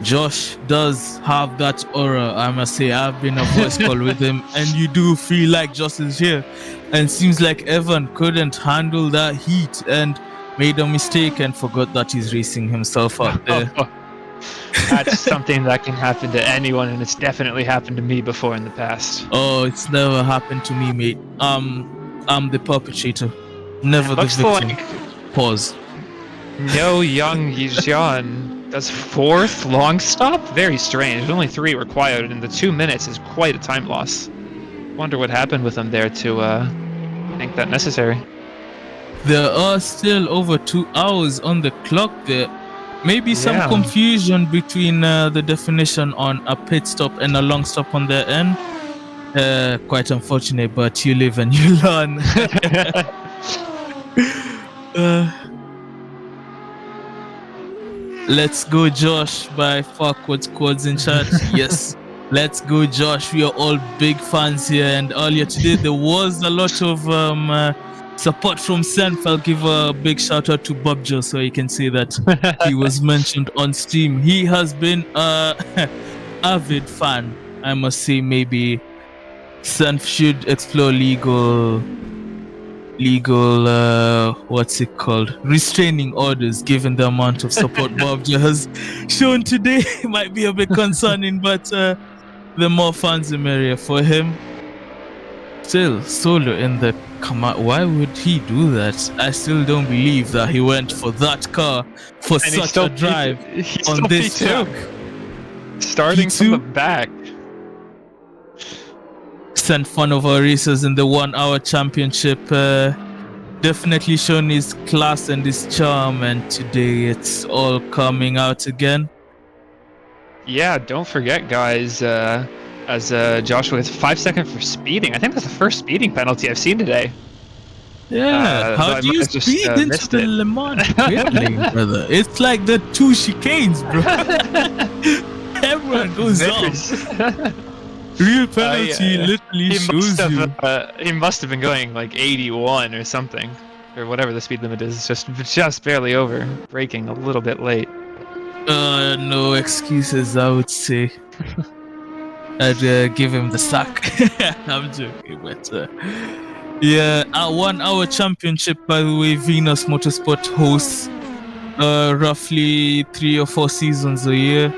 Josh does have that aura, I must say. I've been a voice call with him, and you do feel like Josh is here. And seems like Evan couldn't handle that heat and made a mistake and forgot that he's racing himself out there. That's something that can happen to anyone, and it's definitely happened to me before in the past. Oh, it's never happened to me, mate. I'm the perpetrator, never the victim. Like Pause. No Young Yijian does fourth long stop? Very strange. Only 3 required, and the 2 minutes is quite a time loss. Wonder what happened with him there to think that necessary. There are still over 2 hours on the clock there. Maybe some confusion between the definition on a pit stop and a long stop on their end. Quite unfortunate, but you live and you learn. Let's go, Josh, by Farquaad Quads in chat. Yes, let's go, Josh. We are all big fans here. And earlier today, there was a lot of support from Senf. I'll give a big shout out to Bob Joe so you can see that he was mentioned on Steam. He has been an avid fan. I must say, maybe Senf should explore legal legal what's it called, restraining orders given the amount of support Bobja has shown today might be a bit concerning, but the more fans the merrier for him. Still solo in the command. Why would he do that? I still don't believe that he went for that car for And such a drive on this track. Starting P2? from the back. Sent fun of our racers in the 1 hour championship. Definitely shown his class and his charm, and today it's all coming out again. Yeah, don't forget, guys, as Joshua gets 5 seconds for speeding. I think that's the first speeding penalty I've seen today. Yeah, how do you speed into the Le Mans pit lane, brother? It's like the 2 chicanes, bro. Everyone goes off. Real penalty literally shows you. He must have been going like 81 or something, or whatever the speed limit is. Just barely over, braking a little bit late. No excuses, I would say. I'd give him the sack. I'm joking, but yeah, our 1 hour championship, by the way, Venus Motorsport hosts roughly 3 or 4 seasons a year.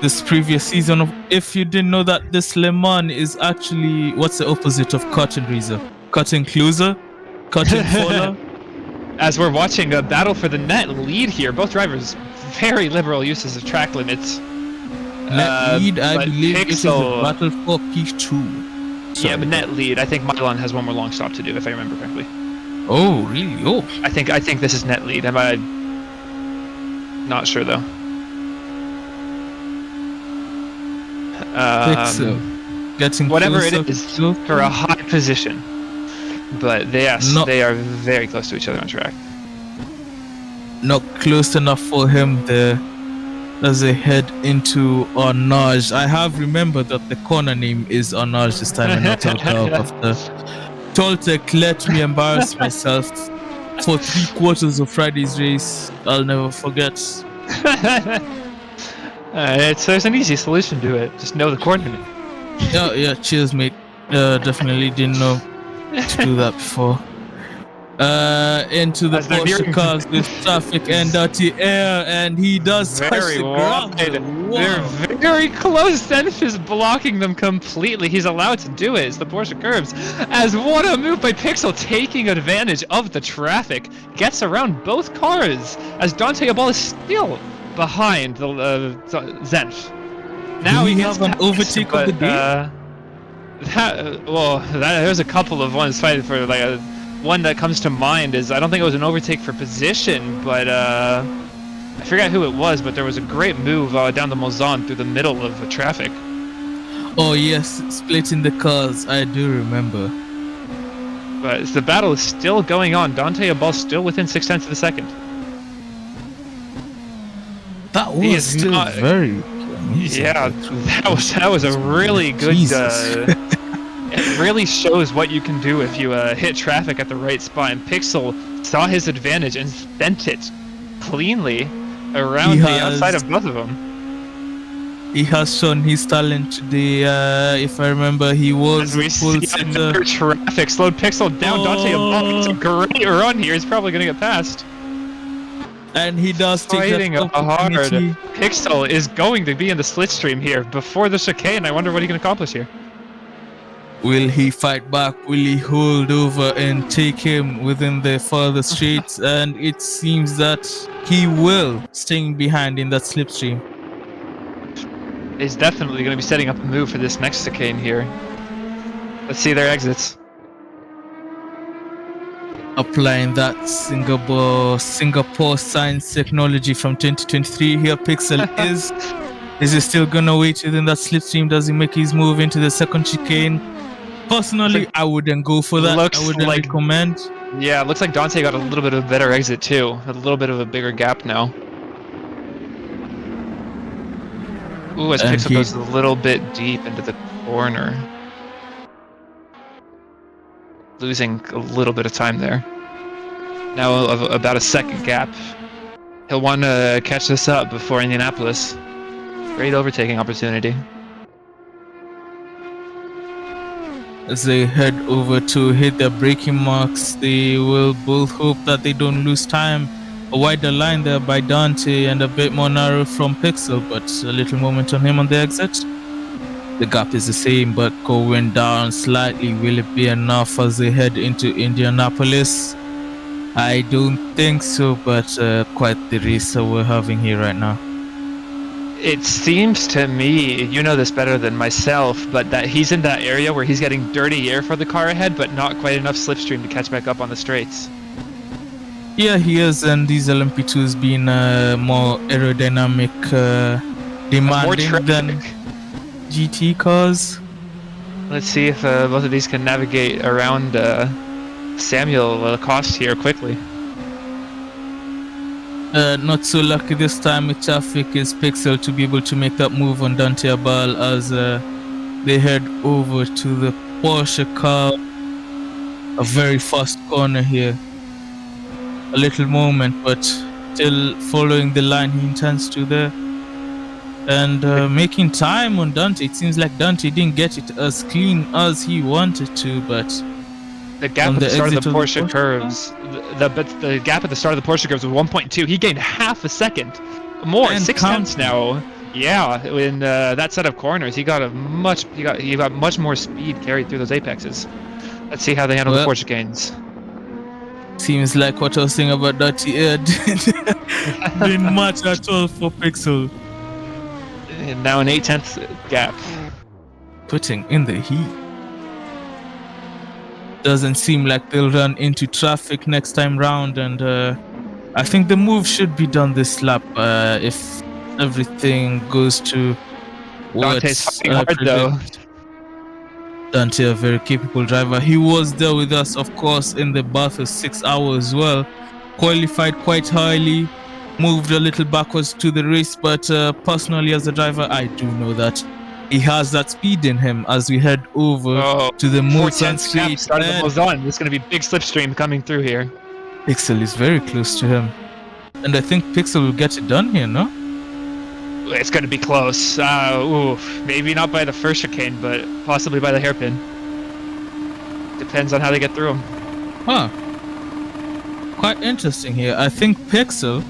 This previous season, if you didn't know that, this Le Mans is actually, what's the opposite of curtain raiser? Curtain closer? Curtain faller? As we're watching a battle for the net lead here, both drivers very liberal uses of track limits. Net lead, I believe it is a battle for P2. Yeah, but net lead, I think Milan has one more long stop to do, if I remember correctly. Oh, really? Oh. I think this is net lead. Am I not sure though? Getting whatever it is for a high position, but they are very close to each other on track. Not close enough for him there as they head into Arnage. I have remembered that the corner name is Arnage this time and not Algarve after Toltec let me embarrass myself for 3/4 of Friday's race. I'll never forget. There's an easy solution to it. Just know the coordinate. Yeah, cheers, mate. Definitely didn't know to do that before. Into the Porsche cars with traffic and dirty air, and he does touch the ground. They're very close. Zenf is blocking them completely. He's allowed to do it. It's the Porsche curbs. As what a move by Pixel, taking advantage of the traffic. Gets around both cars as Dante Abal is still behind the Zenf. Now we have an overtake of the day. There's a couple of ones fighting for like one that comes to mind is I don't think it was an overtake for position, but I forgot who it was. But there was a great move down the Mozan through the middle of the traffic. Oh yes, splitting the cars. I do remember. But the battle is still going on. Dante Abal still within 0.6 of a second. That was still very. Yeah, that was a really good. It really shows what you can do if you hit traffic at the right spot. And Pixel saw his advantage and sent it cleanly around the outside of both of them. He has shown his talent today. If I remember, he was a pole sitter. Traffic slowed Pixel down. Dante Abal, it's a great run here. He's probably going to get past. And he does take that hard. Pixel is going to be in the slipstream here before the chicane. I wonder what he can accomplish here. Will he fight back? Will he hold over and take him within the further streets? And it seems that he will, staying behind in that slipstream. He's definitely going to be setting up a move for this next chicane here. Let's see their exits. Applying that Singapore science technology from 2023 here. Pixel is he still gonna wait within that slipstream? Does he make his move into the second chicane? Personally, I wouldn't go for that. I wouldn't recommend. Yeah, it looks like Dante got a little bit of a better exit too. A little bit of a bigger gap now. Ooh, as Pixel goes a little bit deep into the corner. Losing a little bit of time there. Now about a second gap. He'll want to catch this up before Indianapolis. Great overtaking opportunity. as they head over to hit their braking marks. They will both hope that they don't lose time. A wider line there by Dante and a bit more narrow from Pixel, but a little moment on him on the exit. The gap is the same, but going down slightly. Will it be enough as they head into Indianapolis? I don't think so, but quite the race that we're having here right now. It seems to me, you know this better than myself, but that he's in that area where he's getting dirty air for the car ahead, but not quite enough slipstream to catch back up on the straights. Yeah, he is, and these LMP2s being more aerodynamic, demanding than GT cars. Let's see if both of these can navigate around Samuel Lacoste here quickly. Not so lucky this time with traffic is Pixel to be able to make that move on Dante Abal as they head over to the Porsche car. A very fast corner here. A little moment, but still following the line he intends to there. And making time on Dante. It seems like Dante didn't get it as clean as he wanted to, but the gap at the start of the Porsche curves, the gap at the start of the Porsche curves was 1.2. He gained half a second more, and 6 tenths now. Yeah, in that set of corners, he got much more speed carried through those apexes. Let's see how they handle the Porsche gains. Seems like what I was saying about Dutty didn't match at all for Pixel. And now an 8/10 gap. Putting in the heat. Doesn't seem like they'll run into traffic next time round, and I think the move should be done this lap if everything goes to Dante's fighting hard though. Dante, a very capable driver. He was there with us, of course, in the Bathurst 6 hours as well. Qualified quite highly, moved a little backwards to the race, but personally as a driver, I do know that he has that speed in him as we head over to the Mulsanne Street. This is going to be big slipstream coming through here. Pixel is very close to him. And I think Pixel will get it done here, no? It's going to be close. Maybe not by the first chicane, but possibly by the hairpin. Depends on how they get through them. Huh. Quite interesting here. I think Pixel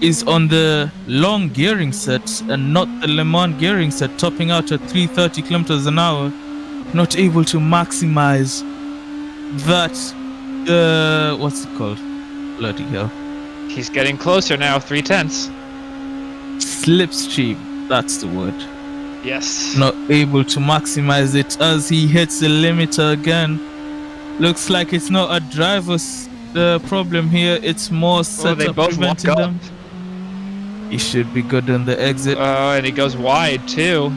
is on the long gearing set and not the Le Mans gearing set, topping out at 330 kilometers an hour. Not able to maximize that. What's it called? Bloody hell. He's getting closer now, 3/10. Slipstream, that's the word. Yes. Not able to maximize it as he hits the limiter again. Looks like it's not a driver's problem here, it's more setup preventing them. He should be good on the exit. And he goes wide too.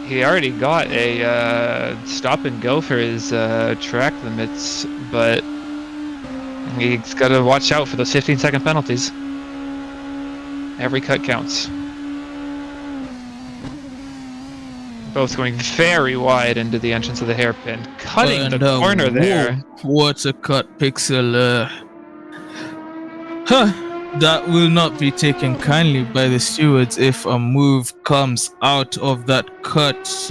He already got a stop and go for his track limits, but he's got to watch out for those 15-second penalties. Every cut counts. Both going very wide into the entrance of the hairpin. Cutting the corner there. What a cut, Pixel. That will not be taken kindly by the stewards if a move comes out of that cut.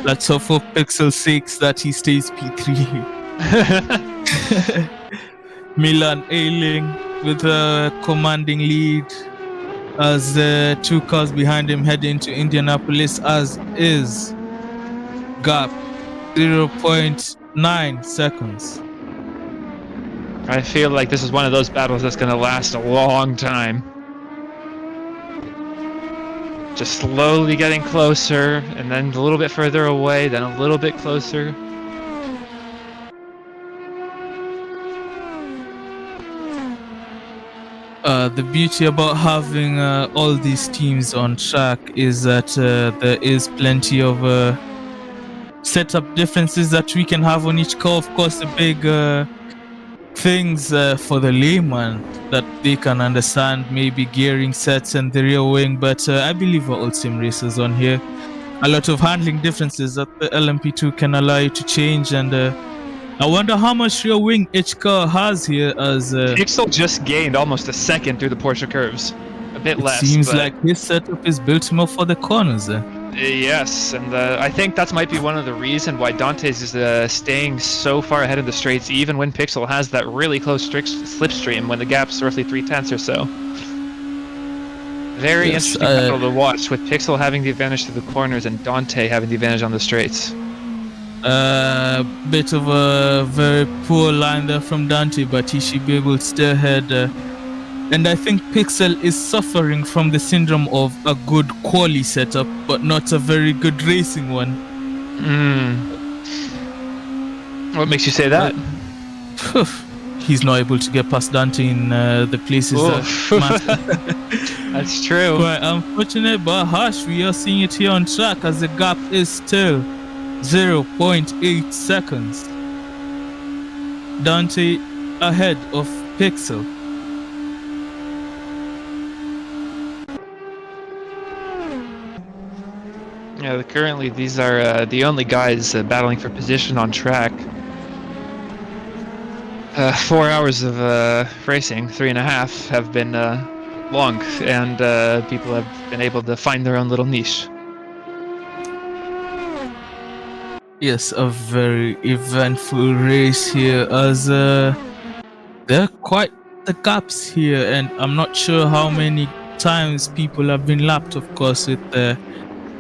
Let's hope for Pixel's sake that he stays P3. Milan Ailing with a commanding lead as the 2 cars behind him head into Indianapolis, as is gap 0.9 seconds. I feel like this is one of those battles that's going to last a long time. Just slowly getting closer, and then a little bit further away, then a little bit closer. The beauty about having all these teams on track is that there is plenty of setup differences that we can have on each car. Of course, the big things for the layman that they can understand, maybe gearing sets and the rear wing, but I believe we're all sim racers on here. A lot of handling differences that the LMP2 can allow you to change, and I wonder how much rear wing each car has here as... Pixel just gained almost a second through the Porsche curves. bit It less. seems but, like his setup is built more for the corners. Yes, and I think that might be one of the reasons why Dante's is staying so far ahead of the straights, even when Pixel has that really close slipstream when the gap's roughly 3/10 or so. Very interesting battle to watch, with Pixel having the advantage to the corners and Dante having the advantage on the straights. Bit of a very poor line there from Dante, but he should be able to stay ahead. And I think Pixel is suffering from the syndrome of a good quali setup, but not a very good racing one. What makes you say that? He's not able to get past Dante in the places that matter. That's true. Quite unfortunate, but hush, we are seeing it here on track as the gap is still 0.8 seconds. Dante ahead of Pixel. Yeah, currently these are the only guys battling for position on track. 4 hours of racing, 3.5, have been long, and people have been able to find their own little niche. Yes, a very eventful race here, as there are quite the gaps here, and I'm not sure how many times people have been lapped, of course, with the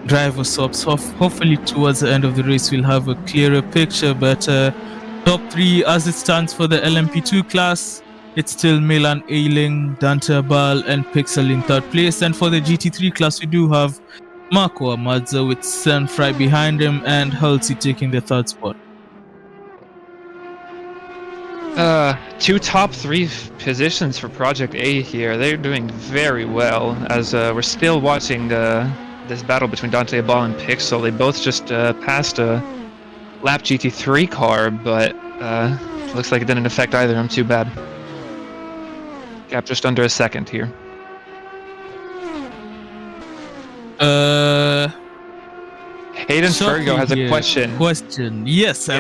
driver swaps. Hopefully towards the end of the race we'll have a clearer picture, but top 3 as it stands for the LMP2 class, it's still Milan Ailing, Dante Abal and Pixel in 3rd place, and for the GT3 class we do have Marco Amadza with Senfry behind him and Halsey taking the 3rd spot. 2 top 3 positions for Project A here. They're doing very well, as we're still watching this battle between Dante Abal and Pixel. They both just passed a lap GT3 car, but looks like it didn't affect either of them too bad. Gap just under a second here. Hayden Fergo has a question. Yes, I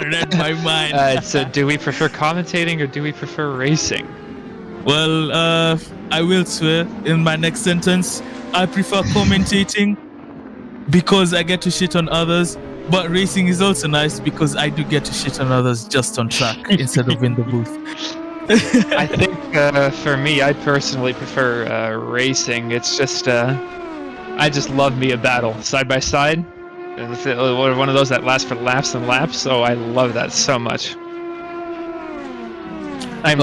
read my mind. So do we prefer commentating or do we prefer racing? Well, I will swear in my next sentence, I prefer commentating because I get to shit on others, but racing is also nice because I do get to shit on others just on track instead of in the booth. I think for me, I personally prefer racing. It's just, I just love me a battle side by side. And one of those that lasts for laps and laps, so I love that so much. I'm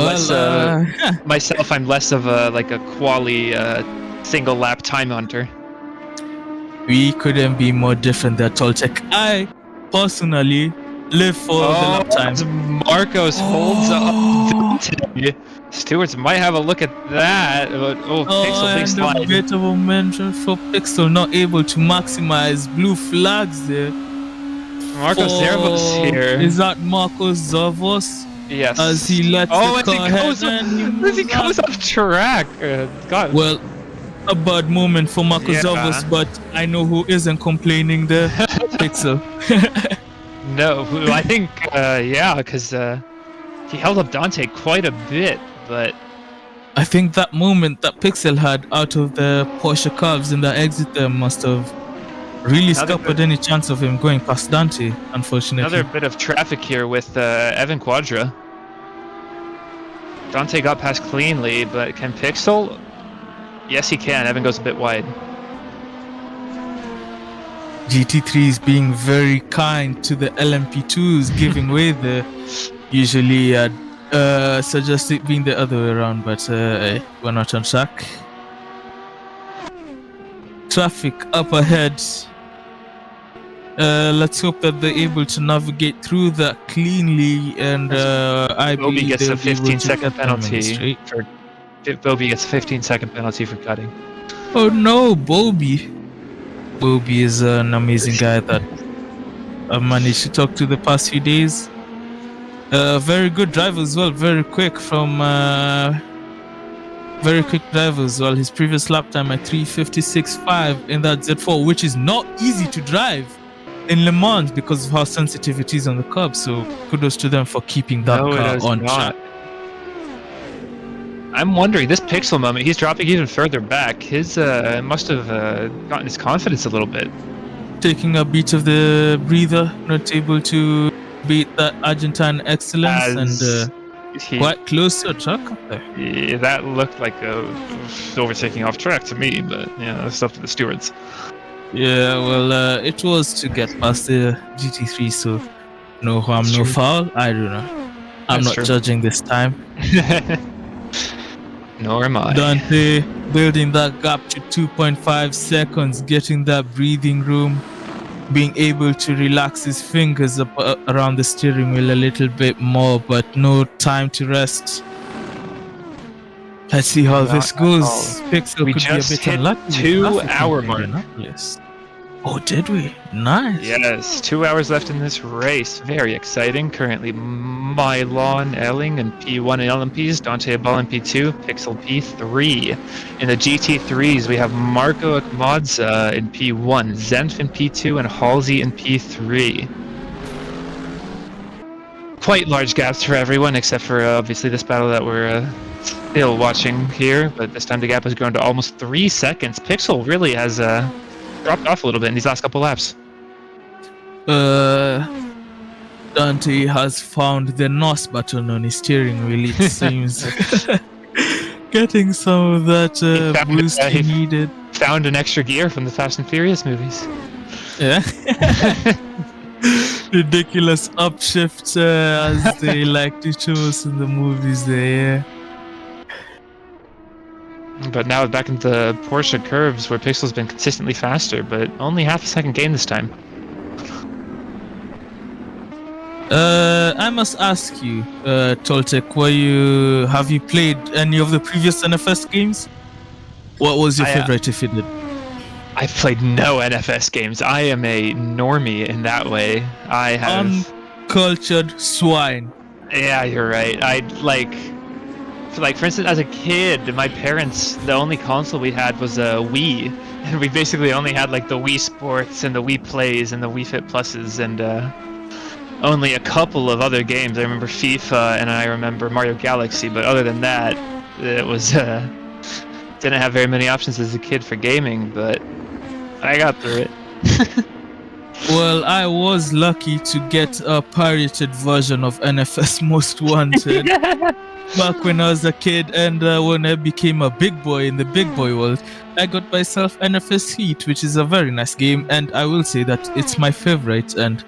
myself, I'm less of a quali single lap time hunter. We couldn't be more different than Toltec. I personally live for the lap time. Marcos holds up. Stewards might have a look at that. Pixel big slide. A bit of a mention for Pixel not able to maximize blue flags there. Marcos Zervos here. Is that Marcos Zervos? Yes. As he lets the car as he goes off track. God. Well, a bad moment for Marcos Zervos, but I know who isn't complaining there. Pixel. No, I think, because he held up Dante quite a bit, but I think that moment that Pixel had out of the Porsche carbs in the exit there must have really scuppered any chance of him going past Dante, unfortunately. Another bit of traffic here with Evan Quadra. Dante got past cleanly, but can Pixel? Yes, he can. Evan goes a bit wide. GT3 is being very kind to the LMP2s, giving way there. Usually suggest it being the other way around, but we're not on track. Traffic up ahead. Let's hope that they're able to navigate through that cleanly, and I Bobby believe gets a they'll be able to 15-second get them in penalty. straight. Bobby gets a 15-second penalty for cutting. Oh no, Bobby! Bobby is an amazing guy that I've managed to talk to the past few days. Very good driver as well, very quick driver as well. His previous lap time at 3:56.5 in that Z4, which is not easy to drive in Le Mans because of how sensitive it is on the curb. So kudos to them for keeping that car on track. I'm wondering, this Pixel moment, he's dropping even further back. His must have gotten his confidence a little bit. Taking a bit of the breather, not able to beat that Argentine excellence, and quite close to a track up there. Yeah, that looked like a overtaking off track to me, but yeah, that's up to the stewards. Yeah, well, it was to get past the GT3, so no harm, That's no true. foul. I don't know. I'm That's not true. judging this time. Nor am I. Dante building that gap to 2.5 seconds, getting that breathing room, being able to relax his fingers up around the steering wheel a little bit more, but no time to rest. Let's see how Not this at goes. all. Pixel We could be a just bit hit unlucky. 2 hour mark. Indianapolis. Oh, did we? Nice. Yes, 2 hours left in this race. Very exciting. Currently, Mylon Elling in P1 and LMPs, Dante Ball in P2, Pixel P3. In the GT3s, we have Marco Akmadza in P1, Zenf in P2, and Halsey in P3. Quite large gaps for everyone, except for obviously this battle that we're still watching here. But this time the gap has grown to almost 3 seconds. Pixel really has dropped off a little bit in these last couple laps. Dante has found the NOS button on his steering wheel, it seems. Getting some of that boost he needed. Found an extra gear from the Fast and Furious movies. Yeah. Ridiculous upshift, as they like to show us in the movies there. But now back into the Porsche curves where Pixel's been consistently faster, but only half a second gain this time. I must ask you, Toltec, have you played any of the previous NFS games? What was your favorite if you did? I've played no NFS games. I am a normie in that way. I have uncultured swine. Yeah, you're right. For instance, as a kid, my parents, the only console we had was a Wii, and we basically only had like the Wii Sports and the Wii Plays and the Wii Fit Pluses and only a couple of other games. I remember FIFA and I remember Mario Galaxy, but other than that, it was didn't have very many options as a kid for gaming, but I got through it. Well, I was lucky to get a pirated version of NFS Most Wanted back when I was a kid, and when I became a big boy in the big boy world, I got myself NFS Heat, which is a very nice game, and I will say that it's my favorite, and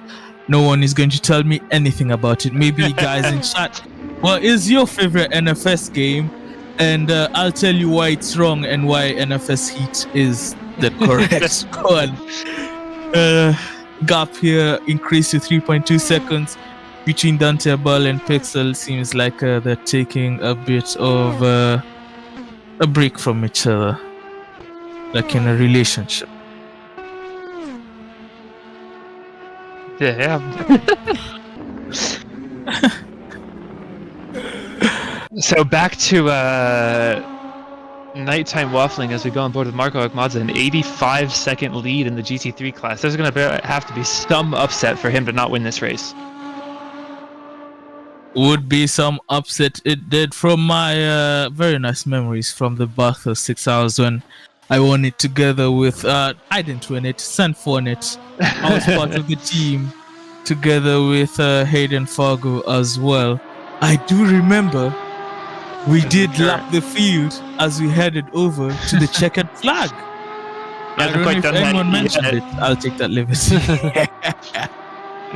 no one is going to tell me anything about it. Maybe you guys in chat, what is your favorite NFS game? And I'll tell you why it's wrong and why NFS Heat is the correct one. Gap here increased to 3.2 seconds between Dante Ball and Pixel. Seems like they're taking a bit of a break from each other, like in a relationship. Yeah. So back to nighttime waffling as we go on board with Marco Akmadza, an 85-second lead in the GT3 class. There's going to have to be some upset for him to not win this race. Would be some upset. It did from my very nice memories from the Bath of 6 hours when I won it together with I didn't win it, Sanf won it. I was part of the team together with Hayden Fargo as well. I do remember we did lap the field as we headed over to the checkered flag. I don't know if anyone mentioned it. I'll take that liberty.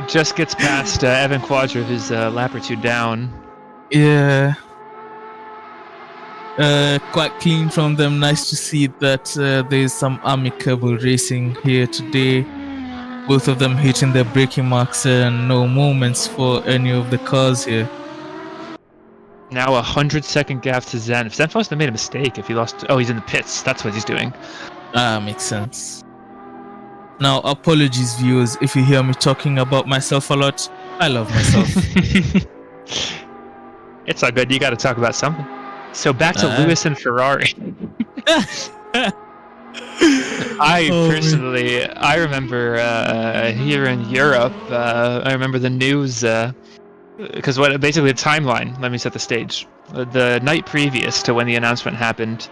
Just gets past Evan Quadra, who's a lap or two down. Yeah. Quite clean from them. Nice to see that there's some amicable racing here today. Both of them hitting their braking marks and no moments for any of the cars here. Now 100-second gap to Zenf. Zenf must have made a mistake if he lost. Oh, he's in the pits. That's what he's doing. Makes sense. Now, apologies, viewers, if you hear me talking about myself a lot. I love myself. It's all good. You got to talk about something. So back to Lewis and Ferrari. I remember here in Europe, I remember the news because what basically the timeline. Let me set the stage. The night previous to when the announcement happened,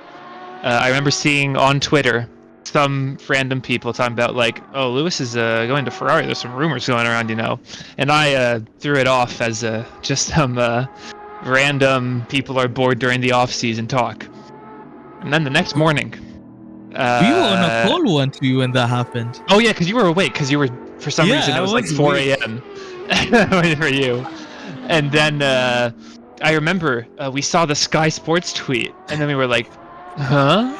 I remember seeing on Twitter some random people talking about like, "Oh, Lewis is going to Ferrari. There's some rumors going around, you know," and I threw it off as just some random people are bored during the off-season talk. And then the next morning, we were on a call one to you when that happened. Oh yeah, because you were awake. Because you were for some reason it was like 4 a.m. waiting for you. And then I remember we saw the Sky Sports tweet, and then we were like, "Huh?"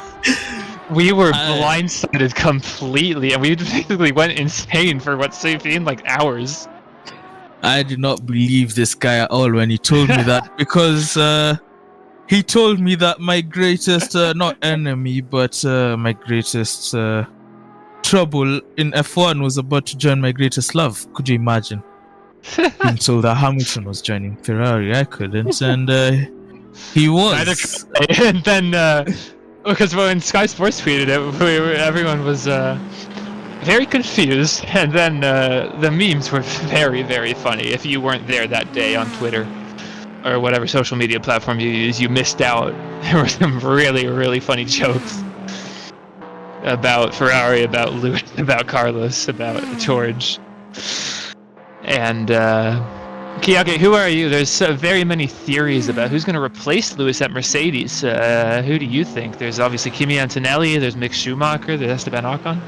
We were blindsided completely, and we basically went insane for what seemed like hours. I did not believe this guy at all when he told me that, because he told me that my greatest, not enemy, but my greatest trouble in F1 was about to join my greatest love. Could you imagine? Being told that Hamilton was joining Ferrari. I couldn't, and he was. And then, because when Sky Sports tweeted it, everyone was very confused, and then the memes were very, very funny. If you weren't there that day on Twitter or whatever social media platform you use, you missed out. There were some really, really funny jokes about Ferrari, about Lewis, about Carlos, about George. And Kiage, who are you? There's very many theories about who's going to replace Lewis at Mercedes. Who do you think? There's obviously Kimi Antonelli, there's Mick Schumacher, there's Esteban Ocon.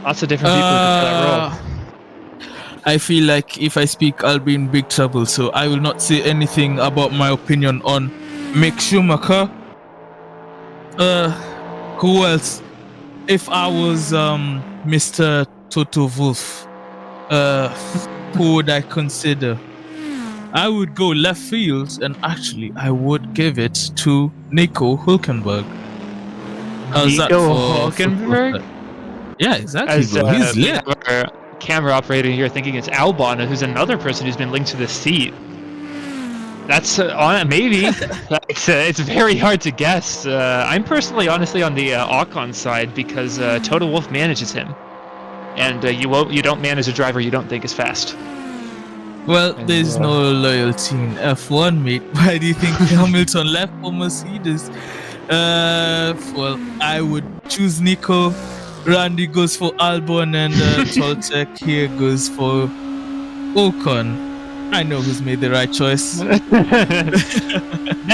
Lots of different people who can play that role. I feel like if I speak, I'll be in big trouble, so I will not say anything about my opinion on Mick Schumacher. Who else? If I was Mr. Toto Wolff, who would I consider? I would go left field, and actually I would give it to Nico Hülkenberg. Nico Hülkenberg? Yeah, exactly. He's lit. Our camera operator here thinking it's Albon, who's another person who's been linked to the seat. That's maybe. It's very hard to guess. I'm personally, honestly, on the Ocon side because Toto Wolff manages him, and you don't manage a driver you don't think is fast. Well, there's no loyalty in F1, mate. Why do you think Hamilton left for Mercedes? Well, I would choose Nico. Randy goes for Albon, and Toltec here goes for Ocon. I know who's made the right choice. Then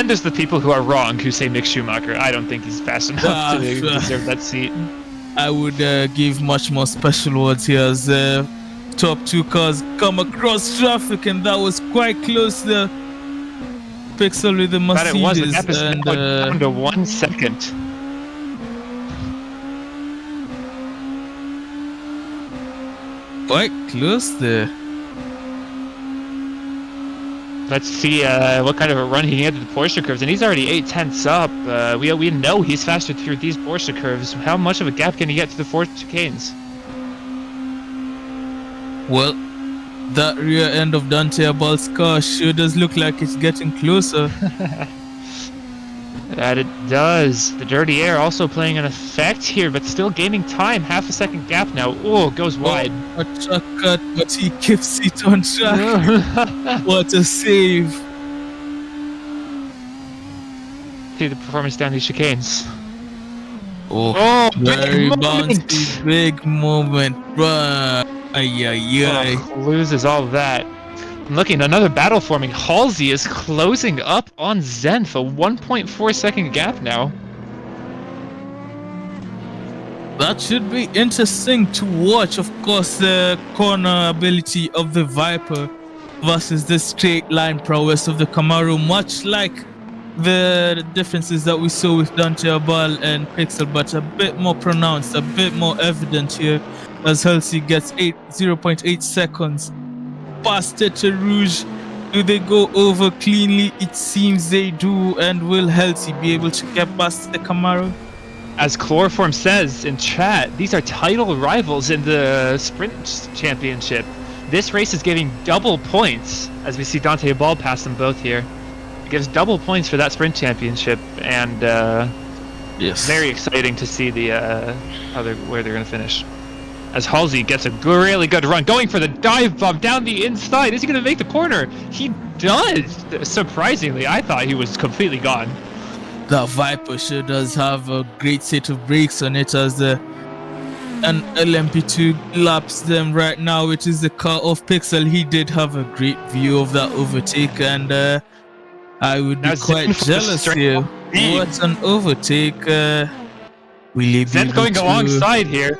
there's the people who are wrong, who say Mick Schumacher. I don't think he's fast enough to deserve that seat. I would give much more special words here as top two cars come across traffic, and that was quite close there. Pixel with the Mercedes. But it was. The gap is down to 1 second. Quite close there. Let's see what kind of a run he can get to the Porsche curves, and he's already 8/10ths up. We know he's faster through these Porsche curves. How much of a gap can he get to the Ford chicanes? Well, that rear end of Dante Abal's car sure does look like it's getting closer. That it does. The dirty air also playing an effect here, but still gaining time. Half a second gap now. Oh, goes wide. A track cut, but he keeps it on track. What a save. See the performance down these chicanes. Oh, very bouncy, big moment. Bruh. Loses all of that. I'm looking, another battle forming. Halsey is closing up on Zenf, a 1.4 second gap now. That should be interesting to watch. Of course, the corner ability of the Viper versus the straight line prowess of the Camaro, much like the differences that we saw with Dante Abal and Pixel, but a bit more pronounced, a bit more evident here, as Halsey gets 0.8 seconds past Tete Rouge. Do they go over cleanly? It seems they do. And will Halsey be able to get past the Camaro? As Chloroform says in chat, these are title rivals in the Sprint Championship. This race is giving double points, as we see Dante Abal pass them both here. It gives double points for that Sprint Championship, and yes, very exciting to see the where they're going to finish. as Halsey gets a really good run, going for the dive bomb down the inside. Is he going to make the corner? He does. Surprisingly, I thought he was completely gone. The Viper sure does have a great set of brakes on it as an LMP2 laps them right now. It is the car of Pixel. He did have a great view of that overtake, and I would be quite jealous here. What an overtake. Zen's going alongside here.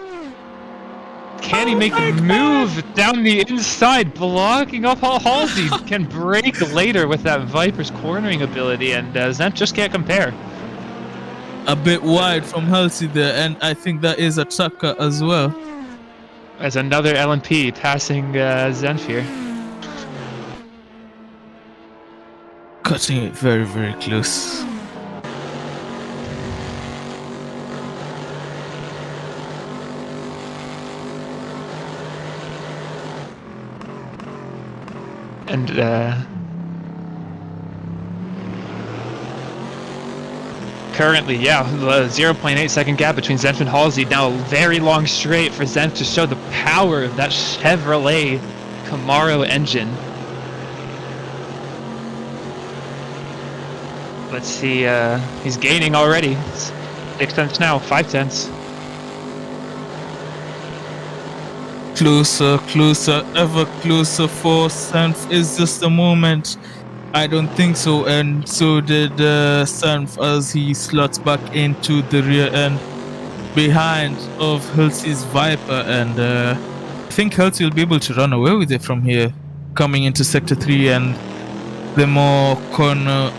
Can he make the move down the inside, blocking off Halsey? Can break later with that Viper's cornering ability, and Zen just can't compare. A bit wide from Halsey there, and I think that is a tracker as well. As another LMP passing Zenf here. Cutting it very, very close. And currently, yeah, the 0.8 second gap between Zenf and Halsey. Now a very long straight for Zenf to show the power of that Chevrolet Camaro engine. Let's see, he's gaining already. 6 tenths now, 5 tenths. Closer, closer, ever closer for Sanf. Is just a moment. I don't think so, and so did Sanf as he slots back into the rear end behind of Halsey's Viper, and I think Halsey will be able to run away with it from here, coming into Sector 3 and the more cornery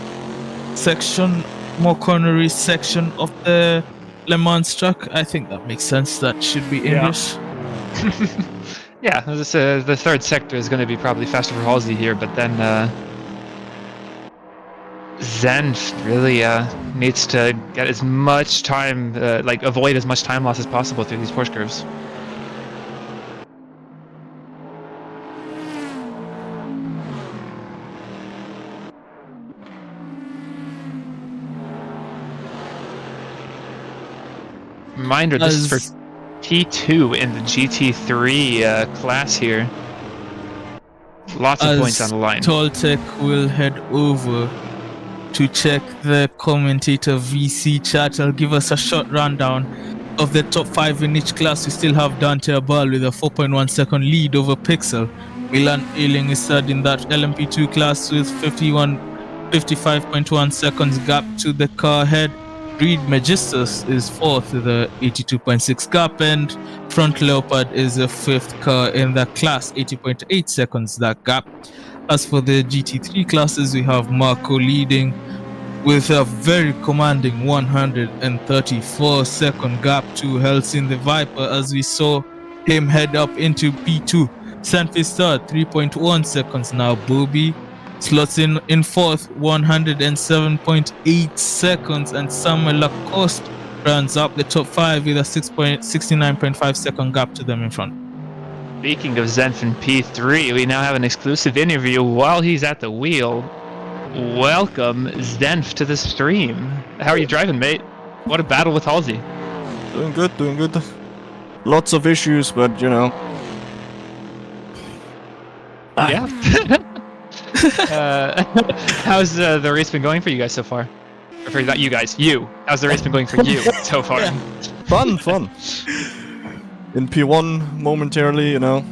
section of the Le Mans track. I think that makes sense. That should be English. Yeah, the third sector is going to be probably faster for Halsey here, but then Zenf really needs to get as much time, avoid as much time loss as possible through these Porsche curves. Reminder, this is for T2 in the GT3 class here. Lots of points on the line. Toltec will head over to check the commentator VC chat. I'll give us a short rundown of the top 5 in each class. We still have Dante Abal with a 4.1 second lead over Pixel. Milan Ailing is third in that LMP2 class with 55.1 seconds gap to the car ahead. Reed Magistus is fourth with a 82.6 gap, and Front Leopard is the fifth car in that class, 80.8 seconds that gap. As for the GT3 classes, we have Marco leading with a very commanding 134 second gap to Helsing the Viper as we saw him head up into P2. Sanfis third, 3.1 seconds now. Bobby slots in fourth, 107.8 seconds, and Samuel Lacoste runs up the top 5 with a 69.5 second gap to them in front. Speaking of Zenf in P3, we now have an exclusive interview while he's at the wheel. Welcome, Zenf, to the stream. How are you driving, mate? What a battle with Halsey. Doing good, doing good. Lots of issues, but you know. Yeah. How's the race been going for you guys so far? Or for not you guys, you. How's the race been going for you so far? Yeah. Fun. In P1 momentarily, you know.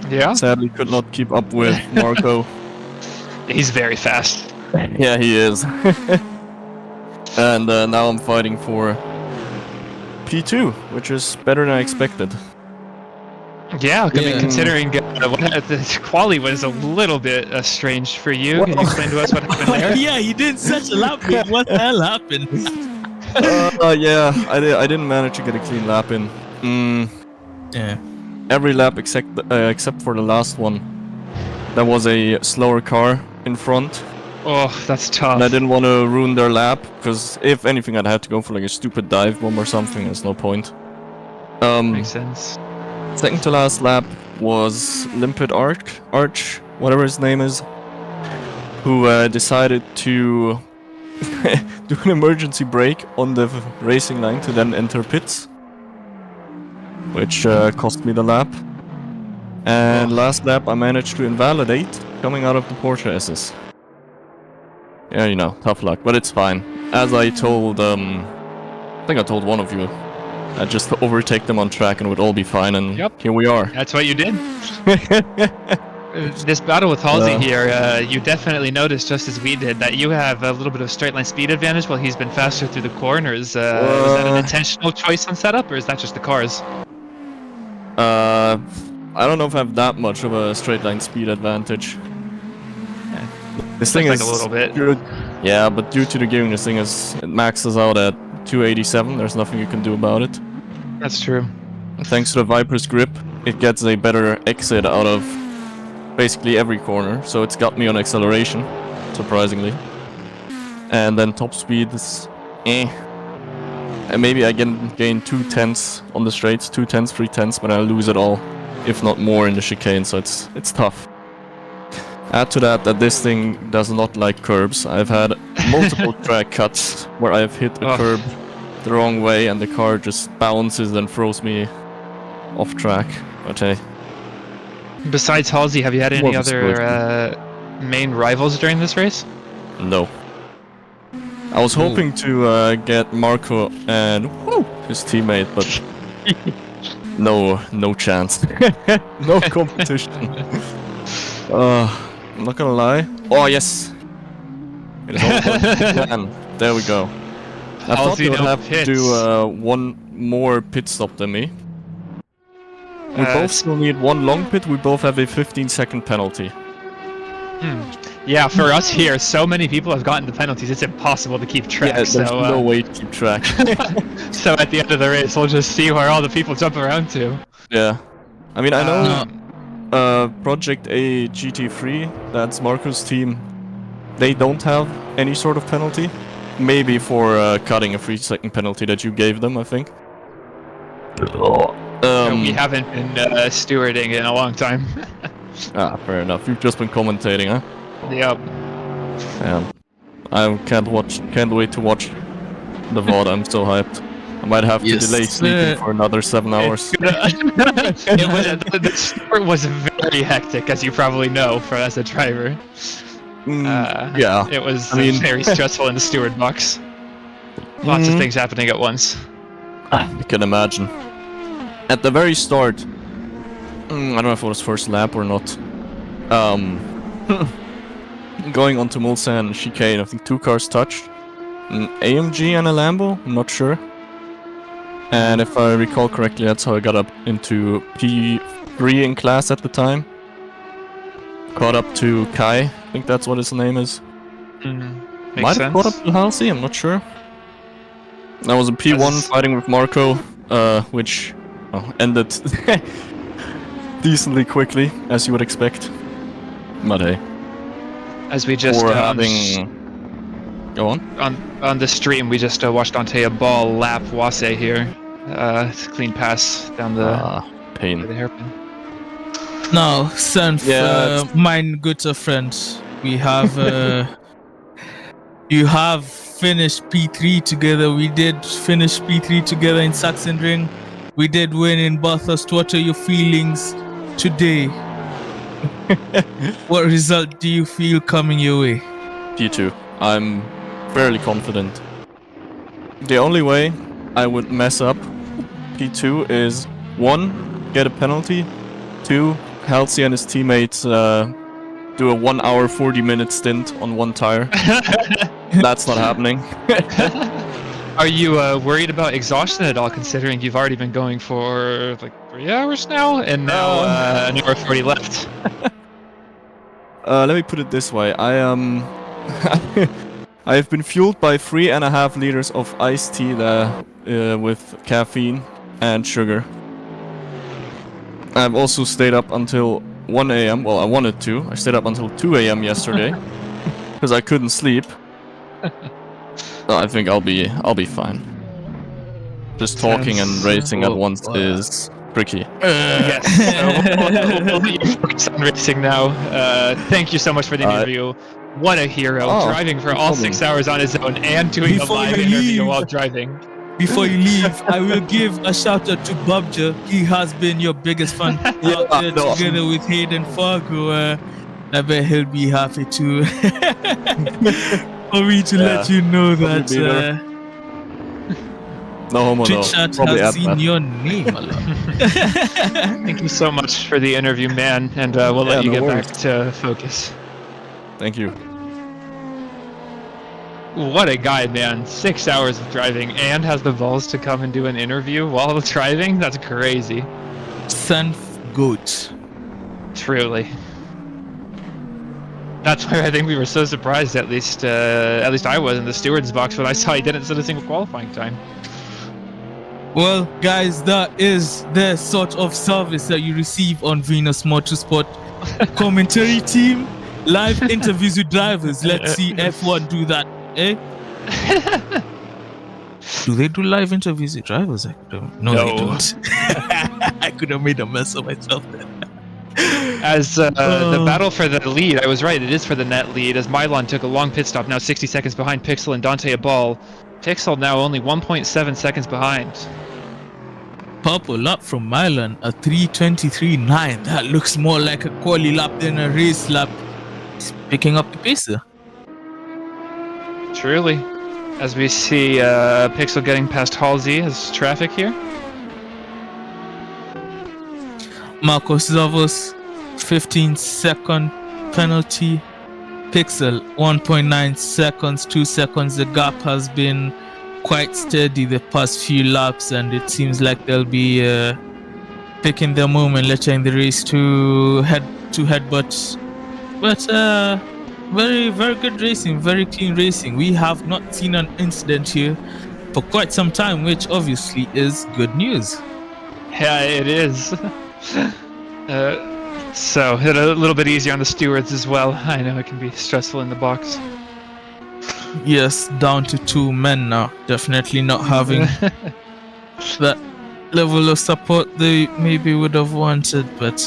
Yeah. Sadly could not keep up with Marco. He's very fast. Yeah, he is. And now I'm fighting for P2, which is better than I expected. Yeah, considering the quali was a little bit strange for you. Can you explain to us what happened there? Yeah, you did such a lap in. What the hell happened? Yeah, I didn't manage to get a clean lap in. Yeah. Every lap except for the last one. There was a slower car in front. Oh, that's tough. And I didn't want to ruin their lap, because if anything I'd had to go for like a stupid dive bomb or something, there's no point. Makes sense. Second to last lap was Limpid Arch, whatever his name is, who decided to do an emergency brake on the racing line to then enter pits. which cost me the lap. And last lap I managed to invalidate coming out of the Porsche SS. Yeah, you know, tough luck, but it's fine. As I told, I think I told one of you, I'd just overtake them on track and it would all be fine, and here we are. That's what you did. This battle with Halsey here, you definitely noticed, just as we did, that you have a little bit of straight line speed advantage while he's been faster through the corners. Was that an intentional choice on setup, or is that just the cars? I don't know if I have that much of a straight line speed advantage. This thing is like a little bit. Good. Yeah, but due to the gearing, this thing it maxes out at 287. There's nothing you can do about it. That's true. Thanks to the Viper's grip, it gets a better exit out of basically every corner, so it's got me on acceleration, surprisingly. And then top speed is and maybe I can gain 2/10 on the straights, 2/10, 3/10, but I lose it all, if not more, in the chicane, so it's tough. Add to that this thing does not like curbs. I've had multiple track cuts where I've hit a curb the wrong way and the car just bounces and throws me off track. But hey. Besides Halsey, have you had any other main rivals during this race? No. I was hoping to get Marco and his teammate, but no chance. No competition. I'm not gonna lie. Oh yes! It is all done. There we go. I thought they would have to do one more pit stop than me. We both still need one long pit, we both have a 15-second penalty. Yeah, for us here, so many people have gotten the penalties, it's impossible to keep track. Yeah, there's no way to keep track. So at the end of the race, we'll just see where all the people jump around to. Yeah. I mean, I know Project A GT3, that's Marco's team, they don't have any sort of penalty. Maybe for cutting a 3-second penalty that you gave them, I think. We haven't been stewarding in a long time. Fair enough. You've just been commentating, huh? Yep. Yeah. I can't wait to watch the VOD. I'm so hyped. I might have to delay sleeping for another 7 hours. The start was very hectic, as you probably know, as a driver. Yeah. It was very stressful in the steward box. Lots of things happening at once. I can imagine. At the very start, I don't know if it was first lap or not. Going onto Mulsanne chicane, I think 2 cars touched. An AMG and a Lambo, I'm not sure. And if I recall correctly, that's how I got up into P3 in class at the time. Caught up to Kai, I think that's what his name is. Might have caught up to Halsey, I'm not sure. I was in P1 fighting with Marco, which ended decently quickly, as you would expect. But hey. As we just go on the stream, we just watched Antea Ball lap Wase here. It's a clean pass down the pain. The hairpin. Now, Senf, mein guter friend, we have you have finished P3 together. We did finish P3 together in Sachsenring. We did win in Bathurst. What are your feelings today? What result do you feel coming your way? P2. I'm fairly confident. The only way I would mess up P2 is 1, get a penalty, 2, Halsey and his teammates do a 1 hour 40-minute stint on one tire. That's not happening. Are you worried about exhaustion at all, considering you've already been going for like 3 hours now, and now an hour 40 left? Let me put it this way. I have been fueled by 3.5 liters of iced tea with caffeine and sugar. I've also stayed up until 1 a.m. Well, I wanted to. I stayed up until 2 a.m. yesterday because I couldn't sleep. I think I'll be fine. Just talking and racing at once is tricky. Yes, we'll let you focus on racing now. Thank you so much for the interview. What a hero, driving for all 6 hours on his own and doing a live interview while driving. before you leave, I will give a shout out to Bobja. He has been your biggest fan out there together with Hayden Fargo. I bet he'll be happy to for me to let you know that no homo, no. Chat Probably has add seen that. your name a lot. Thank you so much for the interview, man, and we'll let you no get worries. back to focus. Thank you. What a guy, man. 6 hours of driving and has the balls to come and do an interview while driving? That's crazy. Son goat. Truly. That's why I think we were so surprised, at least I was in the steward's box when I saw he didn't set a single qualifying time. Well, guys, that is the sort of service that you receive on Venus Motorsport. Commentary team, live interviews with drivers. Let's see F1 do that, eh? Do they do live interviews with drivers? No, they don't. I could have made a mess of myself then. As the battle for the lead, I was right, it is for the net lead, as Mylon took a long pit stop, now 60 seconds behind Pixel and Dante a ball. Pixel now only 1.7 seconds behind. Purple lap from Mylon, a 3:23.9. That looks more like a quali lap than a race lap. He's picking up the pace there. Truly. As we see Pixel getting past Halsey as traffic here. Marcos Zavos, 15-second penalty. Pixel, 1.9 seconds, 2 seconds. The gap has been quite steady the past few laps, and it seems like they'll be picking their moment later in the race to head. But very, very good racing, very clean racing. We have not seen an incident here for quite some time, which obviously is good news. Yeah, it is. So, hit a little bit easier on the stewards as well. I know it can be stressful in the box. Yes, down to 2 men now. Definitely not having that level of support they maybe would have wanted, but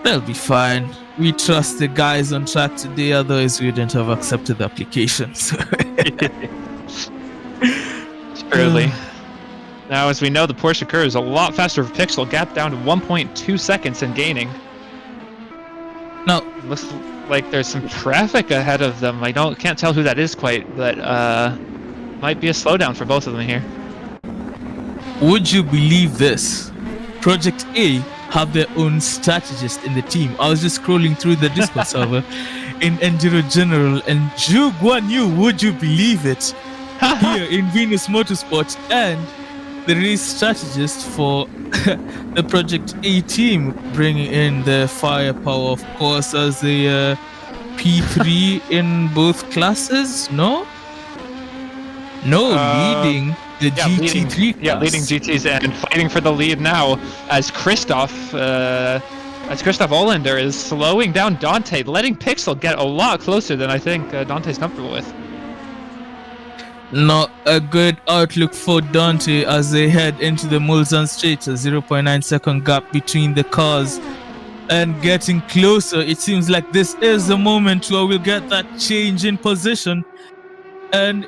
they'll be fine. We trust the guys on track today, otherwise we wouldn't have accepted the application. Surely. Now, as we know, the Porsche Cur is a lot faster for Pixel, gap down to 1.2 seconds and gaining. Now, looks like there's some traffic ahead of them. I can't tell who that is quite, but might be a slowdown for both of them here. Would you believe this? Project A have their own strategist in the team. I was just scrolling through the Discord server in Enduro General, and Zhu Guan Yu, would you believe it? Here in Venus Motorsport, and the race strategist for the Project A team, bringing in the firepower, of course, as the P3 in both classes. No, leading the GT3 class. Yeah, leading GTs and fighting for the lead now as Christoph Olander is slowing down Dante, letting Pixel get a lot closer than I think Dante's comfortable with. Not a good outlook for Dante as they head into the Mulsanne Straight. A 0.9 second gap between the cars and getting closer. It seems like this is the moment where we'll get that change in position. And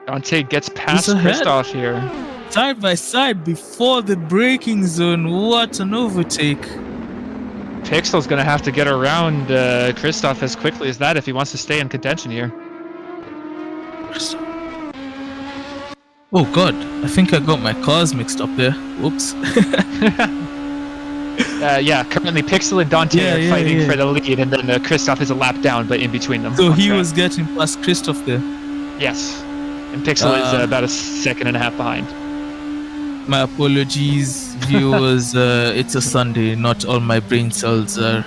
Dante gets past Christoph here. Side by side before the braking zone. What an overtake. Pixel's going to have to get around Christoph as quickly as that if he wants to stay in contention here. Oh god, I think I got my cars mixed up there. Whoops. Yeah, currently Pixel and Dante are fighting for the lead, and then Christoph is a lap down, but in between them. So he was getting past Christoph there? Yes. And Pixel is about a second and a half behind. My apologies, viewers. It's a Sunday. Not all my brain cells are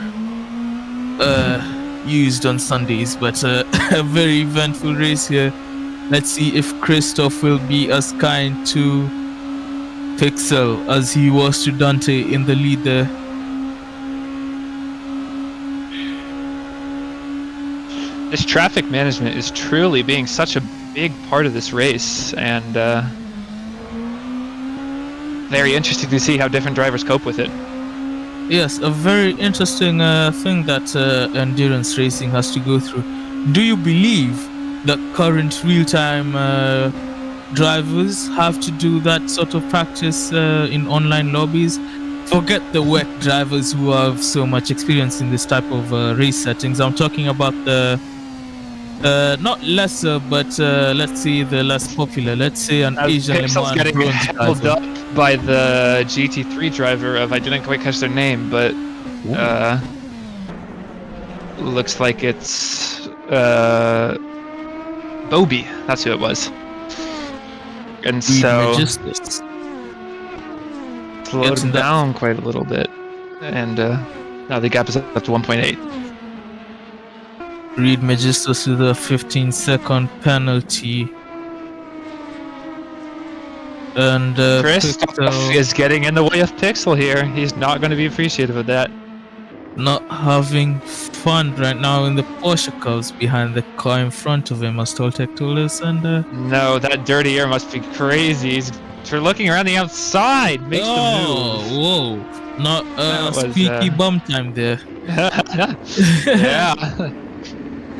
used on Sundays, but a very eventful race here. Let's see if Christoph will be as kind to Pixel as he was to Dante in the lead there. This traffic management is truly being such a big part of this race, and very interesting to see how different drivers cope with it. Yes, a very interesting thing that endurance racing has to go through. Do you believe the current real-time drivers have to do that sort of practice in online lobbies. Forget the wet drivers who have so much experience in this type of race settings. I'm talking about the not lesser, but let's say the less popular. Let's say an Asian Le Pixel's Mans getting bronze held driver. up by the GT3 driver of I didn't quite catch their name, but looks like it's Bobby. That's who it was. And so Magistus. slowed him down quite a little bit, and now the gap is up to 1.8. Reed Magistus with a 15-second penalty. And Christoph is getting in the way of Pixel here. He's not going to be appreciative of that. Not having fun right now in the Porsche cars behind the car in front of him, as Toltec told us. And no, that dirty air must be crazy. He's looking around the outside. Makes the move. Whoa! Not squeaky bum time there. Yeah.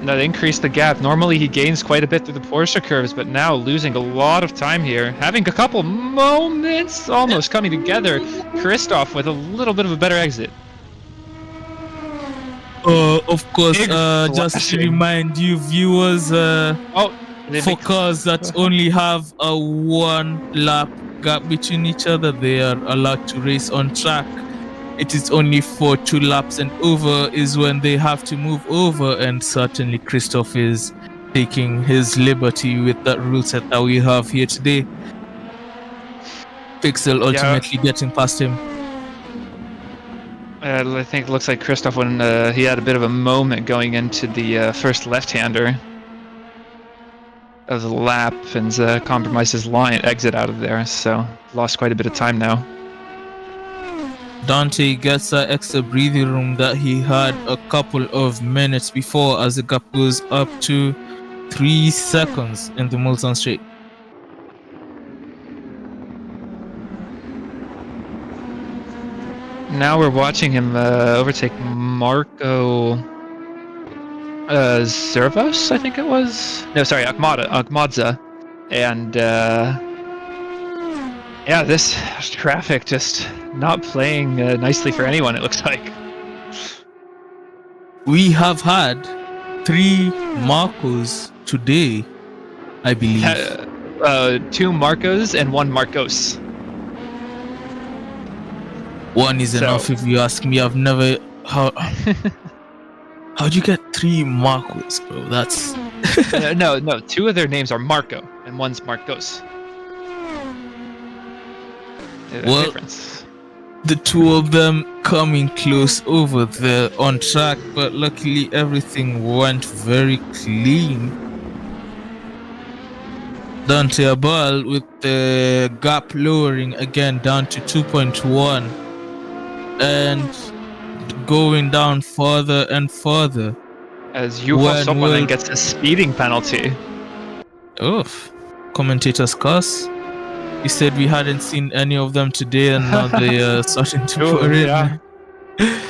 No, they increased the gap. Normally he gains quite a bit through the Porsche curves, but now losing a lot of time here. Having a couple moments almost coming together. Christoph with a little bit of a better exit. Of course, just to remind you viewers, for cars that only have a 1 lap gap between each other, they are allowed to race on track. It is only for 2 laps and over is when they have to move over, and certainly Christoph is taking his liberty with that rule set that we have here today. Pixel ultimately getting past him. I think it looks like Christoph, when he had a bit of a moment going into the first left-hander of the lap, and compromised his line exit out of there, so lost quite a bit of time now. Dante gets that extra breathing room that he had a couple of minutes before, as the gap goes up to 3 seconds in the Mulsanne straight. Now we're watching him overtake Marco Zervos, I think it was. No, sorry, Akmadza. And yeah, this traffic just not playing nicely for anyone, it looks like. We have had 3 Marcos today, I believe. 2 Marcos and 1 Marcos. 1 is enough if you ask me. I've never... How'd you get 3 Marcos, bro? That's... no, 2 of their names are Marco, and 1's Marcos. Well, difference. The 2 of them coming close over there on track, but luckily everything went very clean. Dante Abal with the gap lowering again down to 2.1 and going down further and further. As Yuval Soponen gets a speeding penalty. Oof. Commentators curse. He said we hadn't seen any of them today, and now they are starting to pour in. Yeah.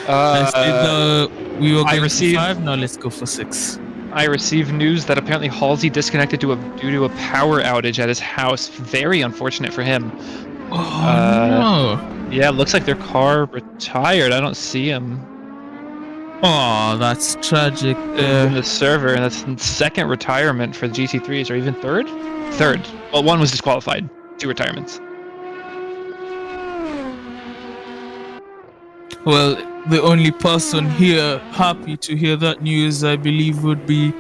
I said we were going for 5, now let's go for 6. I received news that apparently Halsey disconnected due to a power outage at his house. Very unfortunate for him. Oh, no. Yeah, it looks like their car retired. I don't see him. Oh, that's tragic. In the server, and that's the 2nd retirement for the GT3s, or even 3rd? 3rd. Well, 1 was disqualified. 2 retirements. Well, the only person here happy to hear that news, I believe, would be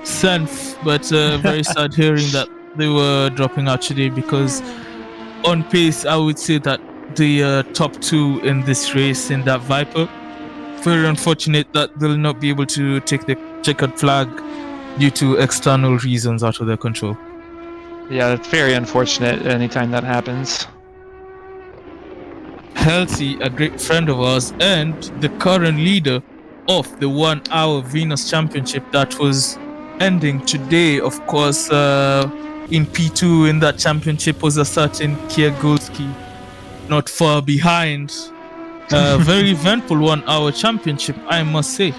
Senf, but very sad hearing that they were dropping out today, because on pace, I would say that the top 2 in this race in that Viper, very unfortunate that they'll not be able to take the checkered flag due to external reasons out of their control. Yeah, that's very unfortunate anytime that happens. Healthy, a great friend of ours, and the current leader of the 1-hour Venus Championship that was ending today, of course, in P2 in that championship was a certain Kiergulski, not far behind. Very eventful 1-hour championship, I must say.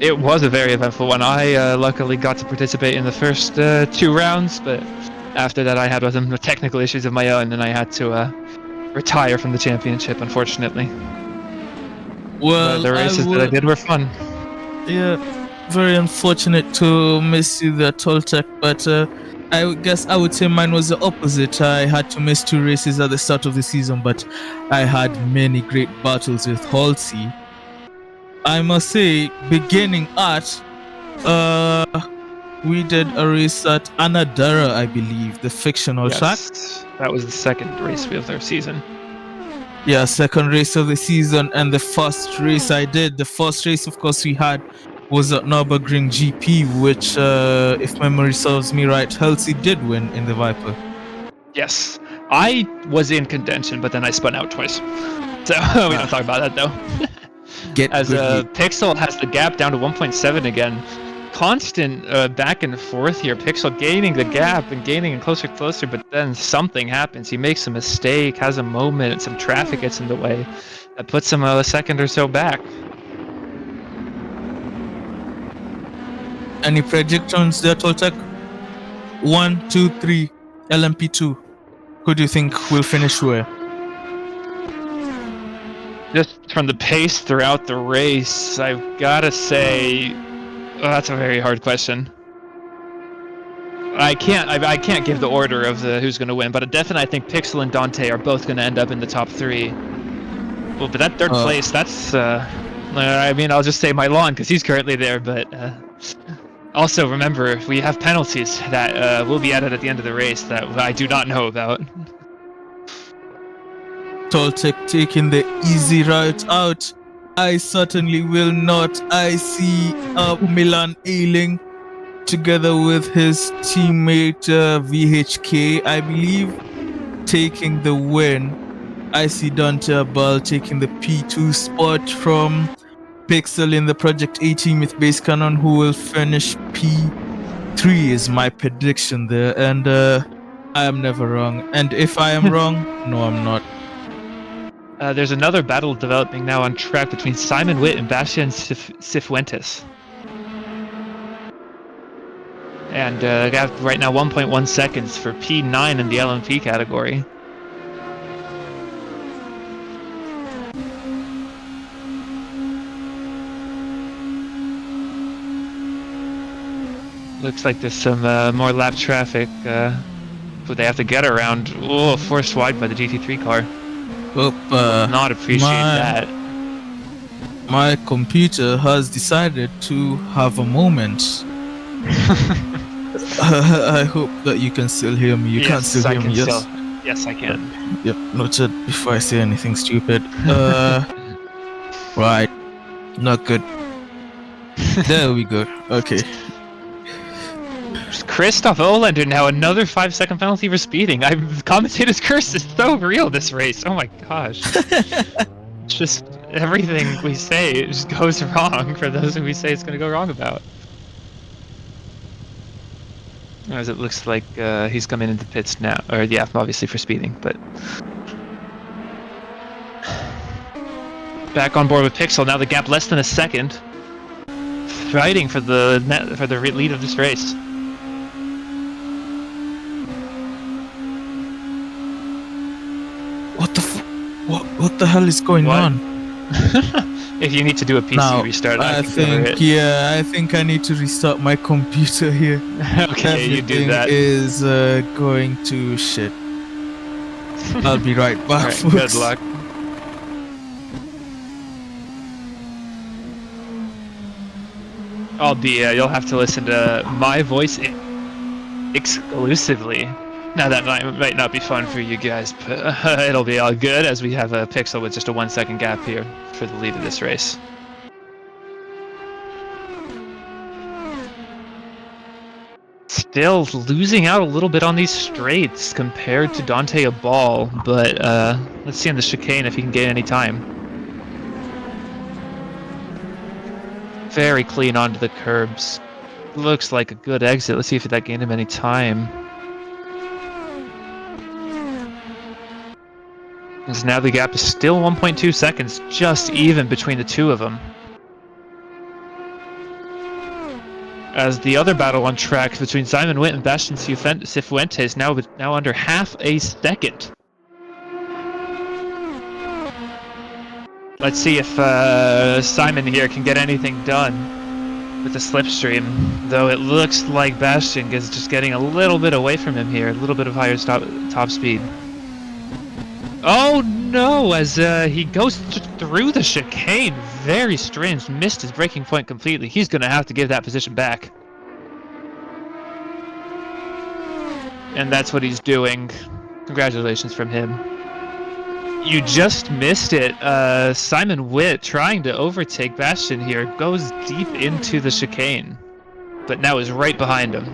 It was a very eventful one. I luckily got to participate in the first 2 rounds, but after that I had some technical issues of my own, and I had to retire from the championship, unfortunately. Well, the races that I did were fun. Yeah, very unfortunate to miss you there, Toltec, but I guess I would say mine was the opposite. I had to miss 2 races at the start of the season, but I had many great battles with Halsey. I must say, beginning at, we did a race at Anadara, I believe, the fictional track. That was the second race of their season. Yeah, second race of the season, and the first race I did. The first race, of course, we had was at Nürburgring GP, which, if memory serves me right, Halsey did win in the Viper. Yes, I was in contention, but then I spun out twice. So we don't talk about that though. As Pixel has the gap down to 1.7 again. Constant back and forth here. Pixel gaining the gap and gaining closer, but then something happens. He makes a mistake, has a moment, some traffic gets in the way. That puts him a second or so back. Any predictions there, Toltec? 1, 2, 3, LMP2. Who do you think will finish where? Just from the pace throughout the race, I've got to say... Oh, that's a very hard question. I can't give the order of who's going to win, but definitely I think Pixel and Dante are both going to end up in the top 3. Well, but that third place, that's... I mean, I'll just say Milan, because he's currently there, but... Also, remember, we have penalties that will be added at the end of the race that I do not know about. Toltec taking the easy route out. I certainly will not. I see Milan Ailing together with his teammate VHK, I believe, taking the win. I see Dante Abal taking the P2 spot from Pixel in the Project A team with Base Cannon, who will finish P3 is my prediction there. And I am never wrong. And if I am wrong, no, I'm not. There's another battle developing now on track between Simon Witt and Bastian Cifuentes. And got right now 1.1 seconds for P9 in the LMP category. Looks like there's some more lap traffic, but they have to get around. Oh, forced wide by the GT3 car. Not appreciate that. My computer has decided to have a moment. I hope that you can still hear me. You can't still hear me, yes? Yes, I can. Yep, noted before I say anything stupid. Right. Not good. There we go. Okay. Christoph Olander now, another 5-second penalty for speeding. Commentator's curse is so real this race. Oh my gosh. Just everything we say just goes wrong for those who we say it's going to go wrong about. As it looks like he's coming into pits now. Or yeah, obviously for speeding, but... Back on board with Pixel, now the gap less than a second. Fighting for the lead of this race. What the hell is going on? If you need to do a PC restart, I think I need to restart my computer here. Okay, you do that. Is going to shit. I'll be right back. Right, good luck. You'll have to listen to my voice exclusively. Now that might not be fun for you guys, but it'll be all good as we have a Pixel with just a 1-second gap here for the lead of this race. Still losing out a little bit on these straights compared to Dante Abal, but let's see on the chicane if he can gain any time. Very clean onto the curbs. Looks like a good exit. Let's see if that gained him any time. As now the gap is still 1.2 seconds, just even between the two of them. As the other battle on track between Simon Witt and Bastian Cifuentes now under half a second. Let's see if Simon here can get anything done with the slipstream. Though it looks like Bastian is just getting a little bit away from him here, a little bit of higher top speed. Oh no! As he goes through the chicane, very strange, missed his braking point completely. He's going to have to give that position back. And that's what he's doing. Congratulations from him. You just missed it. Simon Witt trying to overtake Bastian here goes deep into the chicane, but now is right behind him.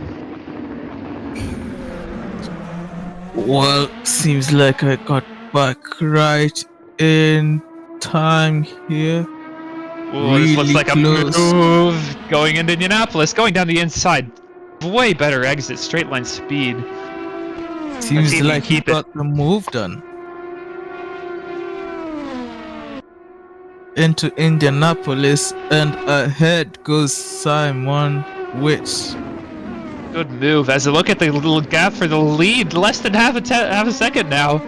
Well, seems like I got back right in time here. Ooh, this looks like close. A move going into Indianapolis, going down the inside. Way better exit, straight line speed. Seems like he got the move done. Into Indianapolis, and ahead goes Simon Witt. Good move. As I look at the little gap for the lead, less than half a second now.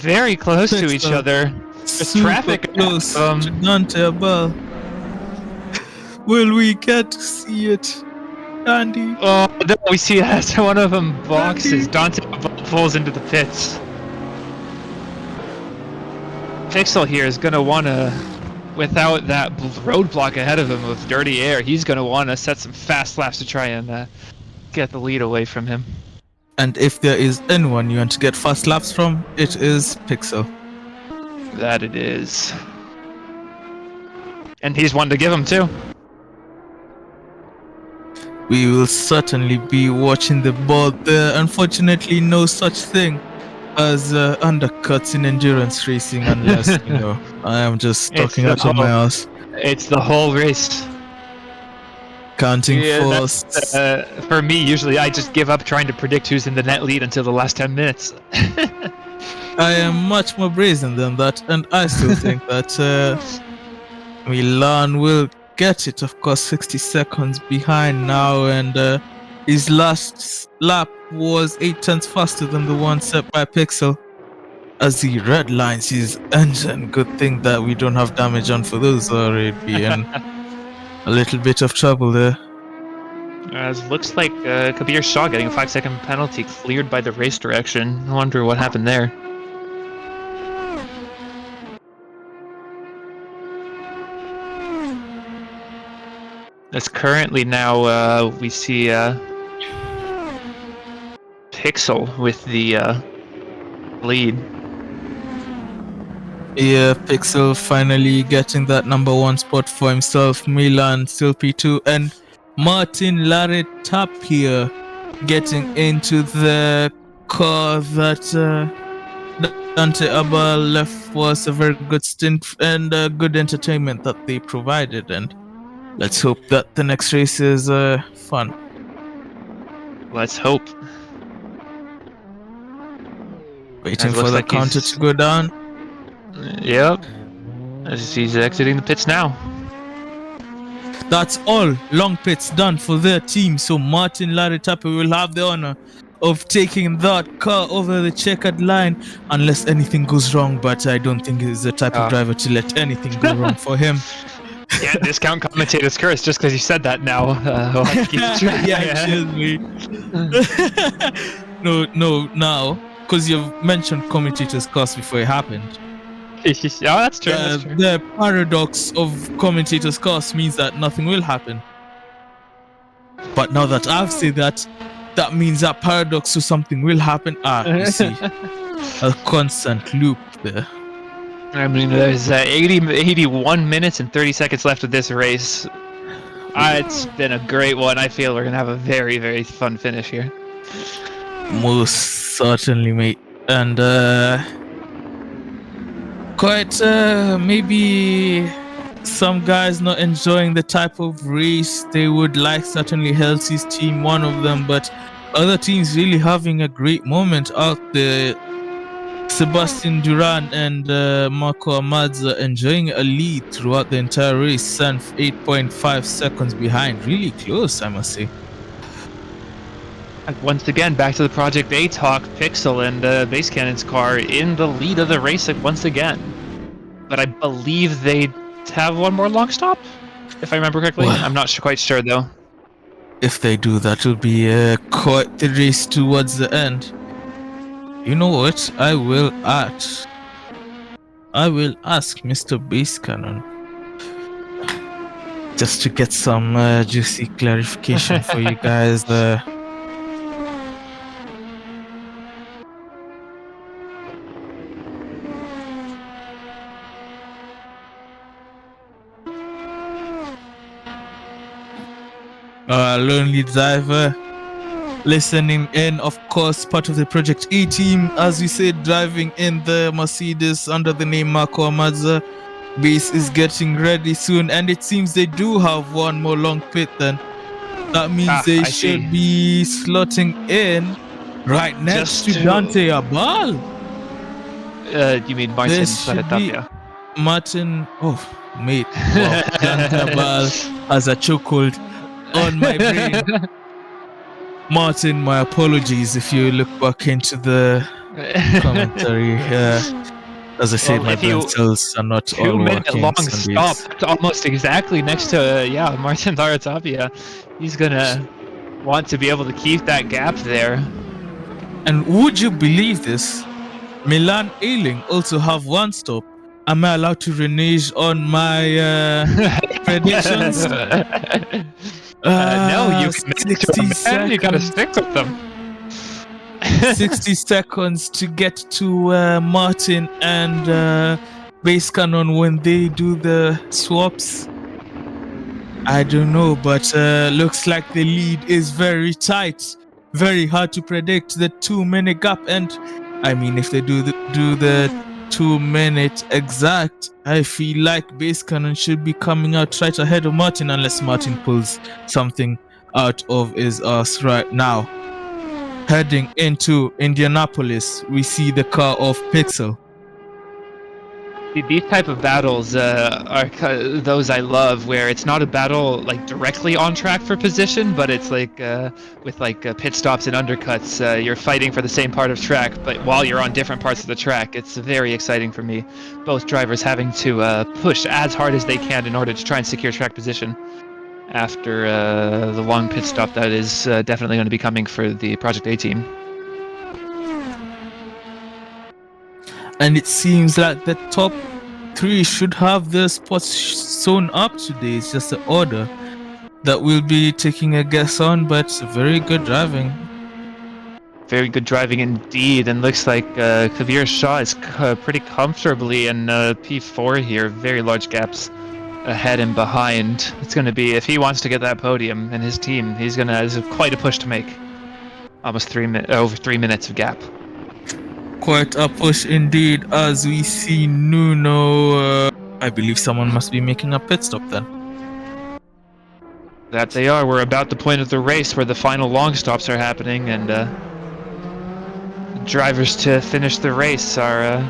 Very close to each other. There's traffic close to Dante Abel. Will we get to see it, Andy? Oh no, we see as one of them boxes. Dante Abel falls into the pits. Pixel here is gonna wanna, without that roadblock ahead of him with dirty air, he's gonna wanna set some fast laps to try and get the lead away from him. And if there is anyone you want to get fast laps from, it is Pixel. That it is. And he's one to give him too. We will certainly be watching the board there. Unfortunately, no such thing as undercuts in endurance racing unless, you know, I am just talking out of my ass. It's the whole race. Counting first. For me, usually I just give up trying to predict who's in the net lead until the last 10 minutes. I am much more brazen than that, and I still think that Milan will get it. Of course, 60 seconds behind now, and his last lap was 8 tenths faster than the one set by Pixel. As he redlines his engine, good thing that we don't have damage on for those, or it'd be in a little bit of trouble there. As looks like Kabir Shaw getting a 5-second penalty cleared by the race direction. I wonder what happened there. That's currently now we see Pixel with the lead. Yeah, Pixel finally getting that number 1 spot for himself. Milan still P2, and Martin Laretapia getting into the car that Dante Abel left. Was a very good stint and good entertainment that they provided, and let's hope that the next race is fun. Let's hope. Waiting for the counter to go down. Yep. As he's exiting the pits now. That's all long pits done for their team. So Martin Laretapia will have the honor of taking that car over the checkered line, unless anything goes wrong. But I don't think he's the type of driver to let anything go wrong for him. Yeah, discount commentator's curse just because you said that now. We'll have to keep track. Yeah, excuse me. No, now, because you've mentioned commentator's curse before it happened. Oh, that's true. That's true. The paradox of commentator's curse means that nothing will happen. But now that I've said that, that means that paradox, so something will happen. You see, a constant loop there. I mean, there's 81 minutes and 30 seconds left of this race. It's been a great one. I feel we're going to have a very, very fun finish here. Most certainly, mate. And quite maybe some guys not enjoying the type of race they would like. Certainly Halsey's team, one of them, but other teams really having a great moment out there. Sebastian Duran and Marco Amadza enjoying a lead throughout the entire race. Sanf 8.5 seconds behind. Really close, I must say. And once again, back to the Project A talk. Pixel and Base Cannon's car in the lead of the race once again. But I believe they have one more long stop, if I remember correctly. Well, I'm not quite sure, though. If they do, that will be quite the race towards the end. You know what? I will ask Mr. Base Cannon just to get some juicy clarification for you guys. Lonely Driver listening in, of course, part of the Project A team, as we said, driving in the Mercedes under the name Marco Amadza. Base is getting ready soon, and it seems they do have one more long pit then. That means they should be slotting in right next to Dante Abal. You mean Martin Saratapia? Martin, oh, mate. Wow. Dante Abal has a chokehold on my brain. Martin, my apologies if you look back into the commentary. As I said, my brain cells are not all working. 2 minute long stop, almost exactly next to Martin Saratapia. He's gonna want to be able to keep that gap there. And would you believe this? Milan Ailing also have one stop. Am I allowed to renege on my predictions? No, you can 60 seconds. You gotta stick with them. 60 seconds to get to Martin and Base Cannon when they do the swaps. I don't know, but looks like the lead is very tight. Very hard to predict the 2 minute gap. And I mean, if they do the 2 minute exact, I feel like Base Cannon should be coming out right ahead of Martin, unless Martin pulls something out of his ass right now. Heading into Indianapolis, we see the car of Pixel. These type of battles are those I love, where it's not a battle like directly on track for position, but it's like with like pit stops and undercuts. You're fighting for the same part of track, but while you're on different parts of the track. It's very exciting for me. Both drivers having to push as hard as they can in order to try and secure track position after the long pit stop that is definitely going to be coming for the Project A team. And it seems like the top 3 should have their spots sewn up today. It's just the order that we'll be taking a guess on, but very good driving. Very good driving indeed, and looks like Kavir Shah is pretty comfortably in P4 here. Very large gaps ahead and behind. It's going to be, if he wants to get that podium and his team, he's going to have quite a push to make. Almost over 3 minutes of gap. Quite a push indeed, as we see Nuno. I believe someone must be making a pit stop then. That they are. We're about the point of the race where the final long stops are happening, and drivers to finish the race are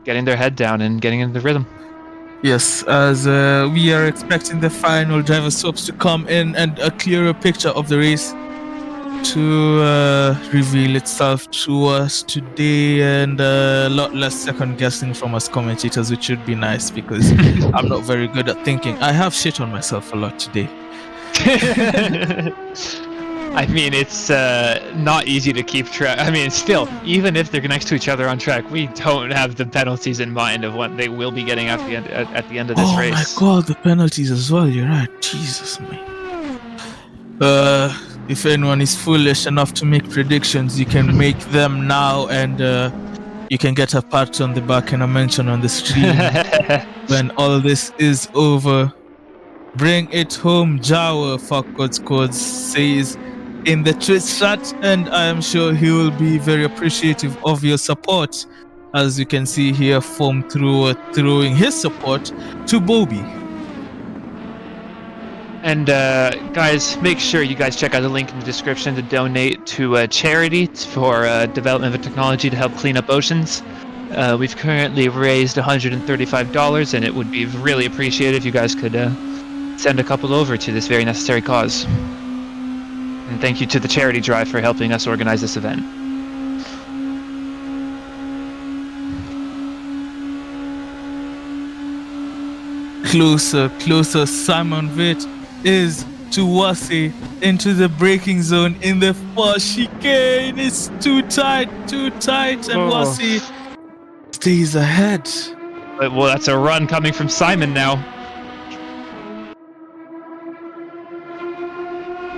getting their head down and getting into the rhythm. Yes, as we are expecting the final driver swaps to come in and a clearer picture of the race to reveal itself to us today, and a lot less second guessing from us commentators, which should be nice because I'm not very good at thinking. I have shit on myself a lot today. I mean, it's not easy to keep track. I mean, still, even if they're next to each other on track, we don't have the penalties in mind of what they will be getting at the end of this race. Oh my god, the penalties as well. You're right. Jesus, man. If anyone is foolish enough to make predictions, you can make them now, and you can get a pat on the back and a mention on the stream when all this is over. Bring it home, Jawa, fuck God's codes, says in the Twitch chat, and I am sure he will be very appreciative of your support, as you can see here, throwing his support to Bobby. And guys, make sure you guys check out the link in the description to donate to a charity for development of technology to help clean up oceans. We've currently raised $135, and it would be really appreciated if you guys could send a couple over to this very necessary cause. And thank you to the charity drive for helping us organize this event. Closer, Simon Witt is to Wasi into the braking zone in the far chicane. It's too tight, and Wasi stays ahead. Well, that's a run coming from Simon now.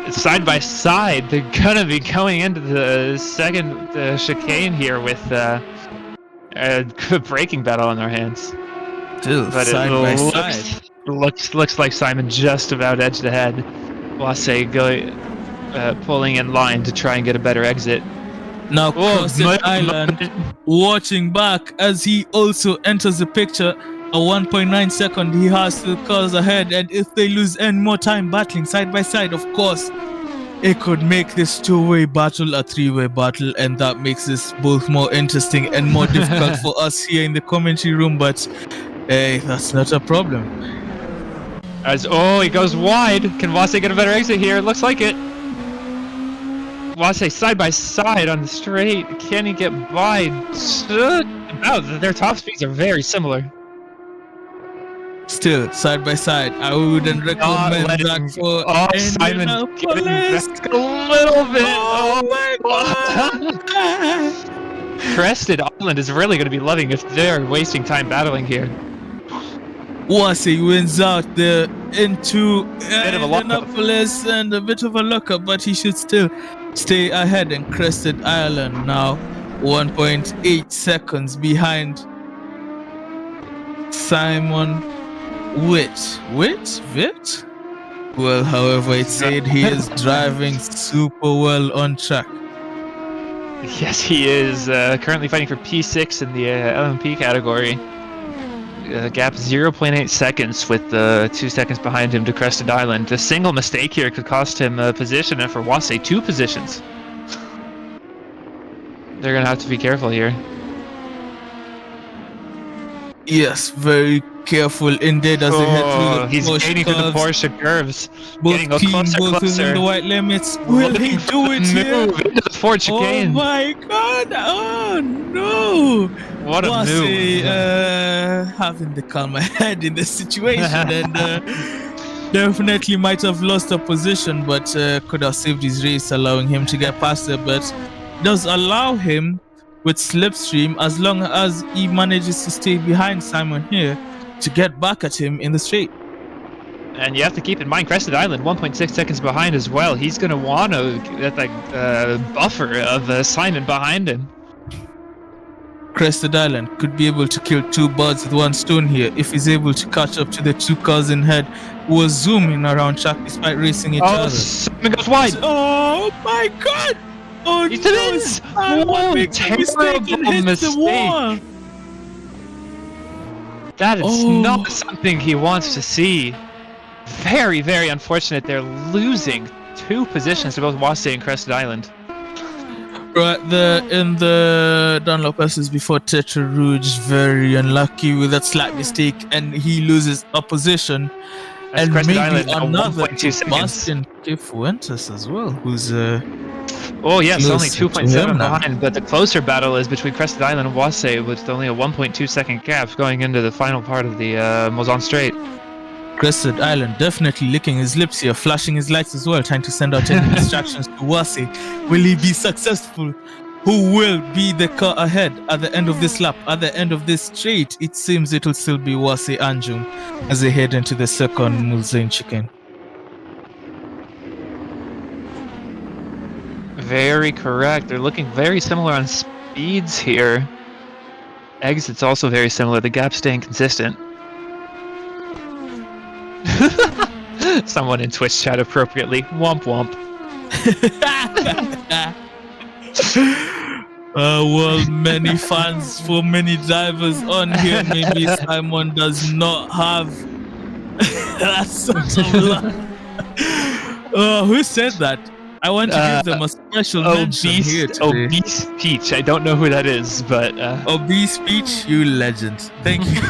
Side by side, they're gonna be going into the second chicane here with a braking battle on their hands. Still, but side by side. Looks like Simon just about edged ahead. Wase pulling in line to try and get a better exit. Now Crossed Island watching back as he also enters the picture. A 1.9 second he has to cause ahead, and if they lose any more time battling side by side, of course, it could make this two-way battle a three-way battle, and that makes this both more interesting and more difficult for us here in the commentary room, but hey, that's not a problem. He goes wide. Can Wase get a better exit here? It looks like it. Wase side by side on the straight. Can he get by? Their top speeds are very similar. Still, side by side, I wouldn't recommend that for Simon getting back a little bit. Oh my god! Crested Island is really going to be loving if they're wasting time battling here. Wasi wins out there into Indianapolis and a bit of a lockup, but he should still stay ahead in Crested Island now. 1.8 seconds behind Simon Witt? Well, however it said, he is driving super well on track. Yes, he is. Currently fighting for P6 in the LMP category. Gap 0.8 seconds with 2 seconds behind him to Crested Island. A single mistake here could cost him a position, and for Wase, 2 positions. They're going to have to be careful here. Yes, very careful indeed as they head through the he's gaining through the Porsche curves. Both teams both within the white limits. Will he do it here? Into the Ford chicane. Oh my god! Oh no! What a move! Having the calmer head in the situation and definitely might have lost a position, but could have saved his race, allowing him to get past it. But does allow him with slipstream, as long as he manages to stay behind Simon here, to get back at him in the straight. And you have to keep in mind, Crested Island 1.6 seconds behind as well. He's going to want to get that buffer of Simon behind him. Crested Island could be able to kill 2 birds with 1 stone here if he's able to catch up to the 2 cars in head who are zooming around track despite racing each other. Simon goes wide. Oh my god! Oh, he wins! Terrible mistake. That is not something he wants to see. Very, very unfortunate. They're losing 2 positions to both Wase and Crested Island. Right there in the Dunlop S's before Tetra Rouge, very unlucky with that slight mistake, and he loses a position. That's and Crested maybe Island, another 1.2 Sebastian Fuentes as well, who's oh yes, only 2.7 behind. behind, but the closer battle is between Crested Island and Wase with only a 1.2 second gap going into the final part of the Mozon Strait. Crested Island definitely licking his lips here, flashing his lights as well, trying to send out any distractions to Wase. Will he be successful? Who will be the car ahead at the end of this lap, at the end of this straight? It seems it'll still be Wase Anjum as they head into the second Mulzane chicane. Very correct. They're looking very similar on speeds here. Exits also very similar. The gap staying consistent. Someone in Twitch chat appropriately. Womp womp. Well, many fans for many drivers on here. Maybe Simon does not have that sort of luck. Oh, who said that? I want to give them a special mention here today. Obese Peach. I don't know who that is, but Obese Peach, you legend. Thank you.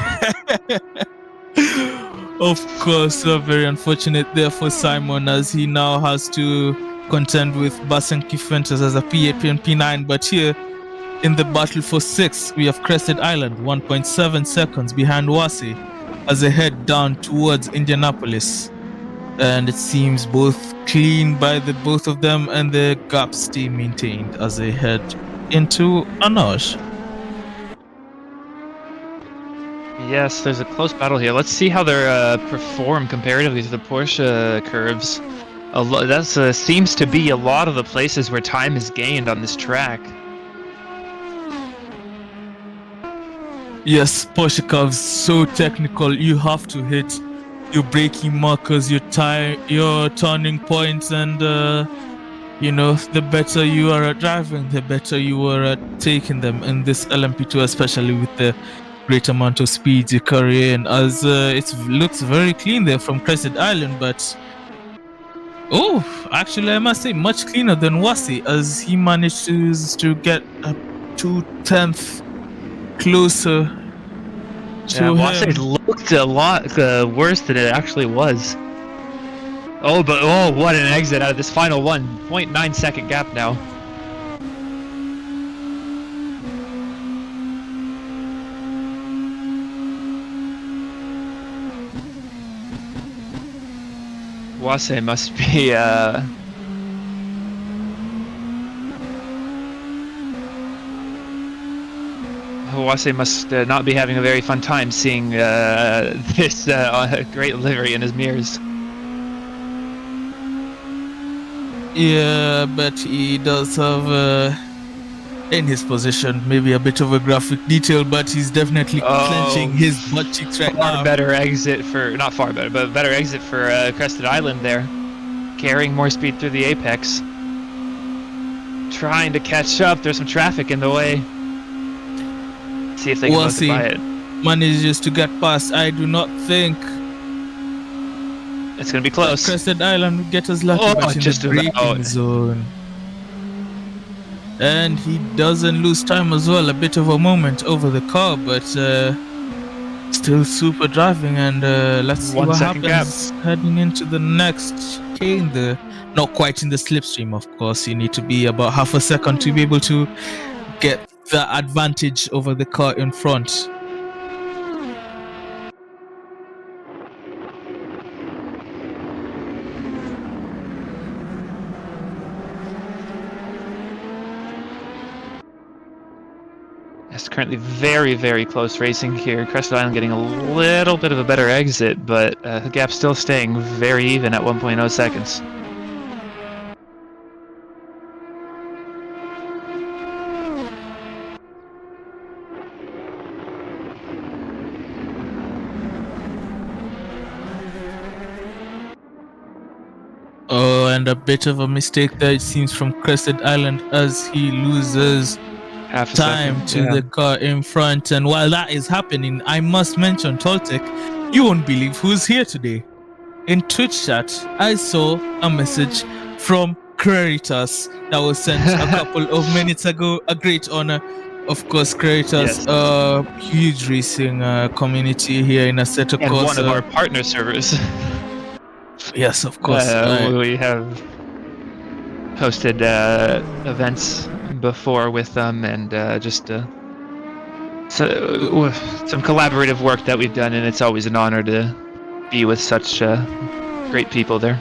Of course, very unfortunate there for Simon, as he now has to contend with Basenki Fuentes as a P8 and P9. But here in the battle for 6, we have Crested Island, 1.7 seconds behind Wasi as they head down towards Indianapolis. And it seems both clean by the both of them, and the gaps stay maintained as they head into Anosh. Yes, there's a close battle here. Let's see how they perform comparatively to the Porsche curves. That seems to be a lot of the places where time is gained on this track. Yes, Porsche curves so technical. You have to hit your braking markers, your turning points, and the better you are at driving, the better you are at taking them in this LMP2, especially with the great amount of speed you carry in, as it looks very clean there from Crested Island, but actually I must say much cleaner than Wasi, as he managed to get a 2/10 closer to him. Wasi looked a lot worse than it actually was. But what an exit out of this final 1.9 second gap now. Wase must be Wase must not be having a very fun time seeing this great livery in his mirrors. Yeah, but he does have in his position maybe a bit of a graphic detail, but he's definitely clenching his butt cheeks right now. Better exit for, not far better, but better exit for Crested Island there. Carrying more speed through the apex. Trying to catch up, there's some traffic in the way. See if they can multiply it. Manages to get past. I do not think it's gonna be close. Crested Island will get us lucky, but in the braking zone. And he doesn't lose time as well. A bit of a moment over the car, but still super driving. And let's see what happens heading into the next chicane. Not quite in the slipstream, of course. You need to be about half a second to be able to get the advantage over the car in front. It's currently very, very close racing here. Crested Island getting a little bit of a better exit, but the gap still staying very even at 1.0 seconds. Oh, and a bit of a mistake there, it seems, from Crested Island, as he loses half a time second, to the car in front. And while that is happening, I must mention, Toltec, you won't believe who's here today. In Twitch chat, I saw a message from Creditas that was sent a couple of minutes ago. A great honor. Of course, Creditas, huge racing community here in Assetto Corsa. And one of our partner servers. Yes, of course. We have hosted events before with them, and just some collaborative work that we've done, and it's always an honor to be with such great people there.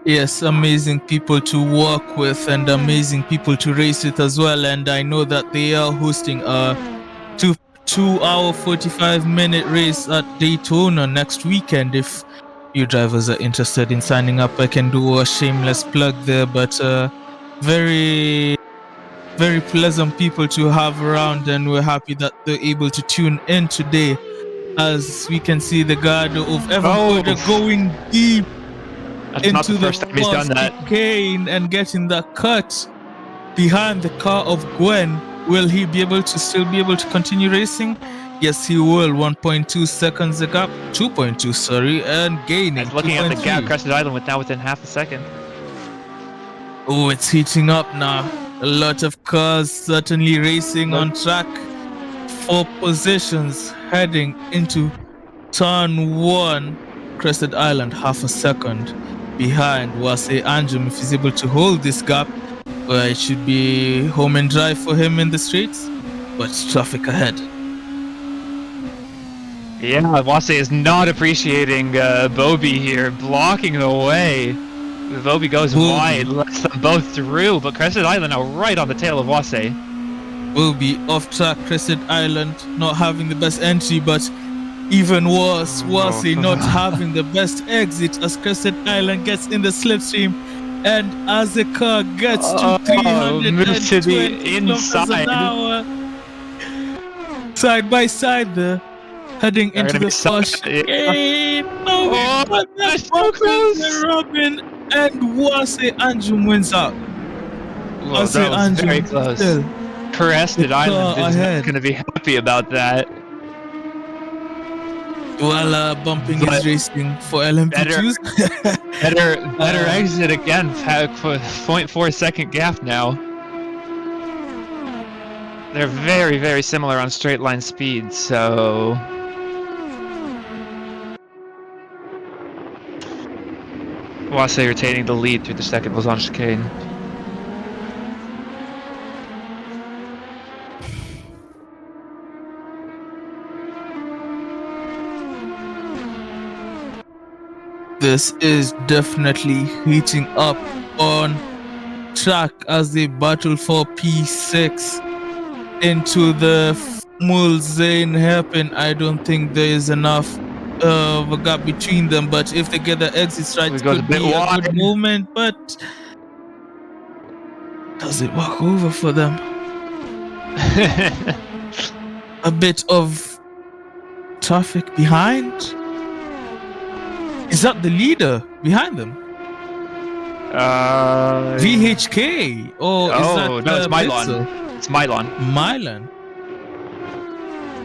Yes, amazing people to work with and amazing people to race with as well. And I know that they are hosting a 2-hour 45-minute race at Daytona next weekend. If you drivers are interested in signing up, I can do a shameless plug there. But very, very pleasant people to have around, and we're happy that they're able to tune in today. As we can see the guard of Evan going deep into the first chicane and getting that cut behind the car of Gwen. Will he be able to still be able to continue racing? Yes, he will. 1.2 seconds a gap. 2.2, sorry, and gaining. And looking at the gap, 2.3. Crested Island now within half a second. Oh, it's heating up now. A lot of cars certainly racing on track for positions heading into turn 1. Crested Island half a second behind Wase Anjum. If he's able to hold this gap, it should be home and dry for him in the streets, but traffic ahead. Yeah, Wase is not appreciating Bobby here, blocking the way. Bobby goes wide, lets them both through, but Crested Island now right on the tail of Wase. Bobby off track, Crested Island not having the best entry, but even worse, Wase not having the best exit as Crested Island gets in the slipstream. And as the car gets to 320 kilometers an hour, side by side there, heading into the first game. So close! Robin and Wase Anjum wins out. Wase Anjum very close. Crested Island is not going to be happy about that. While bumping is racing for LMP2s. better exit again. 0.4 second gap now. They're very, very similar on straight line speed, so... Wase retaining the lead through the second Lausanne chicane. This is definitely heating up on track as they battle for P6 into the Mulzane hairpin. I don't think there is enough of a gap between them, but if they get the exits right, it could be a good movement, but does it walk over for them? A bit of traffic behind. Is that the leader behind them? VHK? Or is that no, it's Milan. It's Milan.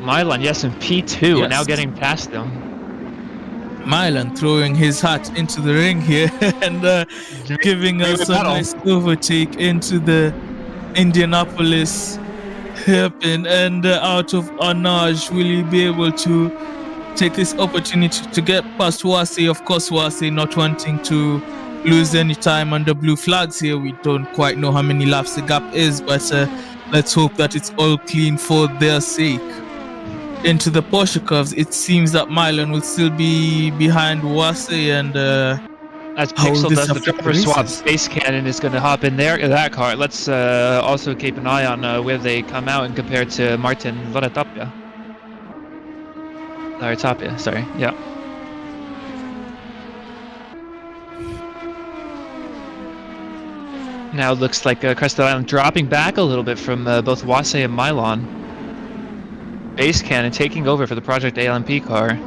Milan, yes, and P2, yes. Now getting past them. Milan throwing his hat into the ring here and giving us a nice overtake into the Indianapolis hairpin. And out of Arnage, will he be able to take this opportunity to get past Wase? Of course, Wase not wanting to lose any time under blue flags here. We don't quite know how many laps the gap is, but let's hope that it's all clean for their sake. Into the Porsche curves, it seems that Milan will still be behind Wase, and as Pixel does the driver swap, Space Cannon is going to hop in that car. Let's also keep an eye on where they come out and compare to Martin Laretapia. Sorry, yeah. Now it looks like Crested Island dropping back a little bit from both Wase and Milan. Base Cannon taking over for the Project ALMP car.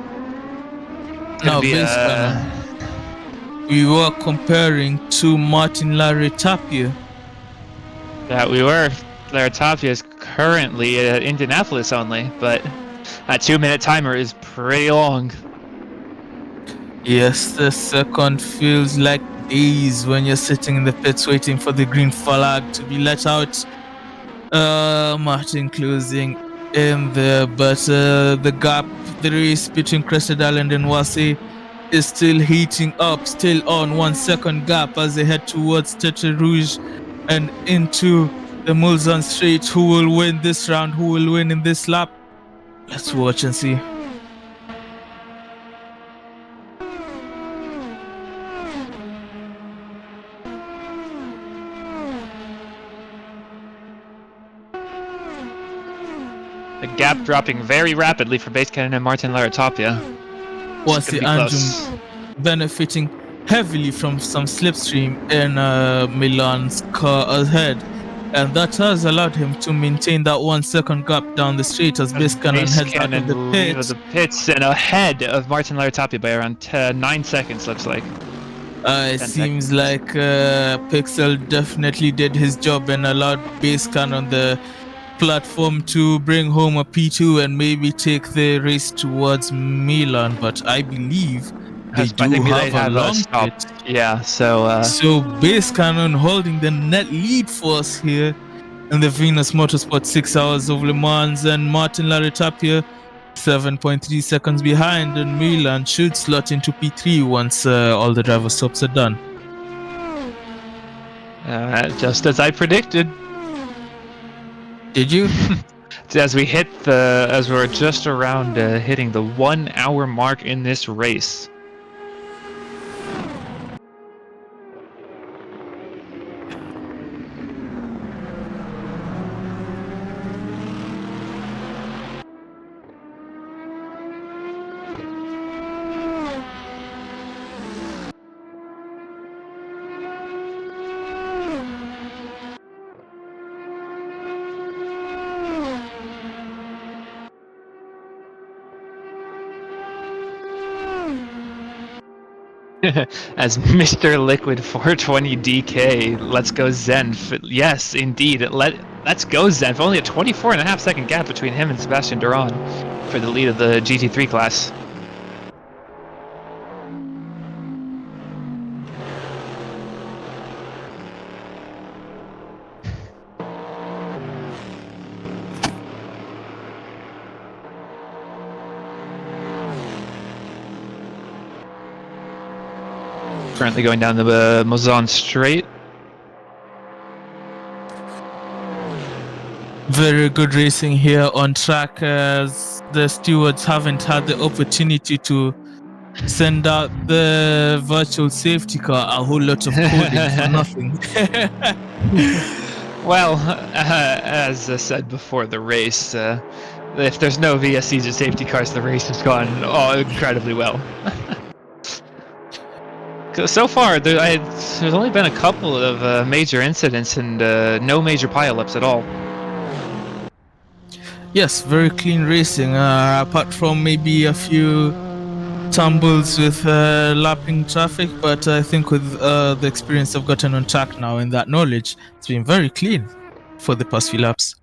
Now, Base Cannon. We were comparing to Martin Laretapia. That we were. Laretapia is currently at Indianapolis only, but that 2-minute timer is pretty long. Yes, the second feels like days when you're sitting in the pits waiting for the green flag to be let out. Martin closing in there, but the gap, the race between Crested Island and Wase is still heating up, still on 1 second gap as they head towards Tete Rouge and into the Mulzane Straight. Who will win this round? Who will win in this lap? Let's watch and see. The gap dropping very rapidly for Base Cannon and Martin Laretapia. Wase Anjum benefiting heavily from some slipstream in Milan's car ahead, and that has allowed him to maintain that 1 second gap down the straight as Base Cannon heads out of the pits and ahead of Martin Laretapia by around 9 seconds, looks like. It seems like Pixel definitely did his job and allowed Base Cannon the platform to bring home a P2 and maybe take the race towards Milan, but I believe they do have a long stop. pit. Yeah, so Base Cannon holding the net lead for us here in the Venus Motorsport 6 Hours of Le Mans, and Martin Laretapia 7.3 seconds behind, and Milan should slot into P3 once all the driver stops are done. just as I predicted. Did you? As we're just around hitting the 1 hour mark in this race. As Mr. Liquid 420 DK, let's go Zenf. Yes, indeed. Let's go Zenf. Only a 24.5 second gap between him and Sebastian Duran for the lead of the GT3 class. Currently going down the Mozon Straight. Very good racing here on track, as the stewards haven't had the opportunity to send out the virtual safety car. A whole lot of coding for nothing. Well, as I said before the race, if there's no VSCs or safety cars, the race has gone incredibly well. So far, there's only been a couple of major incidents and no major pileups at all. Yes, very clean racing, apart from maybe a few tumbles with lapping traffic, but I think with the experience I've gotten on track now and that knowledge, it's been very clean for the past few laps.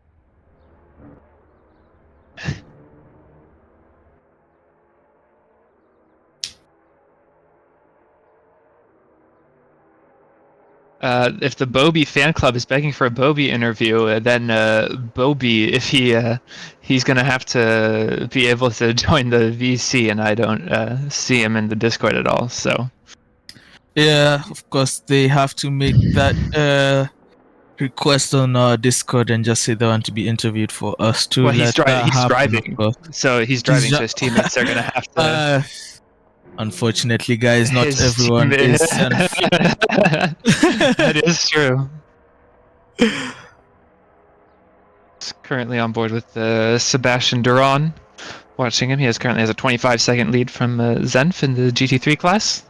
If the Bobby fan club is begging for a Bobby interview, then Bobby, if he's gonna have to be able to join the VC, and I don't see him in the Discord at all. So yeah, of course they have to make that request on our Discord and just say they want to be interviewed for us to. Well, he's driving, so his teammates are gonna have to. Unfortunately, guys, not everyone is That is true. It's currently on board with Sebastian Duran. Watching him, he currently has a 25-second lead from Zenf in the GT3 class.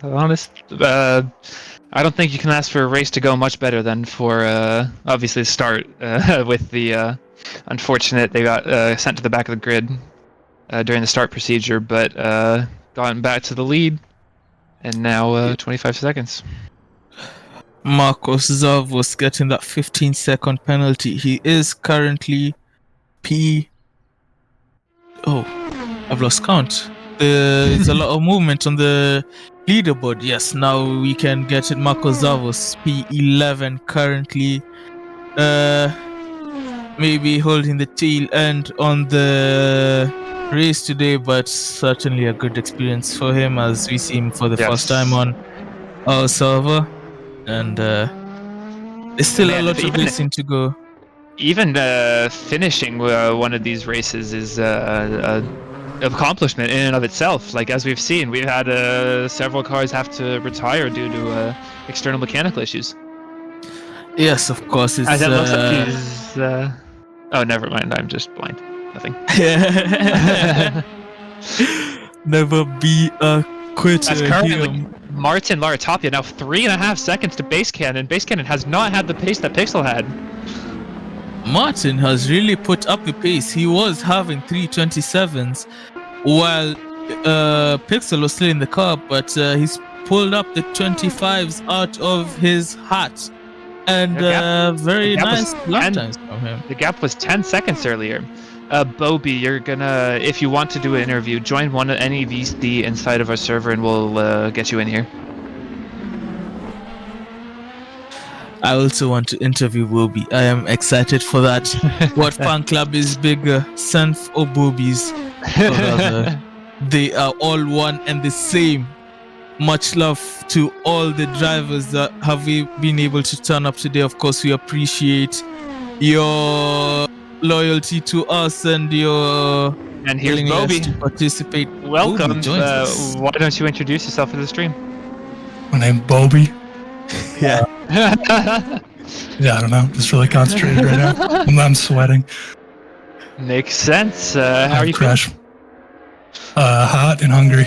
I don't think you can ask for a race to go much better than for obviously the start with the unfortunate they got sent to the back of the grid during the start procedure, but gotten back to the lead, and now 25 seconds. Marcos Zavos getting that 15-second penalty. He is currently I've lost count. There's a lot of movement on the leaderboard. Yes, now we can get it. Marcos Zavos, P11 currently. Maybe holding the tail end on the race today, but certainly a good experience for him as we see him for the first time on our server, and there's still a lot of racing to go. Even finishing one of these races is an accomplishment in and of itself. Like, as we've seen, we've had several cars have to retire due to external mechanical issues. Yes, of course. It's as it looks like he's oh, never mind, I'm just blind. Nothing. Never be a quitter. As currently Martin Laretapia now 3.5 seconds to Base Cannon. Base Cannon has not had the pace that Pixel had. Martin has really put up the pace. He was having 3:27s while Pixel was still in the car, but he's pulled up the 25s out of his hat and very nice lap 10 times from him. The gap was 10 seconds earlier. Bobby, you're gonna, if you want to do an interview, join any VC inside of our server and we'll get you in here. I also want to interview Bobby. I am excited for that. What fan club is bigger, Senf or Bobby's? Or rather, they are all one and the same. Much love to all the drivers that have been able to turn up today. Of course, we appreciate your loyalty to us and your here's Bobby to participate. Welcome. Why don't you introduce yourself to the stream? My name's Bobby. Yeah. Yeah, I don't know. Just really concentrated right now. I'm sweating. Makes sense. How are you Crash. Hot and hungry.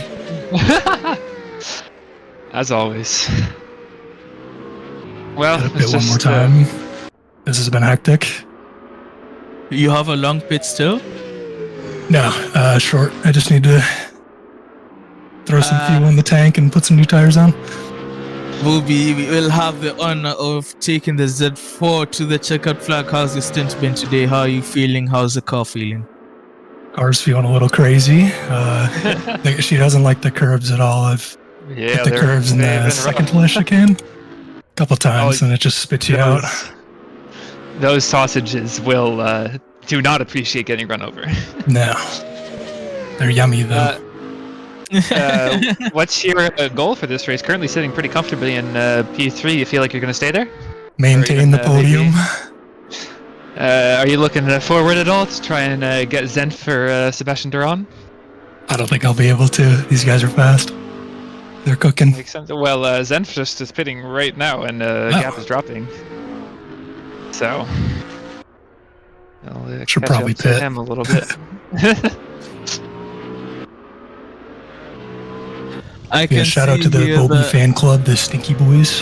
As always. Well, gotta pit one more time. This has been hectic. You have a long pit still? No, short. I just need to throw some fuel in the tank and put some new tires on. Bobby, we will have the honor of taking the Z4 to the checkered flag. How's your stint been today? How are you feeling? How's the car feeling? Car's feeling a little crazy. She doesn't like the curves at all. I've hit the curves in the second to last chicane a couple times, and it just spits you out. Those sausages will do not appreciate getting run over. No, they're yummy though. What's your goal for this race? Currently sitting pretty comfortably in P3. You feel like you're going to stay there? Maintain the podium. Are you looking forward at all to try and get Zenf for Sebastian Duran? I don't think I'll be able to. These guys are fast. They're cooking. Makes sense. Well, Zenf just is pitting right now, and gap is dropping. So, I'll should catch probably up to pit him a little bit. Shout out to the Bobby fan club, the Stinky Boys.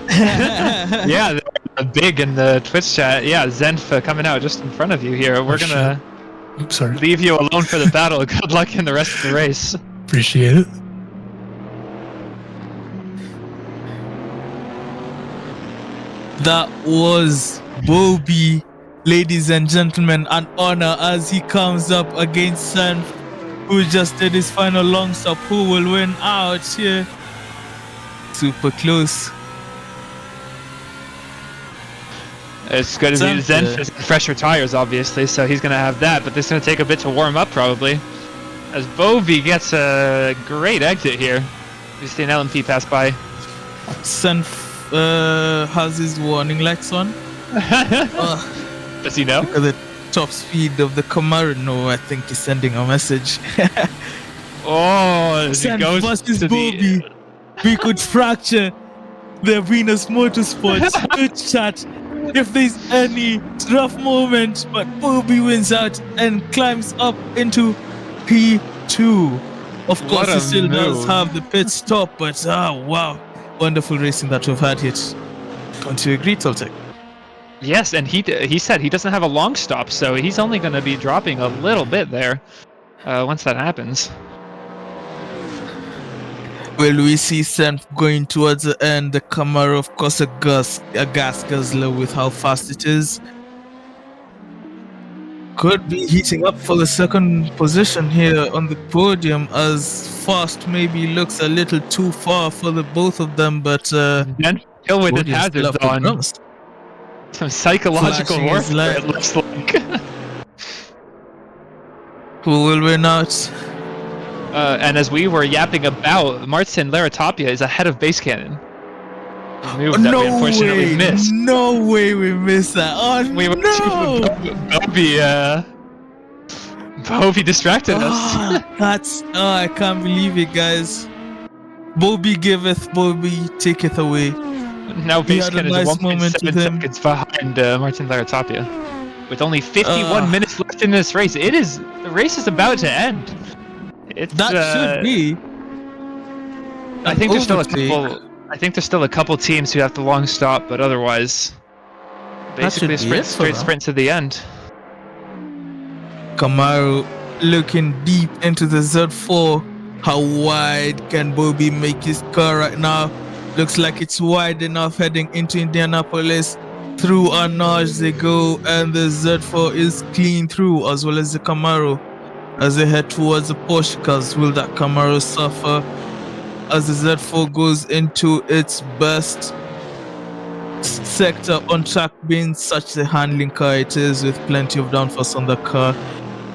Yeah, they're big in the Twitch chat. Yeah, Zenf coming out just in front of you here. We're gonna leave you alone for the battle. Good luck in the rest of the race. Appreciate it. That was Bobby, ladies and gentlemen, an honor as he comes up against Senf, who just did his final long stop. Who will win out here? Super close. It's going to be Zenf is fresher tires, obviously, so he's going to have that, but this is going to take a bit to warm up, probably. As Bobby gets a great exit here. You see an LMP pass by. Senf has his warning lights on. Does he know? Look at the top speed of the Camaro. No, I think he's sending a message. Senf versus Bobby. We could fracture the Venus Motorsports good chat if there's any rough moment, but Bobby wins out and climbs up into P2. Of course, he still does have the pit stop, but wow. Wonderful racing that we've had here. Don't you agree, Toltec? Yes, and he said he doesn't have a long stop, so he's only going to be dropping a little bit there once that happens. Well, we see Senf going towards the end. The Camaro, of course, a gas guzzler with how fast it is. Could be heating up for the second position here on the podium, as fast maybe looks a little too far for the both of them, but still with the hazards on. Some psychological warfare, it looks like. Who will win out? And as we were yapping about, Martin Laratopia is ahead of Base Cannon. Missed. No way we missed that. Oh, we Bobby distracted us. I can't believe it, guys. Bobby giveth, Bobby taketh away. Now Base Cannon is 1.7 seconds behind Martin Laratopia. With only 51 minutes left in this race. The race is about to end. Should be. I think there's still a couple teams who have the long stop, but otherwise, basically straight sprint to the end. Camaro looking deep into the Z4. How wide can Bobby make his car right now? Looks like it's wide enough heading into Indianapolis. Through Arnage they go, and the Z4 is clean through, as well as the Camaro. As they head towards the Porsche cars, will that Camaro suffer as the Z4 goes into its best sector on track, being such the handling car it is, with plenty of downforce on the car.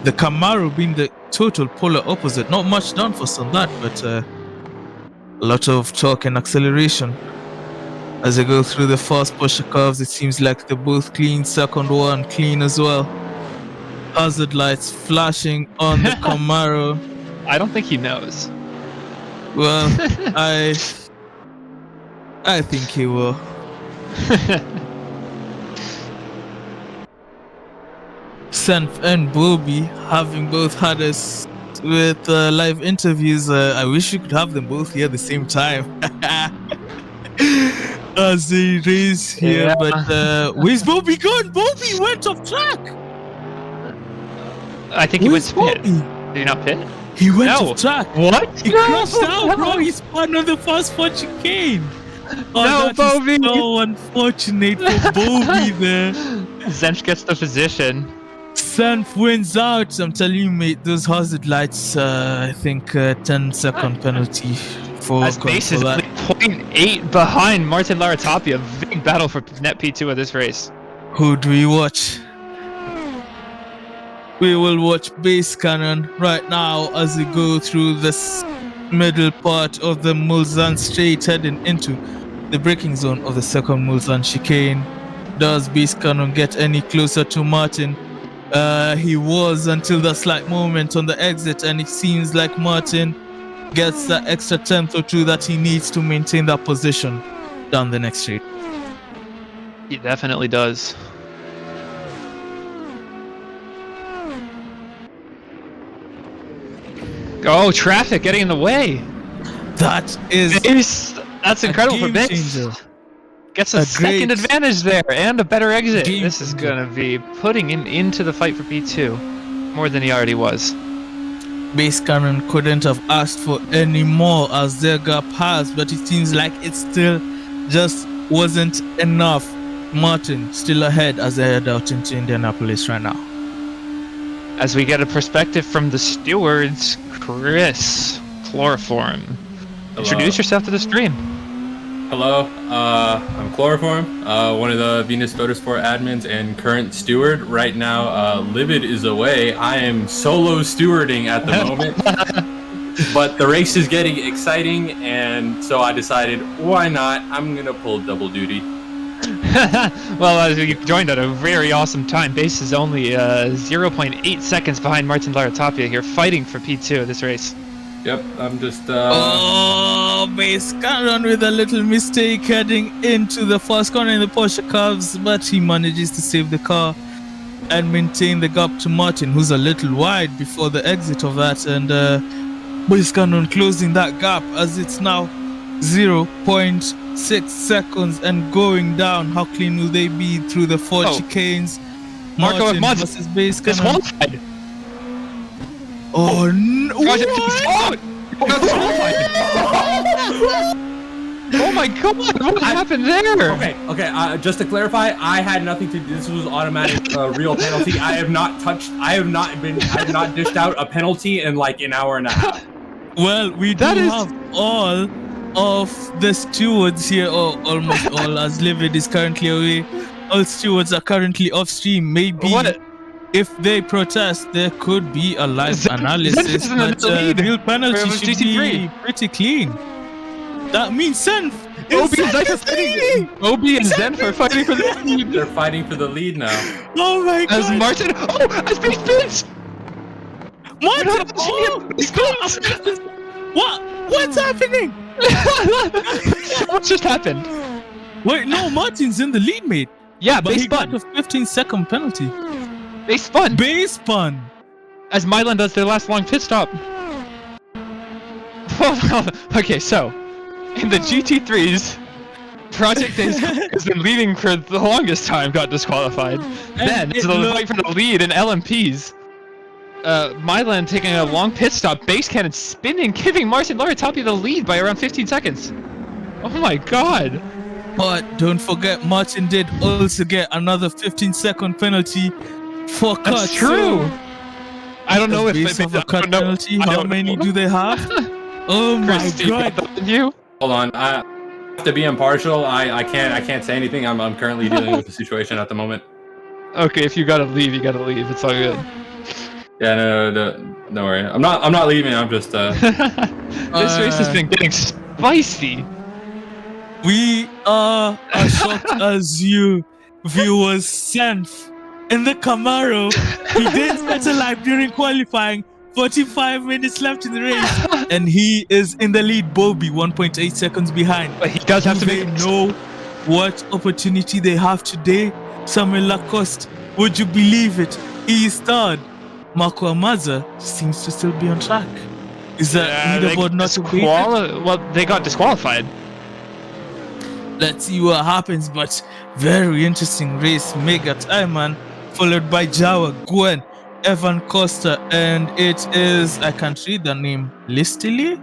The Camaro being the total polar opposite. Not much downforce on that, but a lot of torque and acceleration. As they go through the fast Porsche curves, it seems like they're both clean. Second one clean as well. Hazard lights flashing on the Camaro. I don't think he knows. Well, I think he will. Senf and Bobby, having both had us with live interviews, I wish you could have them both here at the same time. As they race here, Yeah. but where's Bobby gone? Bobby went off track. I think he went to pit. Did he not pit? He went No. off track. What? He crashed out, bro. He spun on the fast foot chicane. Oh, No, that is Bobby. so unfortunate for Bobby there. Zench gets the position. Sanf wins out. I'm telling you, mate, those hazard lights, I think 10-second penalty for As Base is that. only 0.8 behind Martin Laratapia. Big battle for net P2 of this race. Who do we watch? We will watch Base Cannon right now as we go through this middle part of the Mulsanne straight, heading into the braking zone of the second Mulsanne chicane. Does Base Cannon get any closer to Martin? He was until that slight moment on the exit, and it seems like Martin gets that extra tenth or two that he needs to maintain that position down the next straight. He definitely does. Oh, traffic getting in the way. That is That's incredible for game Bix. changer. Gets a second advantage there and a better exit. This is changer. going to be putting him into the fight for P2 more than he already was. Base Cannon couldn't have asked for any more as their gap has, but it seems like it still just wasn't enough. Martin still ahead as they head out into Indianapolis right now. As we get a perspective from the stewards, Chris Chloroform. Hello. Introduce yourself to the stream. Hello, I'm Chloroform, one of the Venus Motorsport admins and current steward. Right now, Livid is away. I am solo stewarding at the moment, but the race is getting exciting, and so I decided, why not? I'm gonna pull double duty. Well, you joined at a very awesome time. Base is only 0.8 seconds behind Martin Laratapia here, fighting for P2 of this race. Yep, I'm just, Oh, Base Cannon with a little mistake heading into the first corner in the Porsche curves, but he manages to save the car and maintain the gap to Martin, who's a little wide before the exit of that, and Base Cannon closing that gap as it's now 0.6 seconds and going down. How clean will they be through the four chicanes? Martin versus Base Cannon. Disqualified. Oh no! What? Oh my god! What happened there? Okay. Just to clarify, I had nothing to do. This was automatic, real penalty. I have not dished out a penalty in like an hour and a half. Well, we do have all of the stewards here, or almost all, as Livid is currently away. All stewards are currently off stream. Maybe if they protest, there could be a live analysis, but real penalty should be pretty clean. That means Senf Obi and Zenf are fighting for the lead. They're fighting for the lead now. Oh my god! As Martin, as Base spins. Martin, What's happening? What just happened? Wait, no, Martin's in the lead, mate. Yeah, but Base he got spun. a 15-second penalty. Base spun. Base spun. As Milan does their last long pit stop. Okay, so in the GT3s, Project Ace has been leading for the longest time, got disqualified. Then, it's the fight for the lead in LMPs. Milan taking a long pit stop, Base Cannon spinning, giving Martin Laratapia the lead by around 15 seconds. Oh my god. But don't forget, Martin did also get another 15-second penalty for cut. That's true. So I don't know if based off a cut penalty, how many do they have? Oh my god! Hold on, I have to be impartial. I can't say anything. I'm currently dealing with the situation at the moment. Okay, if you gotta leave, you gotta leave. It's all good. Yeah, no, don't worry. I'm not leaving. I'm just. This race has been getting spicy. We are as shocked as you, viewers. Senf in the Camaro. He did set alive during qualifying. 45 minutes left in the race, and he is in the lead. Bobby 1.8 seconds behind. But he does have to know what opportunity they have today. Samuel Lacoste, would you believe it? He is third. Marco Amaza seems to still be on track. Is that leaderboard not updated? Well, they got disqualified. Let's see what happens, but very interesting race. Mega Tyman, followed by Jawa, Gwen, Evan Costa, and it is, I can't read the name, Listily,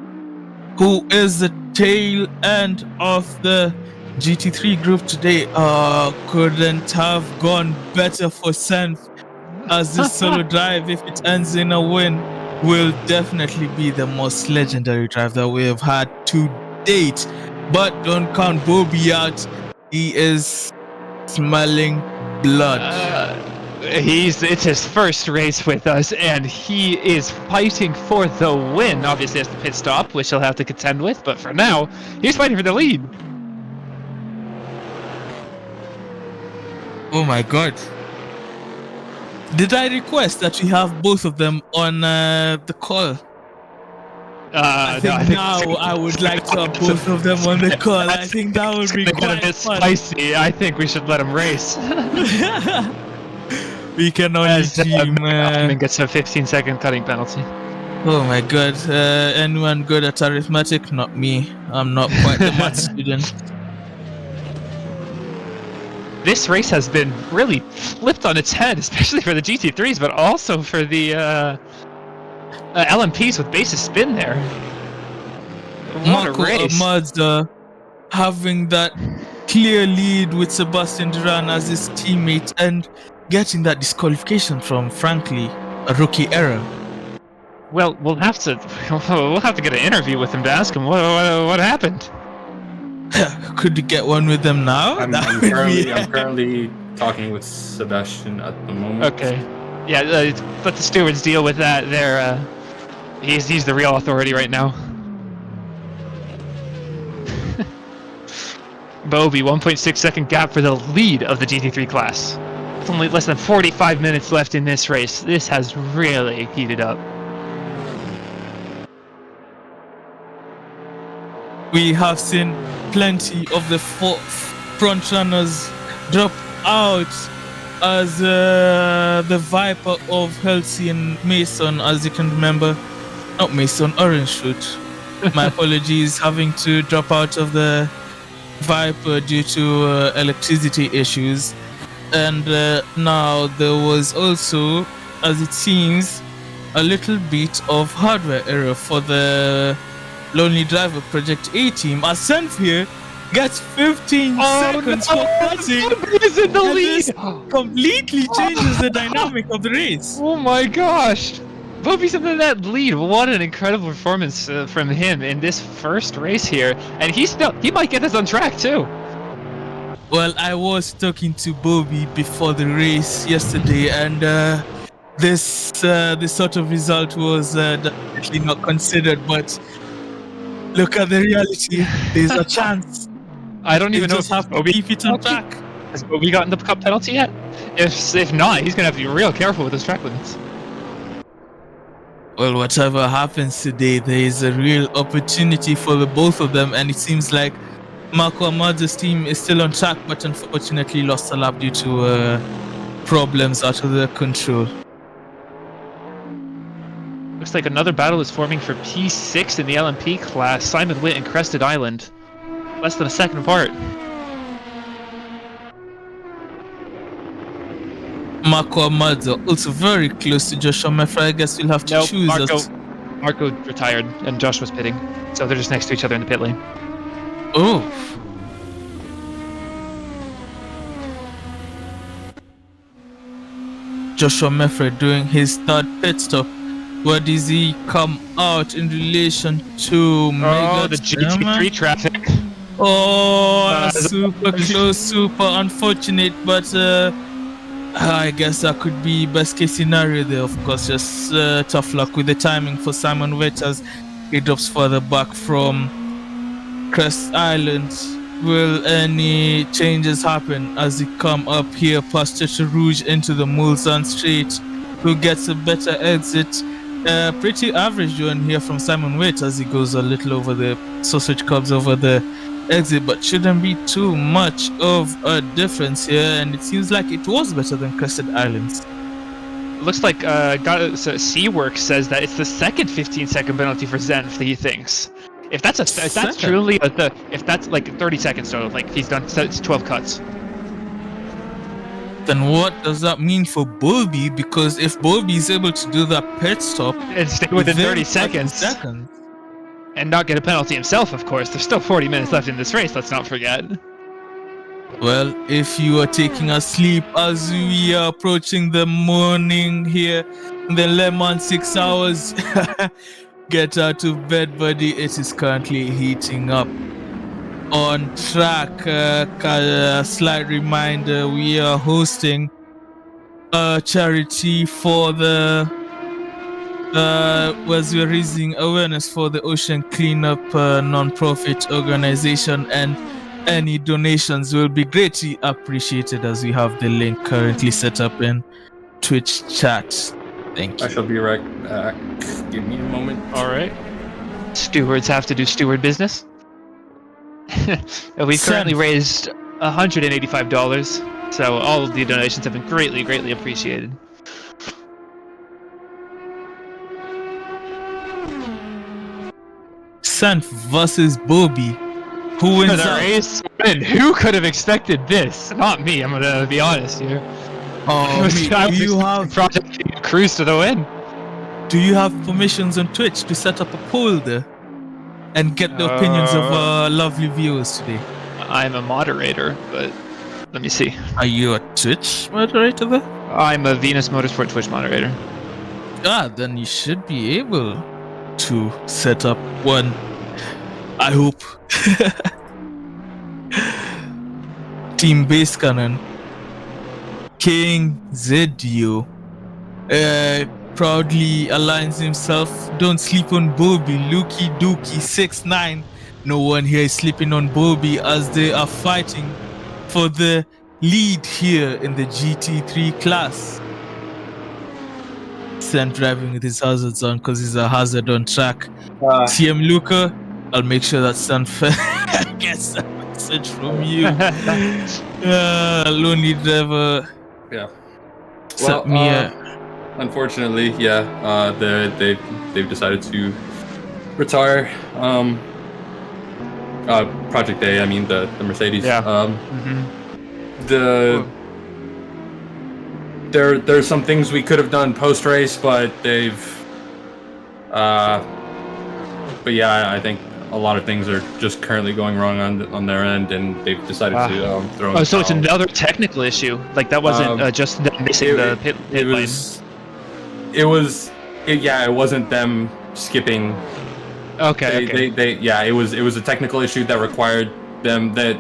who is the tail end of the GT3 group today. Couldn't have gone better for Senf, as this solo drive, if it ends in a win, will definitely be the most legendary drive that we have had to date. But don't count Bobby out. He is smelling blood. It's his first race with us, and he is fighting for the win. Obviously, has the pit stop, which he'll have to contend with, but for now, he's fighting for the lead. Oh my god. Did I request that we have both of them on the call? I think I would like to have both of them on the call. I think that would be quite a bit fun. Spicy. I think we should let him race. We can only dream. And gets a 15-second cutting penalty. Oh my god. Anyone good at arithmetic? Not me. I'm not quite the math student. This race has been really flipped on its head, especially for the GT3s, but also for the LMPs with basis spin there. Marco Amazda having that clear lead with Sebastian Duran as his teammate and getting that disqualification from, frankly, a rookie error. Well, we'll have to get an interview with him to ask him what happened. Could we get one with them now? I'm currently talking with Sebastian at the moment. Okay. Yeah, let the stewards deal with that. He's the real authority right now. Bobby, 1.6 second gap for the lead of the GT3 class. It's only less than 45 minutes left in this race. This has really heated up. We have seen plenty of the front runners drop out, as the Viper of Halsey and Mason, as you can remember. Not Mason, Orange Shoot. My apologies, having to drop out of the Viper due to electricity issues. And now there was also, as it seems, a little bit of hardware error for the Lonely Driver Project A team. As Senf here gets 15 seconds for cutting. He's in the lead. This completely changes the dynamic of the race. Oh my gosh! Bobby's in that lead. What an incredible performance from him in this first race here, and he might get us on track too. Well, I was talking to Bobby before the race yesterday, and this sort of result was definitely not considered. But look at the reality. There's a chance. I don't even know if Bobby keep it on track. Has Bobby gotten the cup penalty yet? If not, he's gonna have to be real careful with his track limits. Well, whatever happens today, there is a real opportunity for the both of them, and it seems like Marco Amaza's team is still on track, but unfortunately lost a lap due to problems out of their control. Looks like another battle is forming for P6 in the LMP class. Simon Witt and Crested Island. Less than a second apart. Marco Amaza also very close to Joshua Meffra. I guess we'll have to choose. Marco retired and Josh was pitting. So they're just next to each other in the pit lane. Oh. Joshua Meffred doing his third pit stop. Where does he come out in relation to Mega the GT3 traffic? Super close, super unfortunate, but I guess that could be best case scenario there. Of course, just tough luck with the timing for Simon Vetters. He drops further back from Crest Island. Will any changes happen as he come up here past Chateau Rouge into the Mulsanne Street? Who gets a better exit? Pretty average one here from Simon Waite as he goes a little over the sausage curbs over the exit, but shouldn't be too much of a difference here, and it seems like it was better than Crested Islands. Looks like Seawork says that it's the second 15-second penalty for Zenf, he thinks. If that's truly if that's like 30 seconds, so like he's done 12 cuts. Then what does that mean for Bobby? Because if Bobby is able to do that pit stop and stay within 30 seconds and not get a penalty himself, of course, there's still 40 minutes left in this race, let's not forget. Well, if you are taking a sleep as we are approaching the morning here, the Le Mans 6 hours, get out of bed, buddy. It is currently heating up. On track, a slight reminder, we are hosting a charity for the was we're raising awareness for the ocean cleanup non-profit organization, and any donations will be greatly appreciated as we have the link currently set up in Twitch chat. Thank you. I shall be right back. Give me a moment. All right. Stewards have to do steward business. We've currently raised $185, so all of the donations have been greatly appreciated. Sanf versus Bobby. Who wins the race? Who could have expected this? Not me, I'm gonna be honest here. Do you have Project Cruise to the win? Do you have permissions on Twitch to set up a poll there and get the opinions of our lovely viewers today? I'm a moderator, but let me see. Are you a Twitch moderator there? I'm a Venus Motorsport Twitch moderator. Then you should be able to set up one. I hope. Team Base Cannon. King Zedio proudly aligns himself. Don't sleep on Bobby. Lukey Dookie 6'9". No one here is sleeping on Bobby as they are fighting for the lead here in the GT3 class. Sent driving with his hazards on because he's a hazard on track. CM Luca, I'll make sure that Stan gets a message from you. Lonely driver. Yeah. Well, unfortunately, yeah, they've decided to retire. Project A, I mean the Mercedes. Yeah. There's some things we could have done post race, but they've. But yeah, I think a lot of things are just currently going wrong on their end, and they've decided to throw. Oh, so it's another technical issue. Like that wasn't just them missing the pit lane. It wasn't them skipping. Okay. It was a technical issue that required them that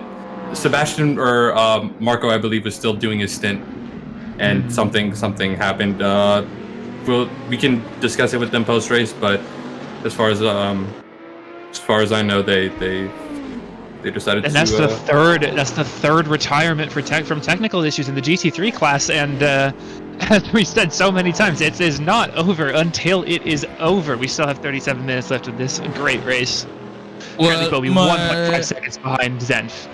Sebastian or Marco, I believe, was still doing his stint, and something happened. We can discuss it with them post race, but as far as I know, they decided and to. And that's the third retirement from technical issues in the GT3 class, and as we said so many times, it is not over until it is over. We still have 37 minutes left of this great race. Well, we'll be 1.5 seconds behind Zenf.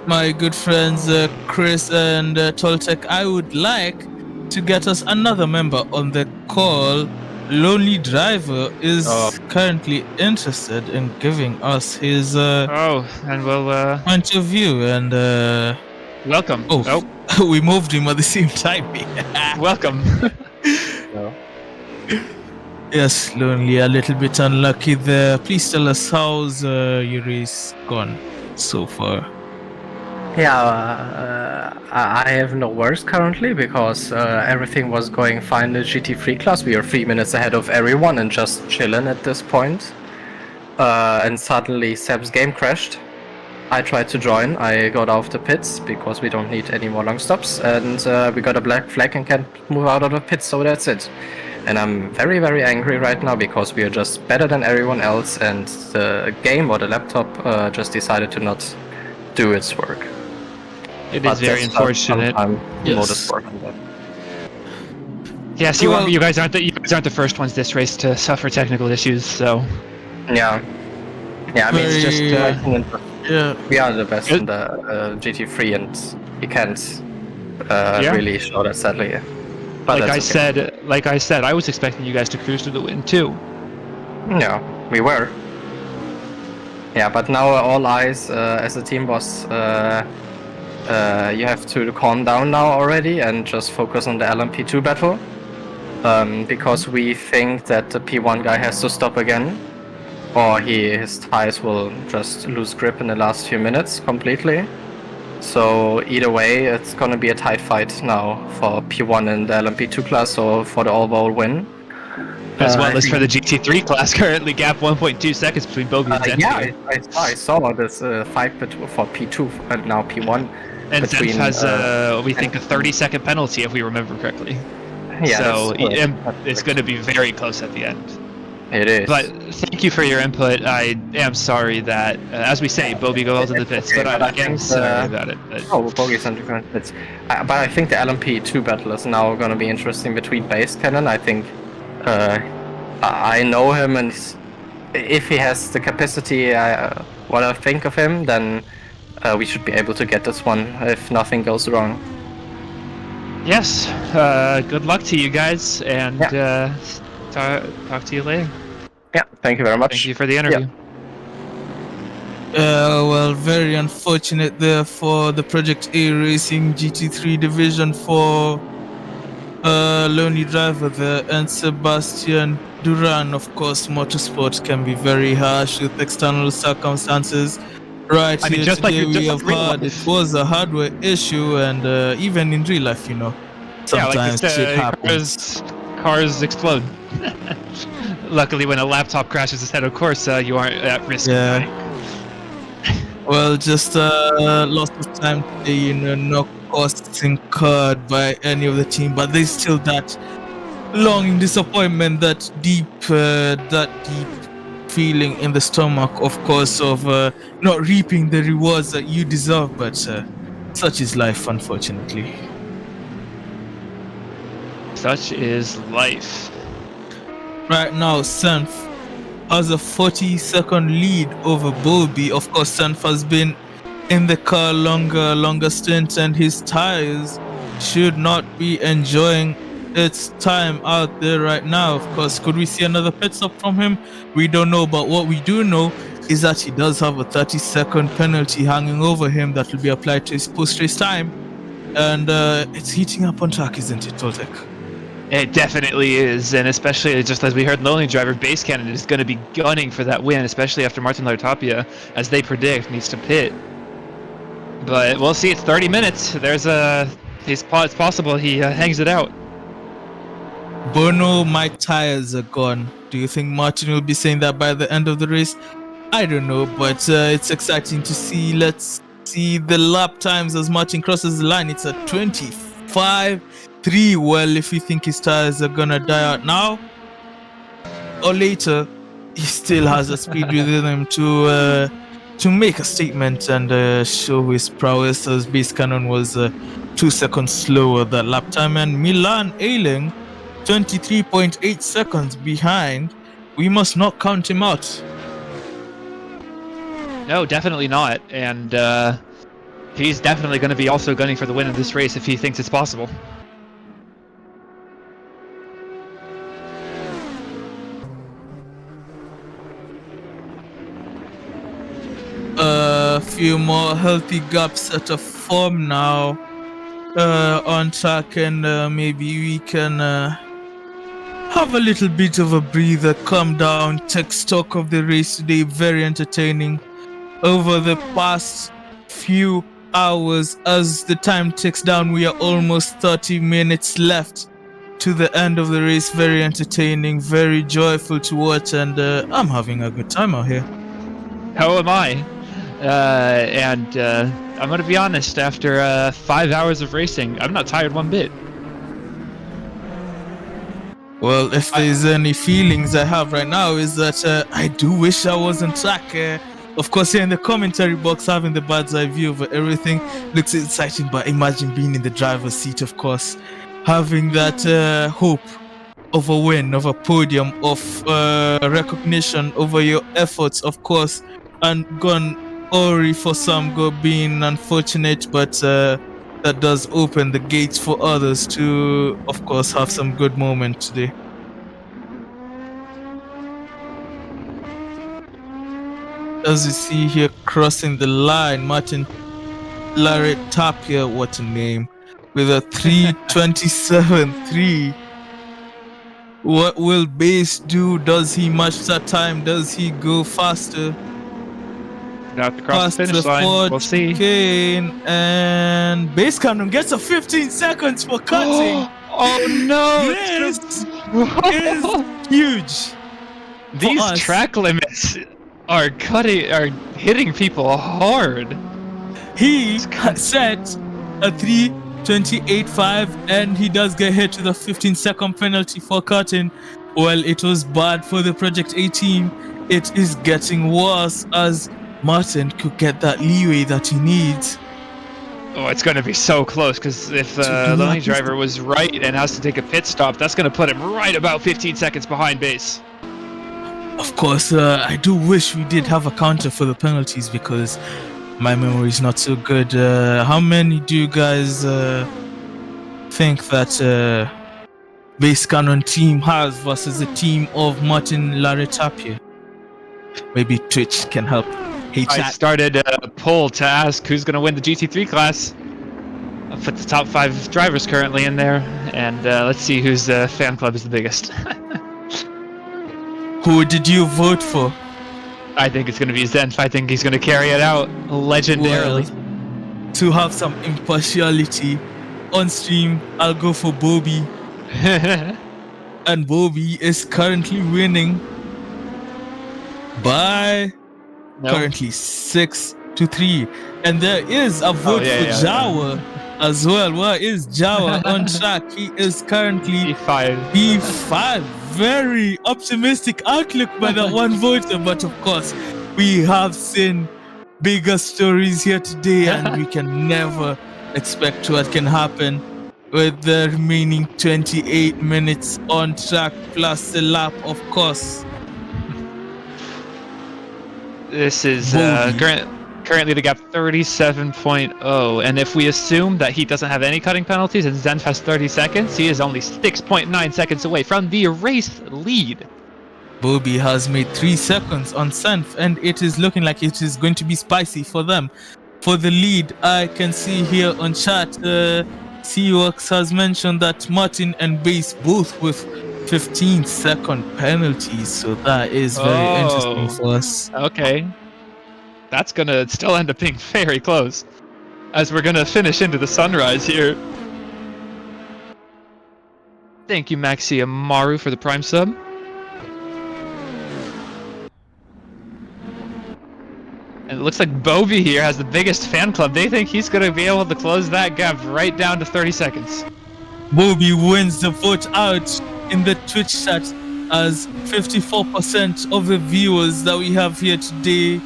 My good friends Chris and Toltec, I would like to get us another member on the call. Lonely Driver is currently interested in giving us his point of view, and welcome. We moved him at the same time. Welcome. Yes, Lonely, a little bit unlucky there. Please tell us how's your race gone so far. Yeah, I have no worries currently because everything was going fine in the GT3 class. We are 3 minutes ahead of everyone and just chilling at this point. And suddenly Seb's game crashed. I tried to join. I got out of the pits because we don't need any more long stops, and we got a black flag and can't move out of the pits, so that's it. And I'm very, very angry right now because we are just better than everyone else, and the game or the laptop just decided to not do its work. It is very unfortunate. Yes. Yes, you guys aren't the first ones this race to suffer technical issues, so. Yeah. Yeah, I mean, it's just yeah. We are the best in the GT3, and we can't really show that, sadly. But like I said, I was expecting you guys to cruise to the win too. Yeah, we were. Yeah, but now all eyes as a team boss. You have to calm down now already and just focus on the LMP2 battle. Because we think that the P1 guy has to stop again, or his tires will just lose grip in the last few minutes completely. So either way, it's gonna be a tight fight now for P1 in the LMP2 class, or for the overall win. As well as for the GT3 class, currently gap 1.2 seconds between Bogey and Zenf. Yeah, I saw this fight for P2 and now P1. And Zenf has, we think, a 30-second penalty, if we remember correctly. Yeah, so it's going to be very close at the end. It is. But thank you for your input. I am sorry that, as we say, Bogey goes in the pits, but I am sorry about it. But... Oh, Bogey's in the pits. But I think the LMP2 battle is now going to be interesting between Base Cannon. I think I know him, and if he has the capacity, what I think of him, then we should be able to get this one if nothing goes wrong. Yes, good luck to you guys, and talk to you later. Yeah, thank you very much. Thank you for the interview. Well, very unfortunate there for the Project A Racing GT3 Division 4 lonely driver there, and Sebastian Duran. Of course, motorsport can be very harsh with external circumstances. Right, I mean, just today like we have heard it was a hardware issue, and even in real life, you know, sometimes shit happens. Cars explode. Luckily, when a laptop crashes Assetto Corsa, you aren't at risk. Yeah. Well, just lots of time today, you know, no costs incurred by any of the team, but there's still that longing disappointment, that deep feeling in the stomach, of course, of not reaping the rewards that you deserve, but such is life, unfortunately. Such is life. Right now, Senf has a 40-second lead over Bobby. Of course, Senf has been in the car longer stint, and his tires should not be enjoying its time out there right now. Of course, could we see another pit stop from him? We don't know, but what we do know is that he does have a 30-second penalty hanging over him that will be applied to his post-race time, and it's heating up on track, isn't it, Toltek? It definitely is, and especially just as we heard, Lonely Driver Base Cannon is going to be gunning for that win, especially after Martin Lartapia, as they predict, needs to pit. But we'll see. It's 30 minutes. It's possible he hangs it out. Bono, my tires are gone. Do you think Martin will be saying that by the end of the race? I don't know, but it's exciting to see. Let's see the lap times as Martin crosses the line. It's at 25.3. Well, if you think his tires are gonna die out now or later, he still has a speed within him to make a statement and show his prowess, as Base Cannon was 2 seconds slower that lap time, and Milan Ailing 23.8 seconds behind. We must not count him out. No, definitely not, and he's definitely going to be also gunning for the win in this race if he thinks it's possible. A few more healthy gaps at a form now on track, and maybe we can have a little bit of a breather, calm down, take stock of the race today. Very entertaining over the past few hours. As the time ticks down, we are almost 30 minutes left to the end of the race. Very entertaining, very joyful to watch, and I'm having a good time out here. How am I? I'm going to be honest, after 5 hours of racing, I'm not tired one bit. Well, if there's any feelings I have right now is that I do wish I was on track. Of course, here in the commentary box, having the bird's eye view of everything looks exciting, but imagine being in the driver's seat, of course. Having that hope of a win, of a podium, of recognition over your efforts, of course, and gone Ori for some go being unfortunate, but that does open the gates for others to, of course, have some good moment today. As you see here, crossing the line, Martin Larry Tapia, what a name, with a 3:27.3. What will Base do? Does he match that time? Does he go faster? Now to cross the finish line, we'll see. Kane, and Base Canon gets a 15 seconds for cutting. Oh no! This is huge. These track limits are hitting people hard. He set a 3:28.5, and he does get hit with a 15-second penalty for cutting. Well, it was bad for the Project A team. It is getting worse as Martin could get that leeway that he needs. Oh, it's going to be so close, because if the Lonely Driver was right and has to take a pit stop, that's going to put him right about 15 seconds behind Base. Of course, I do wish we did have a counter for the penalties, because my memory is not so good. How many do you guys think that Base Canon team has versus the team of Martin Laretapia? Maybe Twitch can help. Hey, I started a poll to ask who's going to win the GT3 class. I'll put the top 5 drivers currently in there, and let's see whose fan club is the biggest. Who did you vote for? I think it's going to be Zenf. I think he's going to carry it out legendarily. Well, to have some impartiality on stream, I'll go for Bobby. And Bobby is currently winning by currently 6-3. And there is a vote for Jawa as well. Where is Jawa on track? He is currently P5. Very optimistic outlook by that one voter, but of course, we have seen bigger stories here today, and we can never expect what can happen with the remaining 28 minutes on track plus the lap, of course. This is currently the gap 37.0, and if we assume that he doesn't have any cutting penalties and Zenf has 30 seconds, he is only 6.9 seconds away from the race lead. Bobby has made 3 seconds on Zenf, and it is looking like it is going to be spicy for them. For the lead, I can see here on chat, CUX has mentioned that Martin and Base both with 15-second penalties, so that is very interesting for us. Okay. That's gonna still end up being very close, as we're gonna finish into the sunrise here. Thank you, Maxi Amaru, for the Prime sub. And it looks like Bobby here has the biggest fan club. They think he's gonna be able to close that gap right down to 30 seconds. Bobby wins the vote out in the Twitch chat, as 54% of the viewers that we have here today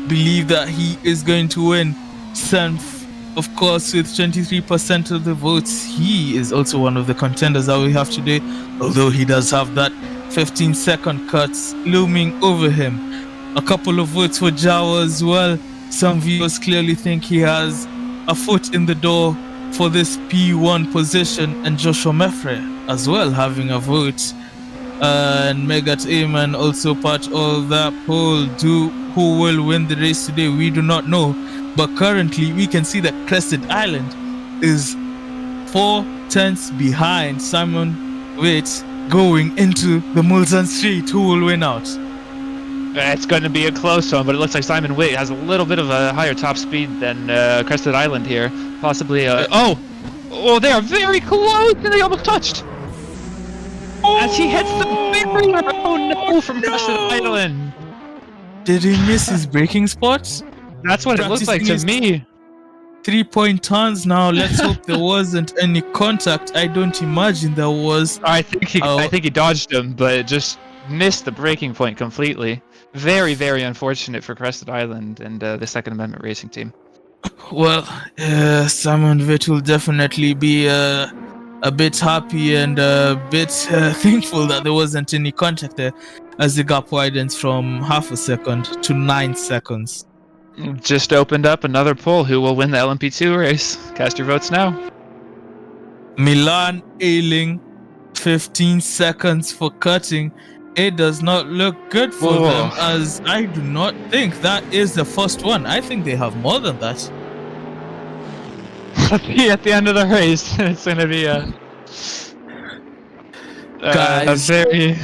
believe that he is going to win. Zenf, of course, with 23% of the votes, he is also one of the contenders that we have today, although he does have that 15-second cuts looming over him. A couple of votes for Jawa as well. Some viewers clearly think he has a foot in the door for this P1 position, and Joshua Mefre as well having a vote. And Megat Amen also part of that poll. Who will win the race today? We do not know, but currently we can see that Crested Island is 4 tenths behind Simon Waits going into the Mulsanne Street. Who will win out? It's going to be a close one, but it looks like Simon Witt has a little bit of a higher top speed than Crested Island here. Possibly. Oh, they are very close, and they almost touched. As he hits the barrier. Oh no, from Crested Island. Did he miss his braking spots? That's what it looks like to me. 3-point turns now. Let's hope there wasn't any contact. I don't imagine there was. I think he dodged him, but just missed the breaking point completely. Very, very unfortunate for Crested Island and the Second Amendment Racing team. Well, Simon Witt will definitely be a bit happy and a bit thankful that there wasn't any contact there, as the gap widens from half a second to 9 seconds. Just opened up another poll. Who will win the LMP2 race? Cast your votes now. Milan Ailing, 15 seconds for cutting. It does not look good for them, as I do not think that is the first one. I think they have more than that. At the end of the race, it's going to be a very...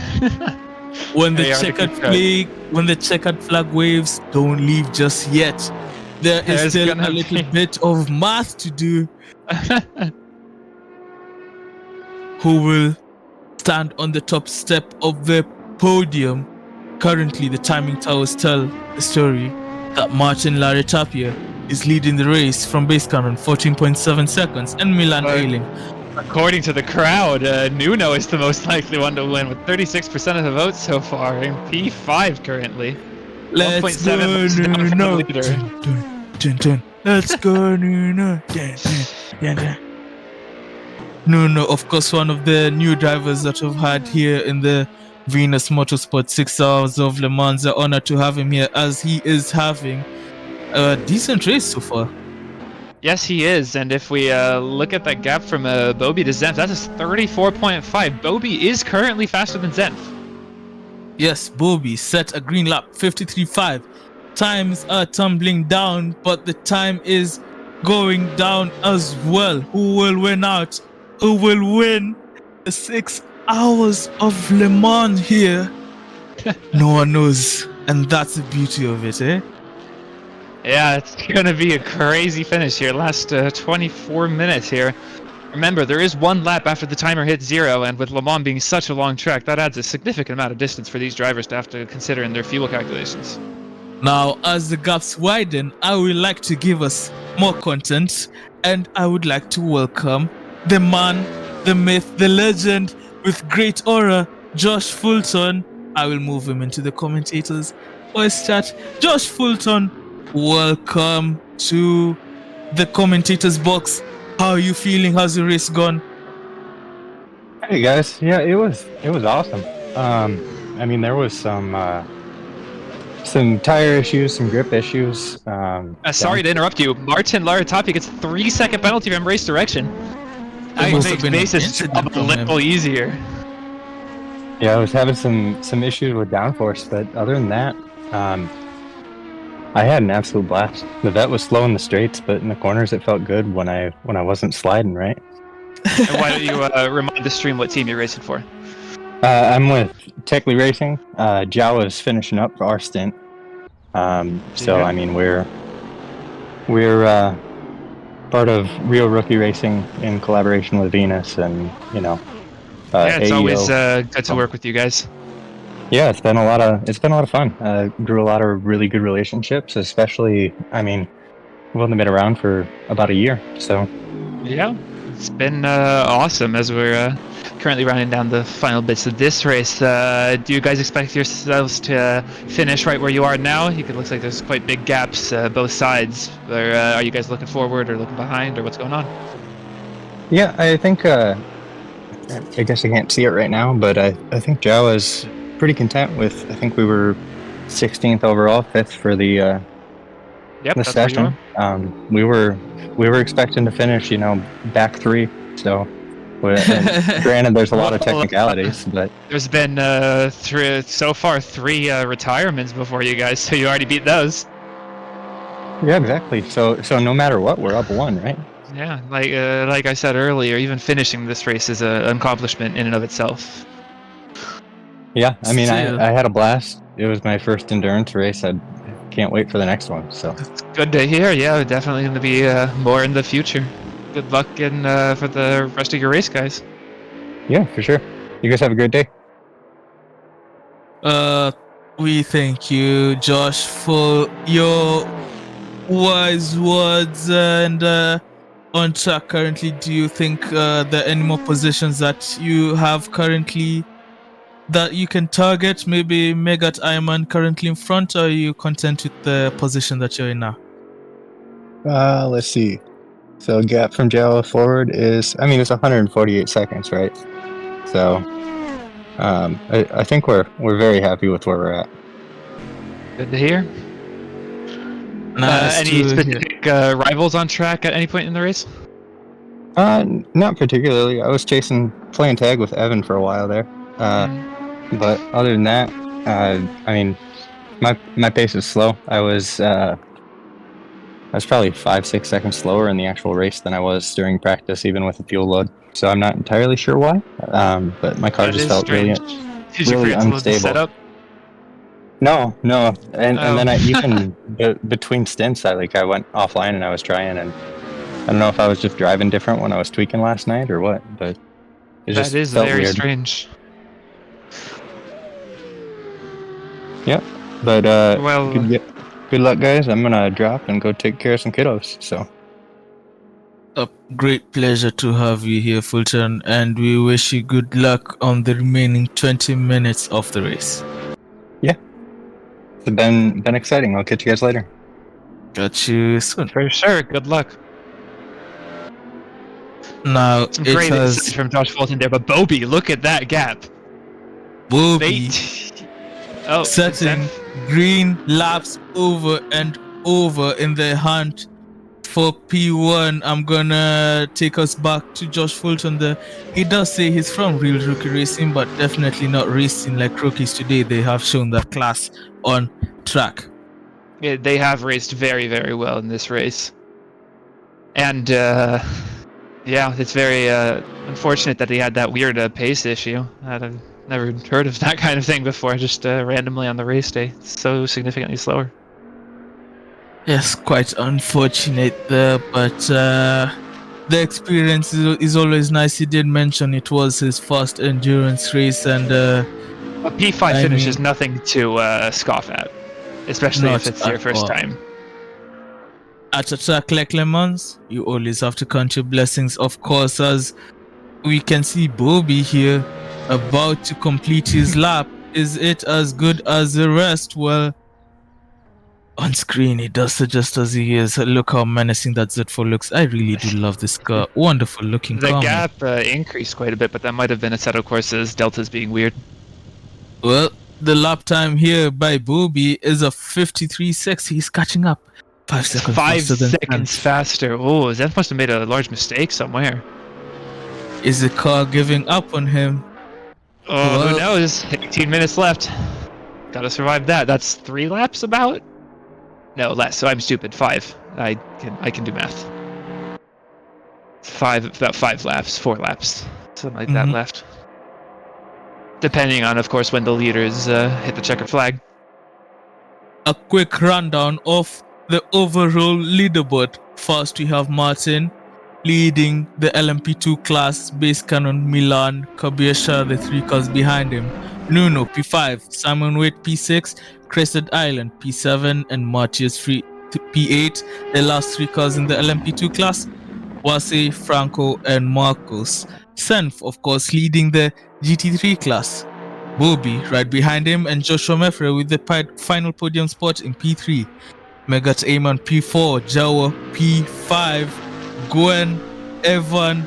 When the checkered flag waves, don't leave just yet. There's still a little bit of math to do. Who will stand on the top step of the podium? Currently, the timing towers tell the story that Martin Laretapia is leading the race from base count on 14.7 seconds, and Milan Ailing. According to the crowd, Nuno is the most likely one to win with 36% of the votes so far in P5 currently. Let's go, Nuno. Let's go, Nuno. Nuno, of course, one of the new drivers that we've had here in the Venus Motorsport 6 Hours of Le Mans. An honor to have him here, as he is having a decent race so far. Yes, he is, and if we look at that gap from Bobby to Zenf, that is 34.5. Bobby is currently faster than Zenf. Yes, Bobby set a green lap, 53.5. Times are tumbling down, but the time is going down as well. Who will win out? Who will win the 6 hours of Le Mans here? No one knows, and that's the beauty of it, eh? Yeah, it's going to be a crazy finish here. Last 24 minutes here. Remember, there is one lap after the timer hits 0, and with Le Mans being such a long track, that adds a significant amount of distance for these drivers to have to consider in their fuel calculations. Now, as the gaps widen, I would like to give us more content, and I would like to welcome the man, the myth, the legend with great aura, Josh Fulton. I will move him into the commentators' voice chat. Josh Fulton, welcome to the commentators box. How are you feeling? How's the race gone? Hey guys, yeah, it was awesome. I mean, there was some tire issues, some grip issues. Sorry to interrupt you. Martin Laretapia gets a 3-second penalty from race direction. I think Base's job a little easier. Yeah, I was having some issues with downforce, but other than that, I had an absolute blast. The vet was slow in the straights, but in the corners it felt good when I wasn't sliding, right? And why don't you remind the stream what team you're racing for? I'm with Techley Racing. Jawa's finishing up for our stint. So I mean we're part of Real Rookie Racing in collaboration with Venus, and you know. Yeah, it's AEO. always good to work with you guys. Yeah, it's been a lot of fun. Grew a lot of really good relationships, especially, I mean, we've only been around for about a year, so. Yeah, it's been awesome as we're currently rounding down the final bits of this race. Do you guys expect yourselves to finish right where you are now? It looks like there's quite big gaps both sides. Or, are you guys looking forward or looking behind, or what's going on? Yeah, I think, I guess I can't see it right now, but I think Jawa's pretty content with, I think we were 16th overall, 5th for the session. We were expecting to finish, you know, back 3, so granted there's a lot of technicalities, but there's been so far 3 retirements before you guys, so you already beat those. Yeah, exactly. So no matter what, we're up 1, right? Yeah, like I said earlier, even finishing this race is an accomplishment in and of itself. Yeah, I mean, I had a blast. was my first endurance race. I can't wait for the next one. So it's good to hear. Yeah, definitely going to be more in the future. Good luck in for the rest of your race, guys. Yeah, for sure. You guys have a great day. We thank you, Josh, for your wise words. And on track currently, do you think there are any more positions that you have currently that you can target? Maybe Megat Ironman currently in front, or are you content with the position that you're in now? Let's see. So gap from Java forward is, I mean, it's 148 seconds, right? So I think we're very happy with where we're at. Good to hear. Nice any to specific rivals on track at any point in the race? Not particularly. I was playing tag with Evan for a while there. But other than that, I mean, my pace is slow. I was probably 5-6 seconds slower in the actual race than I was during practice, even with the fuel load. So I'm not entirely sure why. But my car just felt strange. really unstable. No, and then I even between stints, I went offline and I was trying, and I don't know if I was just driving different when I was tweaking last night or what, but it just is felt very weird. strange. Yep, but well, good luck, guys. I'm gonna drop and go take care of some kiddos. So. A great pleasure to have you here, Fulton, and we wish you good luck on the remaining 20 minutes of the race. Yeah, it's been exciting. I'll catch you guys later. Got you soon. For sure. Good luck. Now, some great insight from Josh Fulton there, but Bobby, look at that gap. Bobby setting green laps over and over in the hunt for P1. I'm gonna take us back to Josh Fulton there. He does say he's from Real Rookie Racing, but definitely not racing like rookies today. They have shown that class on track. Yeah, they have raced very, very well in this race. And yeah, it's very unfortunate that he had that weird pace issue. I've never heard of that kind of thing before, just randomly on the race day. It's so significantly slower. Yes, quite unfortunate there, but the experience is always nice. He did mention it was his first endurance race, and a P5 finish is nothing to scoff at, especially if it's your first time. At a track like Le Mans, you always have to count your blessings, of course, as we can see Bobby here about to complete his lap. Is it as good as the rest? Well, on screen, it does suggest as he is. Look how menacing that Z4 looks. I really do love this car. Wonderful looking car. The gap increased quite a bit, but that might have been Assetto Corsa's deltas being weird. Well, the lap time here by Bobby is a 53.6. He's catching up. 5 seconds 5 faster. seconds faster. Oh, Zenf must have made a large mistake somewhere. Is the car giving up on him? Oh, well, who knows? 18 minutes left. Gotta survive that. That's 3 laps about? No, less. So I'm stupid. 5. I can do math. about 5 laps, 4 laps, something like that left. Depending on, of course, when the leaders hit the checkered flag. A quick rundown of the overall leaderboard. First, we have Martin leading the LMP2 class, Base Cannon, Milan, Kabir Shah, the 3 cars behind him. Nuno, P5, Simon Waite, P6, Crested Island, P7, and Matthias P8, the last 3 cars in the LMP2 class. Wase, Franco, and Marcos. Senf, of course, leading the GT3 class. Bobby right behind him, and Joshua Meffre with the final podium spot in P3. Megat Ayman P4, Jawa P5, Gwen, Evan,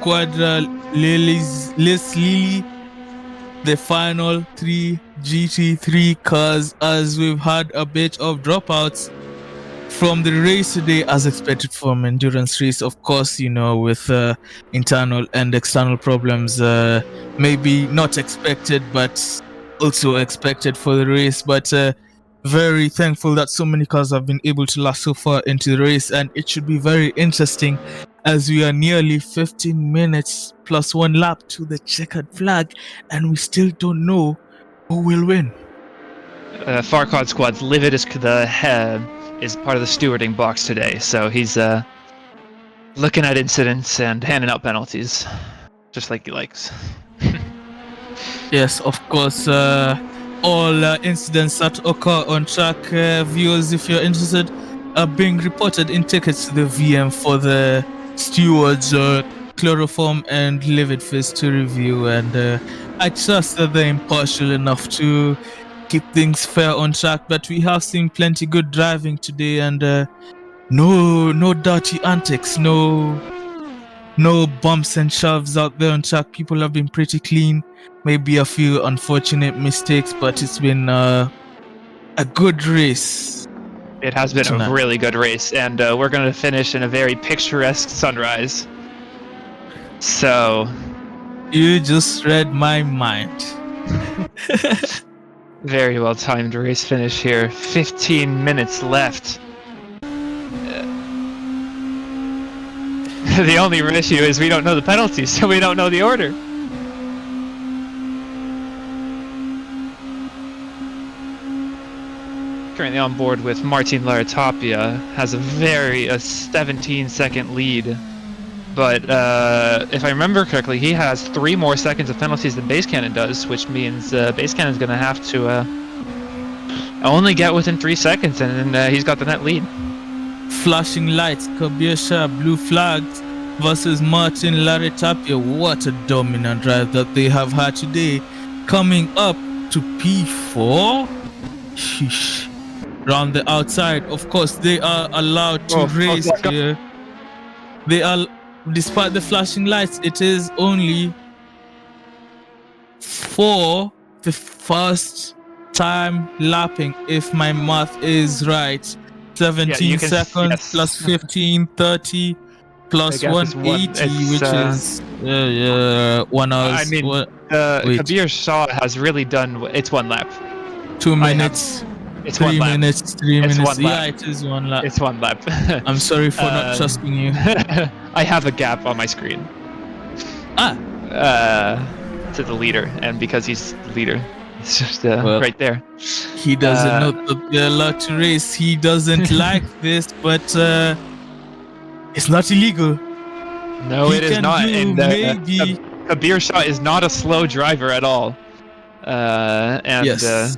Quadra, Lily, the final 3 GT3 cars, as we've had a bit of dropouts from the race today, as expected from endurance race. Of course, you know, with internal and external problems, maybe not expected, but also expected for the race. But very thankful that so many cars have been able to last so far into the race, and it should be very interesting as we are nearly 15 minutes plus 1 lap to the checkered flag, and we still don't know who will win. Farquad squad's Livid is is part of the stewarding box today, so he's looking at incidents and handing out penalties, just like he likes. Yes, of course. All incidents that occur on track, viewers, if you're interested, are being reported in tickets to the VM for the stewards, Chloroform and Livid Fist to review. And I trust that they're impartial enough to keep things fair on track. But we have seen plenty good driving today, and no dirty antics, no bumps and shoves out there on track. People have been pretty clean. Maybe a few unfortunate mistakes, but it's been a good race. It has been a really good race, and we're going to finish in a very picturesque sunrise. So... You just read my mind. Very well timed race finish here. 15 minutes left. The only issue is we don't know the penalties, so we don't know the order. Currently on board with Martin Laratapia, has a 17-second lead. But if I remember correctly, he has 3 more seconds of penalties than Base Cannon does, which means Base Cannon's going to have to only get within 3 seconds, and then he's got the net lead. Flashing lights, Kabir Shah, blue flags versus Martin Laratapia. What a dominant drive that they have had today. Coming up to P4. Sheesh. Round the outside, of course, they are allowed to race here. They are, despite the flashing lights, it is only for the first time lapping, if my math is right. 17 seconds plus 15, 30 plus 180, which is 1 hour. I mean, Kabir Shah has really done. It's 1 lap. 2 minutes. It's 3 1 lap. minutes, 3 It's minutes. 1 lap. Yeah, it is 1 lap. It's 1 lap. I'm sorry for not trusting you. I have a gap on my screen. To the leader, and because he's the leader, it's just right there. He doesn't know that they're allowed to race. He doesn't like this, but it's not illegal. No, it is not. And maybe Kabir Shah is not a slow driver at all. And yes.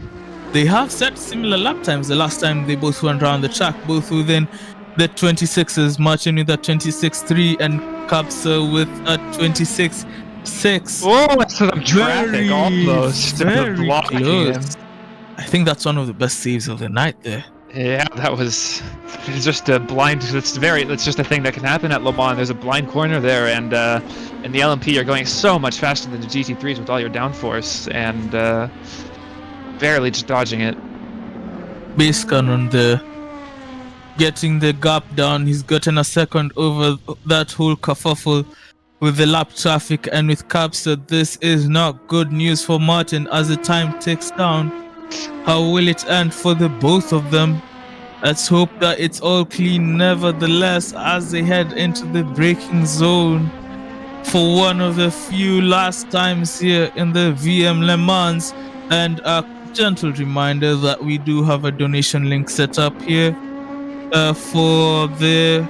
They have set similar lap times the last time they both went around the track, both within the 26s, Martin with a 26.3 and Kapsa with a 26.6. Oh, that's some traffic almost. Very close. I think that's one of the best saves of the night there. Yeah, that was just a blind. It's just a thing that can happen at Le Mans. There's a blind corner there, and in the LMP you're going so much faster than the GT3s with all your downforce, and barely just dodging it. Base Cannon there, getting the gap down. He's gotten a second over that whole kerfuffle with the lap traffic and with Capster. This is not good news for Martin as the time ticks down. How will it end for the both of them? Let's hope that it's all clean nevertheless as they head into the braking zone for one of the few last times here in the VM Le Mans. And a gentle reminder that we do have a donation link set up here for the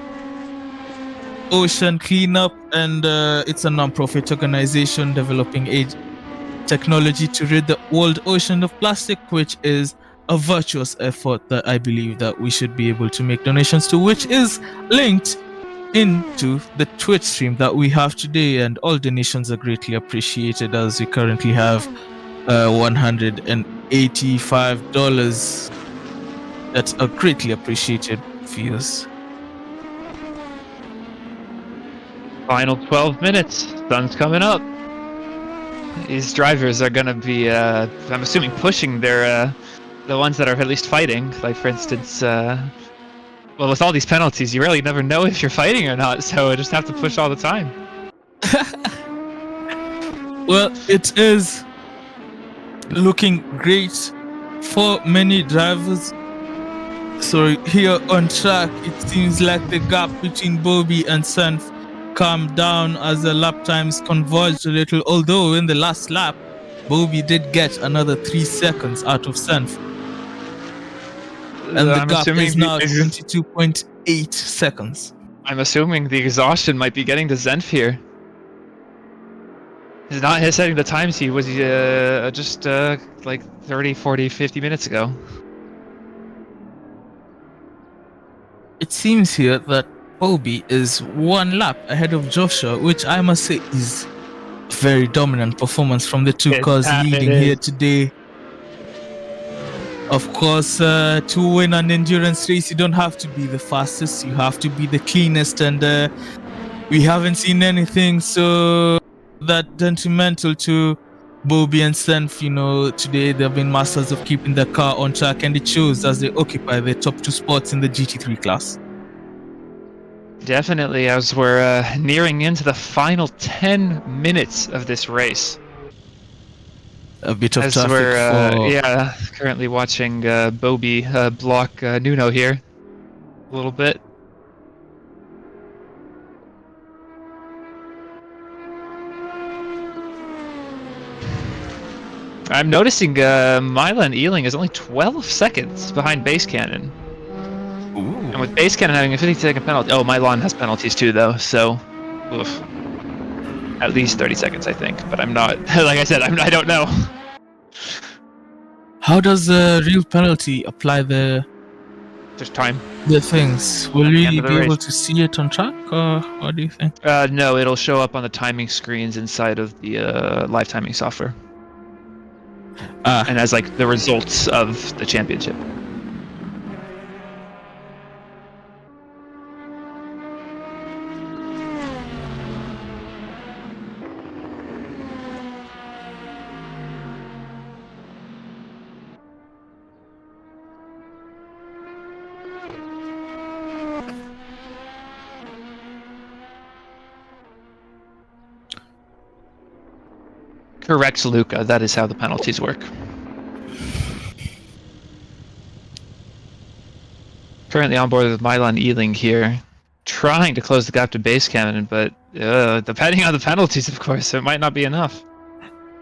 ocean cleanup, and it's a non-profit organization developing technology to rid the world ocean of plastic, which is a virtuous effort that I believe that we should be able to make donations to, which is linked into the Twitch stream that we have today, and all donations are greatly appreciated as we currently have $185. That's a greatly appreciated views. Final 12 minutes. Sun's coming up. These drivers are going to be, I'm assuming, pushing their the ones that are at least fighting. Like, for instance, well, with all these penalties, you really never know if you're fighting or not, so I just have to push all the time. Well, it is looking great for many drivers. So here on track, it seems like the gap between Bobby and Senf calmed down as the lap times converged a little, although in the last lap, Bobby did get another 3 seconds out of Senf. And the gap is now 22.8 seconds. I'm assuming the exhaustion might be getting to Zenf here. He's not setting the times he was just like 30, 40, 50 minutes ago. It seems here that Bobby is 1 lap ahead of Joshua, which I must say is very dominant performance from the 2 cars leading here today. Of course, to win an endurance race, you don't have to be the fastest, you have to be the cleanest, and we haven't seen anything so that detrimental to Bobby and Senf. Today they've been masters of keeping the car on track, and it shows as they occupy the top 2 spots in the GT3 class. Definitely, as we're nearing into the final 10 minutes of this race. A bit of as traffic we're, currently watching Bobby block Nuno here a little bit. I'm noticing Mila and Ealing is only 12 seconds behind Base Cannon. Ooh. And with Base Cannon having a 50-second penalty... Oh, Milan has penalties too, though, so... Oof. At least 30 seconds, I think. But I'm not... Like I said, I don't know. How does the real penalty apply the... Just time. The things? Will we be able to see it on track, or what do you think? No, it'll show up on the timing screens inside of the live timing software. And as like the results of the championship. Correct, Luca. That is how the penalties work. Currently on board with Milan Ealing here, trying to close the gap to Base Cannon, but depending on the penalties, of course, it might not be enough.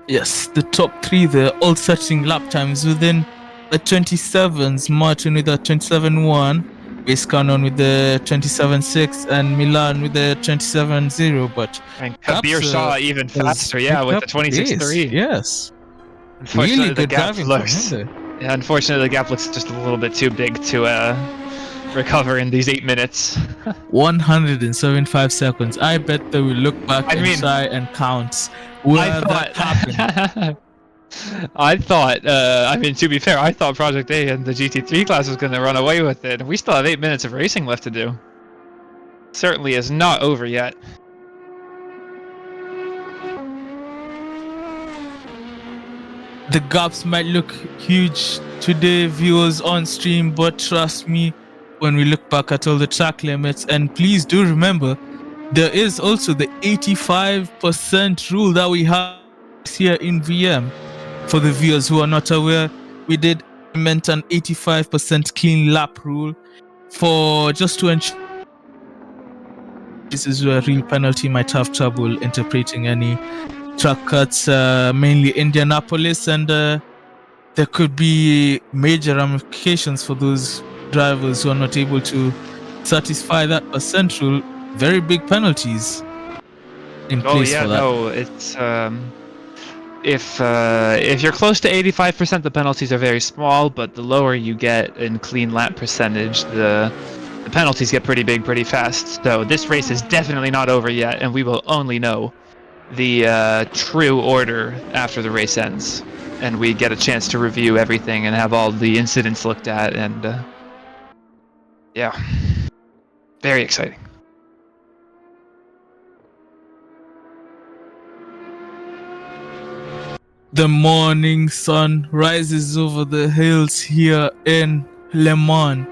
Yes, the top 3 there, all setting lap times within the 27s. Martin with the 27.1, Base Cannon with the 27.6, and Milan with the 27.0. But and Kabir Shah even faster, with the 26.3. Yes, unfortunately, really the good gap driving looks. Yeah, unfortunately, the gap looks just a little bit too big to recover in these 8 minutes. 175 seconds. I bet they will look back and try and count where that happened. I thought, to be fair, I thought Project A and the GT3 class was going to run away with it. We still have 8 minutes of racing left to do. Certainly is not over yet. The gaps might look huge today, viewers on stream, but trust me, when we look back at all the track limits, and please do remember, there is also the 85% rule that we have here in VM. For the viewers who are not aware, we did implement an 85% clean lap rule for just to ensure this is where a real penalty might have trouble interpreting any track cuts, mainly Indianapolis, and there could be major ramifications for those drivers who are not able to satisfy that percent rule. Very big penalties in place for that. No, it's if you're close to 85%, the penalties are very small, but the lower you get in clean lap percentage, the penalties get pretty big pretty fast. So this race is definitely not over yet, and we will only know the true order after the race ends, and we get a chance to review everything and have all the incidents looked at, and very exciting. The morning sun rises over the hills here in Le Mans.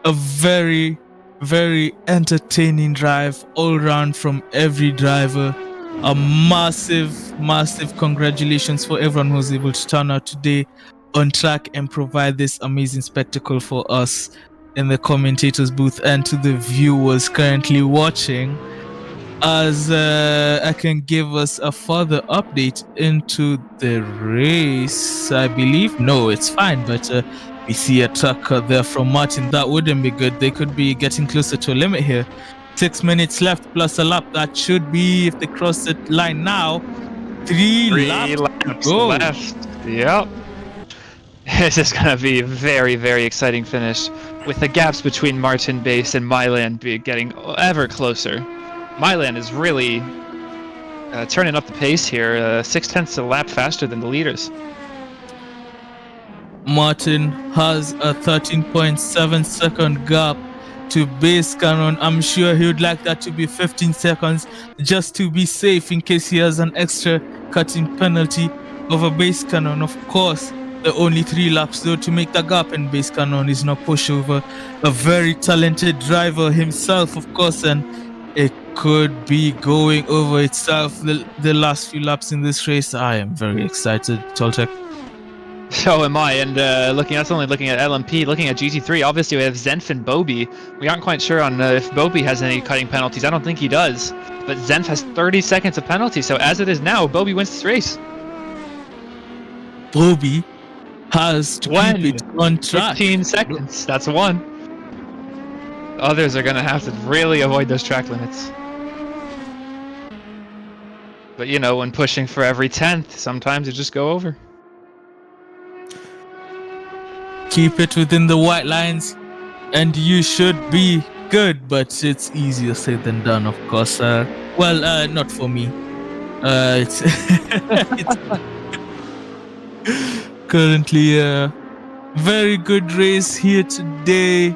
A very, very entertaining drive all round from every driver. A massive, massive congratulations for everyone who was able to turn out today on track and provide this amazing spectacle for us in the commentators booth, and to the viewers currently watching. As I can give us a further update into the race, I believe. No, it's fine, but We see a truck there from Martin. That wouldn't be good. They could be getting closer to a limit here. 6 minutes left plus a lap. That should be, if they cross the line now, three laps left. Yep. This is going to be a very, very exciting finish, with the gaps between Martin Base and Milan getting ever closer. Milan is really turning up the pace here, 0.6 a lap faster than the leaders. Martin has a 13.7 second gap to Base Cannon. I'm sure he would like that to be 15 seconds just to be safe in case he has an extra cutting penalty over Base Cannon. Of course, the only 3 laps though to make the gap, and Base Cannon is no pushover. A very talented driver himself, of course, and it could be going over itself the last few laps in this race. I am very excited, Toltec. So am I, and looking at LMP, looking at GT3, obviously we have Zenf and Bobby. We aren't quite sure on if Bobby has any cutting penalties. I don't think he does, but Zenf has 30 seconds of penalty, so as it is now, Bobby wins this race. Bobby has to keep it on track. 15 seconds, that's one. Others are going to have to really avoid those track limits. But you know, when pushing for every 10th, sometimes you just go over. Keep it within the white lines and you should be good, but it's easier said than done, of course. Not for me. It's currently a very good race here today.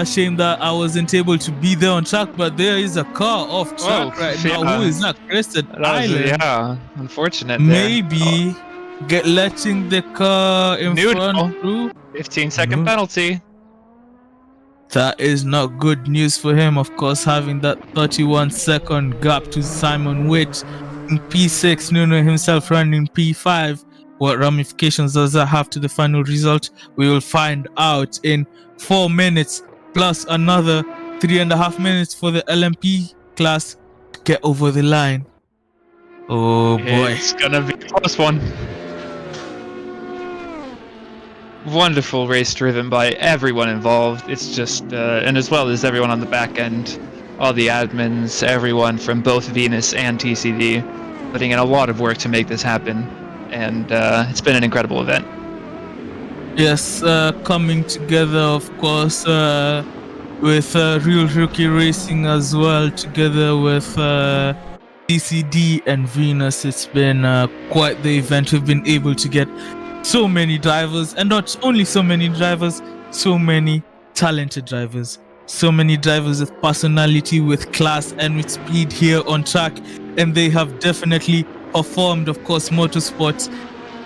Shame that I wasn't able to be there on track, but there is a car off track now. Who is that? Crested Island. Yeah, unfortunate. Maybe letting the car in front through. 15-second penalty. That is not good news for him, of course, having that 31-second gap to Simon Witt in P6, Nuno himself running P5. What ramifications does that have to the final result? We will find out in 4 minutes, plus another 3.5 minutes for the LMP class to get over the line. Oh boy. It's gonna be a close one. Wonderful race driven by everyone involved. It's just, and as well as everyone on the back end, all the admins, everyone from both Venus and TCD, putting in a lot of work to make this happen. And it's been an incredible event. Yes, coming together, of course, with Real Rookie Racing as well, together with TCD and Venus. It's been quite the event. We've been able to get so many drivers, and not only so many drivers, so many talented drivers, so many drivers with personality, with class, and with speed here on track, and they have definitely performed. Of course, motorsports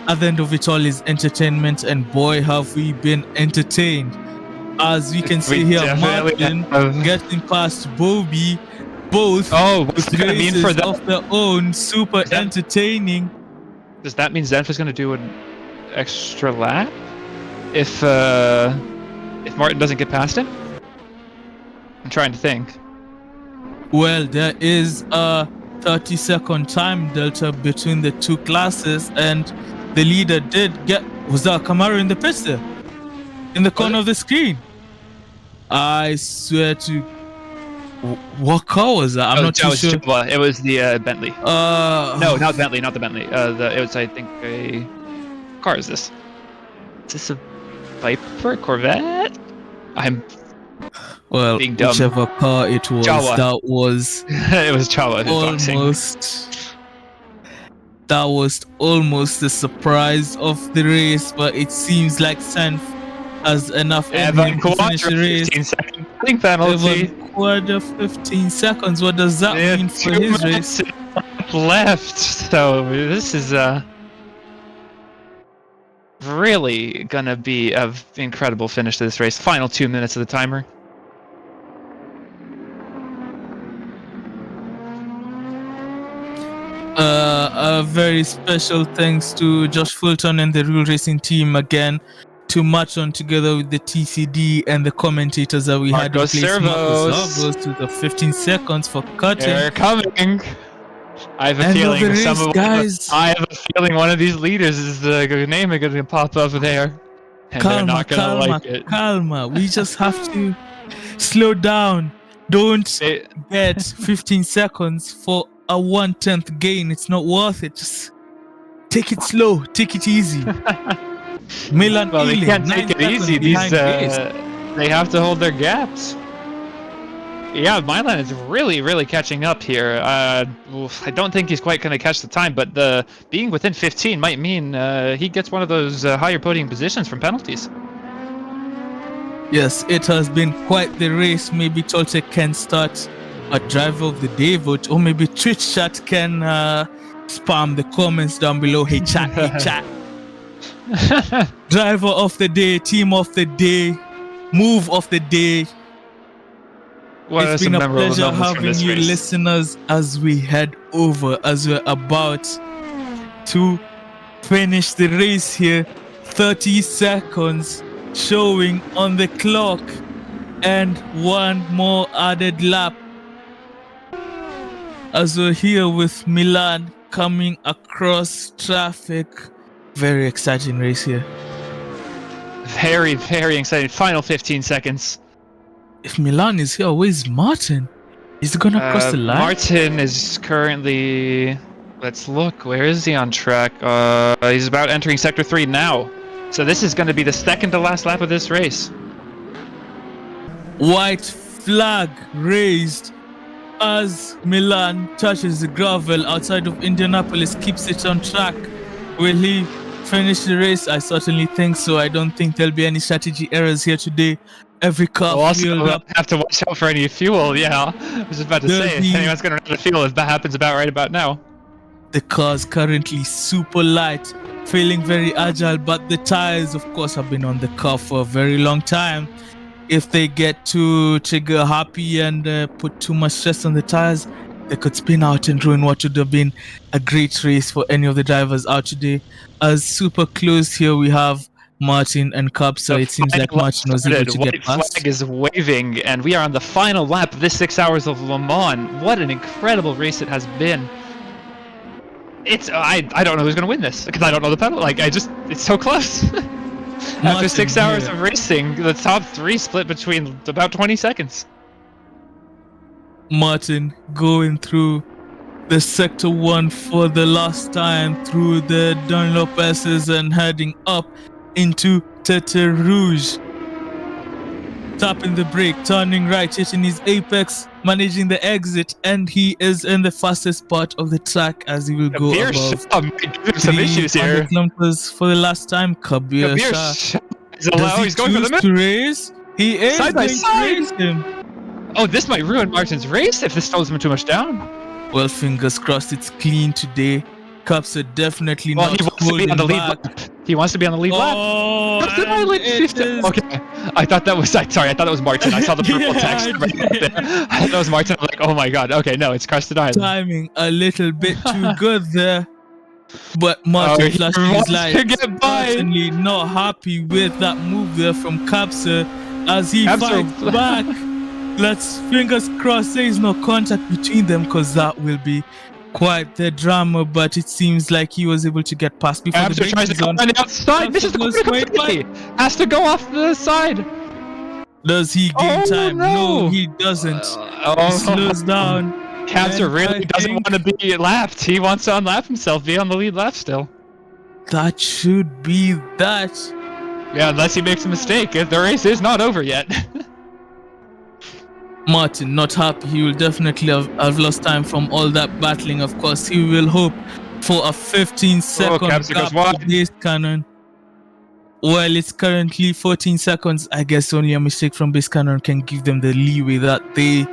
at the end of it all is entertainment, and boy have we been entertained. As we can see here, Martin getting past Bobby, both races for of their own, super entertaining. Does that mean Zenf is going to do an extra lap if Martin doesn't get past him? I'm trying to think. Well, there is a 30-second time delta between the two classes, and the leader did get... Was that Camaro in the pits there? In the corner of the screen? I swear to... What car was that? I'm not too sure. It was the Bentley. No, not Bentley, not the Bentley. It was, I think, a... car is this? Is this a Viper Corvette? I'm being dumb. Whichever car it was, Jawa. that was it was Jawa. That was almost the surprise of the race, but it seems like Sanf has enough in him to finish the race. 15-second penalty. Quarter 15 seconds. What does that mean for his race? Left. So this is really gonna be an incredible finish to this race. Final 2 minutes of the timer. A very special thanks to Josh Fulton and the Real Racing team again to match on together with the TCD and the commentators that we had in place. Marcos goes to the 15 seconds for cutting. They're coming. I have a feeling I have a feeling one of these leaders is the name going to pop up there. And they're not gonna like it. Calma. We just have to slow down. Don't get 15 seconds for a 1/10 gain. It's not worth it. Just take it slow. Take it easy. Milan, well, they can't take it easy. These they have to hold their gaps. Yeah, Milan is really catching up here. I don't think he's quite going to catch the time, but being within 15 might mean he gets one of those higher podium positions from penalties. Yes, it has been quite the race. Maybe Toltec can start a driver of the day vote, or maybe Twitch chat can spam the comments down below. Hey chat, hey chat. Driver of the day, team of the day, move of the day. It's been a pleasure having you listeners as we head over, as we're about to finish the race here. 30 seconds showing on the clock and one more added lap as we're here with Milan coming across traffic. Very exciting race here. Very exciting. Final 15 seconds. If Milan is here, where's Martin? Is he gonna cross the line? Martin is currently... Let's look. Where is he on track? He's about entering Sector 3 now. So this is going to be the second to last lap of this race. White flag raised as Milan touches the gravel outside of Indianapolis, keeps it on track. Will he finish the race? I certainly think so. I don't think there'll be any strategy errors here today. Every car fueled up. Have to watch out for any fuel. Yeah, I was just about to say, anyone's going to run out of fuel if that happens right about now. The car's currently super light, feeling very agile, but the tires, of course, have been on the car for a very long time. If they get too trigger happy and put too much stress on the tires, they could spin out and ruin what would have been a great race for any of the drivers out today. As super close here, we have Martin and Cup, so it seems like Martin was able to get past. White flag is waving, and we are on the final lap of this 6 hours of Le Mans. What an incredible race it has been. I don't know who's going to win this, because I don't know the pedal. It's so close. After 6 hours of racing, the top three split between about 20 seconds. Martin going through the Sector 1 for the last time through the Dunlop S's and heading up into Tete Rouge. Tapping the brake, turning right, hitting his apex, managing the exit, and he is in the fastest part of the track as he will go above some issues here. Kilometers for the last time. Kabir Shah. He's going for the to race. He is side by side. Race him. Oh, this might ruin Martin's race if this slows him too much down. Well, fingers crossed it's clean today. Cups are definitely not holding back. He wants to be on the lead lap. Okay, I thought that was Martin. I saw the purple text right there. I thought that was Martin. I'm like, oh my god. Okay, no, it's Karsten Island. Timing a little bit too good there. But Martin flashing his lights, certainly not happy with that move there from Capser as he fights back. Let's fingers crossed there is no contact between them, because that will be quite the drama, but it seems like he was able to get past before the tries to go on the outside. This is the has to go off the side. Does he gain time? No, he doesn't. He slows down. Capser really doesn't want to be lapped. He wants to unlap himself, be on the lead lap still. That should be that. Yeah, unless he makes a mistake. The race is not over yet. Martin not happy. He will definitely have lost time from all that battling. Of course, he will hope for a 15-second gap with his cannon. Well, it's currently 14 seconds. I guess only a mistake from base cannon can give them the leeway that they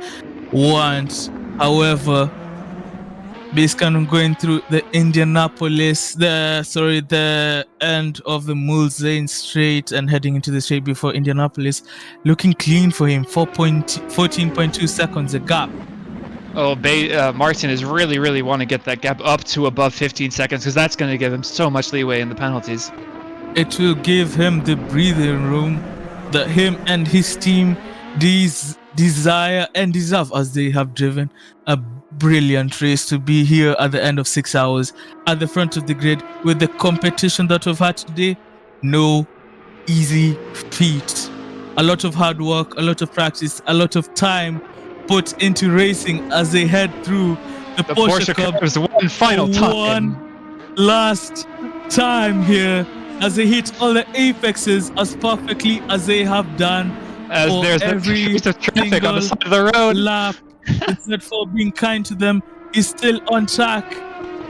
want. However, base cannon going through the Indianapolis, the end of the Mulsanne straight and heading into the straight before Indianapolis, looking clean for him. 14.2 seconds a gap. Oh, Martin is really want to get that gap up to above 15 seconds, because that's going to give him so much leeway in the penalties. It will give him the breathing room that him and his team desire and deserve, as they have driven a brilliant race to be here at the end of 6 hours at the front of the grid with the competition that we've had today. No easy feat. A lot of hard work, a lot of practice, a lot of time put into racing as they head through the Porsche Cup one final time. One last time here as they hit all the apexes as perfectly as they have done. As there's every piece of traffic on the side of the road. Lap, instead for being kind to them, is still on track,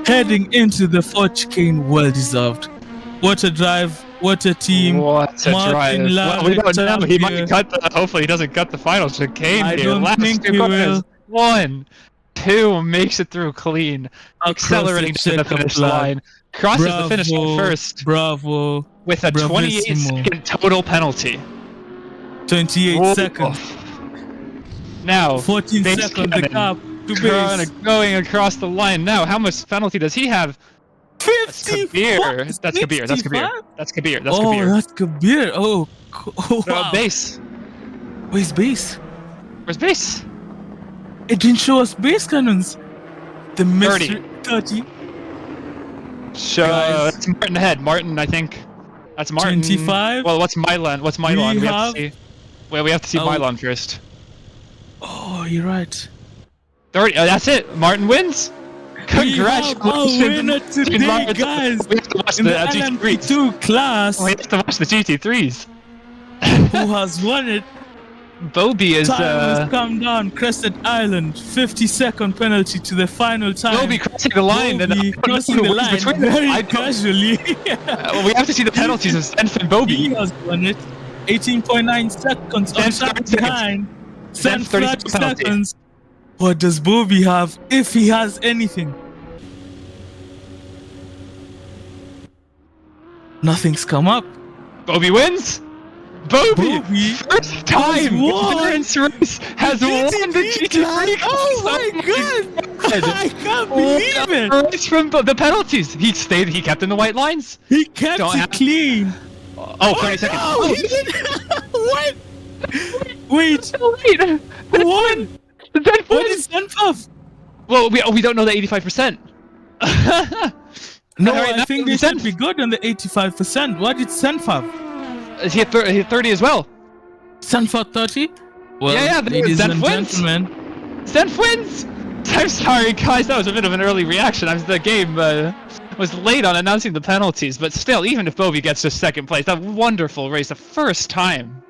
heading into the 4th chicane. Well deserved. What a drive! What a team! What a drive! Well, we don't know. He might cut the. Hopefully, he doesn't cut the final chicane. I here. don't Last think two he corners. will. 1, 2 makes it through clean, accelerating to the finish line. Crosses the finish line first. Bravo! With a 28-second total penalty. 28 seconds. Now 14 seconds. The gap to base. Going across the line. Now, how much penalty does he have? 50. That's Kabir. That's Kabir. That's Kabir. That's Oh, Kabir. that's Kabir. Oh, wow. Base. Where's base? Where's base? It didn't show us base cannons. The mystery 30. That's Martin ahead. Martin, I think. That's Martin. 25. Well, what's Milan? What's Milan? We have to see. Well, we have to see Milan first. Oh, you're right. 30. Oh, that's it. Martin wins. Congratulations! We have our winner today, guys. We have to watch in the the GT3s. LMP2 class. We have to watch the GT3s. Who has won it? Bobby is. Time has come down. Crested Island. 50-second penalty to the final time. Bobby crossing the line. Bobby crossing the line very casually. Well, we have to see the penalties of Zenf and Bobby. He has won it. 18.9 seconds on track behind. Zenf 30 seconds. What does Bobby have, if he has anything? Nothing's come up. Bobby wins. Bobby first time in endurance race has won the GT3. Oh my god! I can't believe it. It's from the penalties. He kept in the white lines. He kept it clean. Oh, 30 seconds. No, he didn't. What? Wait. Who won? What is Zenf? Well, we don't know the 85%. No, I think they should be good on the 85%. What did Zenf have? He had 30 as well. Zenf had 30? Well, yeah, ladies and wins. gentlemen. Zenf wins! I'm sorry, guys, that was a bit of an early reaction. The game was late on announcing the penalties, but still, even if Bobby gets to second place, that wonderful race, the first time.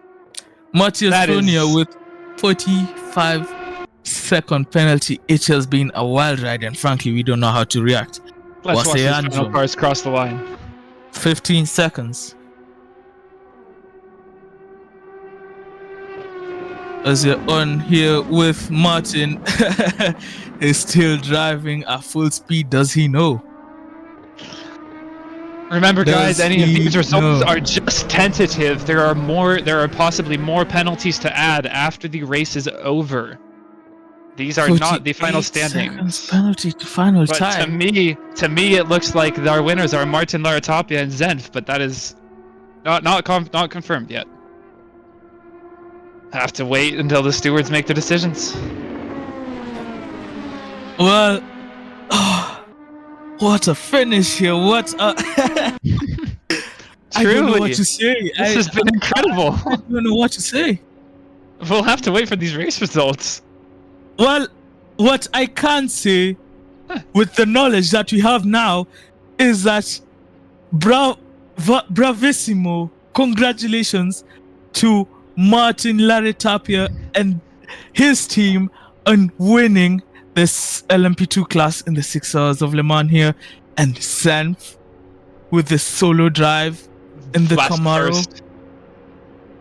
Matthias Fournier with 45-second penalty. It has been a wild ride, and frankly, we don't know how to react. Let's watch the final cars cross the line. 15 seconds. As you're on here with Martin, is still driving at full speed. Does he know? Remember, guys, any of these results are just tentative. There are possibly more penalties to add after the race is over. These are not the final standings. Penalty to final To time. me, it looks like our winners are Martin Laratapia and Zenf, but that is not confirmed yet. Have to wait until the stewards make the decisions. Well, what a finish here! What a I don't know what to say. This has been incredible. I don't know what to say. We'll have to wait for these race results. Well, what I can say, with the knowledge that we have now, is that bravissimo! Congratulations to Martin Laratapia and his team on winning this LMP2 class in the 6 hours of Le Mans here, and Zenf with the solo drive in the Camaro,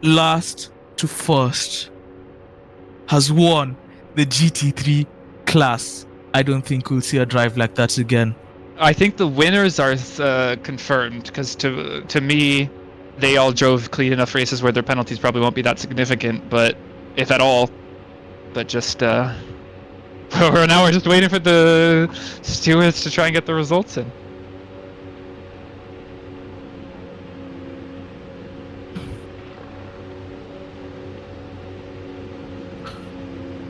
last to first, has won the GT3 class. I don't think we'll see a drive like that again. I think the winners are confirmed, because to me, they all drove clean enough races where their penalties probably won't be that significant, but if at all. But just now we're just waiting for the stewards to try and get the results in.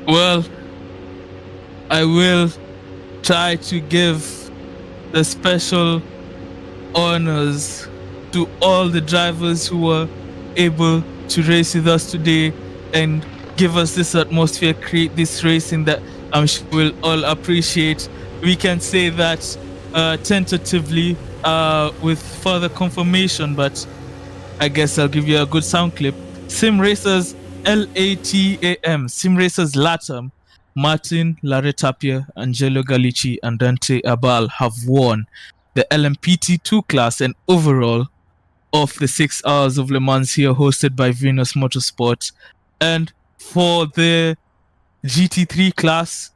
Well, I will try to give the special honors to all the drivers who were able to race with us today and give us this atmosphere, create this racing that I'm sure we'll all appreciate. We can say that tentatively with further confirmation, but I guess I'll give you a good sound clip. Sim Racers LATAM, Sim Racers LATAM, Martin Laretapia, Angelo Gallici, and Dante Abal have won the LMPT2 class and overall of the 6 hours of Le Mans here, hosted by Venus Motorsport. And for the GT3 class,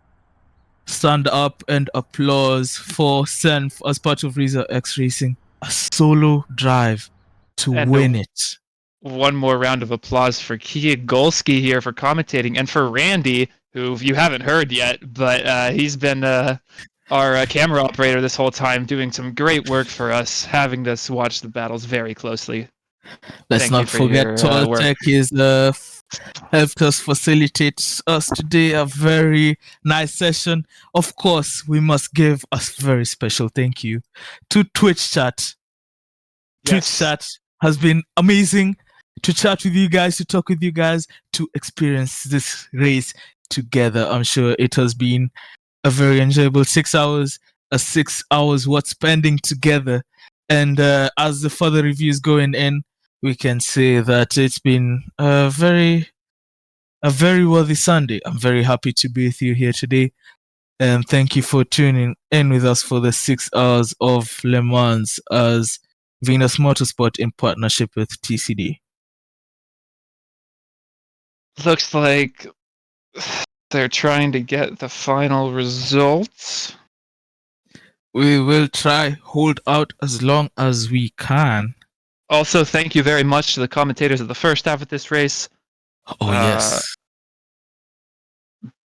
stand up and applause for Senf as part of Reza X Racing. A solo drive to win it. One more round of applause for Kia Golski here for commentating, and for Randy, who you haven't heard yet, but he's been our camera operator this whole time, doing some great work for us, having us watch the battles very closely. Let's not forget Toltec is helped us facilitate us today. A very nice session. Of course, we must give a very special thank you to Twitch chat. Yes. Twitch chat has been amazing to chat with you guys, to talk with you guys, to experience this race together. I'm sure it has been a very enjoyable 6 hours, 6 hours worth spending together. And as the further reviews going in, we can say that it's been a very worthy Sunday. I'm very happy to be with you here today. And thank you for tuning in with us for the 6 hours of Le Mans as Venus Motorsport in partnership with TCD. Looks like they're trying to get the final results. We will try hold out as long as we can. Also, thank you very much to the commentators of the first half of this race. Oh, yes.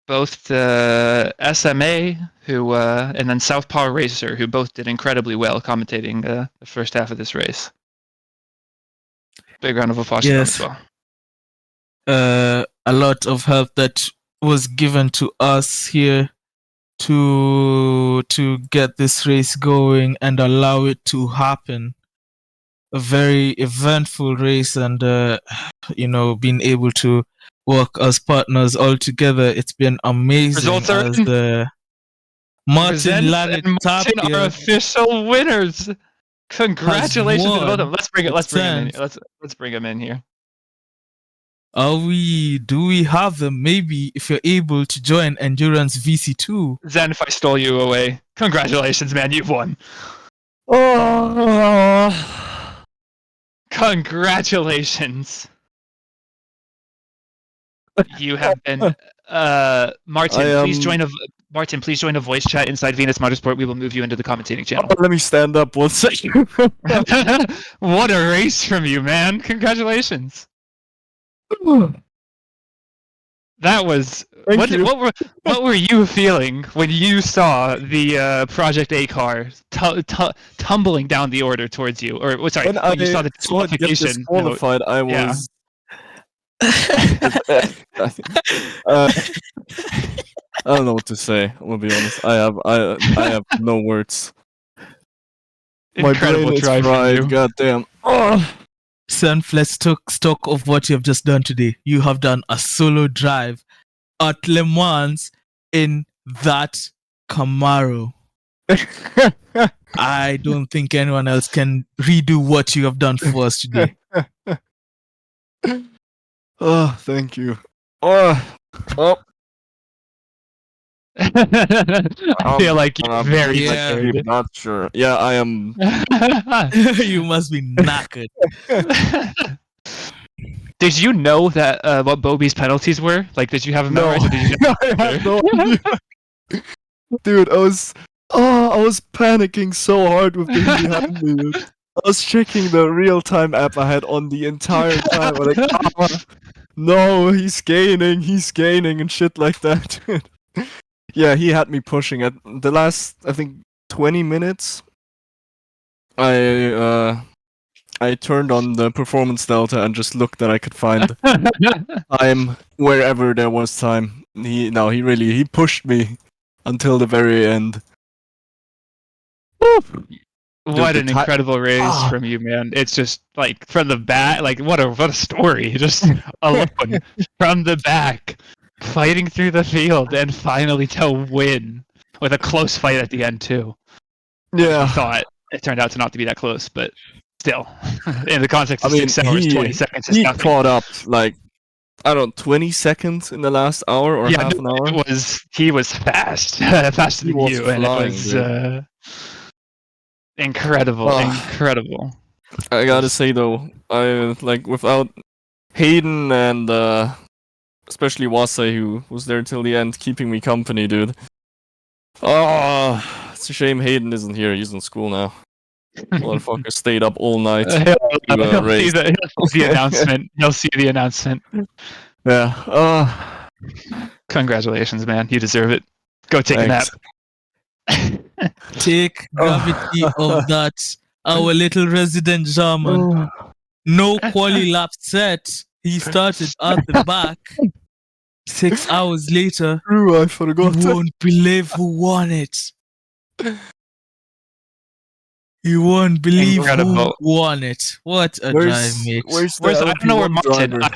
Both the SMA, who and then South Power Racer, who both did incredibly well commentating the first half of this race. Big round of applause to them as well. A lot of help that was given to us here to get this race going and allow it to happen. A very eventful race, and being able to work as partners all together, it's been amazing. Results are as Martin Laretapia are official winners. Congratulations to both of them. Let's bring him in. Let's bring him in here. Do we have them? Maybe if you're able to join Endurance VC2. Zen, if I stole you away. Congratulations, man, you've won. Congratulations. You have been Martin, please join a voice chat inside Venus Motorsport. We will move you into the commentating channel. Let me stand up 1 second. What a race from you, man. Congratulations. That was what were you feeling when you saw the Project A car tumbling down the order towards you? Or when you saw the disqualification. Disqualified, I was. I don't know what to say. I'm gonna be honest. I have no words. Incredible. My brain is fried. Goddamn. Senf, let's take stock of what you have just done today. You have done a solo drive at Le Mans in that Camaro. I don't think anyone else can redo what you have done for us today. Oh, thank you. Oh. I feel like you're very scared. Not sure. Yeah, I am. You must be knackered. Did you know that what Bobby's penalties were? Like, did you have them memorized? I had no idea. Dude, I was panicking so hard with being behind me. Dude. I was checking the real-time app I had on the entire time. Like, no, he's gaining, and shit like that. Yeah, he had me pushing at the last, I think, 20 minutes. I turned on the performance delta and just looked that I could find time wherever there was time. He pushed me until the very end. What an incredible race from you, man! It's just like from the back, like what a story! Just alone from the back, fighting through the field, and finally to win with a close fight at the end too. Yeah, I thought it turned out to not to be that close, but still, in the context of 6 hours, 20 seconds is he nothing. caught up like I don't know, 20 seconds in the last hour or half an hour. He was fast, faster than you, flying, and it was incredible, incredible. I gotta say though, I like without Hayden and especially Wasai, who was there till the end, keeping me company, dude. Oh, it's a shame Hayden isn't here. He's in school now. Motherfucker stayed up all night. He'll see the announcement. He'll see the announcement. Yeah. Congratulations, man. You deserve it. Go take a nap. Take gravity of that. Our little resident German. No quali lap set. He started at the back. 6 hours later. I forgot. You won't believe who won it. You won't believe who won it. What a drive, mate. I don't know where Martin. I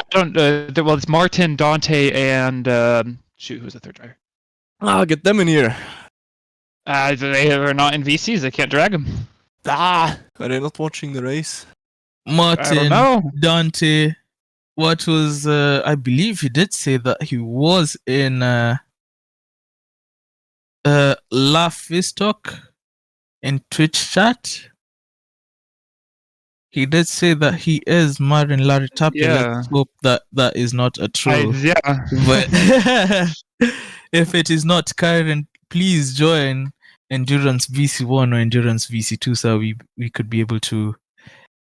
don't. Well, it's Martin, Dante, and who's the third driver? Ah, get them in here. They are not in VCs. They can't drag them. Are they not watching the race? Martin, Dante. What was? I believe he did say that he was in Lafistock in Twitch chat. He did say that he is Marin Laritapia. Yeah. Let's hope that is not a troll. Yeah. But if it is not, Kyron, please join Endurance VC1 or Endurance VC2 so we could be able to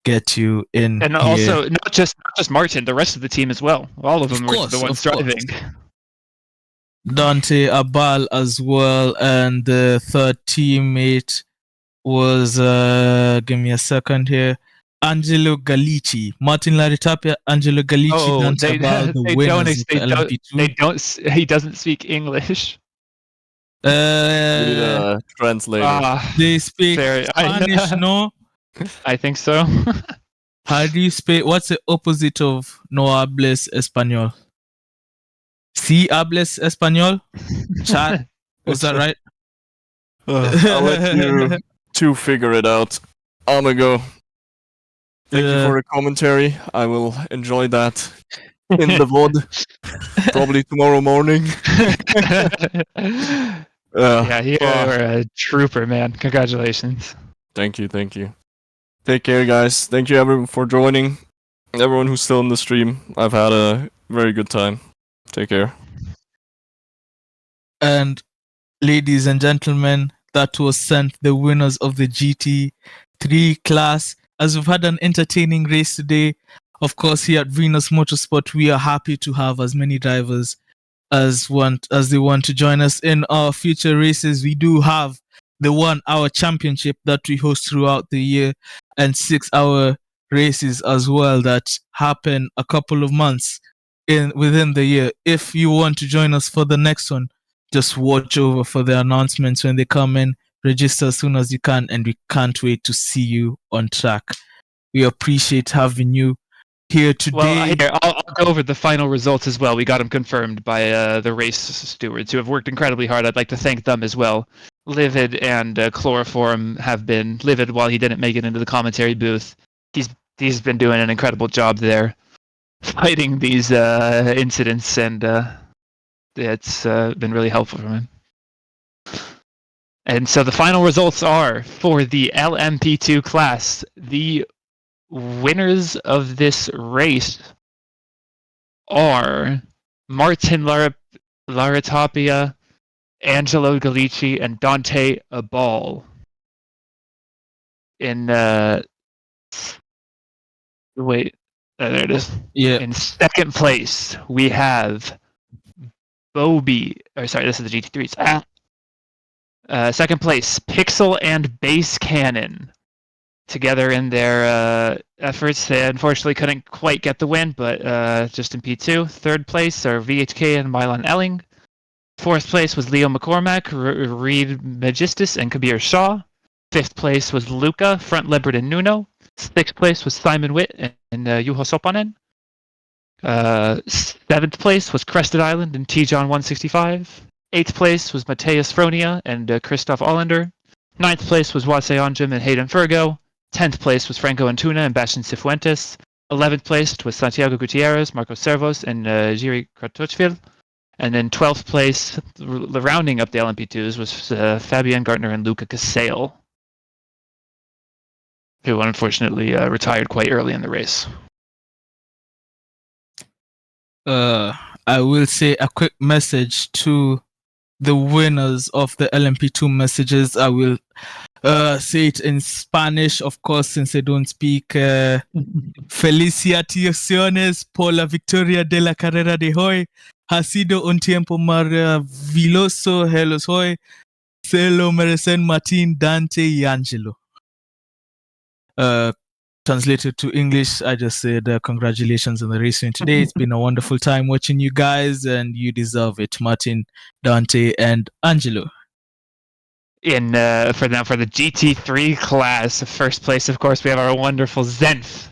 get you in. And here. also not just Martin, the rest of the team as well. All of them were the ones driving. Dante Abal as well, and the third teammate was give me a second here. Angelo Galici, Martin Laritapia, Angelo Galici, Dante Abal, the winners of LMP2. He doesn't speak English. Translator. They speak Spanish, no? I think so. How do you speak? What's the opposite of no hables español? Si hables español? Chat? Was that right? I'll let you two figure it out. I'ma go. Thank you for the commentary. I will enjoy that in the VOD. Probably tomorrow morning. Yeah, you're a trooper, man. Congratulations. Thank you. Take care, guys. Thank you, everyone, for joining. Everyone who's still in the stream. I've had a very good time. Take care. And ladies and gentlemen, that was sent the winners of the GT3 class. As we've had an entertaining race today, of course, here at Venus Motorsport, we are happy to have as many drivers as they want to join us in our future races. We do have the 1 hour championship that we host throughout the year and 6 hour races as well that happen a couple of months within the year. If you want to join us for the next one, just watch over for the announcements when they come in. Register as soon as you can, and we can't wait to see you on track. We appreciate having you here today. Well, I'll go over the final results as well. We got them confirmed by the race stewards who have worked incredibly hard. I'd like to thank them as well. Livid and Chloroform have been Livid while he didn't make it into the commentary booth. He's been doing an incredible job there, fighting these incidents, and it's been really helpful for him. And so the final results are for the LMP2 class. The winners of this race are Martin Laritapia, Angelo Galici, and Dante Abal. There it is. Yeah. In second place, we have Bobby. This is the GT3s. Second place, Pixel and Base Cannon. Together in their efforts, they unfortunately couldn't quite get the win, but just in P2. Third place are VHK and Milan Elling. Fourth place was Leo McCormack, Reed Magistus, and Kabir Shaw. Fifth place was Luca, front Leopard and Nuno. Sixth place was Simon Witt and Juho Sopanen. Seventh place was Crested Island and T-John 165. Eighth place was Mateus Fronia and Christoph Ollander. Ninth place was Wase Onjim and Hayden Fergo. 10th place was Franco Antuna and Bastian Cifuentes. 11th place was Santiago Gutierrez, Marco Servos, and Jiri Kratochvil. And then 12th place, rounding up the LMP2s, was Fabian Gartner and Luca Casale, who unfortunately retired quite early in the race. I will say a quick message to the winners of the LMP2 messages. I will say it in Spanish, of course, since I don't speak. Felicitaciones por la victoria de la carrera de hoy. Ha sido un tiempo maravilloso. Helos hoy. Se lo merecen Martin, Dante y Angelo. Translated to English, I just said congratulations on the racing today. It's been a wonderful time watching you guys, and you deserve it, Martin, Dante, and Angelo. For the GT3 class, first place, of course, we have our wonderful Zenth,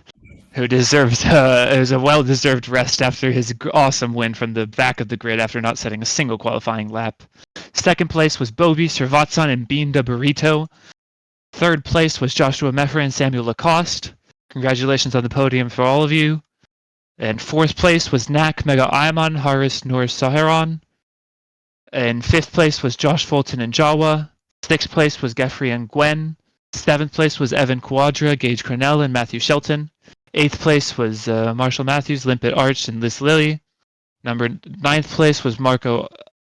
who deserves it was a well-deserved rest after his awesome win from the back of the grid after not setting a single qualifying lap. Second place was Bobby Servatson and Binda Burrito. Third place was Joshua Meffer and Samuel Lacoste. Congratulations on the podium for all of you. And fourth place was Nak Mega Ayman Haris Nur Saharan. And fifth place was Josh Fulton and Jawa. Sixth place was Geoffrey and Gwen. Seventh place was Evan Quadra, Gage Cornell, and Matthew Shelton. Eighth place was Marshall Matthews, Limpet Arch, and Liz Lilly. Ninth place was Marco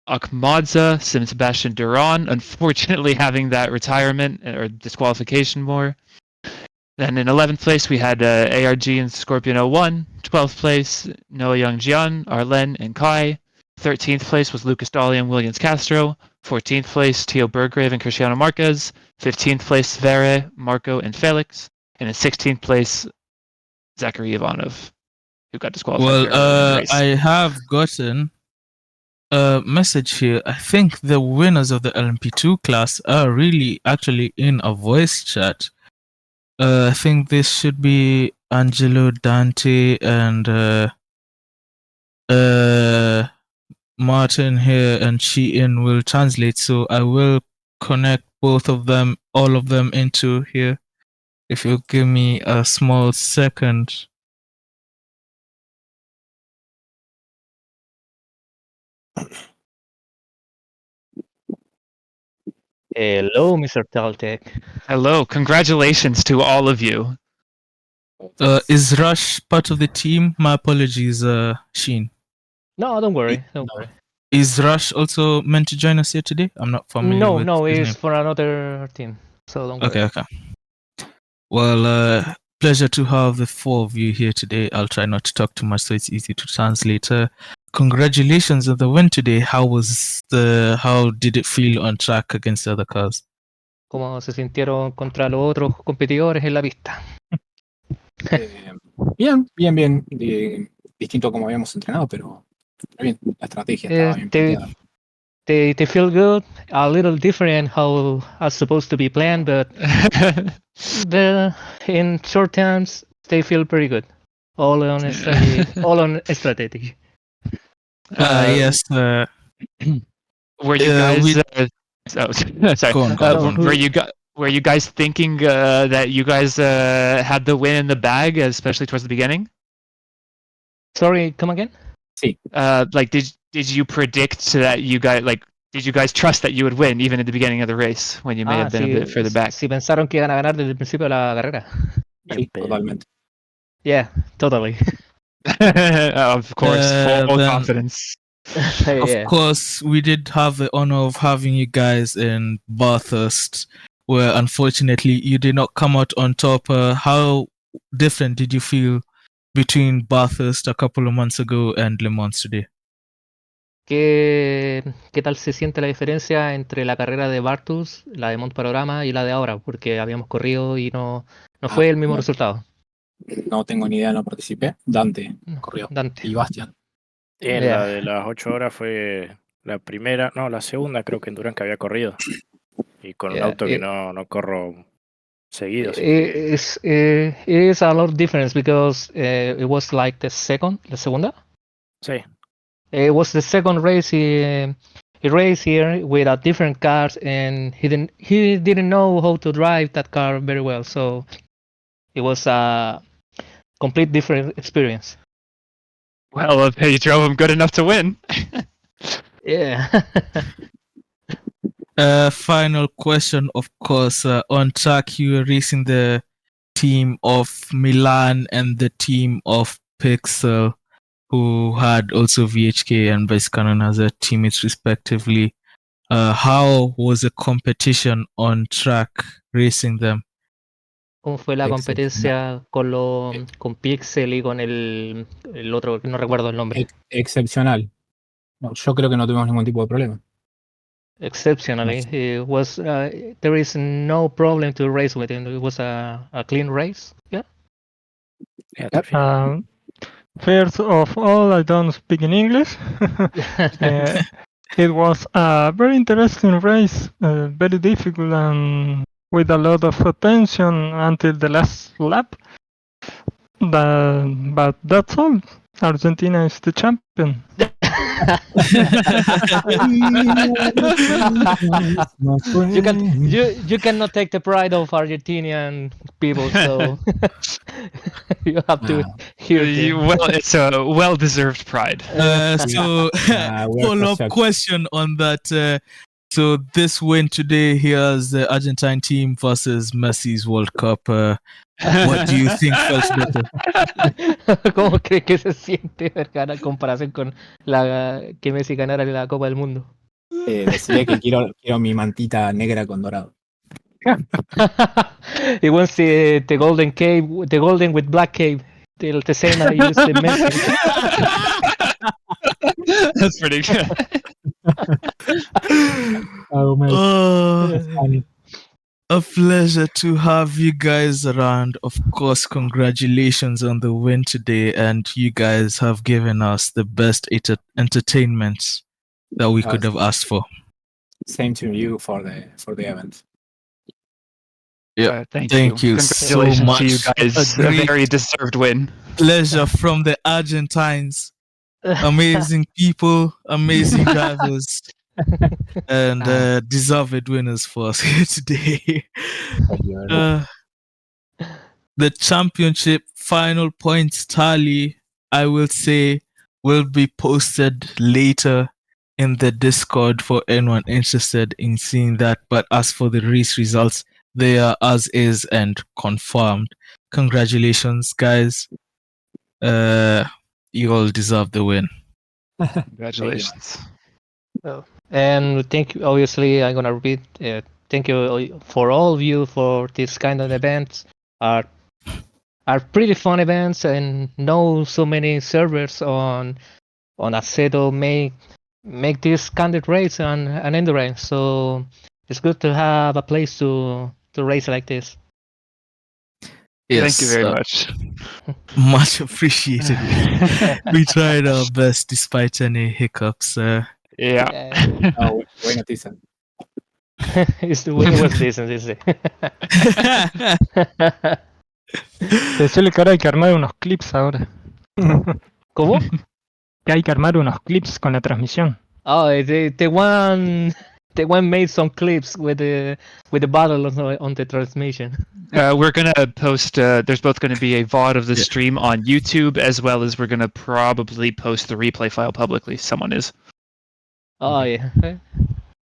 Akmadza, Sim Sebastian Duran, unfortunately having that retirement or disqualification more. Then in 11th place, we had ARG and Scorpion 01. 12th place, Noah Young Jian, Arlen, and Kai. 13th place was Lucas Dolly and Williams Castro. 14th place, Teo Bergrave and Cristiano Marquez. 15th place, Vere, Marco, and Felix. And in 16th place, Zachary Ivanov, who got disqualified. Well, I have gotten a message here. I think the winners of the LMP2 class are really actually in a voice chat. I think this should be Angelo, Dante, and Martin here, and Sheehan will translate. So I will connect both of them, all of them into here. If you give me a small second. Hello, Mr. Taltech. Hello, congratulations to all of you. Is Rush part of the team? My apologies, Sheen. No, don't worry. Don't worry. Is Rush also meant to join us here today? I'm not familiar with No, his it's name. for another team. So don't worry. Okay. Well, pleasure to have the four of you here today. I'll try not to talk too much so it's easy to translate. Congratulations on the win today. How did it feel on track against the other cars? ¿Cómo se sintieron contra los otros competidores en la pista? Bien. Distinto a como habíamos entrenado, pero bien, la estrategia estaba bien planteada. They feel good, a little different how are supposed to be planned, but in short terms they feel pretty good. All on strategy. Yes. Were you guys? Sorry. Go on. Were you guys thinking that you guys had the win in the bag, especially towards the beginning? Sorry, come again? Sí. Did you predict that you guys did you guys trust that you would win even at the beginning of the race when you may have been a bit further back? Si pensaron que iban a ganar desde el principio de la carrera. Sí, totalmente. Yeah, totally. Of course, full confidence. Of course, we did have the honor of having you guys in Bathurst, where unfortunately you did not come out on top. How different did you feel between Bathurst a couple of months ago and Le Mans today? ¿Qué tal se siente la diferencia entre la carrera de Bartus, la de Mont Panorama y la de ahora? Porque habíamos corrido y no fue el mismo resultado. No tengo ni idea, no participé. Dante corrió. Y Bastian. La de las 8 horas fue la segunda creo que en Durán que había corrido. Y con un auto que no corro seguido. It is a lot of difference because it was like la segunda. Sí. It was the second race he raced here with a different cars, and he didn't know how to drive that car very well. So it was a complete different experience. Well, he drove him good enough to win. Yeah. Final question, of course. On track, you were racing the team of Milan and the team of Pixel, who had also VHK and Vice Cannon as their teammates respectively. How was the competition on track racing them? ¿Cómo fue la competencia con Pixel y con el otro que no recuerdo el nombre? Excepcional. No, yo creo que no tuvimos ningún tipo de problema. Exceptionally, it was there is no problem to race with him. It was a clean race. Yeah. First of all, I don't speak in English. It was a very interesting race, very difficult and with a lot of attention until the last lap. But that's all. Argentina is the champion. you cannot take the pride of Argentinian people, so you have to hear it. Well, it's a well-deserved pride. So, follow-up question on that. So this win today, here's the Argentine team versus Messi's World Cup. What do you think felt better? ¿Cómo crees que se siente en comparación con que Messi ganara la Copa del Mundo? Decía que quiero mi mantita negra con dorado. He wants the golden cape, the golden with black cape. The same I used in Messi. That's pretty good. Oh my. A pleasure to have you guys around. Of course, congratulations on the win today, and you guys have given us the best entertainment that we could have asked for. Same to you for the event. Yeah, thank you so much. To you guys. A very deserved win. Pleasure from the Argentines. Amazing people, amazing drivers. And deserved winners for us here today. The championship final points tally, I will say, will be posted later in the Discord for anyone interested in seeing that. But as for the race results, they are as is and confirmed. Congratulations, guys. You all deserve the win. Congratulations. And thank you. Obviously, I'm gonna repeat. Thank you for all of you for this kind of events. Are pretty fun events, and know so many servers on Assetto make this kind of race and endurance. So it's good to have a place to race like this. Yes, thank you very much. Much appreciated. We tried our best despite any hiccups. Yeah. Oh, buena tiza. It was decent, dice. Decirle que ahora hay que armar unos clips ahora. ¿Cómo? Que hay que armar unos clips con la transmisión. Oh, the one made some clips with the battle on the transmission. We're gonna post. There's both gonna be a VOD of the stream on YouTube, as well as we're gonna probably post the replay file publicly. Someone is. Oh yeah,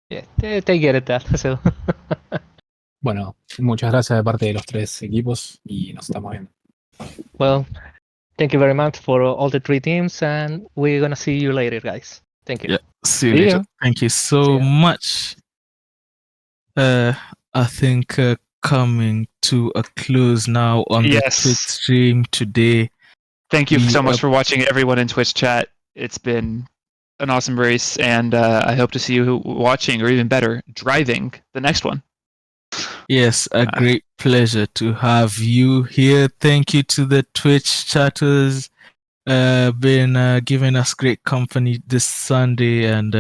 yeah. They get it that. So. Bueno, muchas gracias de parte de los tres equipos y nos estamos viendo. Well, thank you very much for all the three teams, and we're gonna see you later, guys. Thank you. Yeah, see you later. Thank you so much. I think coming to a close now on the Twitch stream today. Thank you so much for watching, everyone in Twitch chat. It's been an awesome race, and I hope to see you watching, or even better, driving the next one. Yes, a great pleasure to have you here. Thank you to the Twitch chatters. Been giving us great company this Sunday, and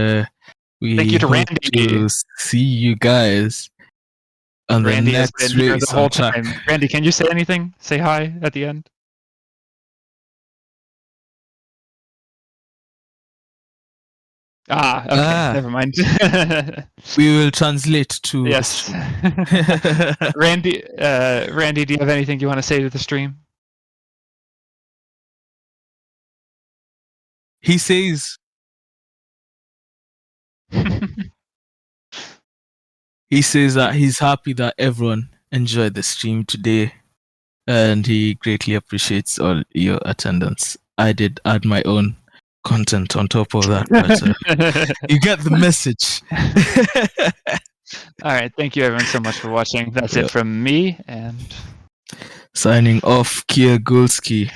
Thank you to Randy. To see you guys on Randy the has next been here race the whole on track. time. Randy, can you say anything? Say hi at the end. Okay, never mind. We will translate to. Yes. Randy, do you have anything you want to say to the stream? He says. He says that he's happy that everyone enjoyed the stream today, and he greatly appreciates all your attendance. I did add my own content on top of that, but you get the message. All right, thank you everyone so much for watching. That's it from me, and signing off, Kia Gulski.